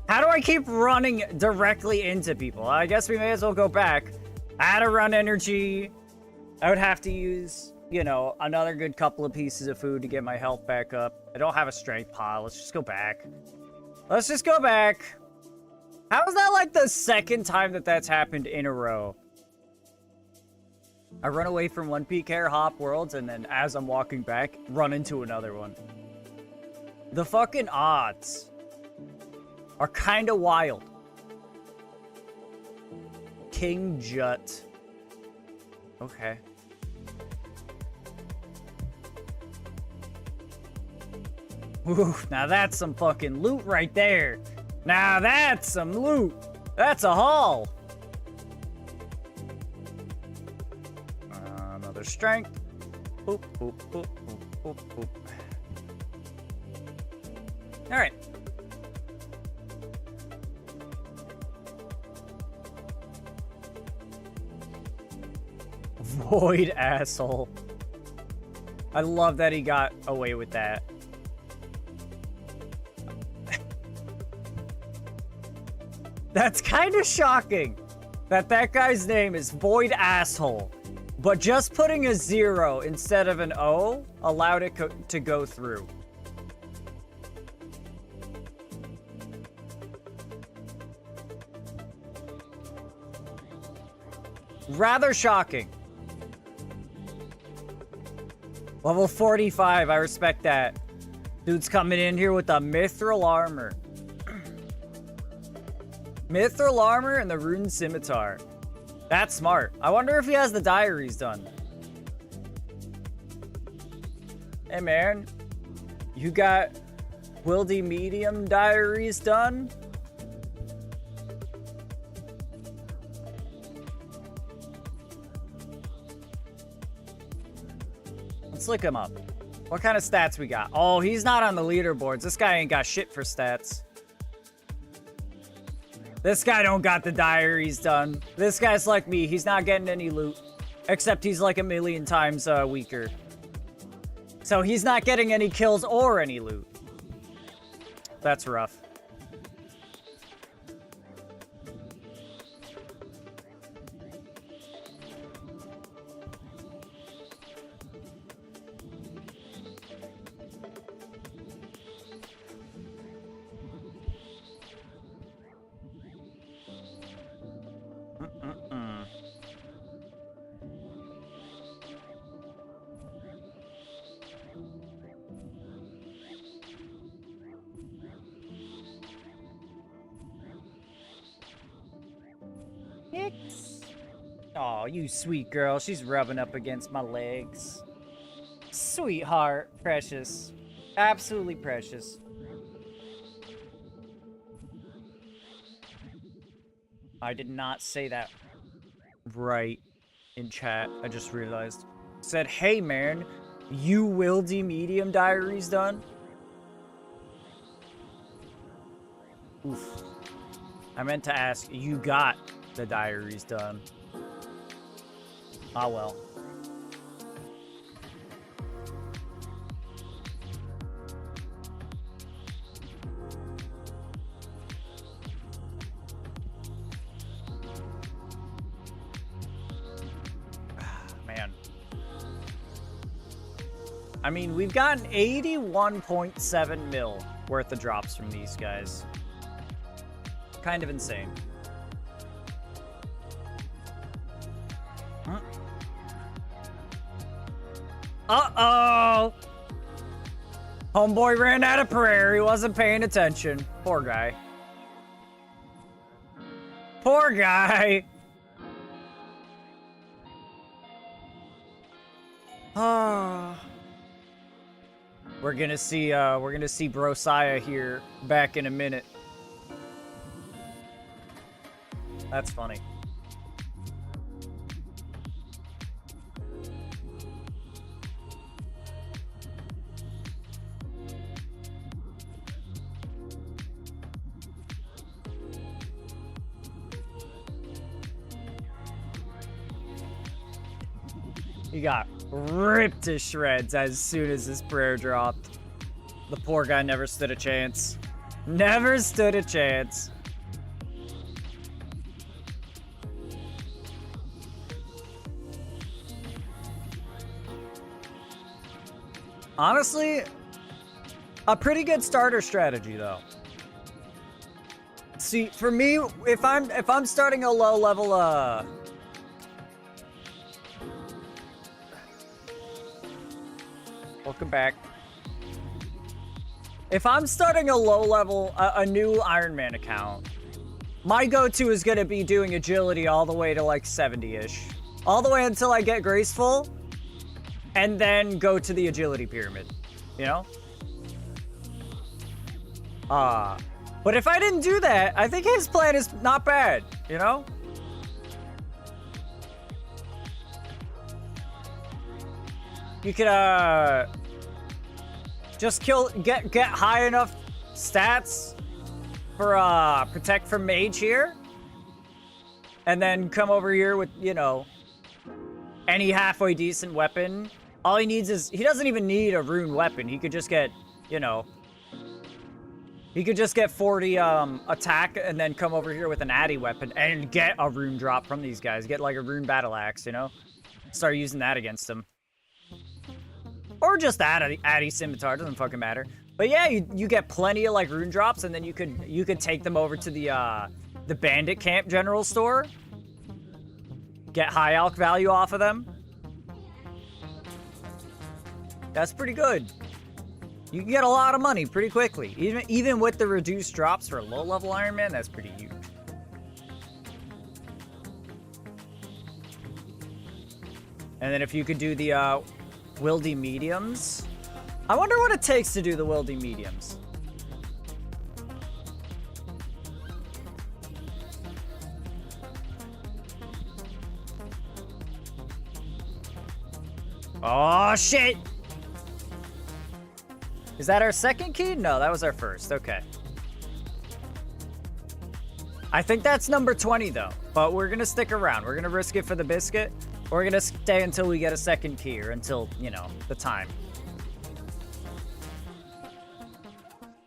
How do I keep running directly into people? I guess we may as well go back. I had to run energy. I would have to use, you know, another good couple of pieces of food to get my health back up. I don't have a strength pile. Let's just go back. Let's just go back. How is that like the second time that that's happened in a row? I run away from one PK hop worlds, and then as I'm walking back, run into another one. The fucking odds are kind of wild. King Jut. Okay. Ooh, now that's some fucking loot right there. Now that's some loot. That's a haul. Another strength. Boop, boop, boop, boop, boop, boop. All right. Void asshole. I love that he got away with that. That's kind of shocking that that guy's name is Void Asshole, but just putting a 0 instead of an O allowed it to go through. Rather shocking. Level 45, I respect that. Dude's coming in here with a mithril armor. Mithril armor and the rune scimitar. That's smart. I wonder if he has the diaries done. Hey man, you got Wildy Medium diaries done? Let's look him up. What kind of stats we got? Oh, he's not on the leaderboards. This guy ain't got shit for stats. This guy don't got the diaries done. This guy's like me. He's not getting any loot. Except he's like 1,000,000 times weaker. So he's not getting any kills or any loot. That's rough. Oh, you sweet girl. She's rubbing up against my legs. Sweetheart. Precious. Absolutely precious. I did not say that right in chat. I just realized. Said, hey man, you Wildy Medium diaries done? Oof. I meant to ask, you got the diaries done. Ah, well. Man. I mean, we've gotten 81.7 mil worth of drops from these guys. Kind of insane. Huh? Uh-oh! Homeboy ran out of prayer. He wasn't paying attention. Poor guy. Poor guy! Ah. We're gonna see Brosiah here back in a minute. That's funny. He got ripped to shreds as soon as his prayer dropped. The poor guy never stood a chance. Never stood a chance. Honestly, a pretty good starter strategy, though. See, for me, if I'm starting a low level, welcome back. If I'm starting a low level, a new Iron Man account, my go-to is gonna be doing agility all the way to like 70-ish. All the way until I get graceful, and then go to the agility pyramid, you know? But if I didn't do that, I think his plan is not bad, you know? You could, just get high enough stats for, protect from mage here. And then come over here with, you know, any halfway decent weapon. All he needs is, he doesn't even need a rune weapon. He could just get, you know, he could just get 40 attack and then come over here with an addy weapon and get a rune drop from these guys. Get like a rune battle axe, you know? Start using that against them. Or just addy scimitar, doesn't fucking matter. But yeah, you get plenty of like rune drops, and then you could take them over to the bandit camp general store. Get high alch value off of them. That's pretty good. You can get a lot of money pretty quickly. Even with the reduced drops for a low-level Iron Man, that's pretty huge. And then if you could do the Wildy mediums. I wonder what it takes to do the Wildy mediums. Oh, shit! Is that our second key? No, that was our first. Okay. I think that's number 20, though. But we're going to stick around. We're going to risk it for the biscuit. Or we're going to stay until we get a second key, or until, you know, the time.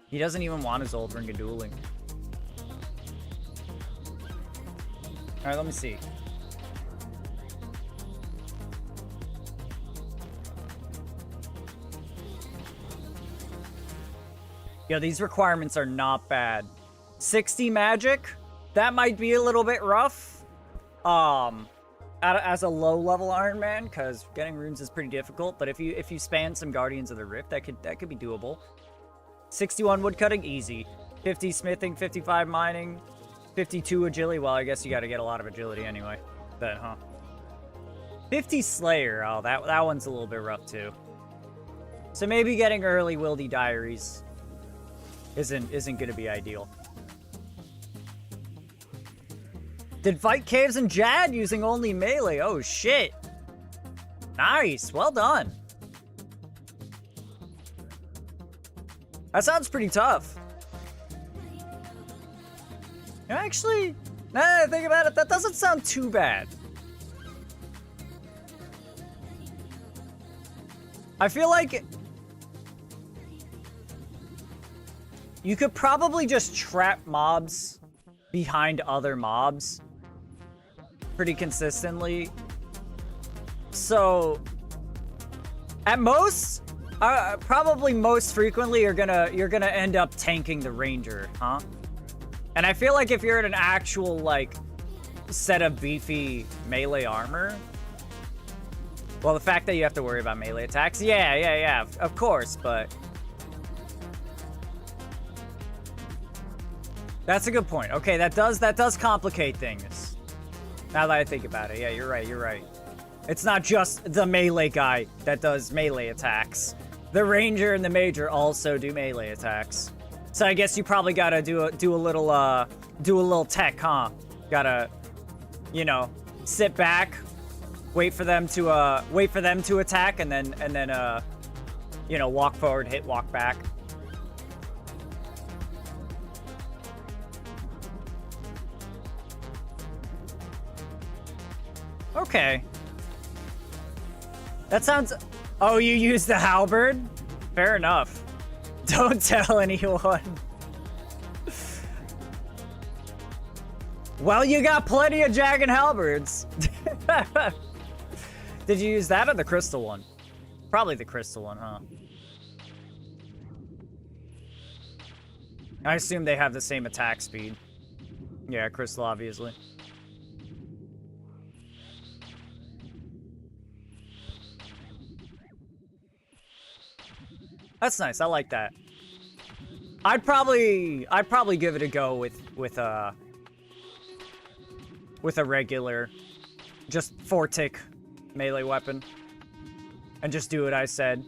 He doesn't even want his old ring of dueling. Alright, let me see. Yo, these requirements are not bad. 60 magic? That might be a little bit rough. As a low-level Iron Man, because getting runes is pretty difficult. But if you span some Guardians of the Rift, that could be doable. 61 woodcutting, easy. 50 smithing, 55 mining, 52 agility. Well, I guess you got to get a lot of agility anyway. Then, huh? 50 Slayer. Oh, that one's a little bit rough too. So maybe getting early Wildy Diaries isn't gonna be ideal. Did fight caves and Jad using only melee. Oh shit. Nice, well done. That sounds pretty tough. Actually, now that I think about it, that doesn't sound too bad. I feel like you could probably just trap mobs behind other mobs pretty consistently. So at most, probably most frequently, you're gonna end up tanking the ranger, huh? And I feel like if you're in an actual like set of beefy melee armor, well, the fact that you have to worry about melee attacks, yeah, of course, but that's a good point. Okay, that does complicate things. Now that I think about it, yeah, you're right. It's not just the melee guy that does melee attacks. The ranger and the major also do melee attacks. So I guess you probably gotta do a little tech, huh? Gotta, you know, sit back, wait for them to attack, and then you know, walk forward, hit, walk back. Okay. That sounds... Oh, you use the halberd? Fair enough. Don't tell anyone. Well, you got plenty of jagged halberds. Did you use that or the crystal one? Probably the crystal one, huh? I assume they have the same attack speed. Yeah, crystal, obviously. That's nice. I like that. I'd probably give it a go with a regular, just 4-tick melee weapon, and just do what I said.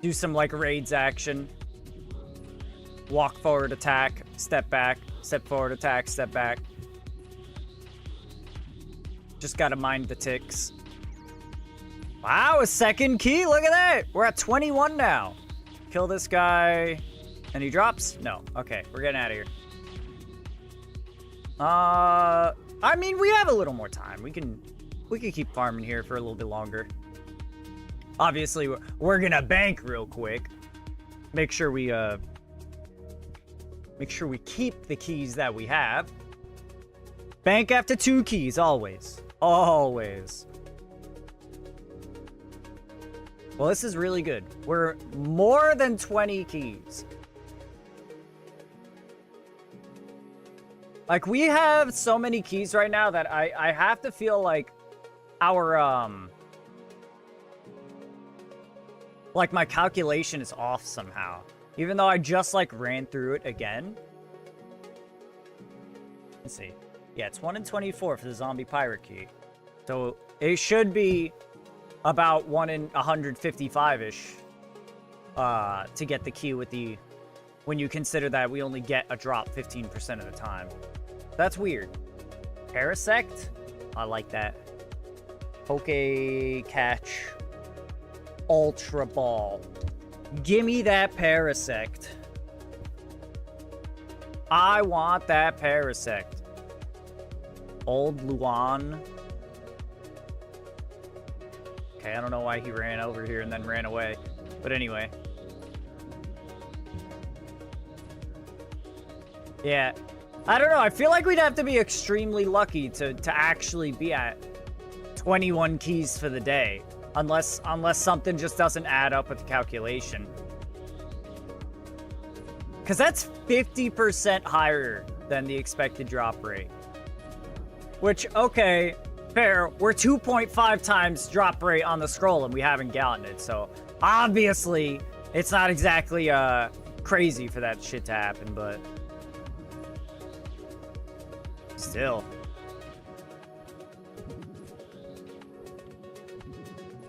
Do some like raids action. Walk forward, attack, step back, step forward, attack, step back. Just gotta mind the ticks. Wow, a second key. Look at that. We're at 21 now. Kill this guy. And he drops? No. Okay, we're getting out of here. I mean, we have a little more time. We can keep farming here for a little bit longer. Obviously, we're gonna bank real quick. Make sure we keep the keys that we have. Bank after 2 keys, always. Always. Well, this is really good. We're more than 20 keys. Like, we have so many keys right now that I have to feel like our, like, my calculation is off somehow. Even though I just, like, ran through it again. Let's see. Yeah, it's 1 in 24 for the zombie pirate key. So, it should be about 1 in 155-ish to get the key with the... When you consider that we only get a drop 15% of the time. That's weird. Parasect? I like that. Poke Catch. Ultra Ball. Gimme that Parasect. I want that Parasect. Old Luan. Okay, I don't know why he ran over here and then ran away. But anyway. Yeah. I don't know. I feel like we'd have to be extremely lucky to actually be at 21 keys for the day. Unless something just doesn't add up with the calculation. Because that's 50% higher than the expected drop rate. Which, okay, fair. We're 2.5 times drop rate on the scroll and we haven't gotten it. So, obviously, it's not exactly crazy for that shit to happen, but... Still.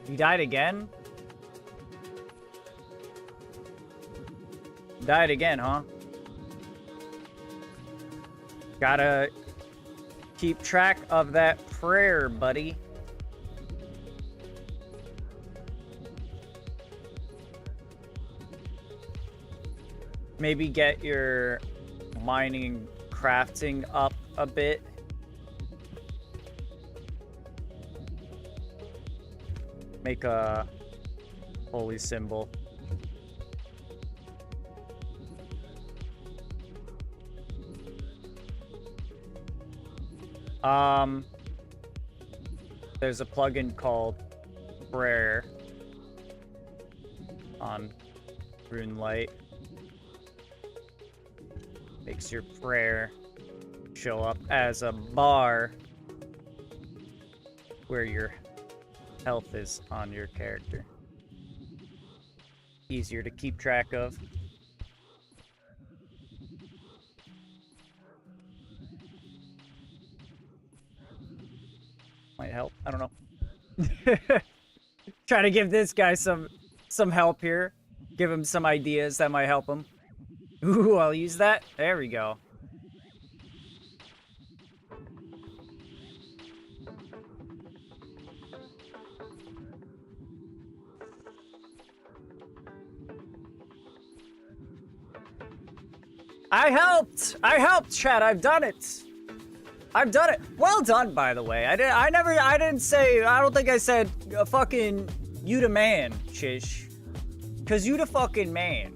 You died again? Died again, huh? Gotta keep track of that prayer, buddy. Maybe get your mining crafting up a bit. Make a holy symbol. There's a plugin called Prayer on RuneLight. Makes your prayer show up as a bar where your health is on your character. Easier to keep track of. Might help. I don't know. Try to give this guy some help here. Give him some ideas that might help him. Ooh, I'll use that. There we go. I helped, Chad. I've done it. I've done it. Well done, by the way. I didn't say, I don't think I said fucking you the man, Chish. Cause you the fucking man.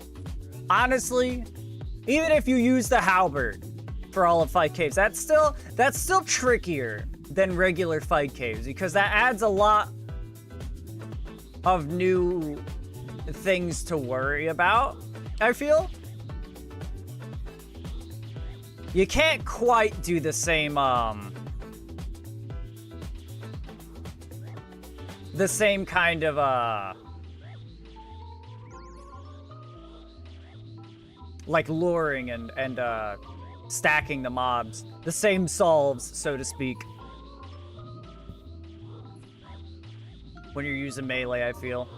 Honestly, even if you use the halberd for all of Fight Caves, that's still trickier than regular Fight Caves because that adds a lot of new things to worry about, I feel. You can't quite do the same, the same kind of, like luring and stacking the mobs. The same solves, so to speak. When you're using melee, I feel.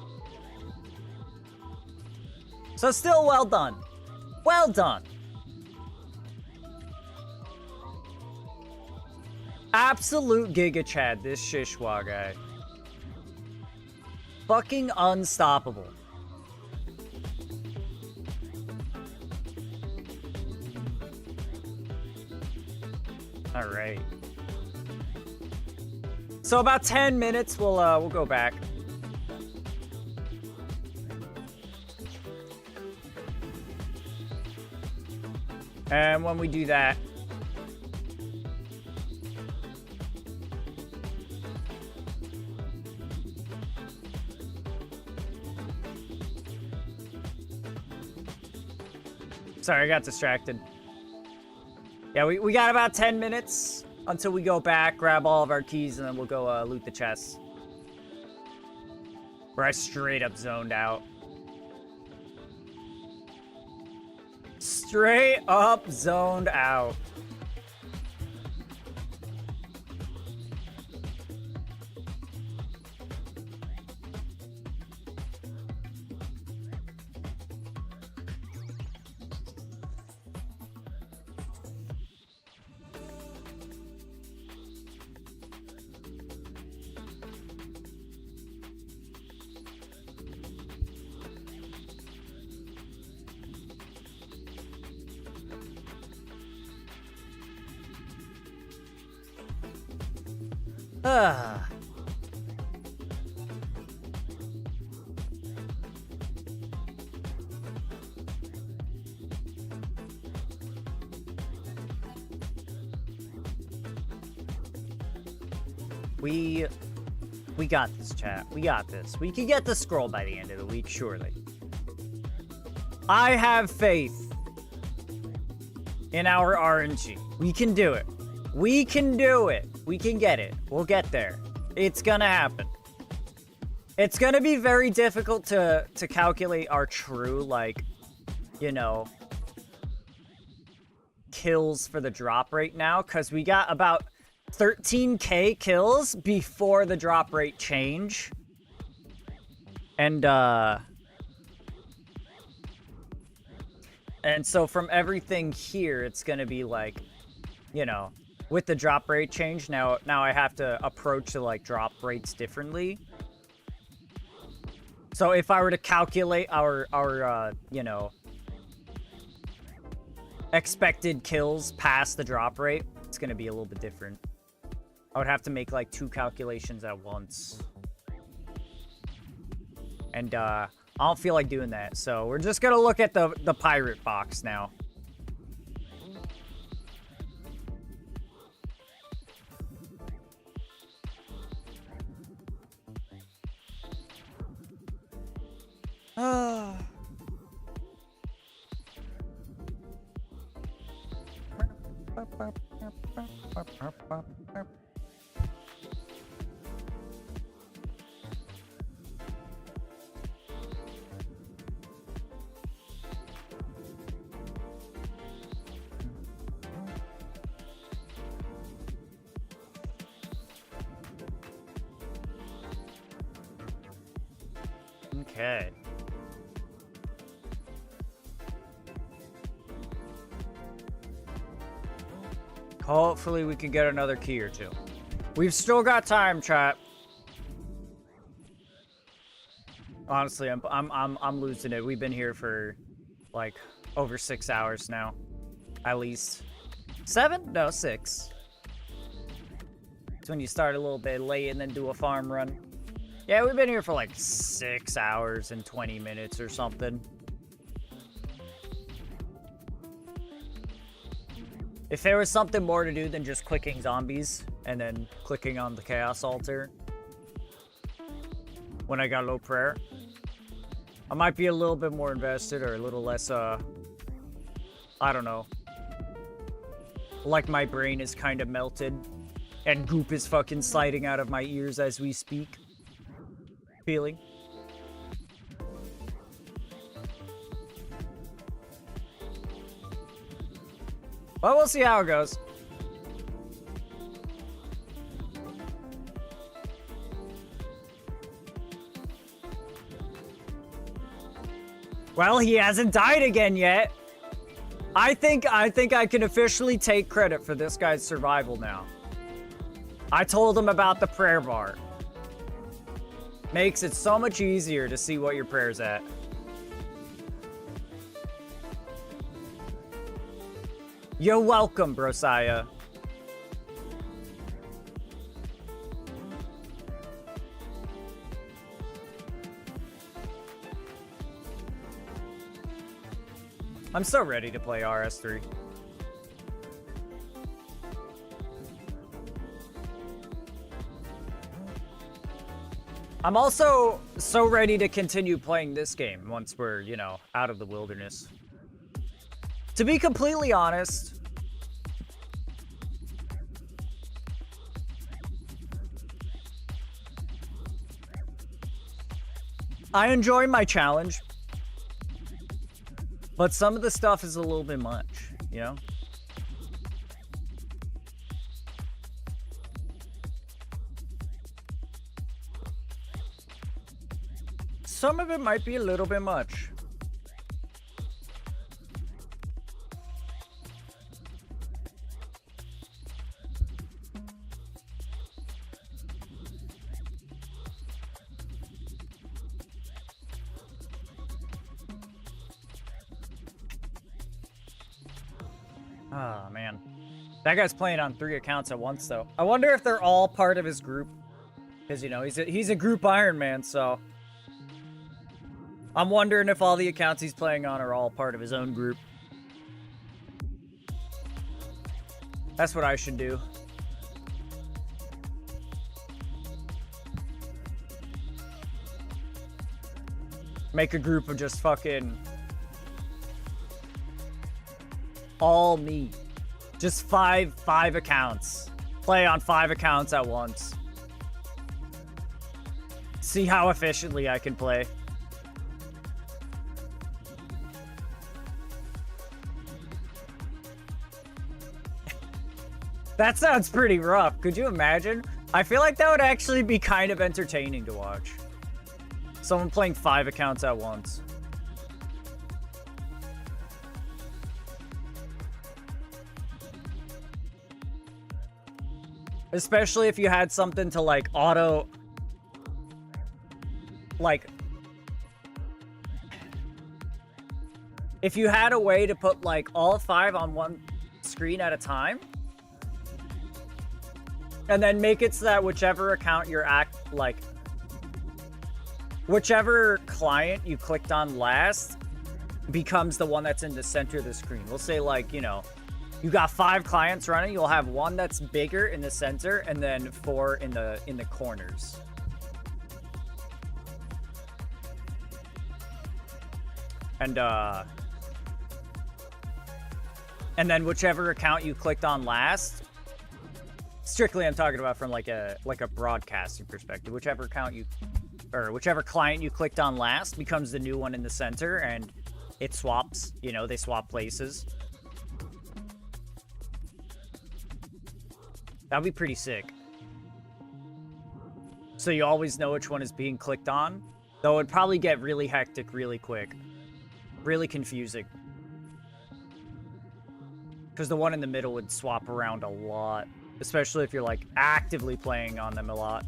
So still well done. Well done. Absolute Giga Chad, this Shishwa guy. Fucking unstoppable. All right. So about 10 minutes, we'll go back. And when we do that, sorry, I got distracted. Yeah, we got about 10 minutes until we go back, grab all of our keys, and then we'll go loot the chests. Where I straight up zoned out. Straight up zoned out. Ah. We got this, chat. We got this. We can get the scroll by the end of the week, surely. I have faith in our RNG. We can do it. We can do it. We can get it. We'll get there. It's gonna happen. It's gonna be very difficult to calculate our true, like, you know, kills for the drop rate now, because we got about 13k kills before the drop rate change. And so from everything here, it's gonna be like, you know, with the drop rate change, now I have to approach the, like, drop rates differently. So if I were to calculate our you know, expected kills past the drop rate, it's gonna be a little bit different. I would have to make, like, 2 calculations at once. And, I don't feel like doing that, so we're just gonna look at the pirate box now. Okay. Hopefully we can get another key or 2. We've still got time, chat. Honestly, I'm losing it. We've been here for, like, over 6 hours now. At least. 7? No, 6. It's when you start a little bit late and then do a farm run. Yeah, we've been here for like 6 hours and 20 minutes or something. If there was something more to do than just clicking zombies and then clicking on the chaos altar when I got low prayer, I might be a little bit more invested or a little less, I don't know, like my brain is kind of melted and goop is fucking sliding out of my ears as we speak. Feeling. Well, we'll see how it goes. Well, he hasn't died again yet. I think I can officially take credit for this guy's survival now. I told him about the prayer bar. Makes it so much easier to see what your prayer's at. You're welcome, Brosiah. I'm so ready to play RS3. I'm also so ready to continue playing this game once we're, you know, out of the wilderness. To be completely honest, I enjoy my challenge, but some of the stuff is a little bit much, you know? Some of it might be a little bit much. Oh, man. That guy's playing on 3 accounts at once, though. I wonder if they're all part of his group. Because, you know, he's a group Iron Man, so... I'm wondering if all the accounts he's playing on are all part of his own group. That's what I should do. Make a group of just fucking... all me. Just five accounts. Play on 5 accounts at once. See how efficiently I can play. That sounds pretty rough. Could you imagine? I feel like that would actually be kind of entertaining to watch. Someone playing 5 accounts at once. Especially if you had something to like auto... like... if you had a way to put like all 5 on one screen at a time. And then make it so that whichever account you're whichever client you clicked on last becomes the one that's in the center of the screen. We'll say like, you know, you got 5 clients running, you'll have one that's bigger in the center and then 4 in the corners. And then whichever account you clicked on last, strictly I'm talking about from like a broadcasting perspective, whichever client you clicked on last becomes the new one in the center and it swaps, you know, they swap places. That'd be pretty sick. So you always know which one is being clicked on, though it'd probably get really hectic really quick. Really confusing. Because the one in the middle would swap around a lot. Especially if you're, like, actively playing on them a lot.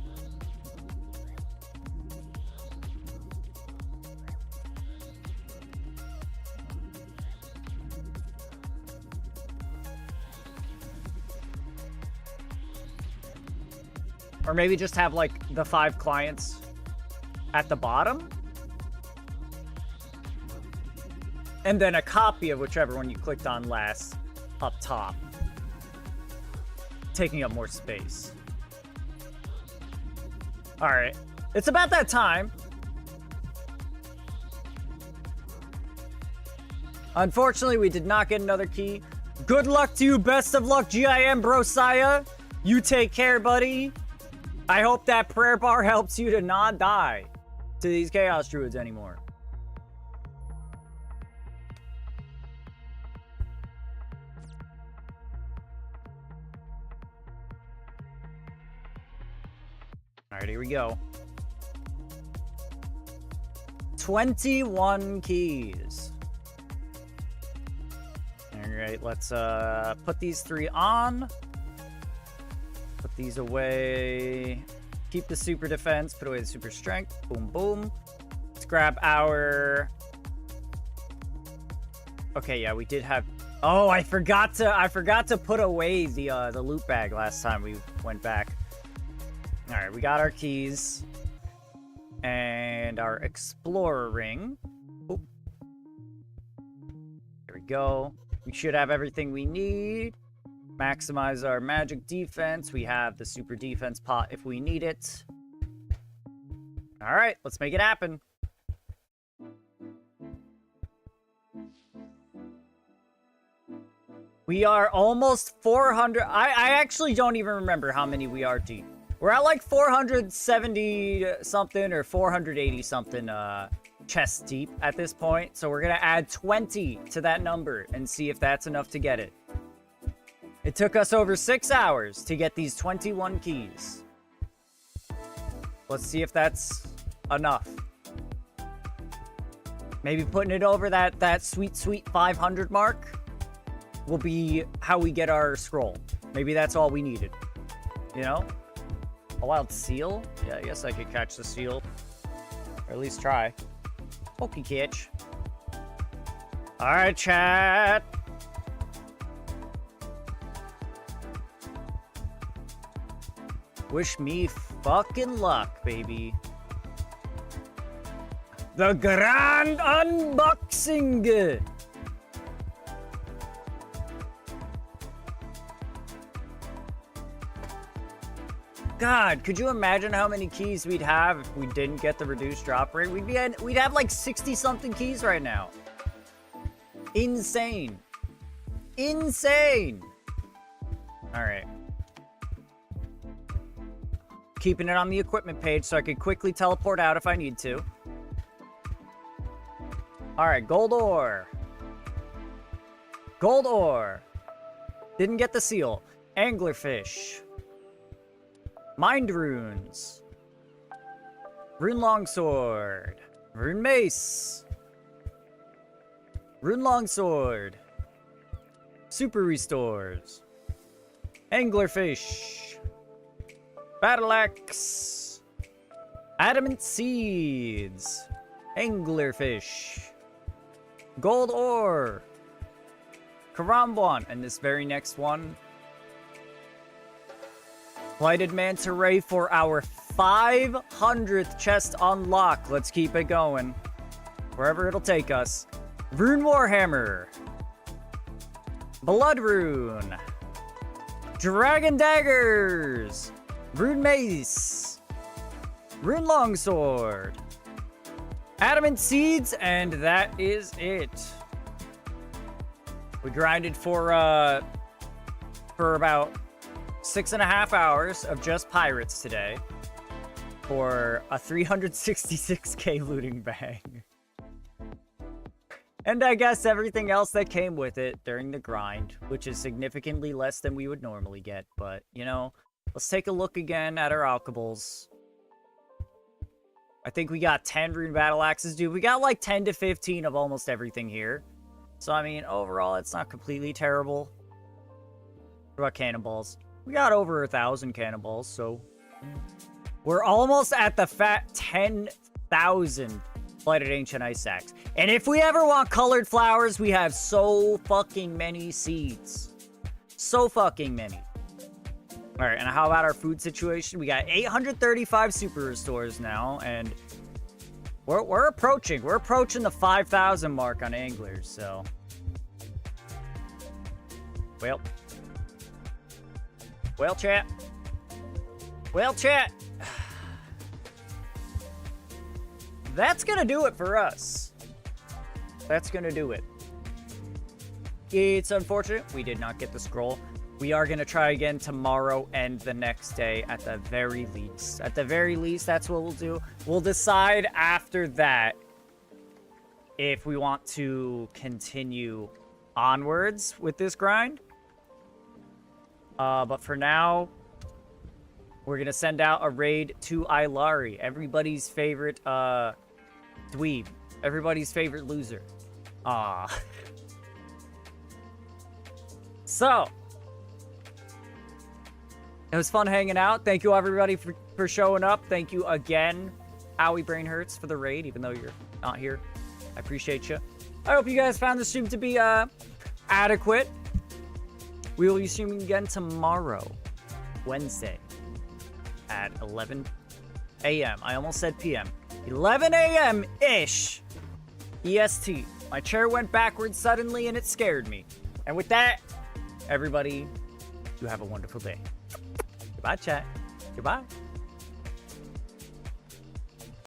Or maybe just have, like, the 5 clients at the bottom. And then a copy of whichever one you clicked on last up top. Taking up more space. Alright. It's about that time. Unfortunately, we did not get another key, Good luck to you. Best of luck, GIM, Brosaya. You take care, buddy. I hope that prayer bar helps you to not die to these Chaos Druids anymore. All right, here we go. 21 keys. All right, let's put these 3 on. Put these away. Keep the super defense. Put away the super strength. Boom, boom. Let's grab our... Okay, yeah, we did have... Oh, I forgot to put away the loot bag last time we went back. All right, we got our keys. And our explorer ring. Oop. There we go. We should have everything we need. Maximize our magic defense. We have the super defense pot if we need it. All right, let's make it happen. We are almost 400. I actually don't even remember how many we are deep. We're at like 470 something or 480 something chests deep at this point. So we're going to add 20 to that number and see if that's enough to get it. It took us over 6 hours to get these 21 keys. Let's see if that's enough. Maybe putting it over that sweet 500 mark will be how we get our scroll. Maybe that's all we needed. You know? A wild seal? Yeah, I guess I could catch the seal. Or at least try. Pokey catch. Alright, chat. Wish me fucking luck, baby. The grand unboxing! God, could you imagine how many keys we'd have if we didn't get the reduced drop rate? We'd have like 60-something keys right now. Insane. Insane. All right. Keeping it on the equipment page so I could quickly teleport out if I need to. All right, gold ore. Gold ore. Didn't get the seal. Anglerfish. Mind runes. Rune longsword. Rune mace. Rune longsword. Super restores. Anglerfish. Battle axe. Adamant seeds. Anglerfish. Gold ore. Karambwan. And this very next one. Blighted Manta Ray for our 500th chest unlock. Let's keep it going. Wherever it'll take us. Rune Warhammer. Blood Rune. Dragon Daggers. Rune Mace. Rune Longsword. Adamant Seeds, and that is it. We grinded for about 6.5 hours of just pirates today for a 366k looting bag. And I guess everything else that came with it during the grind, which is significantly less than we would normally get. But, you know, let's take a look again at our alchables. I think we got 10 rune battle axes, dude. We got like 10 to 15 of almost everything here. So, I mean, overall, it's not completely terrible. What about cannonballs? We got over 1,000 cannonballs, so we're almost at the fat 10,000 Blighted Ancient Ice Axe. And if we ever want colored flowers, we have so fucking many seeds. So fucking many. All right, and how about our food situation? We got 835 super restores now, and we're approaching the 5,000 mark on anglers, so. Well, chat. That's gonna do it for us. That's gonna do it. It's unfortunate we did not get the scroll. We are going to try again tomorrow and the next day at the very least. At the very least, that's what we'll do. We'll decide after that if we want to continue onwards with this grind. But for now, we're going to send out a raid to Ilari, everybody's favorite dweeb, everybody's favorite loser. So, it was fun hanging out. Thank you, everybody, for showing up. Thank you again, Howie Brain Hurts, for the raid, even though you're not here. I appreciate you. I hope you guys found the stream to be adequate. We will be streaming again tomorrow, Wednesday, at 11 a.m. I almost said p.m. 11 a.m.-ish EST. My chair went backwards suddenly, and it scared me. And with that, everybody, you have a wonderful day. Goodbye, chat. Goodbye.